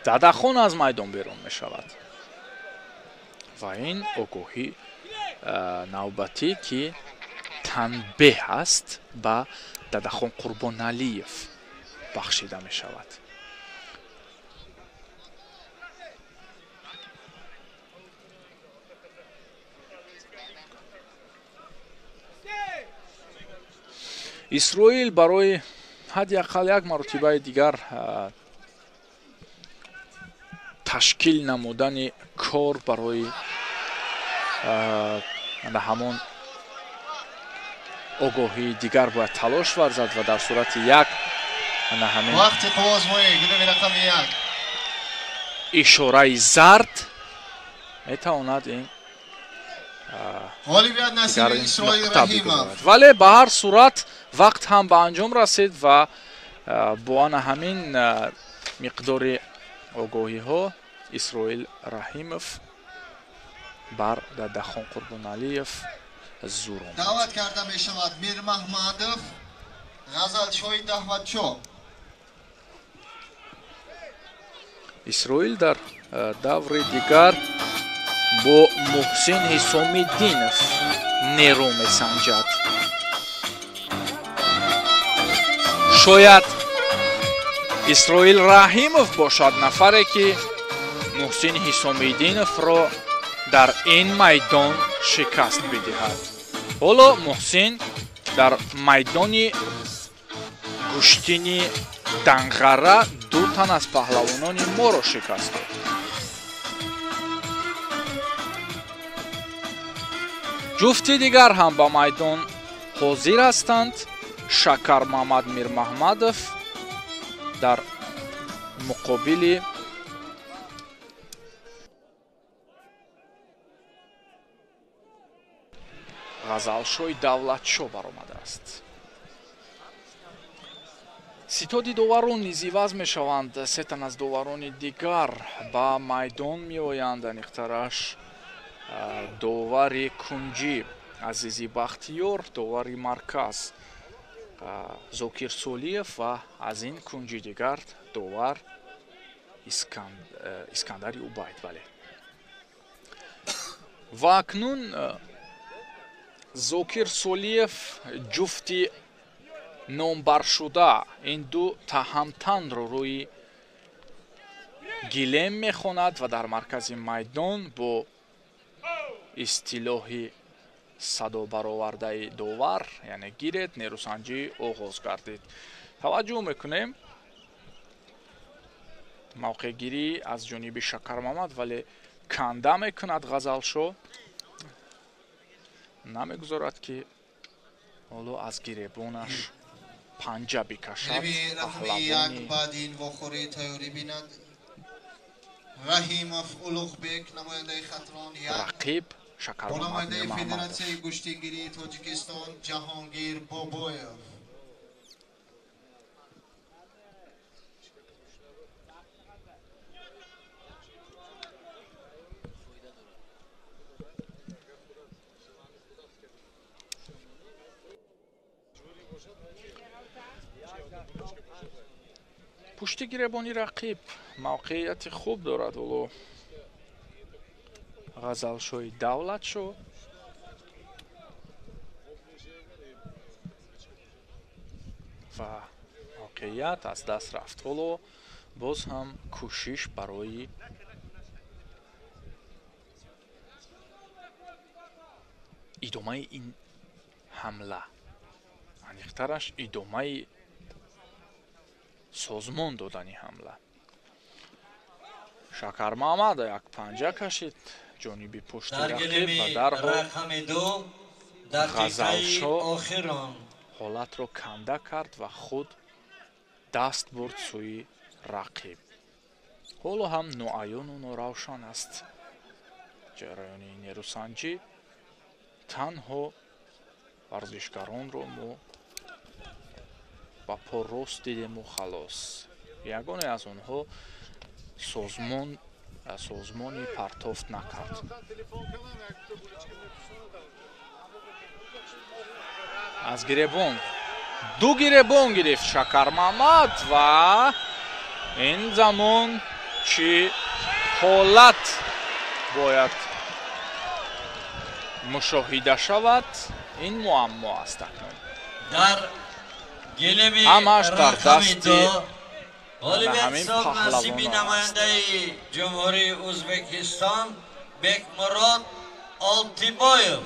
Дадахон аз майдон берун мешавад. ва ин огоҳӣ навбатӣ ки танбеҳ аст ба Дадахон Қурбоналиев. бахшида мешавад. исроил барои ҳадди ақал як маротибаи дигар ташкил намудани кор барои ҳамон огоҳии дигар бояд талош варзад ва дар сурати як ҳамин вақти қувозмоӣ гилеми рақами як ишораи зард метавонад ин ғолибият насиби исроил раҳимов вале ба ҳар сурат вақт ҳам ба анҷом расид ва бо ана ҳамин миқдори огоҳиҳо исроил раҳимов бар Дадахон Қурбоналиев зур омад. даъват карда мешавад Мир Маҳмадов ғазалшои даъватчо. исроил дар даври дигар бо Муҳсин Ҳисомиддинов нерӯ месанҷад. шояд исроил раҳимов бошад нафаре ки Муҳсин Ҳисомиддиновро дар ин майдон шикаст бидиҳад. ҳоло Муҳсин дар майдони гӯштини Данғара ду тан аз паҳлавонони моро шикаст дод. ҷуфти дигар ҳам ба майдон ҳозир ҳастанд. Шакар Маҳмад Мирмаҳмадов дар муқобили ғазалшои Давлатшо баромадааст. ситоди доварон низ иваз мешаванд. се тан аз доварони дигар ба майдон меоянд. аниқтараш довари кунҷӣ Азизи Бахтиёр, довари марказ Зокир Солиев ва аз ин кунҷи дигар довар Искандари Убайд. бале. ва акнун Зокир Солиев ҷуфти номбаршуда ин ду таҳамтанро рӯи гилем мехонад ва дар маркази майдон бо истилоҳи садобаровардаи довар яъне гиред нерӯсанҷӣ оғоз гардид. таваҷҷӯҳ мекунем мавқеъгирӣ аз ҷониби Шакар Маҳмад, вале канда мекунад ғазалшо, намегузорад ки ҳоло аз гиребонаш панҷа бикашад. рақиб Шакар Маҳмад Федератсияи гӯштигирии Тоҷикистон Ҷаҳонгир Бобоев. пушти гиребони рақиб мавқеияти хуб дорад. ҳоло ғазалшои Давлатшо ва мавқеият аз даст рафт. ҳоло боз ҳам кӯшиш барои идомаи ин ҳамла, аниқтараш идомаи созмон додани ҳамла. Шакар Маҳмад як панҷа кашид ҷониби пушти рақиб ва дарҳол ғазалшо ҳолатро канда кард ва худ даст бурд сӯи рақиб. ҳоло ҳам ноаёну норавшан аст ҷараёни нерӯсанҷӣ. танҳо варзишгаронро мо ба порост дидему халос. ягоне аз онҳо созмони партофт накард. аз гиребон ду гиребон гирифт Шакар Маҳмад ва ин замон чӣ ҳолат бояд мушоҳида шавад, ин муаммо аст акнун. дар ҳамаш дар дасти غالبیت صاحب نصیبی نماینده جمهوری ازبکستان بکمراد آلتیبایف.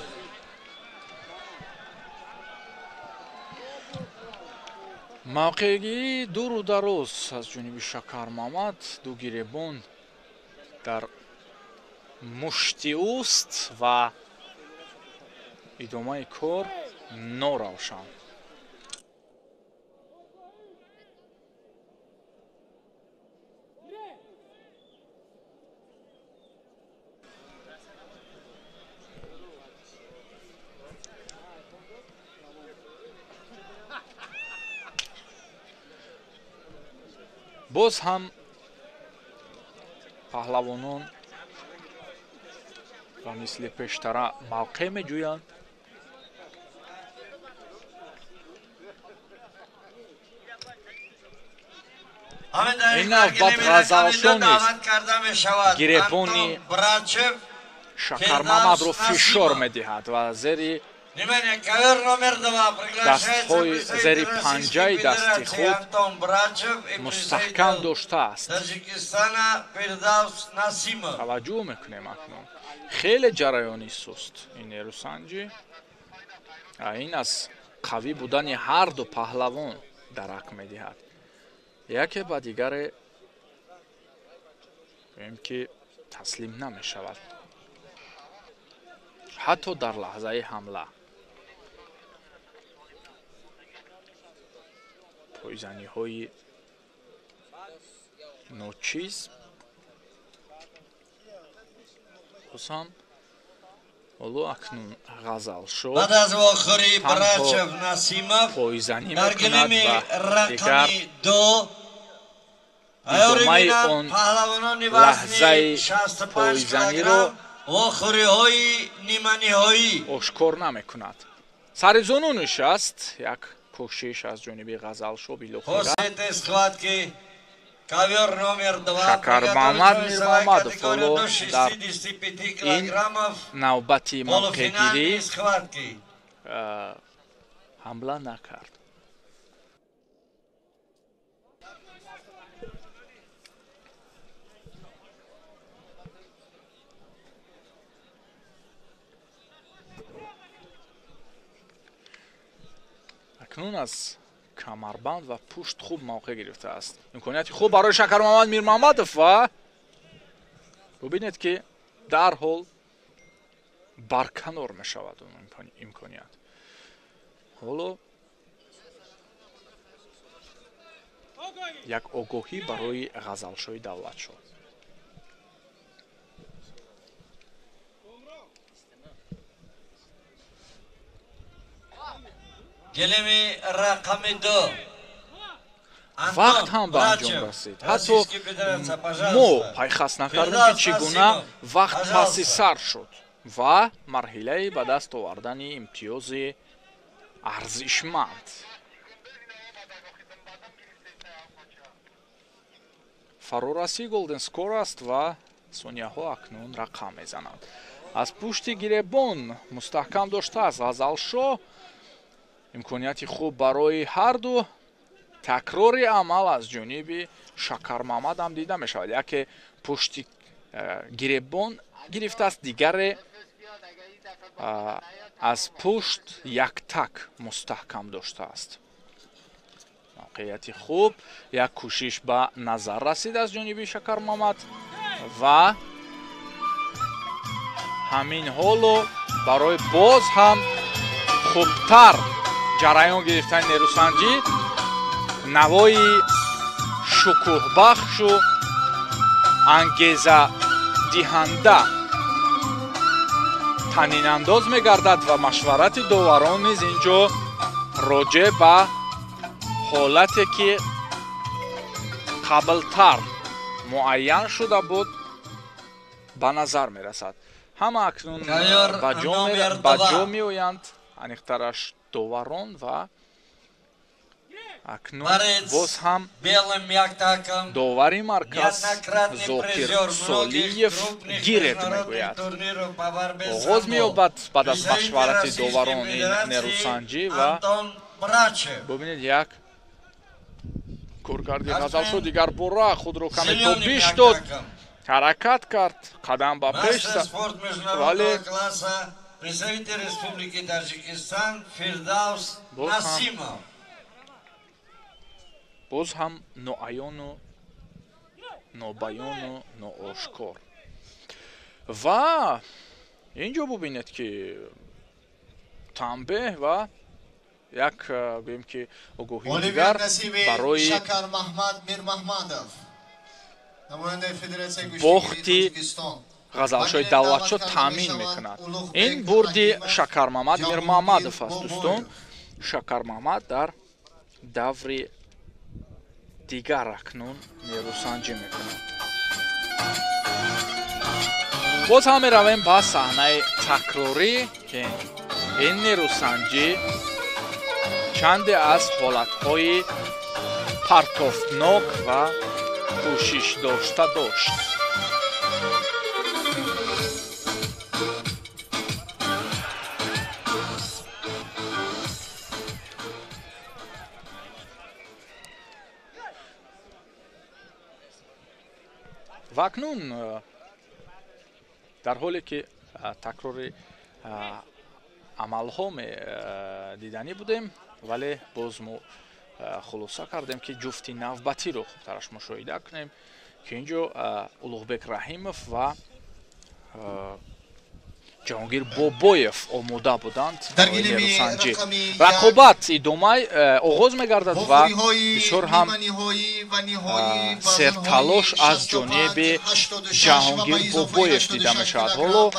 мавқеъгирии дуру дароз аз ҷониби Шакармамад ду гиребон дар мушти уст ва идомаи кор норавшан. боз ҳам паҳлавонон ва мисли пештара мавқеъ меҷӯянд. ин навбат ғазалшонист гиребони Шакармамадро фишор медиҳад ва зери дастҳои зери панҷаи дасти худ мустаҳкам доштааст. таваҷҷӯҳ мекунем акнун хеле ҷараёни суст ин нерӯсанҷӣ. ин аз қавӣ будани ҳар ду паҳлавон дарак медиҳад. яке ба дигаре гӯем ки таслим намешавад ҳатто дар лаҳзаи ҳамла. пойзаниҳои ночиз бозам ҳоло акнун ғазалшо танҳо пойзанӣ мекунад ва дигар идомаи он лаҳзаи пойзаниро ошкор намекунад. сари зону нишаст як кӯшиш аз ҷониби ғазалшо билохира. Шакармамад Мирмамадов ҳоло дар ин навбати мавқеъгирӣ ҳамла накард. акнун аз камарбанд ва пушт хуб мавқеъ гирифтааст. имконияти хуб барои Шакармамад Мирмамадов ва бубинед ки дарҳол барканор мешавад он имконият. ҳоло як огоҳӣ барои ғазалшои давлатшо. вақт ҳам ба анҷом расид. ҳатто мо пайхас накардем ки чӣ гуна вақт паси сар шуд ва марҳилаи ба даст овардани имтиёзи арзишманд. фарорасии голден скор аст ва сонияҳо акнун рақам мезананд. аз пушти гиребон мустаҳкам доштааст ғазалшо. имконияти хуб барои ҳарду такрори амал аз ҷониби Шакармамад ҳам дида мешавад. яке пушти гиребон гирифтааст, дигаре аз пушт яктак мустаҳкам доштааст. мавқеъияти хуб, як кӯшиш ба назар расид аз ҷониби Шакармамад ва ҳамин ҳоло барои боз ҳам хубтар ҷараён гирифтани нерӯсанҷӣ навои шукӯҳбахшу ангеза диҳанда танинандоз мегардад ва машварати доварон низ ин ҷо роҷеъ ба ҳолате ки қаблтар муайян шуда буд ба назар мерасад. ҳама акнун ба ҷо меоянд, аниқтараш доварон ва акнун боз ҳам довари марказ Зокир Солиев гиред мегӯяд. оғоз меёбад баъд аз машварати доварони нерӯсанҷӣ ва бубинед як کورگاردی غزل شد دیگر برا خود رو کمی تو بیش داد حرکت کرد قدم با پیش ولی представитель Республики Таджикистан Фирдавс Насимов. باز هم نوعیان و نوبیان و نوآشکار و اینجا ببینید که تنبیه و یک گویم که آگاهی دیگر برای باختی غزلشوی давлатшо таъмин мекунад. ин бурди Шакармамад Мирмамадов аст дӯстон. Шакармамад дар даври дигар акнун нерӯсанҷӣ мекунад. боз ҳам меравем ба саҳнаи такрорӣ ки ин нерӯсанҷӣ чанде аз ҳолатҳои партофнок ва кӯшиш дошта дошт. و اکنون در حالی که تکرار عملها دیدنی بودیم ولی باز ما خلاصه کردیم که جفتی نوبتی رو خوبترش مشاهده کنیم که اینجا اولوغبک رحیمов و جهانگیر بابویف آماده بودند نروسنجی. رقابت ادامه آغاز می‌گردد و بسیار هم سرتلاش از جانب جهانگیر بابویف دیده می‌شود. حالا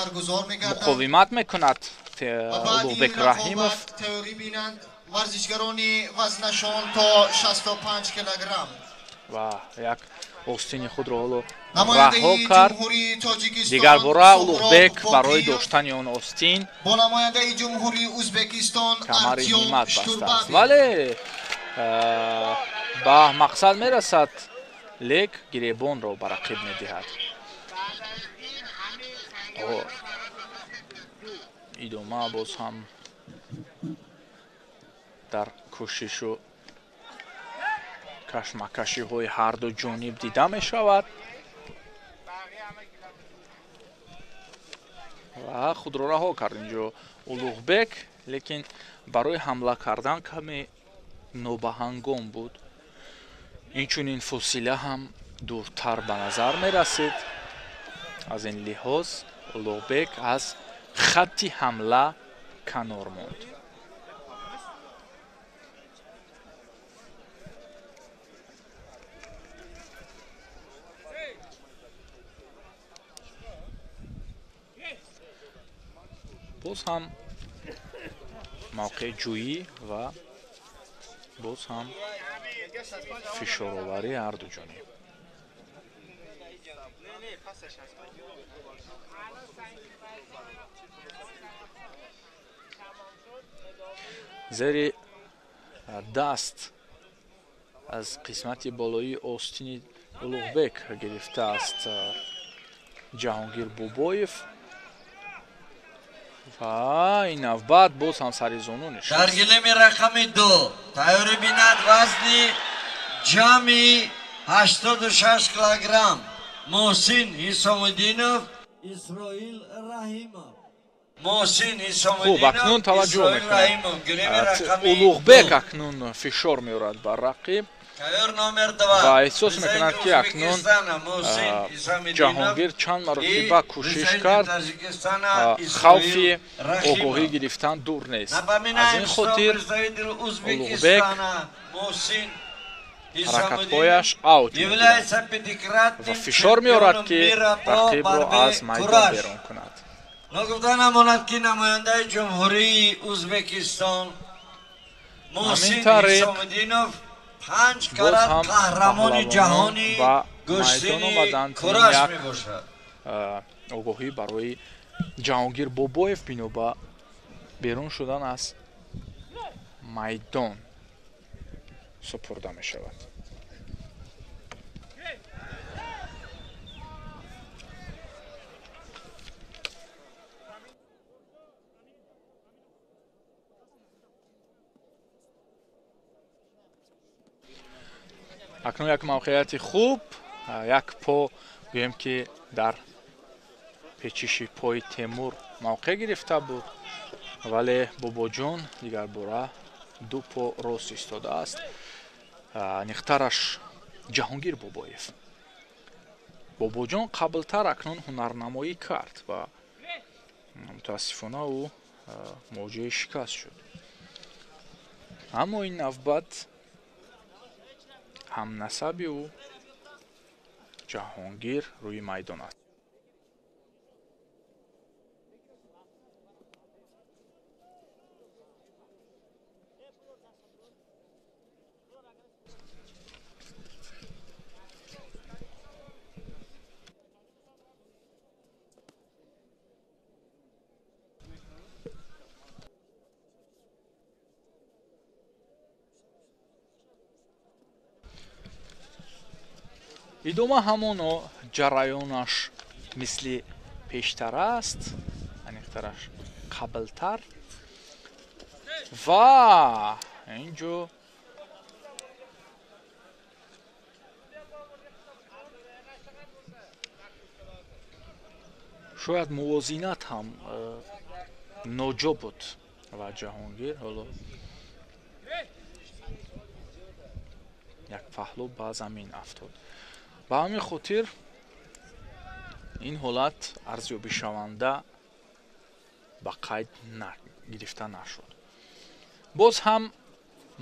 مقاومت می‌کند اولوغبک رحیمов ورزشگرانی وزنشان تا 65 کیلوگرم و یک остини худро ҳоло раҳо кард. дигар бора улуғбек барои доштани он остин камари ҳимат бастааст вале ба мақсад мерасад лек гиребонро ба рақиб медиҳад. идома боз ҳам дар кӯшишу кашмакашиҳои ҳарду ҷониб дида мешавад ва худро раҳо кард инҷо улуғбек, лекин барои ҳамла кардан каме нобаҳангом буд. инчунин фосила ҳам дуртар ба назар мерасид. аз ин лиҳоз улуғбек аз хатти ҳамла канор монд. боз ҳам мавқеъ ҷӯӣ ва боз ҳам фишороварӣ ҳарду ҷониб. зери даст аз қисмати болои остини улуғбек гирифтааст ҷаҳонгир бобоев ва ин навбат боз ҳам сари зону нишаст. дар гилеми рақами 2 тайёрӣ бинад вазни ҷамъи 86 килограмм Муҳсин Ҳисомиддинов Исроил Раҳимов. хуб акнун таваҷҷӯҳ мекунем. улуғбек акнун фишор меорад бар рақиб ва эҳсос мекунад ки акнун ҷаҳонгир чанд маротиба кӯшиш кард хавфи огоҳӣ гирифтан дур нест. аз ин хотир улуғбек ҳаракатҳояш аут ва фишор меорад ки рақибро аз майдон берун кунад. نگفته نماند که نماینده جمهوری ازبکستان محسن حسامدینوف 5 کرات قهرمان جهانی گشتنی کراش می باشد. آگاهی برای جهانگیر بابویف بینو با بیرون شدن از میدان سپرده می شود. акнун як мавқеияти хуб, як по гӯем ки дар печиши пои Темур мавқеъ гирифта буд, вале Бобоҷон дигар бора ду по рост истодааст. Нихтараш Ҷаҳонгир Бобоев. Бобоҷон қаблтар акнун ҳунарнамоӣ кард ва мутаассифона ӯ мувоҷиҳаи шикаст шуд. Аммо ин навбат ҳамнасаби ӯ Ҷаҳонгир рӯи майдон аст. идома ҳамоно ҷараёнаш мисли пештар аст, аниқтараш қаблтар ва инҷо шояд мувозинат ҳам ноҷо буд ва Ҷаҳонгир ҳоло як паҳлӯ ба замин афтод. ба ҳамин хотир ин ҳолат арзёбишаванда ба қайд гирифта нашуд. боз ҳам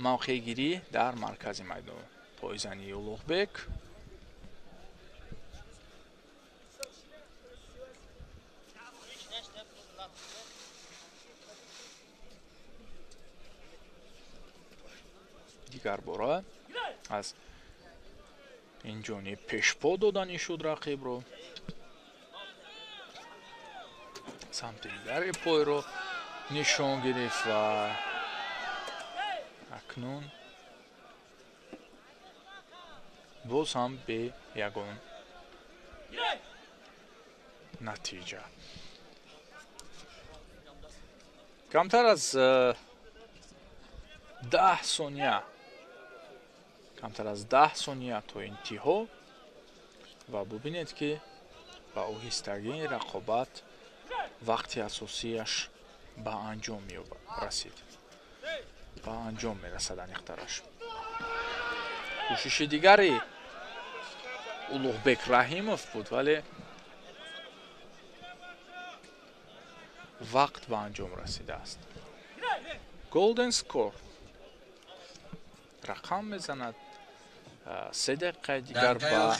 мавқеъгирӣ дар маркази майдон. Пойзании Улуғбек дигар бора аз ин ҷониб пешпо додани шуд рақибро, самти дигари пойро нишон гирифт ва акнун боз ҳам бе ягон натиҷа. камтар аз 10 сония камтар аз 10 сония то интиҳо ва бубинед ки ба оҳистагии рақобат вақти асосияш ба анҷом расид. ба анҷом мерасад аниқтараш. кӯшиши дигари Улуғбек Раҳимов буд, вале вақт ба анҷом расидааст. Golden score рақам мезанад 3 дақиқаи дигар ба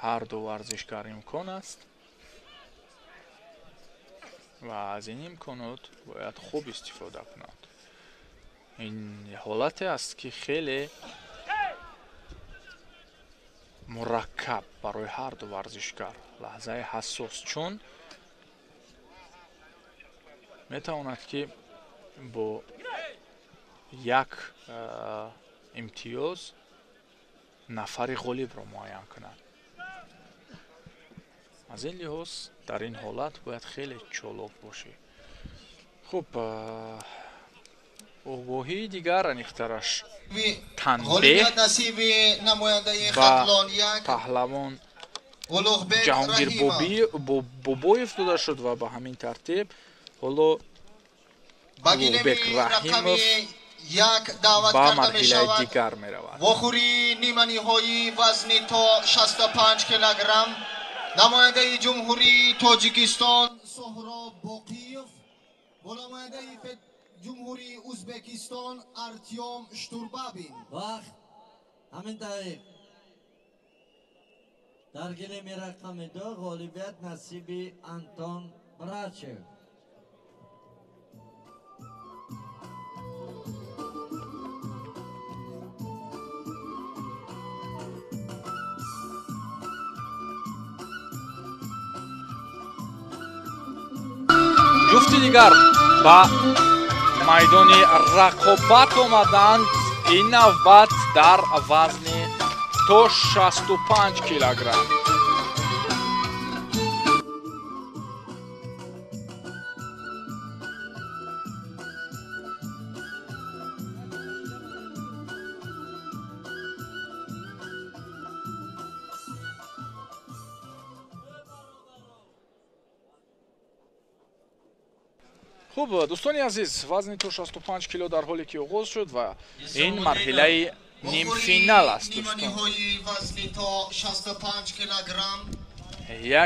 ҳар ду варзишгар имкон аст ва аз ин имконот бояд хуб истифода кунад. ин ҳолате аст ки хеле мураккаб барои ҳар ду варзишгар, лаҳзаи ҳассос, чун метавонад ки бо як имтиёз нафари ғолибро муайян кунад. аз ин лиҳоз дар ин ҳолат бояд хеле чолок бошӣ. хуб, огоҳии дигар аниқтараш танбеҳ ба паҳлавон Ҷаҳонгир Бобоев дода шуд ва ба ҳамин тартиб ҳоло Улуғбек Раҳимов ба марҳилаи дигар меравад. вохӯри ниманиҳои вазни то 65 килограмм намояндаи ҷумҳурии Тоҷикистон Соҳроб Боқиев бо намояндаи ҷумҳурии Ӯзбекистон Артём Штурбабин. вақт ҳамин тариқ дар гилеми рақами 2 ғолибият насиби Антон Брачев. ҷуфти дигар ба майдони рақобат омаданд. ин навбат дар вазни то 65 килограмм. хуб, дӯстони азиз, вазни то 65 кило дар ҳоле ки оғоз шуд ва ин марҳилаи нимфинал аст.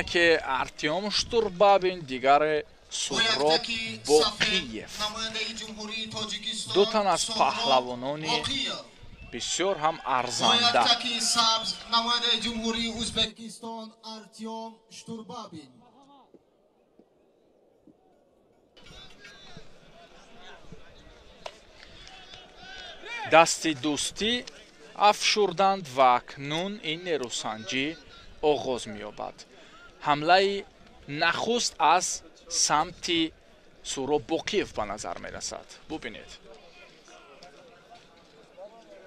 яке Артем Штурбабин, дигаре Сухроб Боқиев. ду тан аз паҳлавонони бисёр ҳам арзанда. намояндаи ҷумҳурии Ӯзбекистон Артем Штурбабин. дасти дӯстӣ афшурданд ва акнун ин нерӯсанҷӣ оғоз меёбад. ҳамлаи нахуст аз самти Сухроб Боқиев ба назар мерасад. бубинед,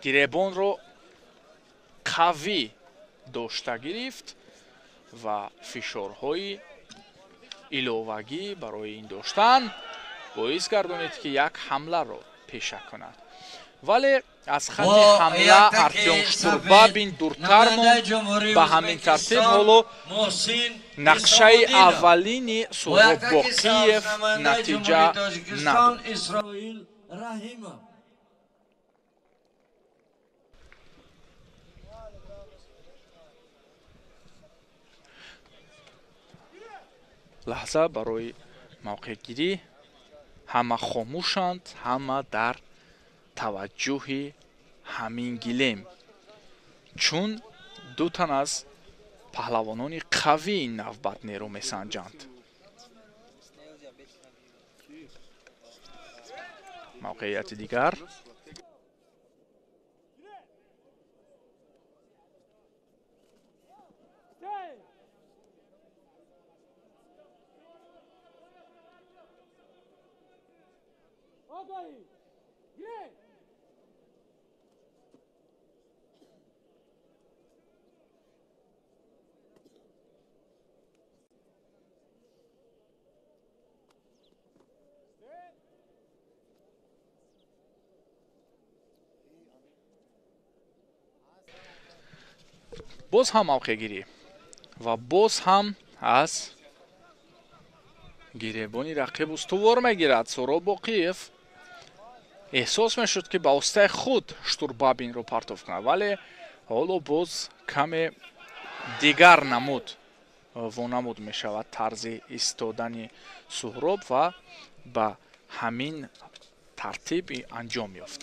гиребонро қавӣ дошта гирифт ва фишорҳои иловагӣ барои ин доштан боис гардонид ки як ҳамларо пеша кунад. вале аз хати ҳамла Артем Штурбабин дуртар монд. ба ҳамин тартиб ҳоло нақшаи аввалини Сухроб Боқиев натиҷа надод. лаҳза барои мавқеъгирӣ ҳама хомӯшанд, ҳама дар таваҷҷӯҳи ҳамин гилем, чун ду тан аз паҳлавонони қавии навбат нерӯ месанҷанд. мавқеъияти дигар боз ҳам мавқеъгирӣ ва боз ҳам аз гиребони рақиб устувор мегирад. Сухроб Боқиев эҳсос мешуд ки ба остаи худ Штурбабинро партов кунад, вале ҳоло боз каме дигар намуд вонамуд мешавад тарзи истодани Сухроб ва ба ҳамин тартиб анҷом ёфт.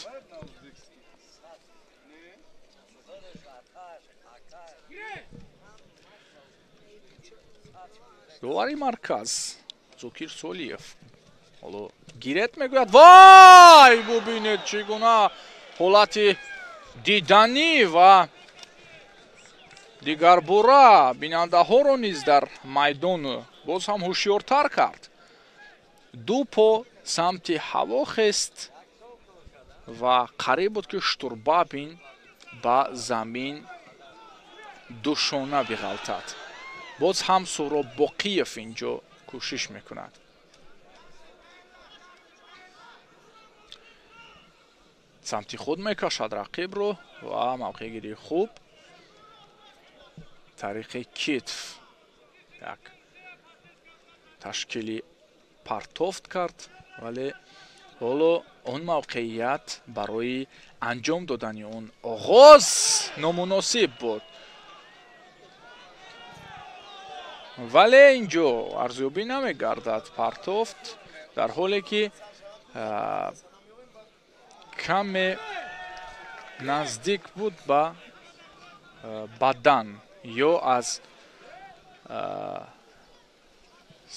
довари марказ Зокир Солиев ҳоло гирет мегӯяд. вай бубинед чӣ гуна ҳолати диданӣ ва дигарбора бинандаҳоро низ дар майдон боз ҳам ҳушёртар кард. ду по самти ҳаво хест ва қариб буд ки Штурбабин ба замин душона биғалтад. боз ҳам Сухроб Боқиев инҷо кӯшиш мекунад. самти худ мекашад рақибро ва мавқеъгирии хуб тариқи китф як ташкили партофт кард, вале ҳоло он мавқеъият барои анҷом додани он оғоз номуносиб буд. вале инҷо арзёбӣ намегардад партофт, дар ҳоле ки каме наздик буд ба бадан ё аз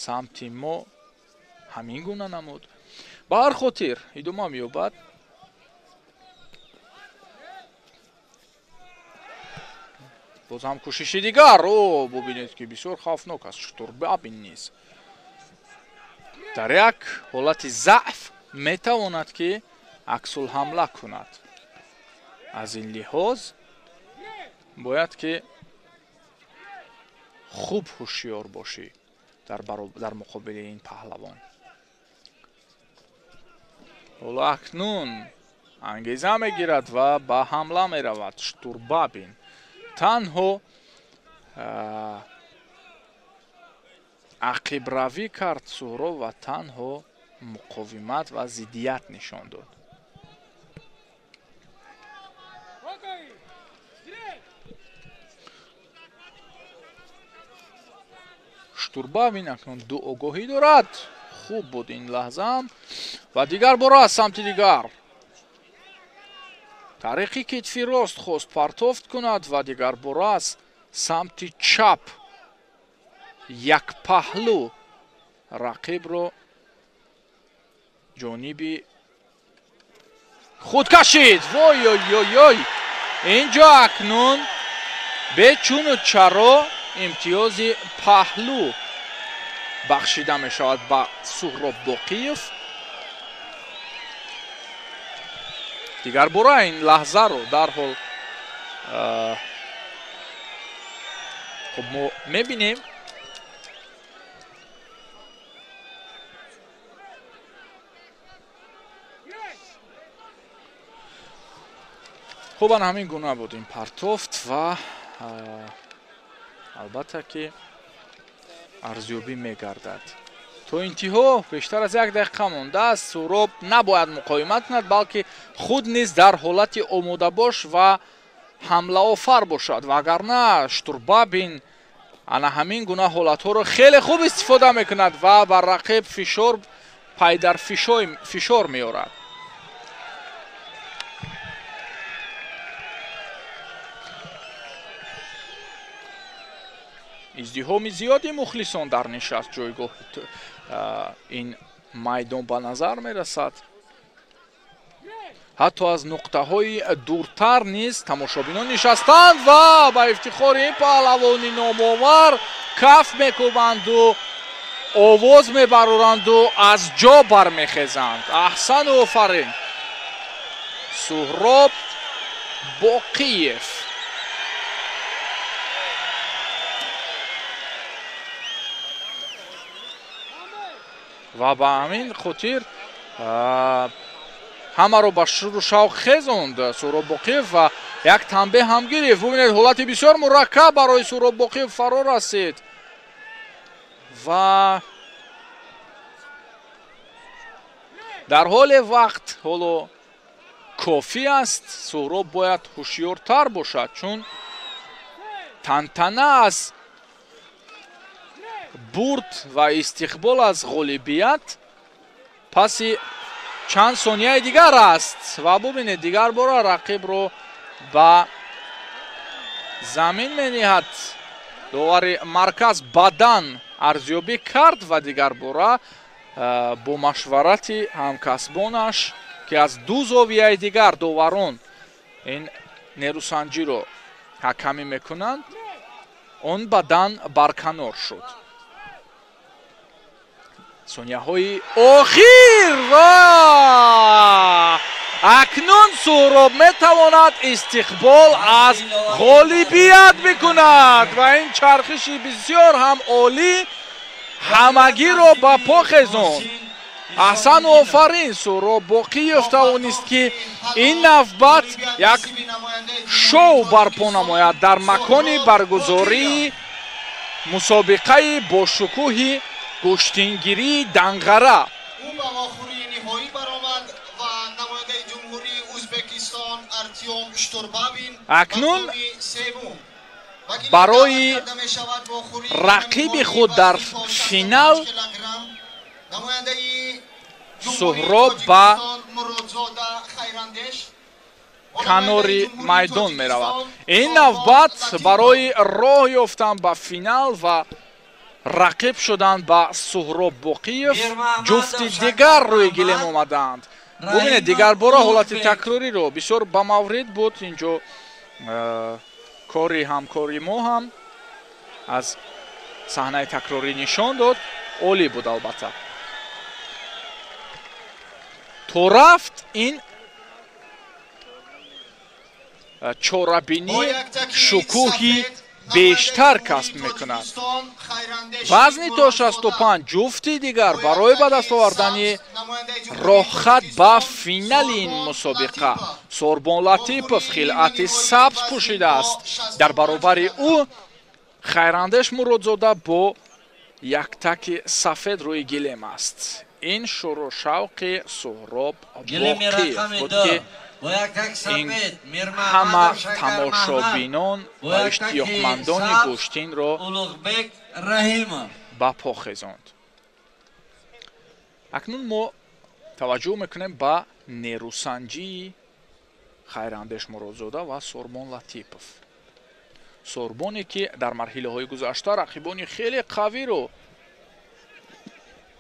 самти мо ҳамин гуна намуд. ба ҳар хотир идома меёбад. боз ҳам кӯшиши дигар. бубинед ки бисёр хавфнок аст. Штурбабин низ дар як ҳолати заъф метавонад ки аксулҳамла кунад. аз ин лиҳоз бояд ки хуб ҳушёр бошӣ дар муқобили ин паҳлавон. ҳоло акнун ангеза мегирад ва ба ҳамла меравад Штурбабин. танҳо ақибравӣ кард Сухроб ва танҳо مقاومت و ضدیت نشان داد. شتوربابین اکنون دو آگاهی دارد. خوب بود این لحظه هم و دیگر بار از سمت دیگر طریقی کتفی راست خواست پرتافت کند و دیگر بار از سمت چپ یک پهلو رقیب رو جانبی خود کشید. وای وای وای اینجا اکنون به چون و چرا امتیاز پهلو بخشیده می شود با سهراب باقیف. دیگر بار این لحظه رو در حال خب ما میبینیم خب همین گونه بود این پرتافت و البته که ارزیابی میگردد. تا انتها بیشتر از 1 دقیقه مانده است. سهراب نباید مقاومت کند بلکه خود نیز در حالت آماده باش و حمله آفر باشد و اگر نه شتوربابین انا همین گونه حالت ها رو خیلی خوب استفاده میکند و بر رقیب فشار پای در فشار میارد. ازدحام زیادی مخلصان در نشست جایگاه این میدان به نظر می رسد. حتی از نقطه های دورتر نیز تماشابینان نشستند و با افتخار این پهلوانی نامآور کف میکوبند و آواز میبرند و از جا برمیخیزند. احسن و آفرین سهراب باقیف. و به همین خاطر همه رو به شور و شوق خیزاند سهراب باقیف و یک تنبیه هم گرفت. ببینید حالت بسیار مرکب برای سهراب باقیف فرا رسید و در حال وقت حالا کافی است سهراب باید هوشیارتر باشد چون تنتنه از برد و استقبال از غالبیت پس چند ثانیه دیگر است و ببینید دیگر بار رقیب رو به زمین می نهد. داور مرکز بدن ارزیابی کرد و دیگر بار با مشورت همکسبانش که از دو زاویه دیگر داوران این نیروسنجی رو حکمی میکنند اون بدن برکنار شد. ثانیه های آخر و اکنون سهراب میتواند استقبال از غالبیت بکند و این چرخش بسیار هم عالی همگی را به پا خیزاند. احسن و آفرین سهراب باقیف توانست که این نوبت یک شو برپا نماید در مکان برگزاری مسابقه با شکوه گشتینگیری دنغره. او به آخری نهایی برآمد و نماینده جمهوری ازبکستان ارتیوم شتوربابین اکنون برای رقیب خود در فینال سهراب به کناری میدان می رود. این نوبت برای راه یافتن به فینال و رقیب شدند با سهراب باقیف جفت دیگر روی گلیم آمدند. ببینید دیگر بار حالت تکراری رو بسیار با مورد بود. اینجا کاری همکاری ما هم از صحنه تکراری نشان داد. عالی بود البته. تو رفت این چورابینی شکوهی بیشتر کسب میکند. وزن تا 65 جفتی دیگر برای به دست آوردن راهخط به فینال این مسابقه. سوربان لطیپوف خلعت سبز پوشیده است. در برابر او خیراندش مرادزاده با یک تک سفید روی گلیم است. این شروع شوق سهراب باقی بود که این همه تماشابینان و اشتیاقمندان گوشتین را به پا خیزاند. اکنون ما توجه میکنیم به نیروسنجی خیراندیش مرادزاده و سوربون لطیپوف. سوربونی که در مرحله های گذشته رقیبانی خیلی قوی رو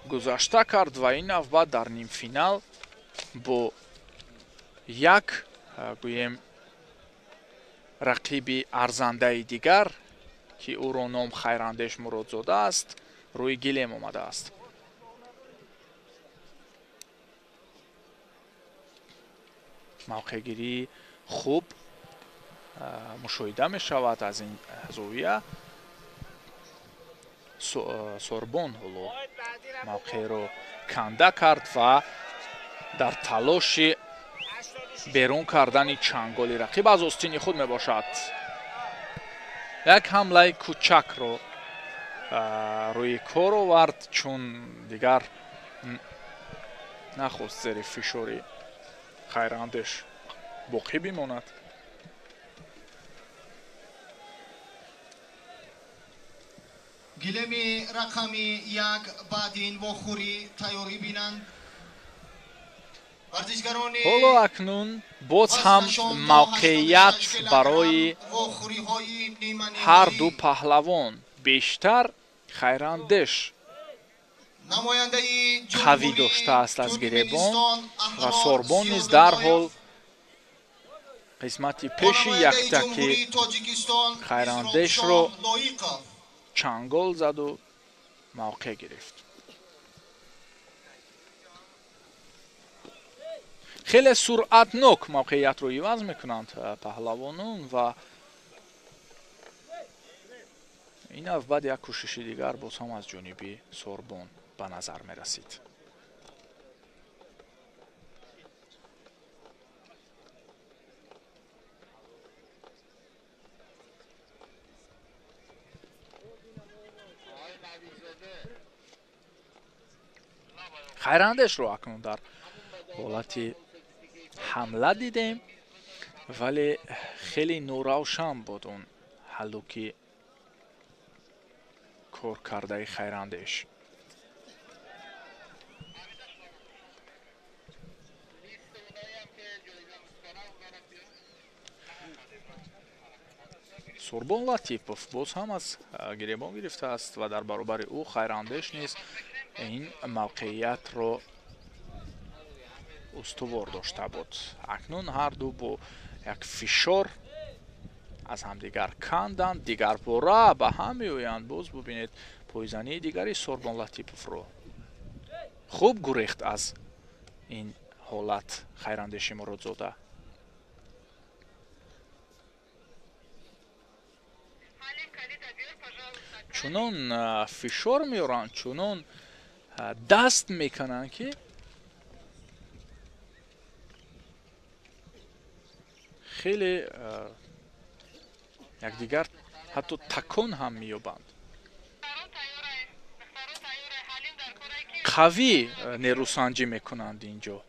گذشته کرد و این نوبت در نیم فینال با یک گویم رقیب ارزنده دیگر که او را نام خیراندیش مرادزاده است روی گلیم آمده است. موقع گیری خوب مشاهده می شود از این زاویه. سوربون موقع رو کنده کرد و در تلاش بیرون کردن چنگالی رقیب از آستین خود می باشد. یک حمله کوچک رو روی کار آورد چون دیگر نخواست زیر فشاری خیراندیش باقی بماند. گلمی رقمی یک بعدین وخوری تیاری بینند. حالا اکنون باز هم موقعیت برای هر دو پهلوان بیشتر خیراندیش قوی داشته است از گریبان و سوربون نیز در حال قسمتی پیشی یک تکی خیراندیش رو چنگال زد و موقع گرفت. خیلی سرعتناک موقعیت رو عوض میکنند پهلوانان و این بعد یک کوشش دیگر باز هم از جانب سوربون به نظر می رسید. خیراندیش رو اکنون در حالتی حمله دیدیم ولی خیلی نوروشن بود اون حلوکی کار کرده خیراندیش. سوربون لطیپوف باز هم از گریبان گرفته است و در برابر او خیراندیش نیز این موقعیت رو استوار داشته بود. اکنون هر دو با یک فشار از همدیگر کندند، دیگر باره به هم میآیند. باز ببینید پایزنی دیگری سوربون لطیپوف رو خوب گریخت از این حالت خیراندیش مرادزاده. چونون فشار میارن، چونون دست میکنن که خیلی یکدیگر حتی تکان هم مییابند. قوی نیروسنجی میکنند اینجا.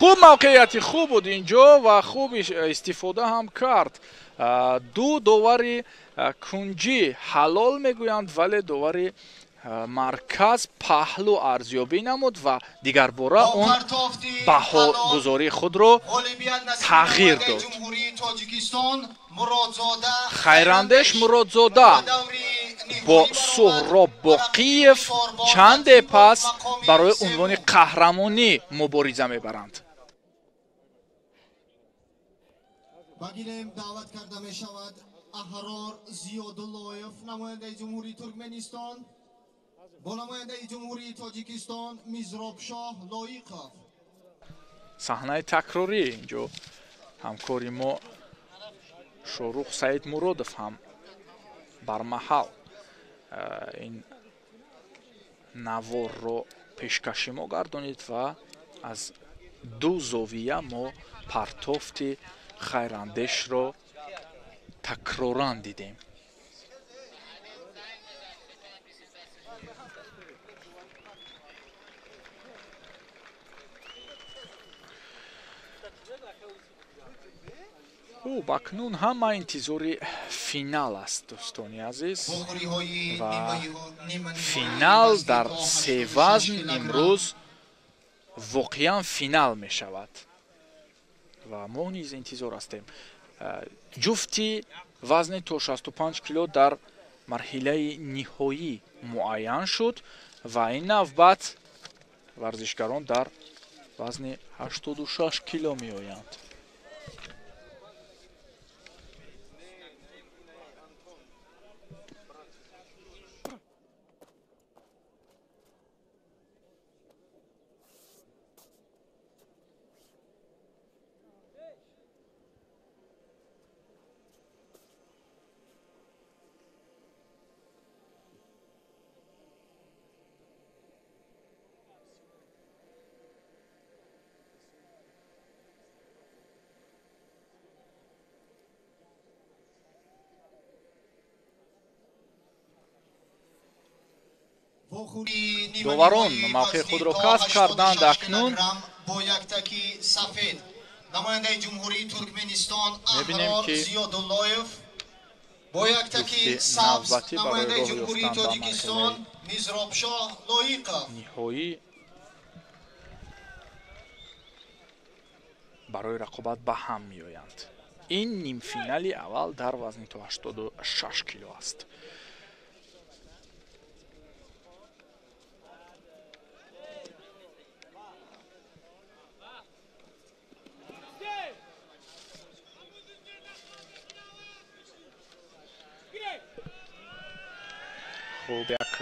خوب موقعیتی خوب بود اینجا و خوب استفاده هم کرد. دو داوری کنجی حلال میگویند ولی داوری مرکز پهلو ارزیابی نمود و دیگر باره اون بهاگذاری خود رو تغییر داد. خیراندیش مرادزاده با سهراب باقیف چند پس برای عنوان قهرمانی مبارزه میبرند. بگیریم دعوت کرده می شود احرار زیاداللهیف نماینده جمهوری ترکمنستان با نماینده جمهوری تاجیکستان میزراب شاه لایقов. صحنه تکراری اینجا همکاری ما شاروخ سعید مرادov هم بر محل ин наворро пешкашӣ могардонид ва аз ду зовия мо партофти хайрандешро такроран дидем. акнун ҳама интизори финал аст дӯстони азиз ва финал дар се вазн имрӯз воқеан финал мешавад ва мо низ интизор ҳастем. ҷуфти вазни то 65 кило дар марҳилаи ниҳоӣ муайян шуд ва ин навбат варзишгарон дар вазни 86 кило меоянд. доварон мавқеи худро касб карданд. акнун намояндаи ҷумҳурии Туркменистон мебинем ки бояктаки сабз намояндаи ҷумҳурии Тоҷикистон Мизробшоҳ Лоиқов ниҳоӣ барои рақобат ба ҳам меоянд. ин нимфинали аввал дар вазни то 86 кило аст. як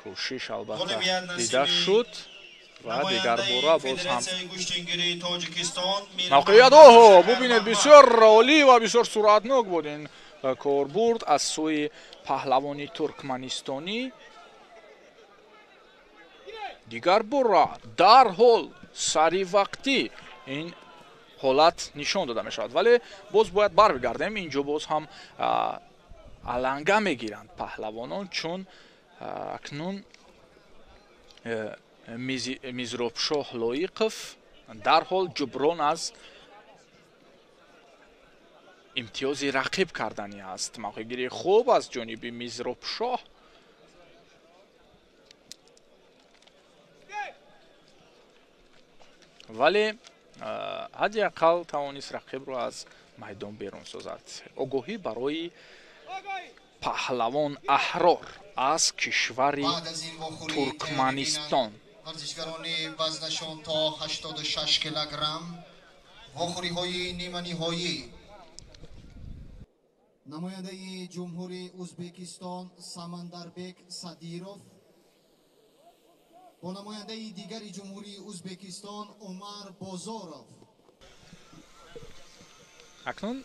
кӯшиш албатта дида шуд ва дигар бора боз ҳам мавқеият бубинед бисёр олӣ ва бисёр суръатнок буд ин корбурд аз сӯи паҳлавони туркманистонӣ. дигар бора дарҳол саривақтӣ ин ҳолат нишон дода мешавад, вале боз бояд барбигардем. инҷо боз ҳам аланга мегиранд паҳлавонон, чун акнун Мизробшоҳ Лоиқов дарҳол ҷуброн аз имтиёзи рақиб кардани аст. мавқеъгирии хуб аз ҷониби Мизробшоҳ. вале ҳадди ақал тавонист рақибро аз майдон берун созад. огоҳӣ барои паҳлавон Аҳрор аз кишвари Туркманистон. варзишгарони вазнашон то 86 килограмм вохӯриҳои ниманиҳоӣ. намояндаи ҷумҳурии Ӯзбекистон Самандарбек Садиров бо намояндаи дигари ҷумҳурии Ӯзбекистон Умар Бозоров. акнун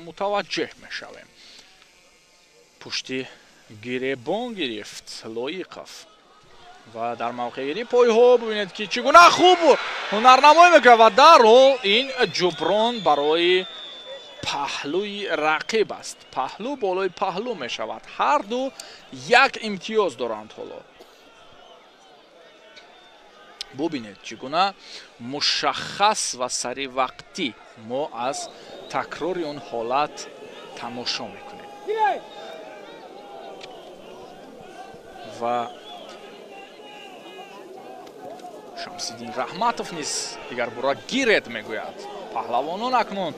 мутаваҷҷеҳ мешавем. пушти гиребон гирифт Лоиқов ва дар мавқеъгирии пойҳо бибинед ки чӣ гуна хуб ҳунарнамоӣ мекунад ва дарҳол ин ҷуброн барои паҳлӯи рақиб аст. паҳлӯ болои паҳлӯ мешавад. ҳар ду як имтиёз доранд. ҳоло бубинед чӣ гуна мушаххас ва саривақтӣ мо аз такрори он ҳолат тамошо мекунем. ва Шамсиддин Раҳматов низ дигар бора гиред мегӯяд. паҳлавонон акнун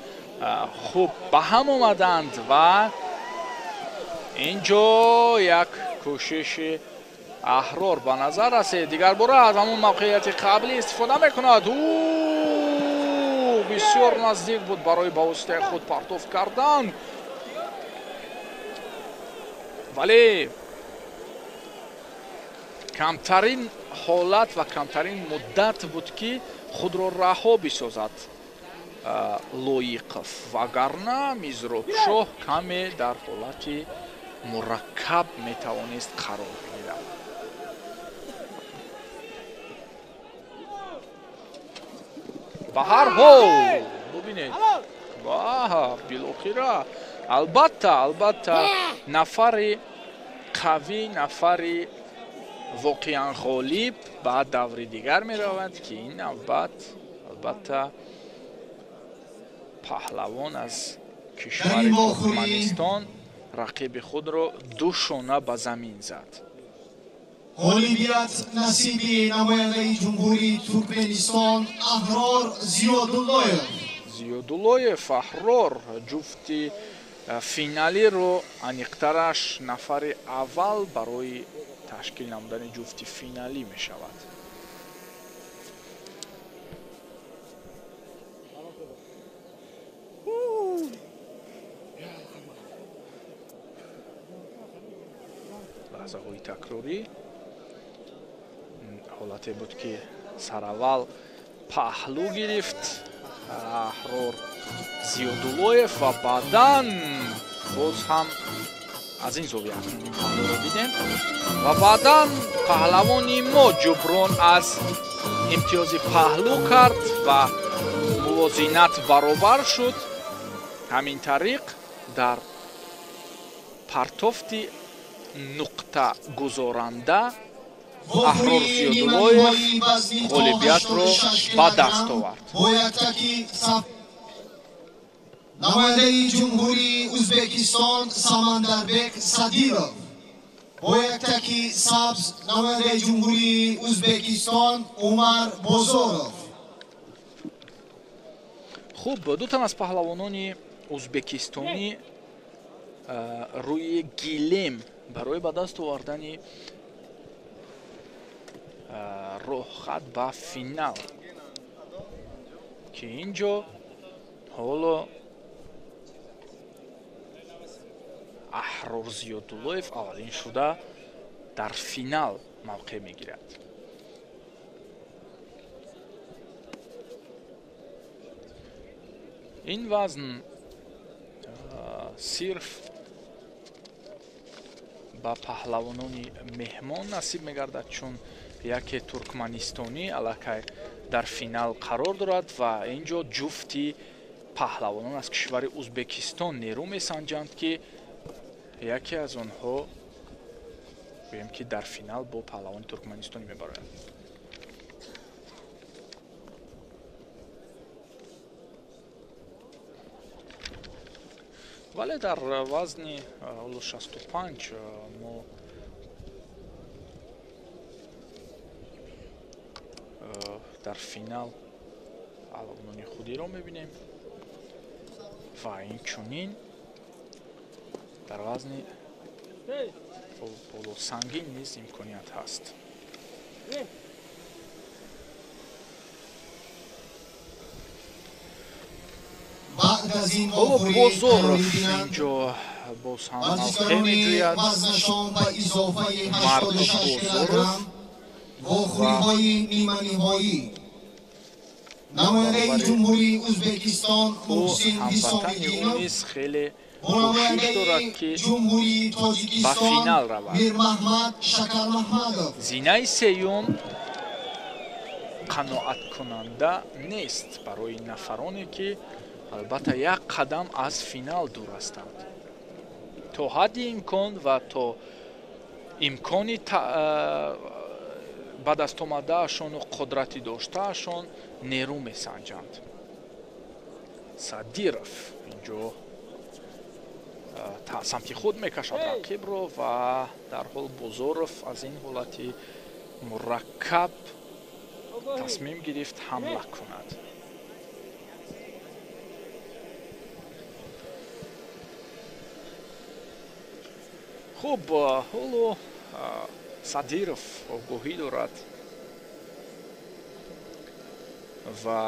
хуб ба ҳам омаданд ва инҷо як кӯшиши Аҳрор ба назар расед. дигар бора аз ҳамон мавқеияти қаблӣ истифода мекунад. бисёр наздик буд барои ба воситаи худ партофт кардан, вале камтарин ҳолат ва камтарин муддат буд ки худро раҳо бисозад Лоиқов. вагарна Мизробшоҳ каме дар ҳолати мураккаб метавонист қарор бигирад. ба ҳар ҳол бубинед билохира албатта нафари қавӣ, нафари воқеан ғолиб ба даври дигар меравад ки ин навбат албатта паҳлавон аз кишвари туркманистон рақиби худро ду шона ба замин зад. غالبیت نصیب نماینده جمهوری ترکمنستان احرار زیاداللهیف احرار جفتی финалиро аниқтараш нафари аввал барои ташкил намудани ҷуфти финалӣ мешавад. лаҳзаҳои такрорӣ ҳолате буд ки сараввал паҳлӯ гирифт аҳрор зиёдуллоев ва баъдан боз ҳам аз ин зовия паҳлӯро дидем ва баъдан паҳлавони мо ҷуброн аз имтиёзи паҳлӯ кард ва мувозинат баробар шуд. ҳамин тариқ дар партофти нуқта гузоранда аҳрор зиёдуллоев ғолибиятро ба даст овард. نماینده جمهوری ازبکستان سمندربek Sadirov با یک تکی سبز نماینده جمهوری ازبکستان عمر بازارov. خуб ду тан аз паҳлавонони узбекистонӣ рӯи гилем барои ба даст овардани роҳхат ба финал ки инҷо ҳоло аҳрор зиёдуллоев аввалин шуда дар финал мавқеъ мегирад. ин вазн сирф ба паҳлавонони меҳмон насиб мегардад, чун яке туркманистонӣ аллакай дар финал қарор дорад ва инҷо ҷуфти паҳлавонон аз кишвари узбекистон нерӯ месанҷанд ки яке аз онҳо гӯем ки дар финал бо паҳлавони туркманистонӣ мебарояд. вале дар вазни 65 мо дар финал паҳлавонони худиро мебинем ва инчунин дар вазни болосангин низ имконият ҳаст. ҳоло бозоров инҷо боз ҳам мавқеъ меҷӯяд. мардук бозоров вохӯриҳои ниманиҳоӣ намояндаи ҷумҳурии ӯзбекистон муҳсин ҳисомиддинов низ хеле кӯшиш дорад ки ба финал равад. мирмаҳмад шакармаҳмадов зинаи сеюм қаноаткунанда нест барои нафароне ки албатта як қадам аз финал дур ҳастанд. то ҳадди имкон ва то имкони ба дастомадаашону қудрати доштаашон нерӯ месанҷанд. Садиров инҷо самти худ мекашад рақибро ва дар ҳол Бозоров аз ин ҳолати мураккаб тасмим гирифт ҳамла кунад. хуб ҳоло Садиров огоҳӣ дорад ва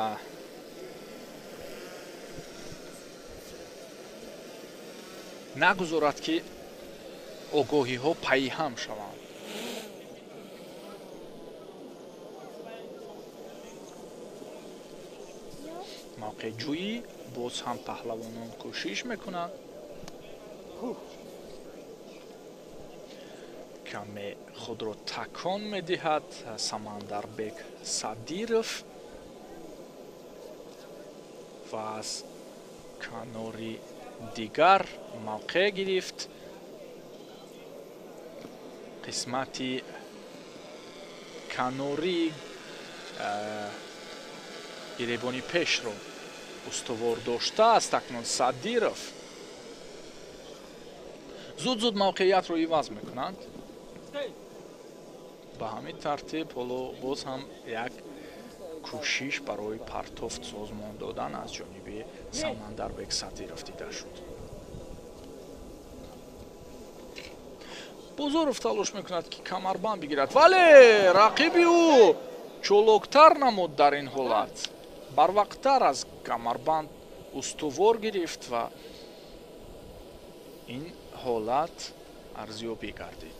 нагузорад ки огоҳиҳо пайҳам шаванд. мавқеъҷӯӣ боз ҳам паҳлавонон кӯшиш мекунанд. каме худро такон медиҳад Самандарбек Садиров ва аз канори дигар мавқеъ гирифт. қисмати канори гиребони пешро устувор доштааст акнун Садиров зуд мавқеиятро иваз мекунанд. ба ҳамин тартиб ҳоло боз ҳам як кӯшиш барои партофт созмон додан аз ҷониби Самандарбек Садиров дида шуд. Бозоров талош мекунад ки камарбанд бигирад, вале рақиби ӯ чолоктар намуд дар ин ҳолат. барвақттар аз камарбанд устувор гирифт ва ин ҳолат арзёбӣ гардид.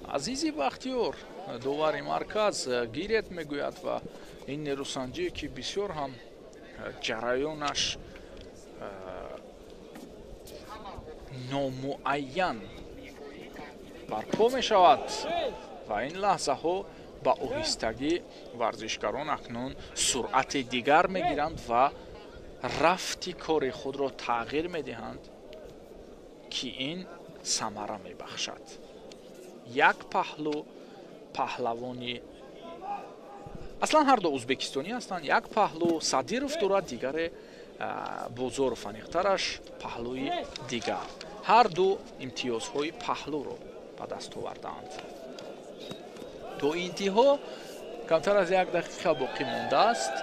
азизи бахтиёр довари марказ гирет мегӯяд ва ин нерӯсанҷие ки бисёр ҳам ҷараёнаш номуайян барпо мешавад ва ин лаҳзаҳо ба оҳистагӣ варзишгарон акнун суръати дигар мегиранд ва рафти кори худро тағйир медиҳанд ки ин самара мебахшад. як паҳлу паҳлавони аслан ҳарду ӯзбекистонӣ ҳастанд. як паҳлу Садиров дорад, дигаре Бозоров аниқтараш паҳлӯи дигар. ҳарду имтиёзҳои паҳлӯро ба даст овардаанд. то интиҳо камтар аз 1 дақиқа боқӣ мондааст.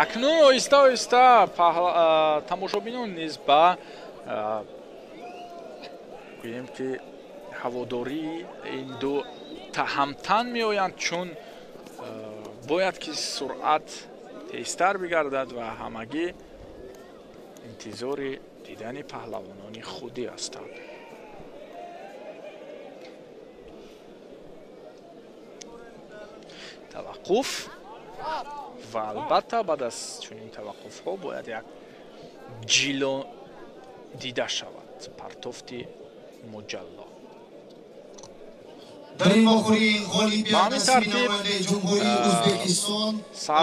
акнун оҳиста оҳиста тамошобинон низ ба гӯем ки ҳаводории ин ду ҳамтан меоянд, чун бояд ки суръат тезтар бигардад ва ҳамагӣ интизори дидани паҳлавонони худӣ ҳастанд. таваққуф ва албатта баъд аз чунин таваққуфҳо бояд як ҷило дида шавад, партофти муҷалло. дар ин вохӯрӣ ғолибият насиби намояндаи ҷумҳурии Ӯзбекистон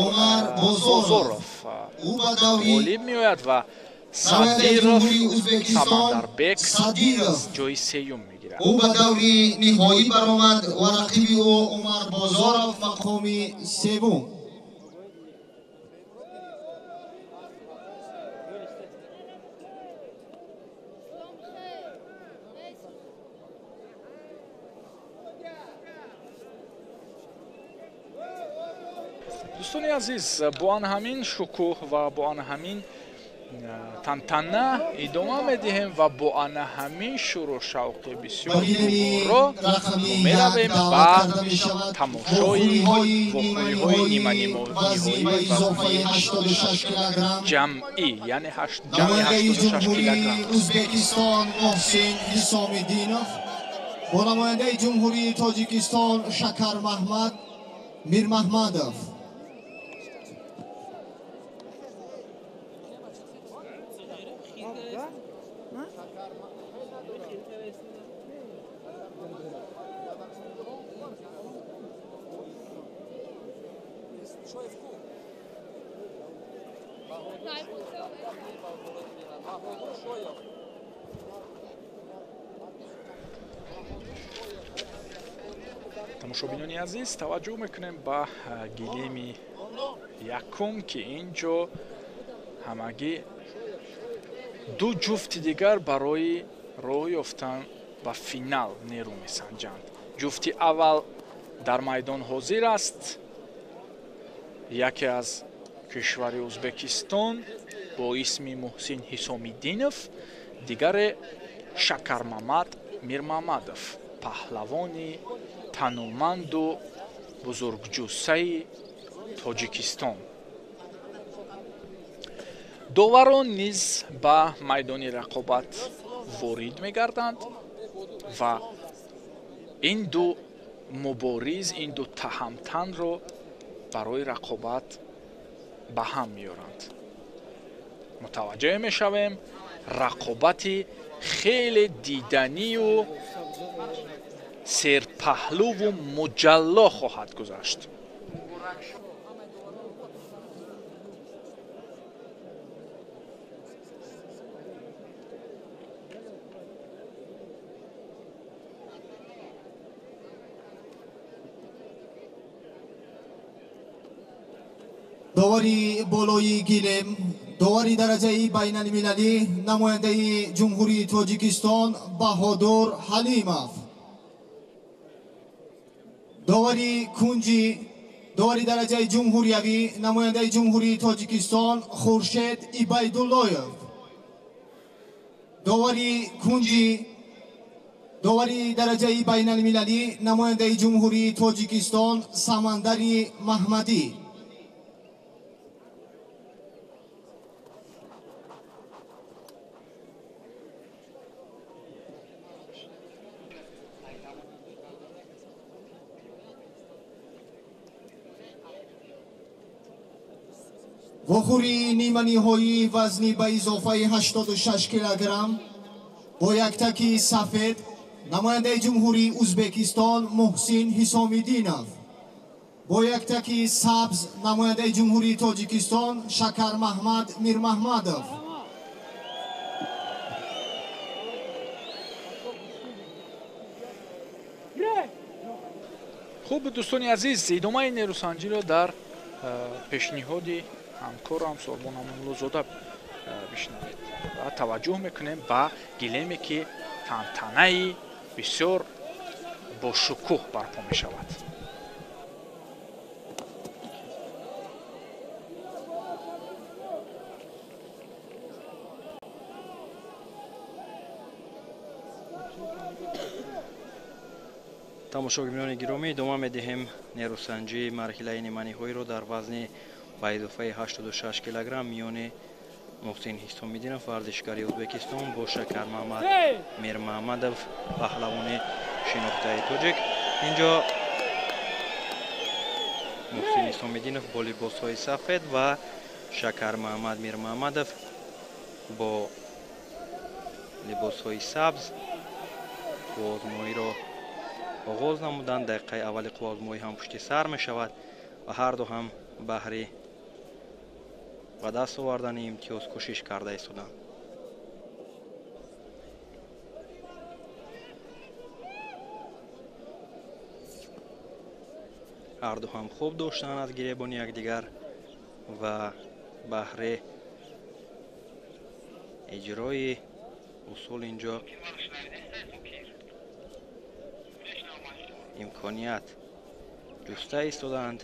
Умар Бозоров ӯ ба даври ғолиб меояд ва Садиров Самандарбек ҷои сеюм мегирад. ӯ ба даври ниҳоӣ баромад ва рақиби ӯ Умар Бозоров мақоми севум. дӯстони азиз, бо ан ҳамин шукӯҳ ва бо ан ҳамин тантана идома медиҳем ва бо ан ҳамин шӯру шавқи бисёр зеборо меравем ба тамошои вохӯриҳои ниманиҳоӣ ҷамъӣ, яъне ҷамъи 86 килограмм. Ӯзбекистон Муҳсин Ҳисомиддинов бо намояндаи ҷумҳурии Тоҷикистон Шакар Маҳмад Мирмаҳмадов. тамошобинони азиз, таваҷҷӯҳ мекунем ба гилеми якум ки инҷо ҳамагӣ ду ҷуфти дигар барои роҳ ёфтан ба финал нерӯ месанҷанд. ҷуфти аввал дар майдон ҳозир аст. яке аз кишвари Ӯзбекистон бо исми Муҳсин Ҳисомиддинов, дигаре Шакармамад Мирмамадов, паҳлавони танӯманду бузургҷуссаи Тоҷикистон. доварон низ ба майдони рақобат ворид мегарданд ва ин ду мубориз, ин ду таҳамтанро барои рақобат ба ҳам меоранд. мутаваҷҷеҳ мешавем рақобати хеле диданию серпаҳлуву муҷалло хоҳад гузашт. довари болои гилем, довари дараҷаи байналмилалӣ, намояндаи ҷумҳурии Тоҷикистон Баҳодур Ҳалимов. довари кунҷи, довари дараҷаи ҷумҳуриявӣ, намояндаи ҷумҳурии Тоҷикистон Хуршед Ибайдуллоев. довари кунҷи, довари дараҷаи байналмилалӣ, намояндаи ҷумҳурии Тоҷикистон Самандари Маҳмадӣ. вохӯри ниманиҳоӣ вазни ба изофаи 86 килограмм бо яктаки сафед, намояндаи ҷумҳурии Узбекистон Муҳсин Ҳисомиддинов. бо яктаки сабз, намояндаи ҷумҳурии Тоҷикистон Шакармаҳмад Мирмаҳмадов. хуб, дӯстони азиз, идомаи нерӯсанҷиро дар пешниҳоди ҳамкорам Собон Амонуллозода бишнавед ва таваҷҷӯҳ мекунем ба гилеме ки тантанаи бисёр бошукӯҳ барпо мешавад. тамошобинони гиромӣ, идома медиҳем нерӯсанҷии марҳилаи ниманиҳоиро дар вазни ба изофаи 86 килограмм миёни Муҳсин Ҳисомиддинов варзишгари Ӯзбекистон бо Шакармаҳмад Мирмаҳмадов паҳлавони шинохтаи тоҷик. инҷо Муҳсин Ҳисомиддинов бо либосҳои сафед ва Шакармаҳмад Мирмаҳмадов бо либосҳои сабз қуввозмоиро оғоз намуданд. дақиқаи аввали қуввозмоӣ ҳам пушти сар мешавад ва ҳарду ҳам баҳри ба даст овардани имтиёз кӯшиш карда истоданд. ҳарду ҳам хуб доштанд аз гиребони якдигар ва баҳри иҷрои усул инҷо имконият ҷуста истоданд.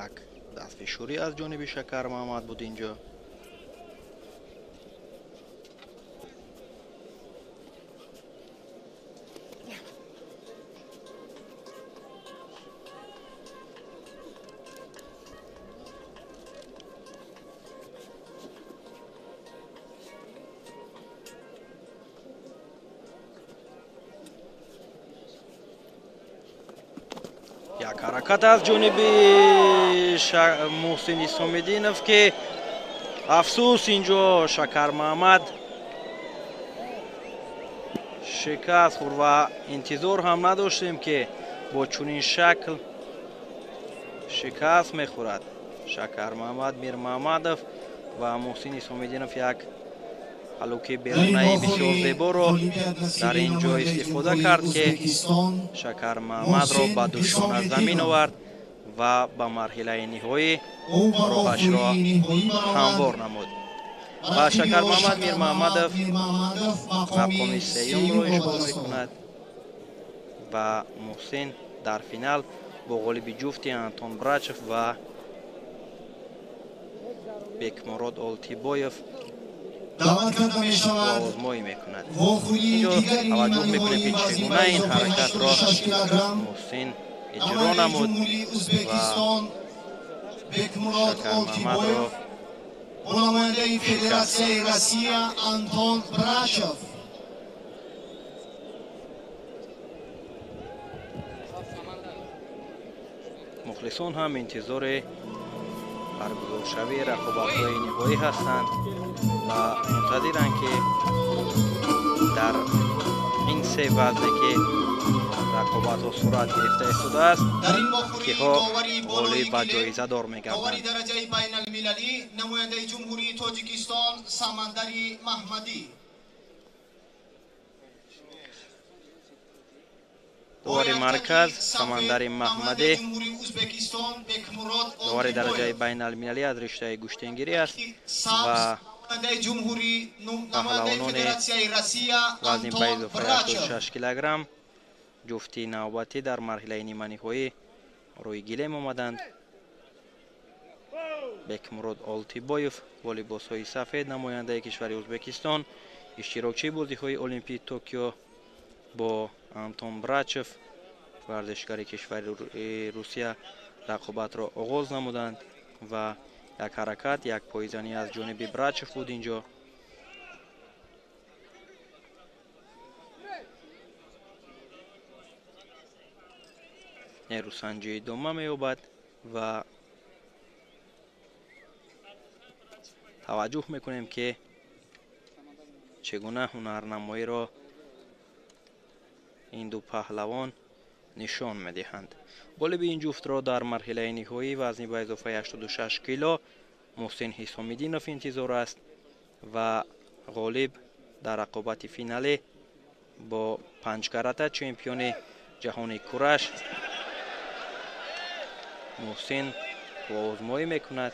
як дастфишурӣ аз ҷониби Шакармаҳмад буд инҷо. як ҳаракат аз ҷониби Муҳсин Ҳисомиддинов ки афсӯс инҷо Шакармаҳмад шикаст хӯрд ва интизор ҳам надоштем ки бо чунин шакл шикаст мехӯрад. Шакармаҳмад Мирмаҳмадов ва Муҳсин Ҳисомиддинов як ҳалуки берунаи бисёр зеборо дар ин ҷо истифода кард ки Шакармаҳмадро ба душона замин овард ва ба марҳилаи ниҳоӣ роҳашро ҳамвор намуд. ва Шакармаҳмад Мирмаҳмадов мақоми сеюмро ишғол мекунад ва Муҳсин дар финал бо ғолиби ҷуфти Антон Брачев ва Бекмурод Олтибоев دعوت کرده می شود آزمایی میکند. واخوری دیگری نیمانی های وزنی به اضافه 86 کیلوگرم محسن اجرا نمود ازبکستان بکمراد آلتیبایف و نماینده فدراسیون روسیه آنتون براشوف. مخلصان هم انتظار برگزار شوی رقابت‌های نهایی هستند و منتظرند که در این سه وزنه که رقابت‌ها صورت گرفته ایستاده است که ها غالب و جایزه دار می‌گردند. درجه بین المللی نماینده جمهوری تاجیکستان سمندری محمدی. دوار مرکز سمندری محمدی دوار درجه بین المللی از رشته گشتنگیری است و پهلوانان وزن به اضافه 86 کیلوگرم جفتی نوبتی در مرحله نیمه نهایی روی گلیم آمدند. بکمراد آلتیبایف با لباس‌های سفید نماینده کشور ازبکستان اشتراکچی بازی‌های المپیک توکیو با آنتون براچف ورزشکار کشور روسیه رقابت را آغاز نمودند و یک حرکت یک پایزنی از جانب براچف بود. اینجا نیروسنجی ادامه می‌یابد و توجه میکنیم که چگونه هنرنمایی را این دو پهلوان نشان میدهند. غالب این جفت را در مرحله نهایی وزن به اضافه 86 کیلو محسن حسام‌الدینوف انتظار است و غالب در رقابت فینالی با 5 کرته چمپیون جهانی کورش محسن با آزمایی میکند.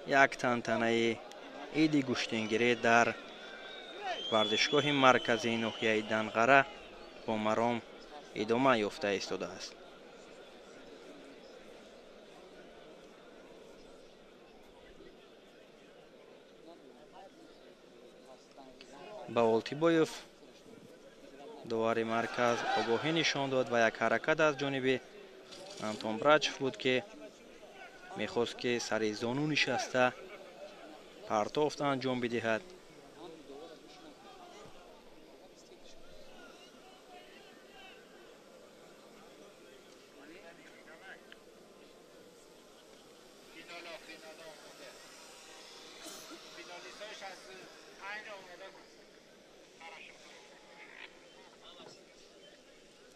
یک تنتنه ایدی گشتنگیری در ورزشگاه مرکزی ناحیه دنقره با مرام ادامه یافته ایستاده است. با آلتیبایف دوار مرکز آگاهی نشان داد و یک حرکت از جانب آنتون براچف بود که میخواست که سر زانو نشسته پرتافت انجام بدهد.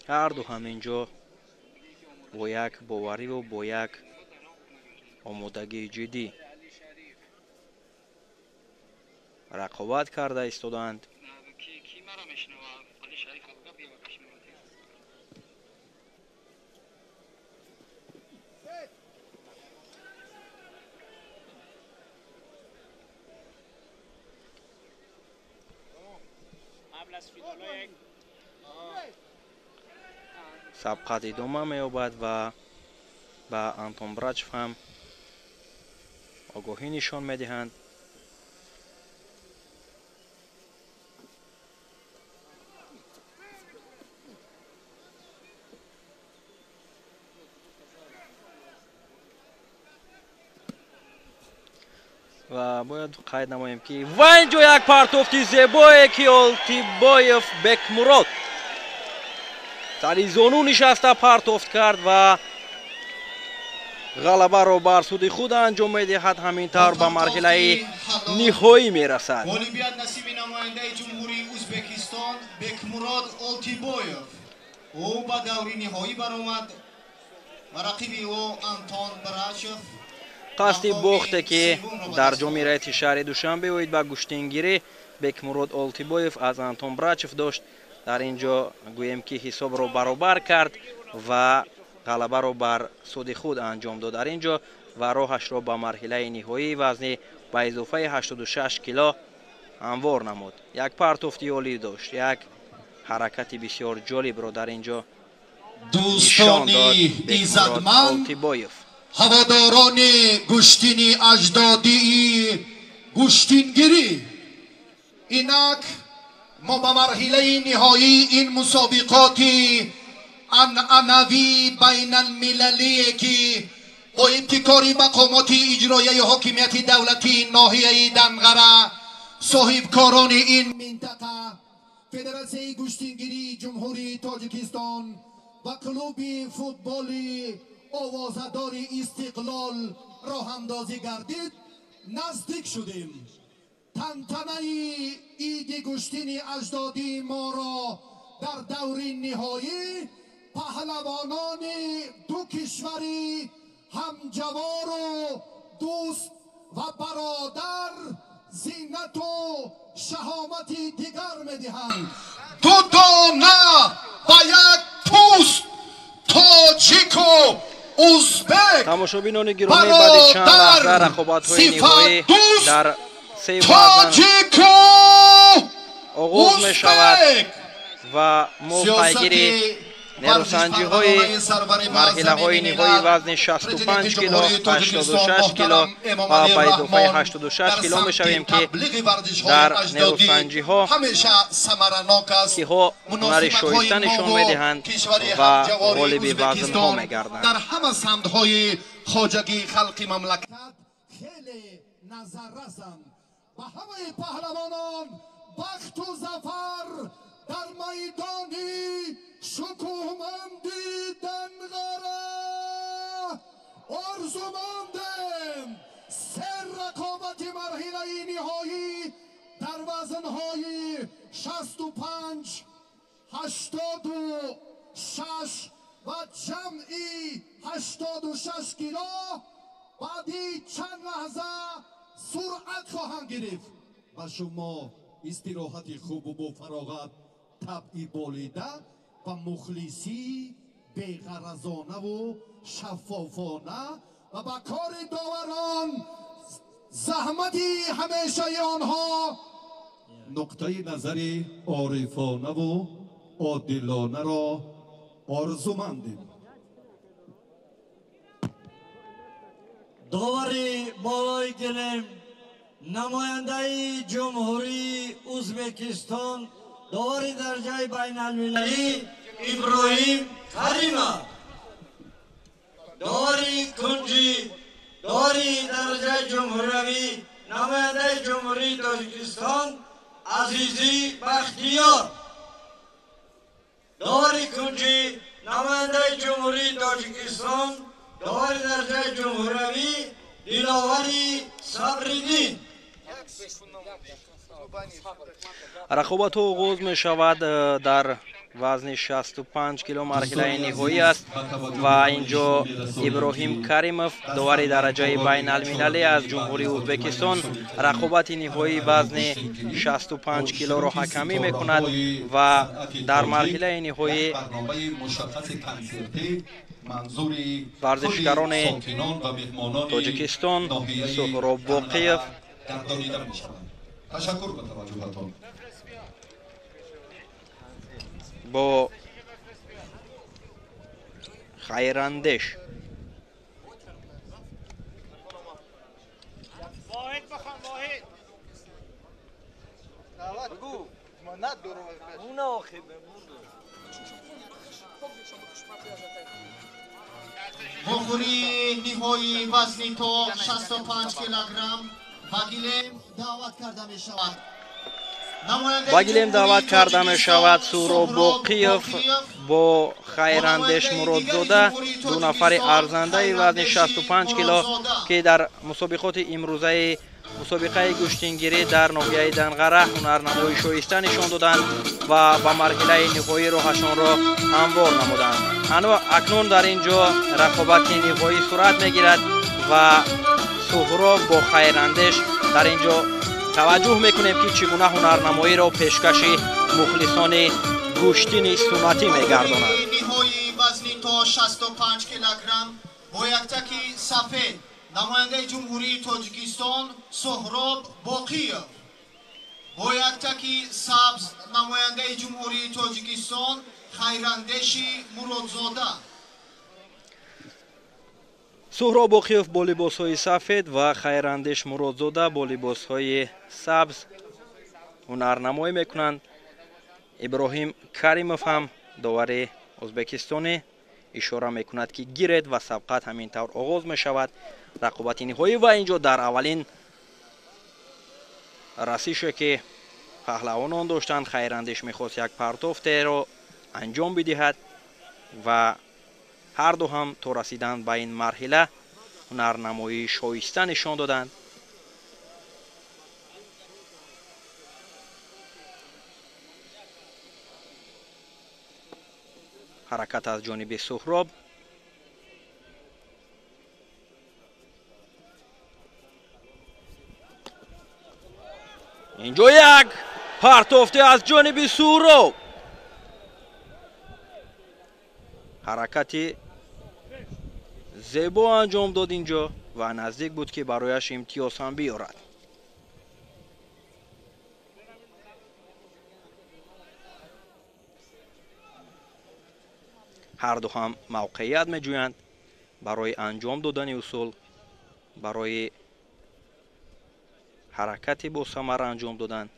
هر دو همینجا با یک باوری و با یک آمادگی جدی رقابت کرده ایستادند. سبقت ادامه می‌یابد و به آنتون براچف هم آگاهی نشان می‌دهند. و باید قید نماییم که و اینجا یک پرتافتی زیبایی که آلتیبایف بکمراد سر زانو نشسته پرتافت کرد و غلبه را بر سود خود انجام می‌دهد. همینطور به مرحله نهایی میرسد. الیمپیاد نصیب نماینده جمهوری ازبکستان بکمراد آلتیبایف او به دور نهایی برآمد و رقیب او آنتون براچف قصد باخته که در جمهوریت شهر دوشنبه اوید به گشتنگیری بکمراد آلتیبایف از آنتون براچف داشت. در اینجا گویم که حساب را برابر کرد و غلبه را بر سود خود انجام داد در اینجا و راهش را به مرحله نهایی وزن به اضافه 86 کیلو هموار نمود. یک پرتافتی عالی داشت، یک حرکت بسیار جالب را در اینجا نشان داد بکمراد آلتیبایف. هواداران گوشتین اجدادی گوشتینگیری اینک ما به مرحله نهایی این مسابقاتی عنعنوی بین المللی که با ابتکاری مقامات اجرایی حاکمیت دولتی ناحیه دنغره صاحبکاران این منطقه فدراسیون گوشتینگیری جمهوری تاجیکستان و کلوب فوتبالی آوازدار استقلال راه اندازی گردید نزدیک شدیم. تنتنه عید گوشتین اجدادی ما را در دور نهایی پهلوانان دو کشوری همجوار و دوست و برادر زینت و شهامت دیگر می‌دهند. دو دانه و یک پوست تاجیک و ازبک تماشابینان گرامی بعد چند لحظه رقابت‌های نهایی در سه وزن آغاز می شود و ما پیگیر نیروسنجی های مرحله های نهایی وزن 65 کیلو 86 کیلو و بایدوفه 86 کیلو می شویم که در نیروسنجی ها که ها هنر شایسته نشان می دهند و غالب وزن ها می گردند. در همه سمت های خواجگی خلق مملکت خیلی نظر رسند و همه پهلوانان بخت و ظفر در میدانی شکوهمندی دنغره آرزومندم سر رقابت مرحله نهایی در وزنهای 65 86 و جمعی 86 کیلو بعدی چند لحظه سرعت خواهند گرفت و شما استراحت خوب و با فراغت طبعی بالیده و مخلصی بی‌غرضانه و شفافانه و با کار داوران زحمتی همیشه آنها نقطه نظر عارفانه و عادلانه را آرزومندیم. داوری بالای گلم نماینده جمهوری ازبکستان داوری درجه بین المللی ابراهیم کریمov داوری کنجی داوری درجه جمهوری نماینده جمهوری تاجیکستان عزیزی بختیار داوری کنجی نماینده جمهوری تاجیکستان داوری درجه جمهوری دلاوری صبریدین. رقابت آغاز می شود در وزن 65 کیلو مرحله نهایی است و اینجا ابراهیم کریمov داور درجه بین المللی از جمهوری ازبکستان رقابت نهایی وزن 65 کیلو را حکمی می کند و در مرحله نهایی ورزشکاران تاجیکستان سهراب باقیف با خیراندش بخوری نهایی وزنی تا 65 کیلوگرم با گلیم دعوت کرده می شود سهراب باقیف با خیراندش مرادزاده دو نفر ارزنده وزن 65 کیلو که در مسابقات امروزه مسابقه گوشتینگیری در ناحیه دنغره هنرنمایی شایسته نشان دادند و به مرحله نهایی راهشان را هموار نمودند. اکنون در اینجا رقابت نهایی صورت میگیرد و سهراب با خیراندش در اینجا توجه میکنیم که چگونه هنرنمایی را پیشکش مخلصان گوشتین سنتی میگرداند. نهایی وزنی تا 65 کیلوگرم با یک تکی سفید نماینده جمهوری تاجیکستان سهراب باقیف با یک تکی سبز نماینده جمهوری تاجیکستان خیراندش مرادزاده. سهراب باقیوف با لباس‌های سفید و خیراندیش مرادزاده با لباس‌های سبز هنرنمایی میکنند. ابراهیم کریمов هم داور ازبکستانی اشاره میکند که گیرد و سبقت همین طور آغاز میشود. رقابت نهایی و اینجا در اولین رسیشه که پهلوانان داشتند خیراندیش میخواست یک پرتافت را انجام بدهد و هر دو هم تا رسیدن به این مرحله هنرنمایی شایسته نشان دادند. حرکت از جانب سهراب اینجا یک پرتافته از جانب سهراب، حرکتی زیبا انجام داد اینجا و نزدیک بود که برایش امتیاز هم بیارد. هر دو هم موقعیت میجویند برای انجام دادن اصول، برای حرکتی با ثمر انجام دادن.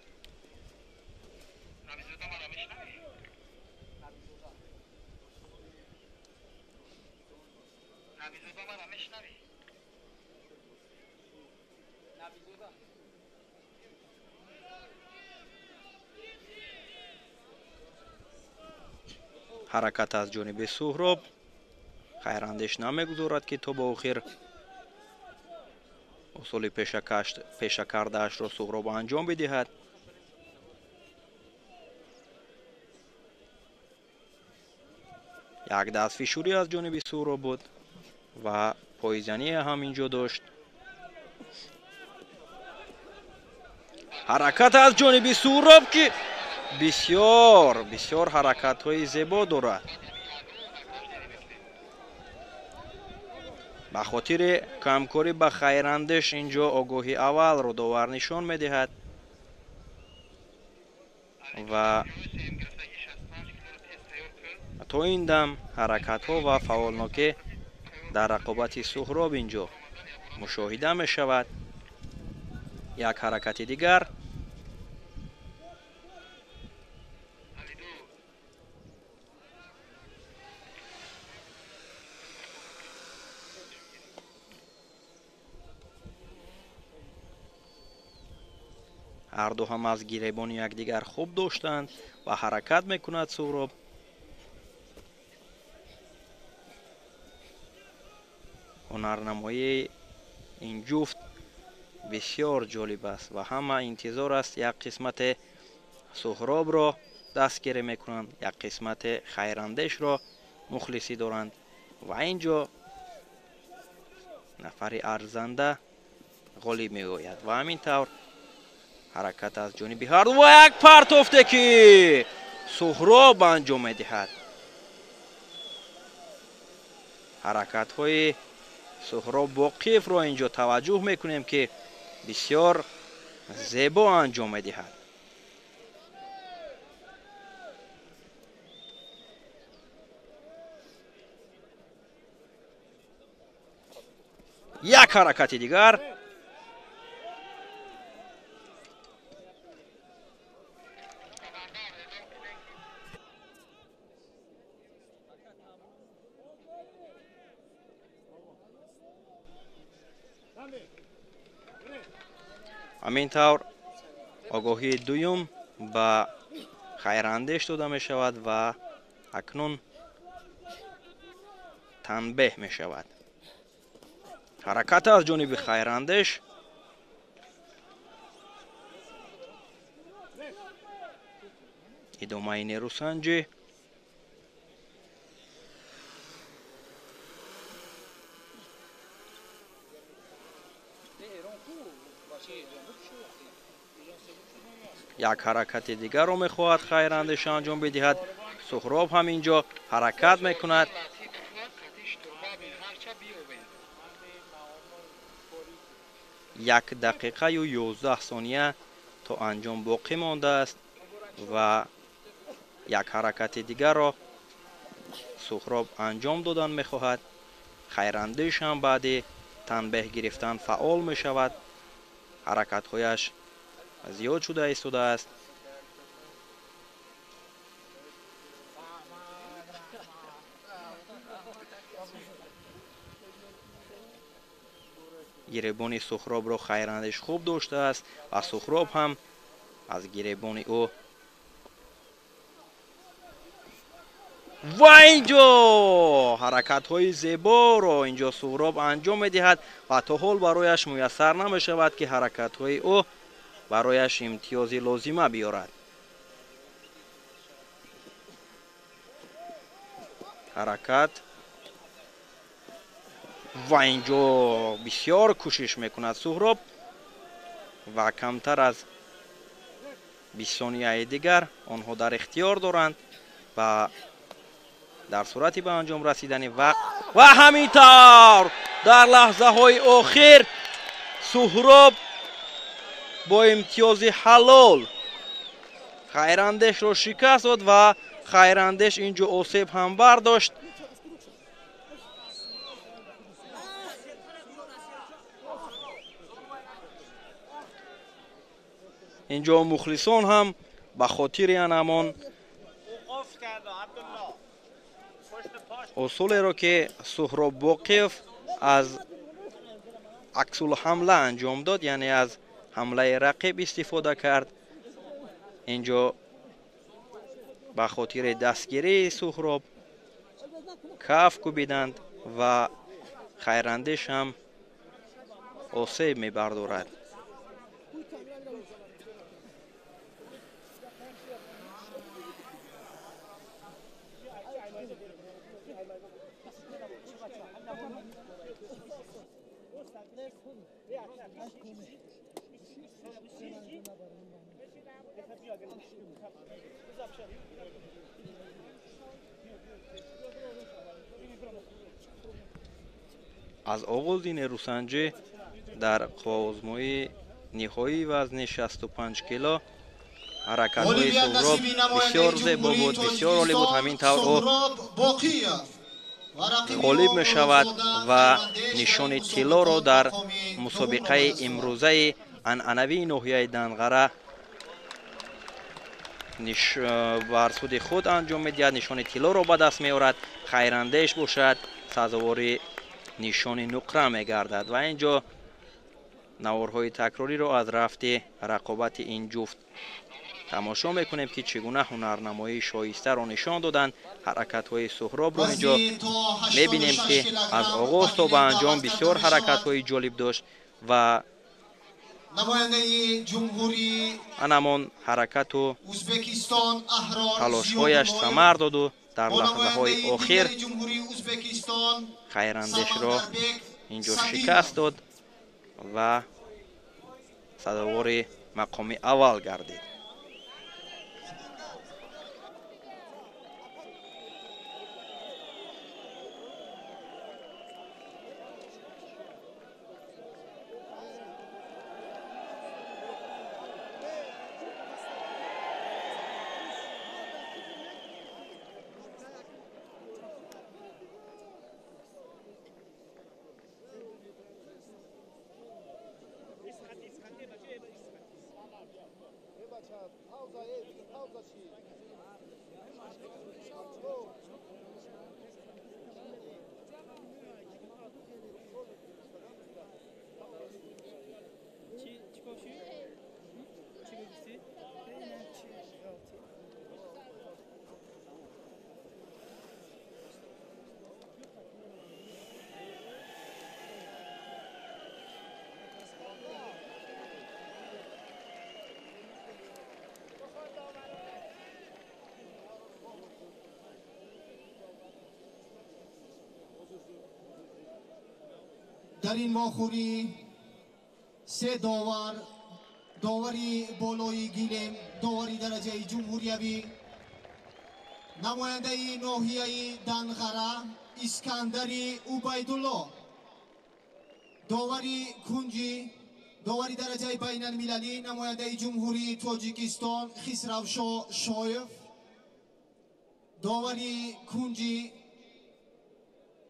حرکت از جانب سهراب، خیراندیش نمیگذارد که تا به آخر اصول پیشه کرده‌اش را سهراب انجام بدهد. یک دست فشوری از جانب سهراب بود و پایزنی هم اینجا داشت. حرکت از جانب سهراب که بسیار حرکت های زیبا دارد. به خاطر کمکاری به خیراندیش اینجا آگاهی اول رو داور نشان میدهد و تا این دم حرکت ها و فعالناکی در رقابت سهراب اینجا مشاهده می شود. یک حرکت دیگر، هر دو هم از گریبان یکدیگر خوب داشتند و حرکت میکند سهراب. هنرنمایی این جفت بسیار جالب است و همه انتظار است یک قسمت سهراب را دستگیری میکنند، یک قسمت خیراندیش را مخلصی دارند و اینجا نفر ارزنده غالب میآید و همین طور حرکت از جانب هر دو و یک پرتافته که سهراب انجام میدهد. حرکت های سهراب باقیف را اینجا توجه میکنیم که بسیار زیبا انجام میدهد. یک حرکت دیگر، همین طور آگاهی دویم به خیراندیش داده می شود و اکنون تنبیه می شود. حرکت از جانب خیراندیش، ادامه نیروسنجی، یک حرکت دیگر رو میخواهد خیراندیش انجام بدهد. سهراب هم اینجا حرکت میکند. یک دقیقه و 11 ثانیه تا انجام باقی مانده است و یک حرکت دیگر را سهراب انجام دادن میخواهد. خیراندیش هم بعد تنبیه گرفتن فعال می شود. حرکت هایش زیاد شده ایستاده است. گریبان سهراب را خیراندیش خوب داشته است و سهراب هم از گریبان او و اینجا حرکت های زیبا را اینجا سهراب انجام می دهد و تا حال برایش میسر نمی شود که حرکت های او برایش امتیازی لازمه بیارد. حرکت و اینجا بسیار کوشش میکند سهراب و کمتر از 20 ثانیه دیگر آنها در اختیار دارند و در صورت به انجام رسیدن وقت و همینطور در لحظه های آخر سهراب با امتیاز حلال خیراندیش را شکست داد و خیراندیش اینجا آسیب هم برداشت. اینجا مخلصان هم به خاطر انمان اصولی را که سهراب باقیف از عکس الحمله انجام داد، یعنی از حمله رقیب استفاده کرد، اینجا به خاطر دستگیری سهراب کف کوبیدند و خیراندیش هم آسیب می‌بردارد. از آغاز نیروسنجی در قوازمای نهایی وزن 65 کیلو حرکت‌های سهراب بسیار زیبا بود، بسیار عالی بود. همینطور او غالب می شود و نشان طلا را در مسابقه امروزه عنعنوی ناحیه دنغره بر سود خود انجام می دهد. نشان طلا را به دست می آورد. خیراندیش باشد سزاوار نشان نقره می گردد و اینجا نوارهای تکراری را از رفت رقابت این جفت تماشا میکنیم که چگونه هنرنمایی شایسته را نشان دادند. حرکت های سهراب را اینجا میبینیم که از آغاز تا به انجام بسیار حرکت های جالب داشت و انمان حرکت و تلاش هایش ثمر داد و در لحظه های آخر خیراندیش را اینجا شکست داد و سزاوار مقام اول گردید. در این واخوری سه داوری بالای گیلم، داوری درجه جمهوریوی، نماینده ناحیه دنغره اسکندری عبیدالله، داوری کنجی، داوری درجه بین المللی نماینده جمهوری تاجیکستان خسروشاه شایف، داوری کنجی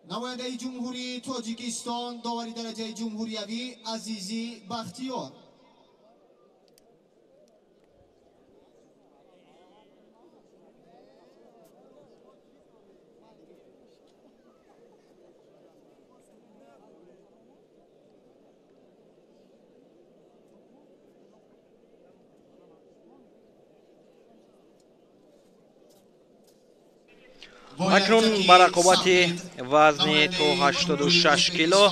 نماینده جمهوری تاجیکستان داوری درجه جمهوریوی عزیزی بختیار. اکنون با رقابت وزن تا 86 کیلو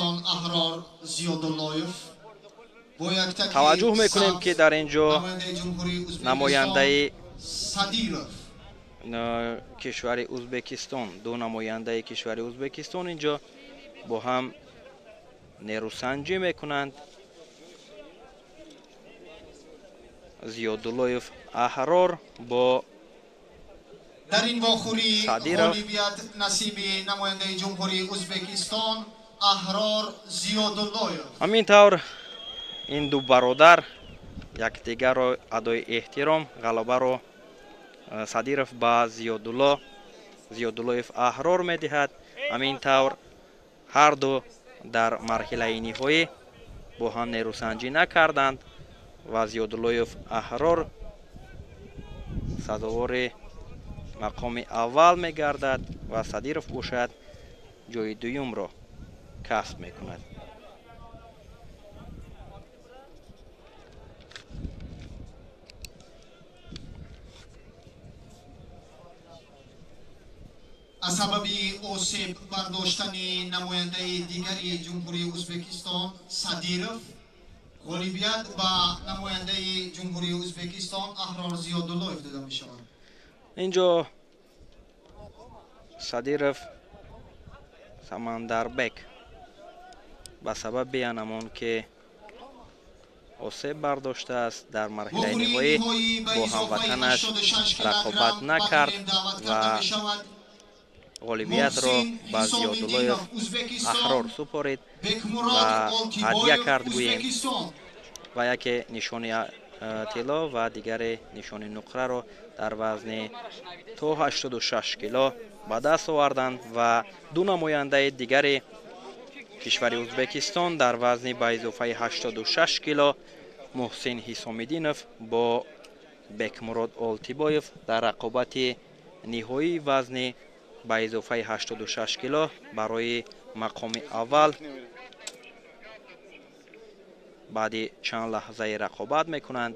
توجه میکنیم که در اینجا نماینده کشور ازبکستان، دو نماینده کشور ازبکستان اینجا با هم نیروسنجی میکنند. زیاداللهیف احرار با در این واخوری غالبیت نصیب نماینده جمهوری ازبکستان احرار زیاداللهیف. همینطور این دو برادر یکدیگر را ادای احترام غلبه را صدیرов با زیاداللهیف احرار میدهد. همینطور هر دو در مرحله نهایی با هم نیروسنجی نکردند و زیاداللهیف احرار سزاوار مقام اول میگردد و صدیرов باشد جای دوم را کسب میکند. از سبب آسیب برداشتن نماینده دیگری جمهوری ازبکستان صدیرов غالبیت با نماینده جمهوری ازبکستان احرار زیاداللهیف داده می شود. اینجا صدیرов سمندربک به سبب بیانمان که آسیب برداشته است در مرحله نهایی با هموطنش رقابت نکرد و غالبیت را به زیاداللهیف احرار سپارید و هدیه کرد گوییم و یکی نشان طلا و دیگر نشان نقره را در وزن تا 86 کیلو به دست آوردند و دو نماینده دیگر کشور ازبکستان در وزن به اضافه 86 کیلو محسن حسامدینов با بکمراد آلتیبایف در رقابت نهایی وزن به اضافه 86 کیلو برای مقام اول بعد چند لحظه رقابت میکنند.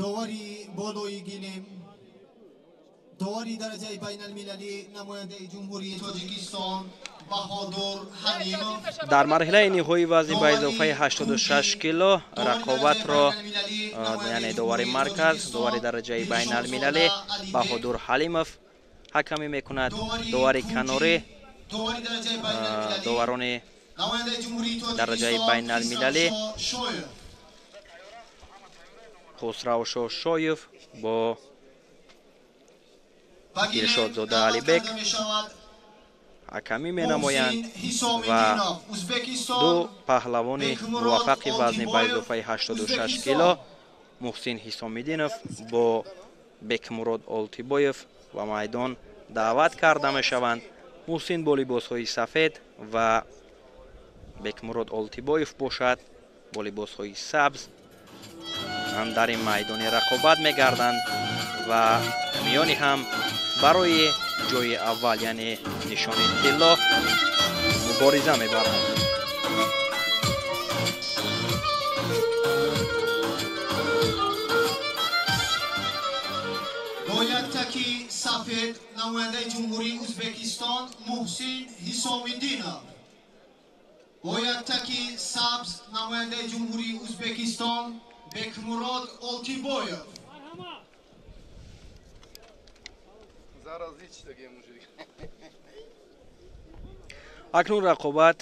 داوری بالای گیلم داوری درجه بین المللی نماینده جمهوری تاجیکستان بهادر حلیمov در مرحله نهایی وزن به اضافه 86 کیلو رقابت را یعنی داوری مرکز داوری درجه بین المللی بهادر حلیمov حکمی میکند. داوری کناری داوران درجه بین المللی خسرو شاه شایف با دلشاد زاده علیبک حکمی می نمایند و دو پهلوان موفق وزن به اضافه 86 کیلو محسن حسامدینov با بکمراد آلتیبایف و میدان دعوت کرده می شوند. محسن با لباس های سفید و بکمراد آلتیبایف باشد با لباس های سبز هم در این میدان رقابت میگردند و میانی هم برای جای اول یعنی نشان طلا مبارزه میبرند. با یک تکی سفید نماینده جمهوری ازبکستان محسن حسامدینov با یک تکی سبز نماینده جمهوری ازبکستان بکمراد آلتیبایف. акнун рақобат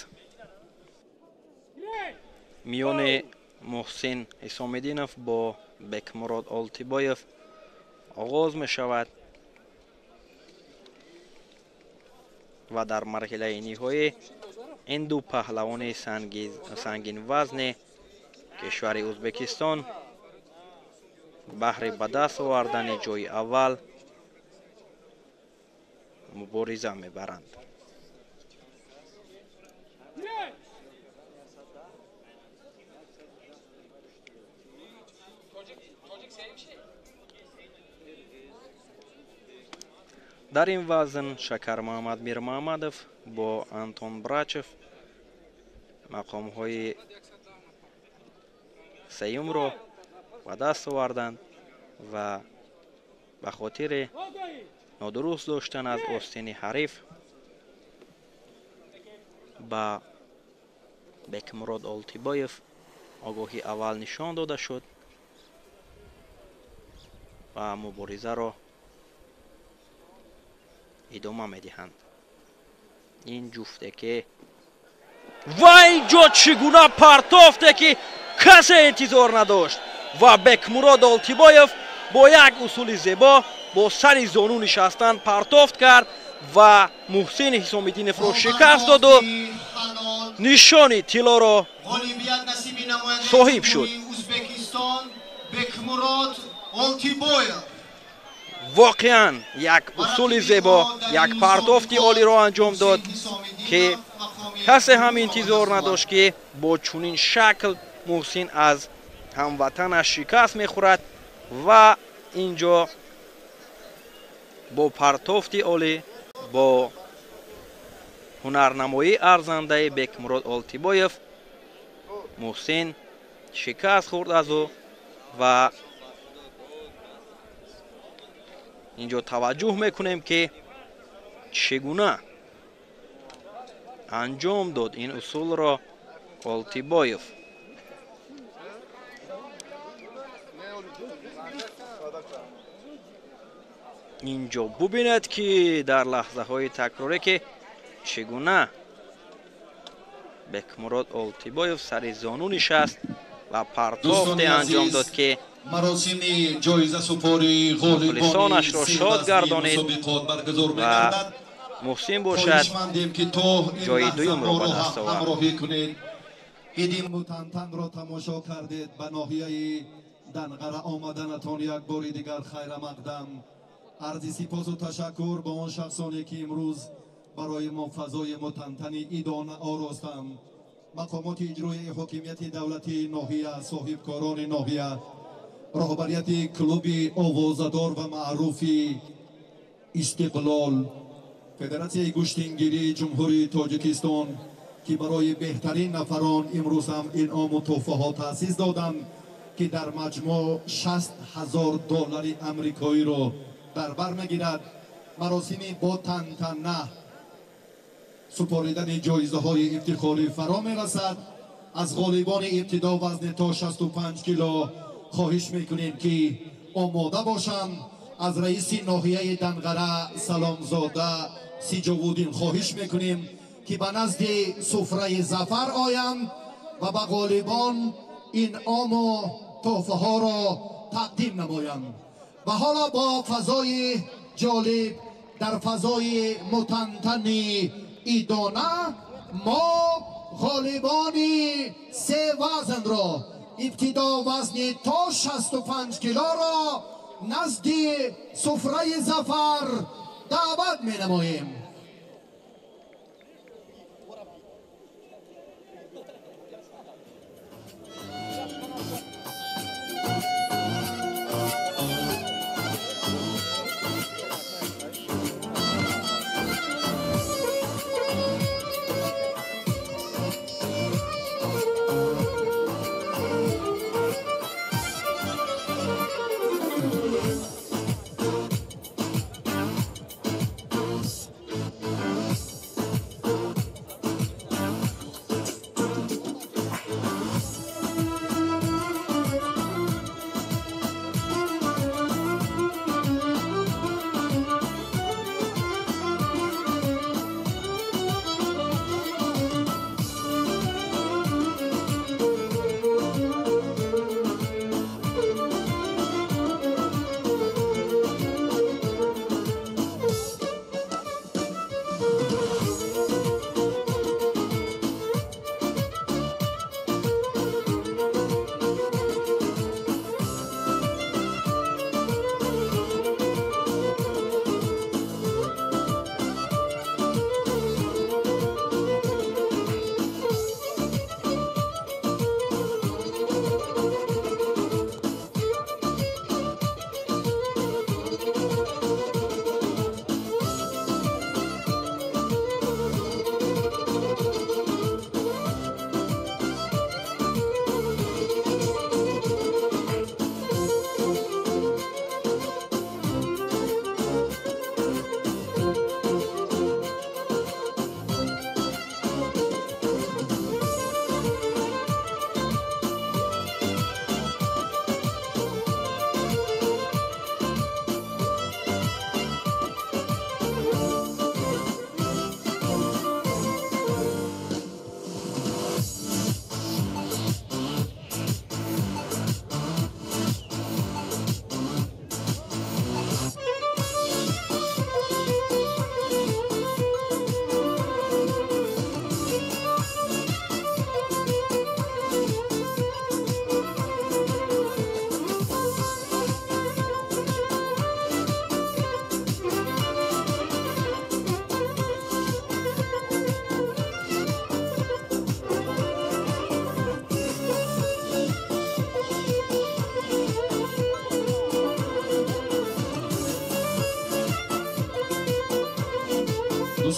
миёни муҳсин ҳисомиддинов бо бекмурод олтибоев оғоз мешавад ва дар марҳилаи ниҳоӣ ин ду паҳлавони сангинвазни кишвари ӯзбекистон баҳри ба даст овардани ҷойи аввал мубориза мебаранд. дар ин вазн Шакармуҳаммад Мирмуҳаммадов бо Антон Брачев мақомҳои сеюмро ба даст оварданд ва ба хотири нодуруст доштан аз остини ҳариф ба Бекмурод Олтибоев огоҳи аввал нишон дода шуд ва муборизаро идома медиҳанд. ин ҷуфте ки ва инҷо чӣ гуна партофте ки касе интизор надошт ва Бекмурод Олтибоев бо як усули зебо бо сари зону нишастан партофт кард ва Муҳсин Ҳисомиддиновро шикаст доду нишони тиллоро соҳиб шуд. воқеан як усули зебо, як партофти олиро анҷом дод ки касе ҳам интизор надошт ки бо чунин шакл Муҳсин аз ҳамватанаш шикаст мехӯрад ва инҷо бо партофти олӣ бо ҳунарнамоии арзандаи Бекмурод Олтибоев Муҳсин шикаст хӯрд аз ӯ ва инҷо таваҷҷӯҳ мекунем ки чӣ гуна анҷом дод ин усулро Олтибоев. инҷо бубинед ки дар лаҳзаҳои такрорӣ ки чӣ гуна Бекмурод Олтибоев сари зону нишаст ва партофте анҷом дод ки маросими ҷоизасупори мухлисонашро шод гардонид ва Муҳсин бошад ҷои дуюмро ба даст овард. иди мутантанро тамошо кардед. ба ноҳияи Данғара омаданатон як бори дигар хайрамақдам. арзи сипосу ташаккур ба он шахсоне ки имрӯз барои мо фазои мутантани идона оростанд. мақомоти иҷроии ҳокимияти давлати ноҳия, соҳибкорони ноҳия, роҳбарияти клуби овозадор ва маъруфи Истиқлол, федератсияи гӯштингирии ҷумҳурии Тоҷикистон ки барои беҳтарин нафарон имрӯз ҳам инъому тӯҳфаҳо таъсис доданд ки дар маҷмӯъ $60,000 амрикоиро дар бар мегирад. маросими бо тантана супоридани ҷоизаҳои ифтихорӣ фаро мерасад. аз ғолибони ибтидо вазни то 65 кило хоҳиш мекунем ки омода бошанд. аз раиси ноҳияи Данғара Саломзода Сиҷовуддин хоҳиш мекунем ки ба назди суфраи зафар оянд ва ба ғолибон инъому тӯҳфаҳоро тақдим намоянд. ва ҳоло бо фазои ҷолиб дар фазои мутантани идона мо ғолибони се вазнро ибтидо вазни то 65 килоро назди суфраи зафар даъват менамоем.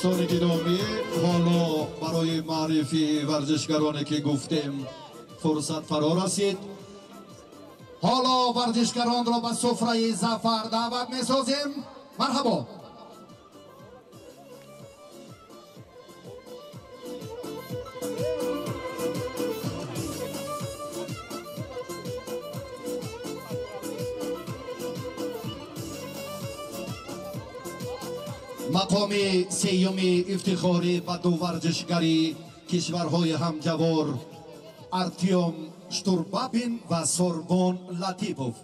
دوستان گرامی، حالا برای معرفی ورزشکارانی که گفتیم فرصت فرا رسید. حالا ورزشکاران را به سفره ظفر دعوت می‌سازیم. مرحبا. مقام سیوم افتخاری به دو ورزشکاری کشورهای همجوار ارتیوم شتوربابین و سوربون لطیپوف،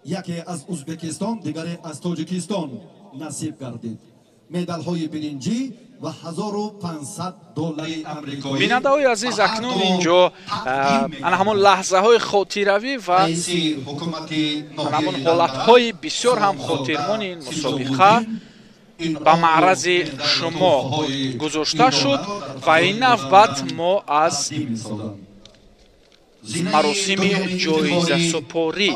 یکی از ازبکستان دیگری از تاجیکستان نصیب گردید. مدال های برنجی و $1500 آمریکایی. بیننده های عزیز، اکنون اینجا همون لحظه های خاطروی و همون حالت های بسیار هم خاطرمون این مسابقه با معرض شما گذاشته شد و این نوبت ما از مراسم جایزه سپاری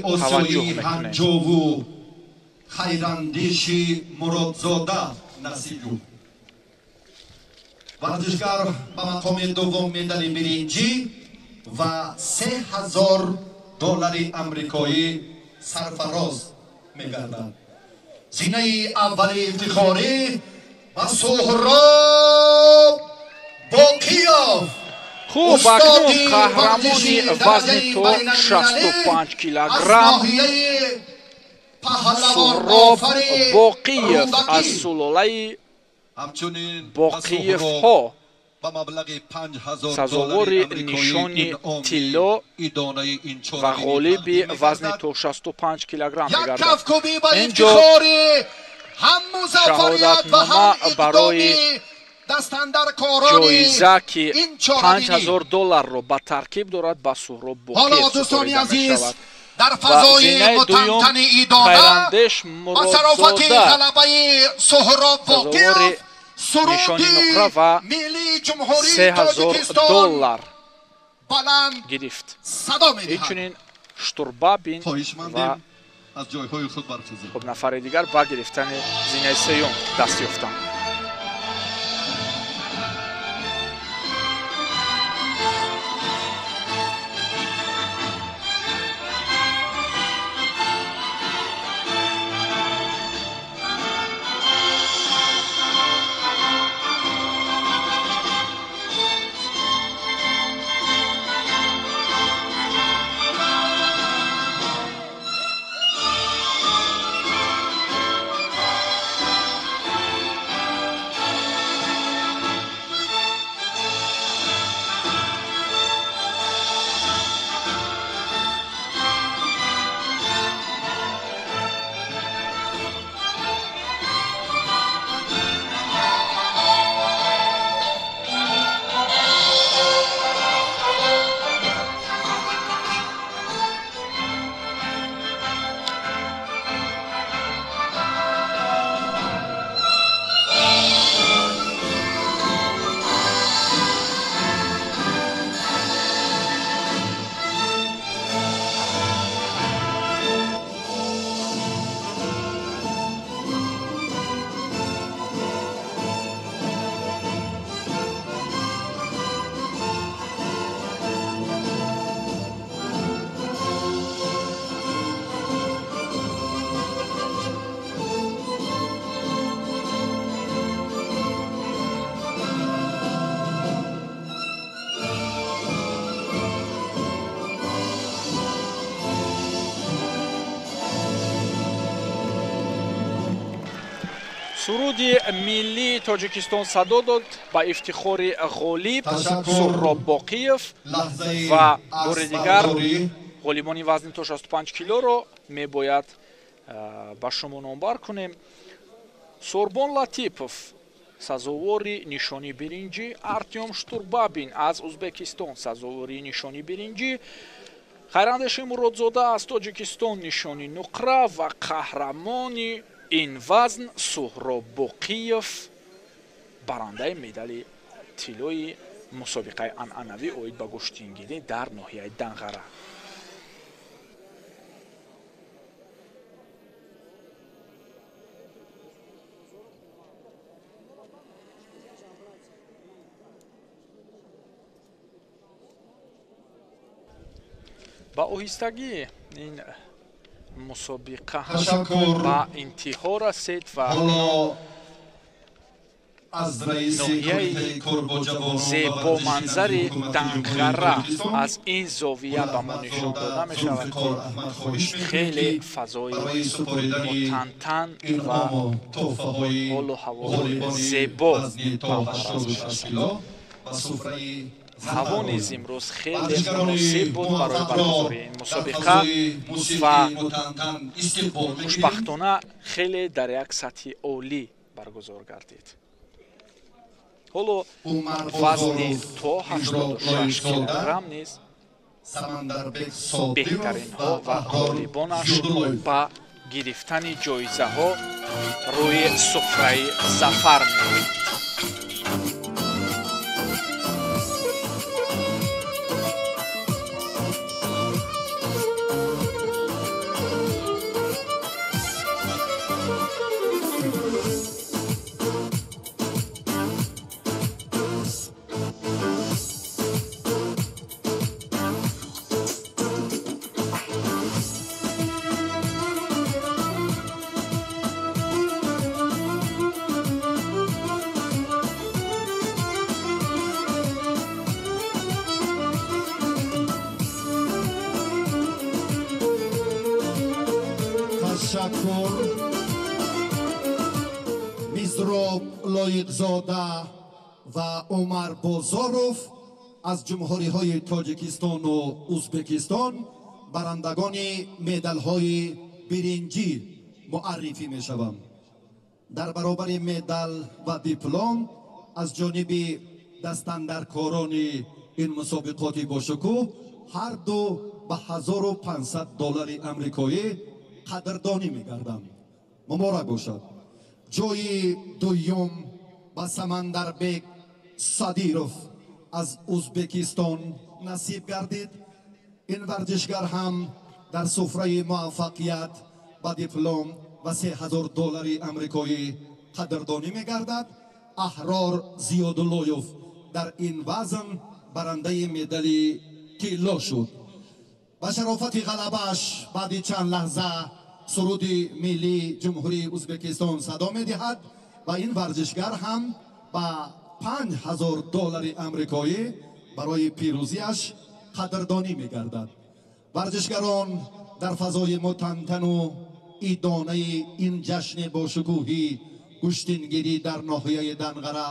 توجه میکنیم. خیراندیش مرادزاده نصیب‌جو ورزشکار به مقام دوم مدال برنجی و $3000 آمریکایی سرفراز می‌گردد. زینه اول افتخاری و سهراب باقیوف. خوب، اکنون قهرمانی وزن تو 65 کیلوگرم سهراب باقیف از سلاله باقیف ها سزاوار نشان طلا و غالب وزن تو 65 کیلوگرم می‌گردد. اینجا شهادتنامه برای جایزه که $5000 رو به ترکیب دارد به سهراب باقیف سپریده می‌شود. در فضای متمتن ایدانه با صرافت غلبه سهراب باقیف سرودی ملی جمهوری تاجیکستان بلند گرفت. صدا می‌دهد. چنین شتوربابین و از جایهای خود برخیزید. خب نفر دیگر با گرفتن زینه سیوم دست یافتند. سرود ملی تاجیکستان صدا داد با افتخار غالب سهراب باقیف و بار دیگر غالبان وزن تا 65 کیلو رو می باید با شما نامبر کنیم. سوربون لطیپوف سزاوار نشانی برنجی، ارتیوم شتوربابین از ازبکستان سزاوار نشانی برنجی، خیراندیش مرادزاده از تاجیکستان نشانی نقره و قهرمانی این وزن سهراب باقیف برنده مدال طلای مسابقه عنعنوی اوید به گشتینگیری در ناحیه دنغره. ба оҳистагӣ ин мусобиқа ба интиҳо расид ва ноҳияи зебоманзари Данғара аз ин зовия ба мо нишон дода мешавад, ки хеле фазои мутантан ва ҳолу ҳавои зебо ҳаво низ имрӯз хеле муносиб буд барои баргузории ин мусобиқа ва хушбахтона хеле дар як сатҳи олӣ баргузор гардид. ҳоло вазни то 86 килограмм низ беҳтаринҳо ва ғолибонаш ба гирифтани ҷоизаҳо рӯи суфраи зафар меоянд. мизроб лоиқзода ва умар бозоров аз ҷумҳуриҳои тоҷикистону узбекистон барандагони медалҳои биринҷӣ муаррифӣ мешаванд. дар баробари медал ва диплом аз ҷониби дастандаркорони ин мусобиқоти бошукӯҳ ҳар ду ба $1500 амрикоӣ қадрдонӣ мегарданд. муборак бошад. ҷои дуюм ба Самандарбек Садиров аз Узбекистон насиб гардид. ин варзишгар ҳам дар суфраи муваффақият ба диплом ва $3000 амрикоӣ қадрдонӣ мегардад. аҳрор Зиёдуллоев дар ин вазн барандаи медали тилло шуд. ба шарофати ғалабааш баъди чанд лаҳза суруди миллии ҷумҳурии Узбекистон садо медиҳад ва ин варзишгар ҳам ба $5000 амрикоӣ барои пирӯзиаш қадрдонӣ мегардад. варзишгарон дар фазои мутантану идонаи ин ҷашни бошукӯҳи куштингирӣ дар ноҳияи Данғара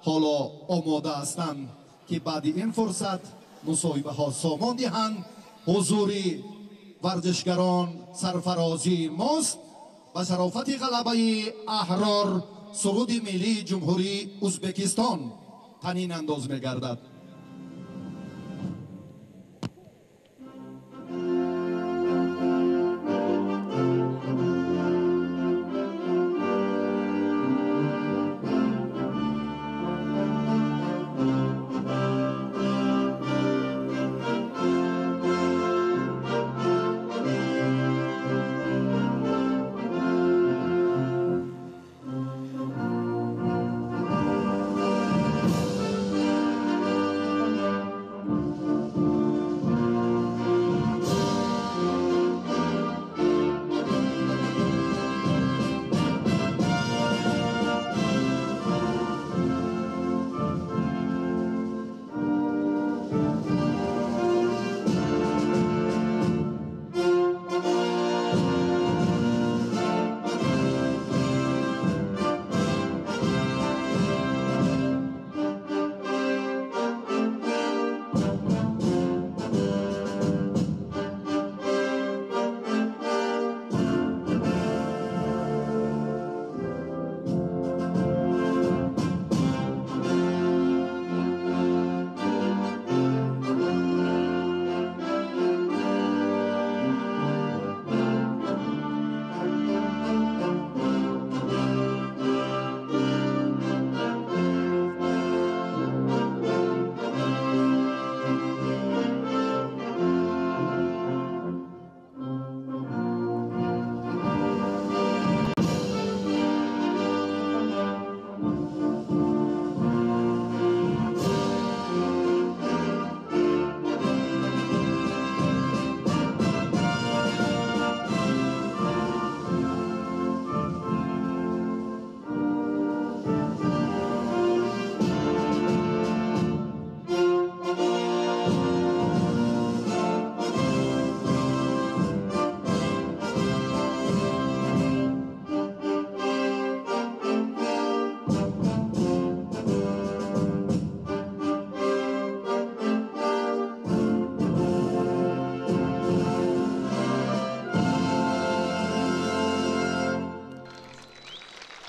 ҳоло омода ҳастанд, ки баъди ин фурсат мусоҳибаҳо сомон диҳанд. ҳузури варзишгарон сарфарозии мост. ба шарофати ғалабаи аҳрор суруди миллии ҷумҳурии Узбекистон танин андоз мегардад.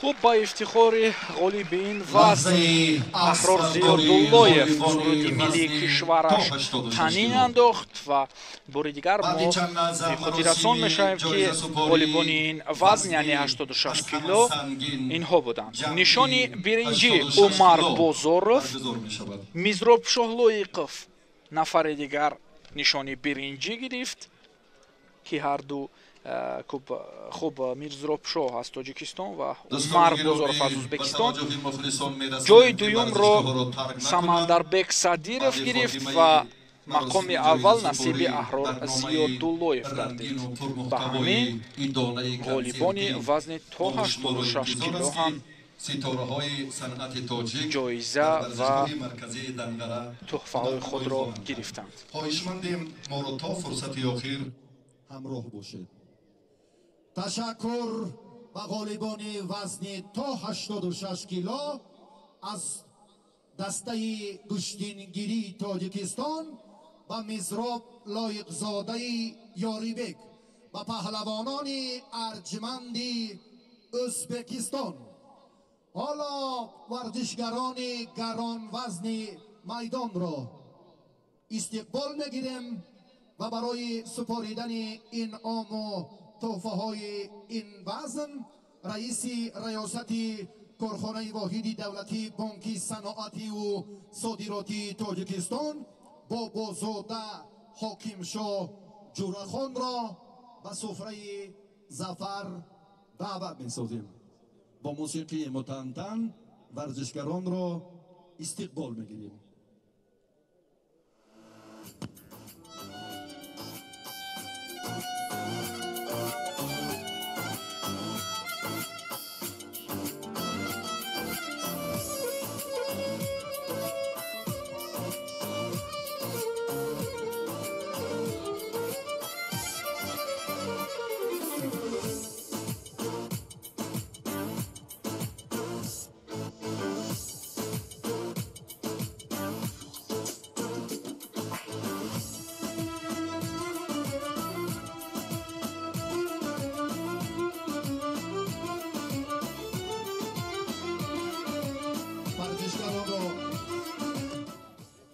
خب با افتخار غالبین وزن احرار زیاداللهیف سرودی ملی کشورش تنین انداخت و بار دیگر ما به خاطر رسان میشویم که غالبان این وزن یعنی 86 کیلو اینها بودند. نشانی برنجی عمر بازارов میزراب شاهلایقов نفر دیگر نشانی برنجی گرفت که هر دو خب میرزراب شاه از تاجیکستان و عمر بازارов از ازبکستان. جای دوم را самандарбек садиров گرفت و مقام اول نصیب احرار زیاداللهیف گردید. به همین غالبان وزن تا 86 کیلو هم جایزه و تحفه خود را گرفتند. خواهشمندیم ما را تا فرصت آخر همراه باشید. تشکر به غالبان وزن تا 86 کیلو از دسته گشتینگیری تاجیکستان و میزراب لایقزاده یاریبک و پهلوانان ارجمند ازبکستان. حالا ورزشگران گران وزن میدان را استقبال میگیریم و برای سپاریدن انعام و تحفه های این وزن رئیس ریاست کارخانه واحد دولتی بانک صنعتی و صادراتی تاجیکستان بابازاده حاکمشاه جورخان را به سفره ظفر دعوت می‌سازیم. با موسیقی متنتن ورزشگران را استقبال می‌گیریم.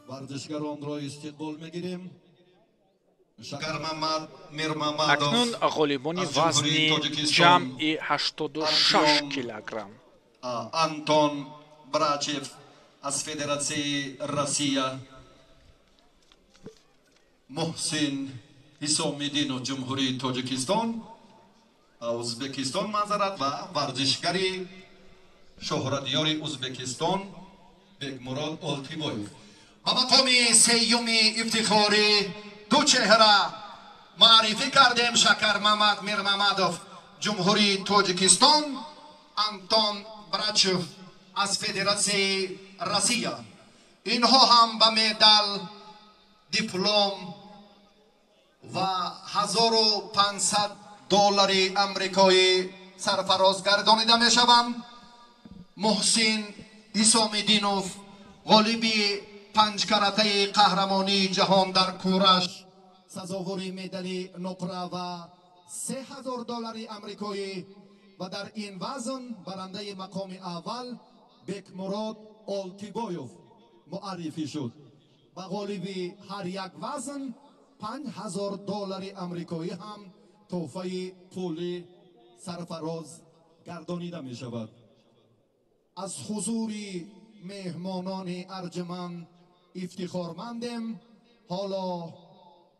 ورزشگران را استقبال میگیریم. اکنون غالبان وزن جمعی 86 کیلوگرم انتون براچف از فدراسیون روسیه، محسن حسامدینov جمهوری تاجیکستان، ازبکستان معذرت و ورزشگری شهرتیار ازبکستان بگمراد آلتیبایف. و مقام سیوم افتخاری دو چهره معرفی کردیم. شکر محمد میرمحمدov جمهوری تاجیکستان، انتون براچف از فدراسیون روسیه. اینها هم به مدال، دیپلم و $1500 امریکایی سرفراز گردانیده می شوند. محسن حسامدینov غالبی 5 کرته قهرمانی جهان در کورش سزاوار مدال نقره و $3000 امریکایی و در این وزن برنده مقام اول بکمراد آلتیبایف معرفی شد. و غالبی هر یک وزن $5000 امریکایی هم تحفه پولی سرفراز گردانیده می شود. از حضور مهمانان ارجمند افتخارمندیم. حالا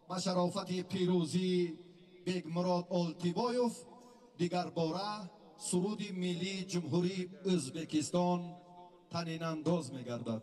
به شرافت پیروزی بگمراد آلتیبایف دیگر باره سرود ملی جمهوری ازبکستان تنین انداز می گردد.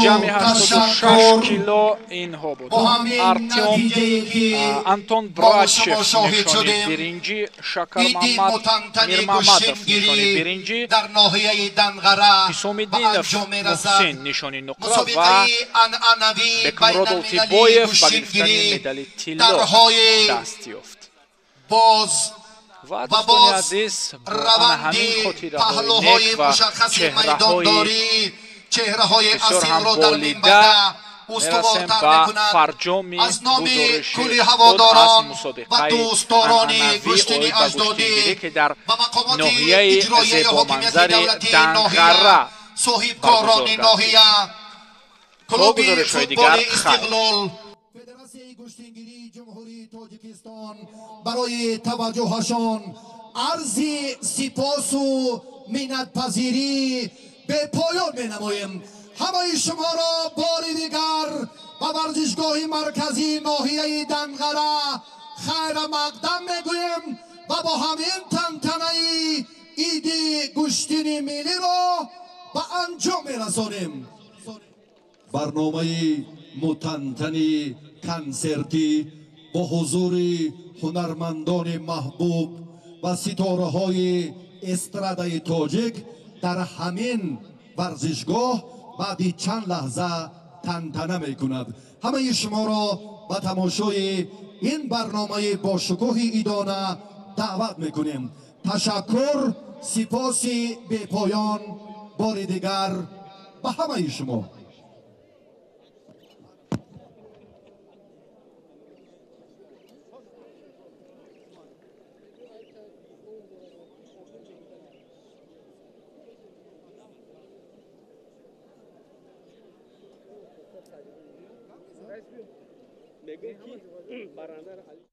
ҷамъи 86 кило инҳо буд. Артём Антон Брачев нишони биринҷи, Шакар Мамад Мирмамадов нишони биринҷи, Исомиддинов Муҳсин нишони нуқра ва Бекмурод Олтибоев ба гирифтани медали тилло даст ёфт. ва дӯстони азиз, бо ана ҳамин хотираҳои нек ва чеҳраҳои бисёр ҳам болида мерасем ба фарҷоми гузориши худ аз мусобиқаи анъанавӣ оид ба гӯштингирӣ ки дар ноҳияи зебоманзари Данғара баргузор гардид. то гузоришҳои дигар хайр. برای توجهشان عرضی سپاس و منتپذیری به پایان می‌نماییم. همه شما را بار دیگر به ورزشگاه مرکزی ناحیه دنغره خیر مقدم میگوییم و با همین تنتنه عید گوشتین ملی را به انجام میرسانیم. برنامه متنتنی کنسرتی با حضور هنرمندان محبوب و ستاره های استرادای تاجیک در همین ورزشگاه بعد چند لحظه تنتنه می کند. همه شما را به تماشای این برنامه با شکوه ایدانه دعوت می کنیم. تشکر، سپاس به پایان بار دیگر به همه شما. بگو کی برنده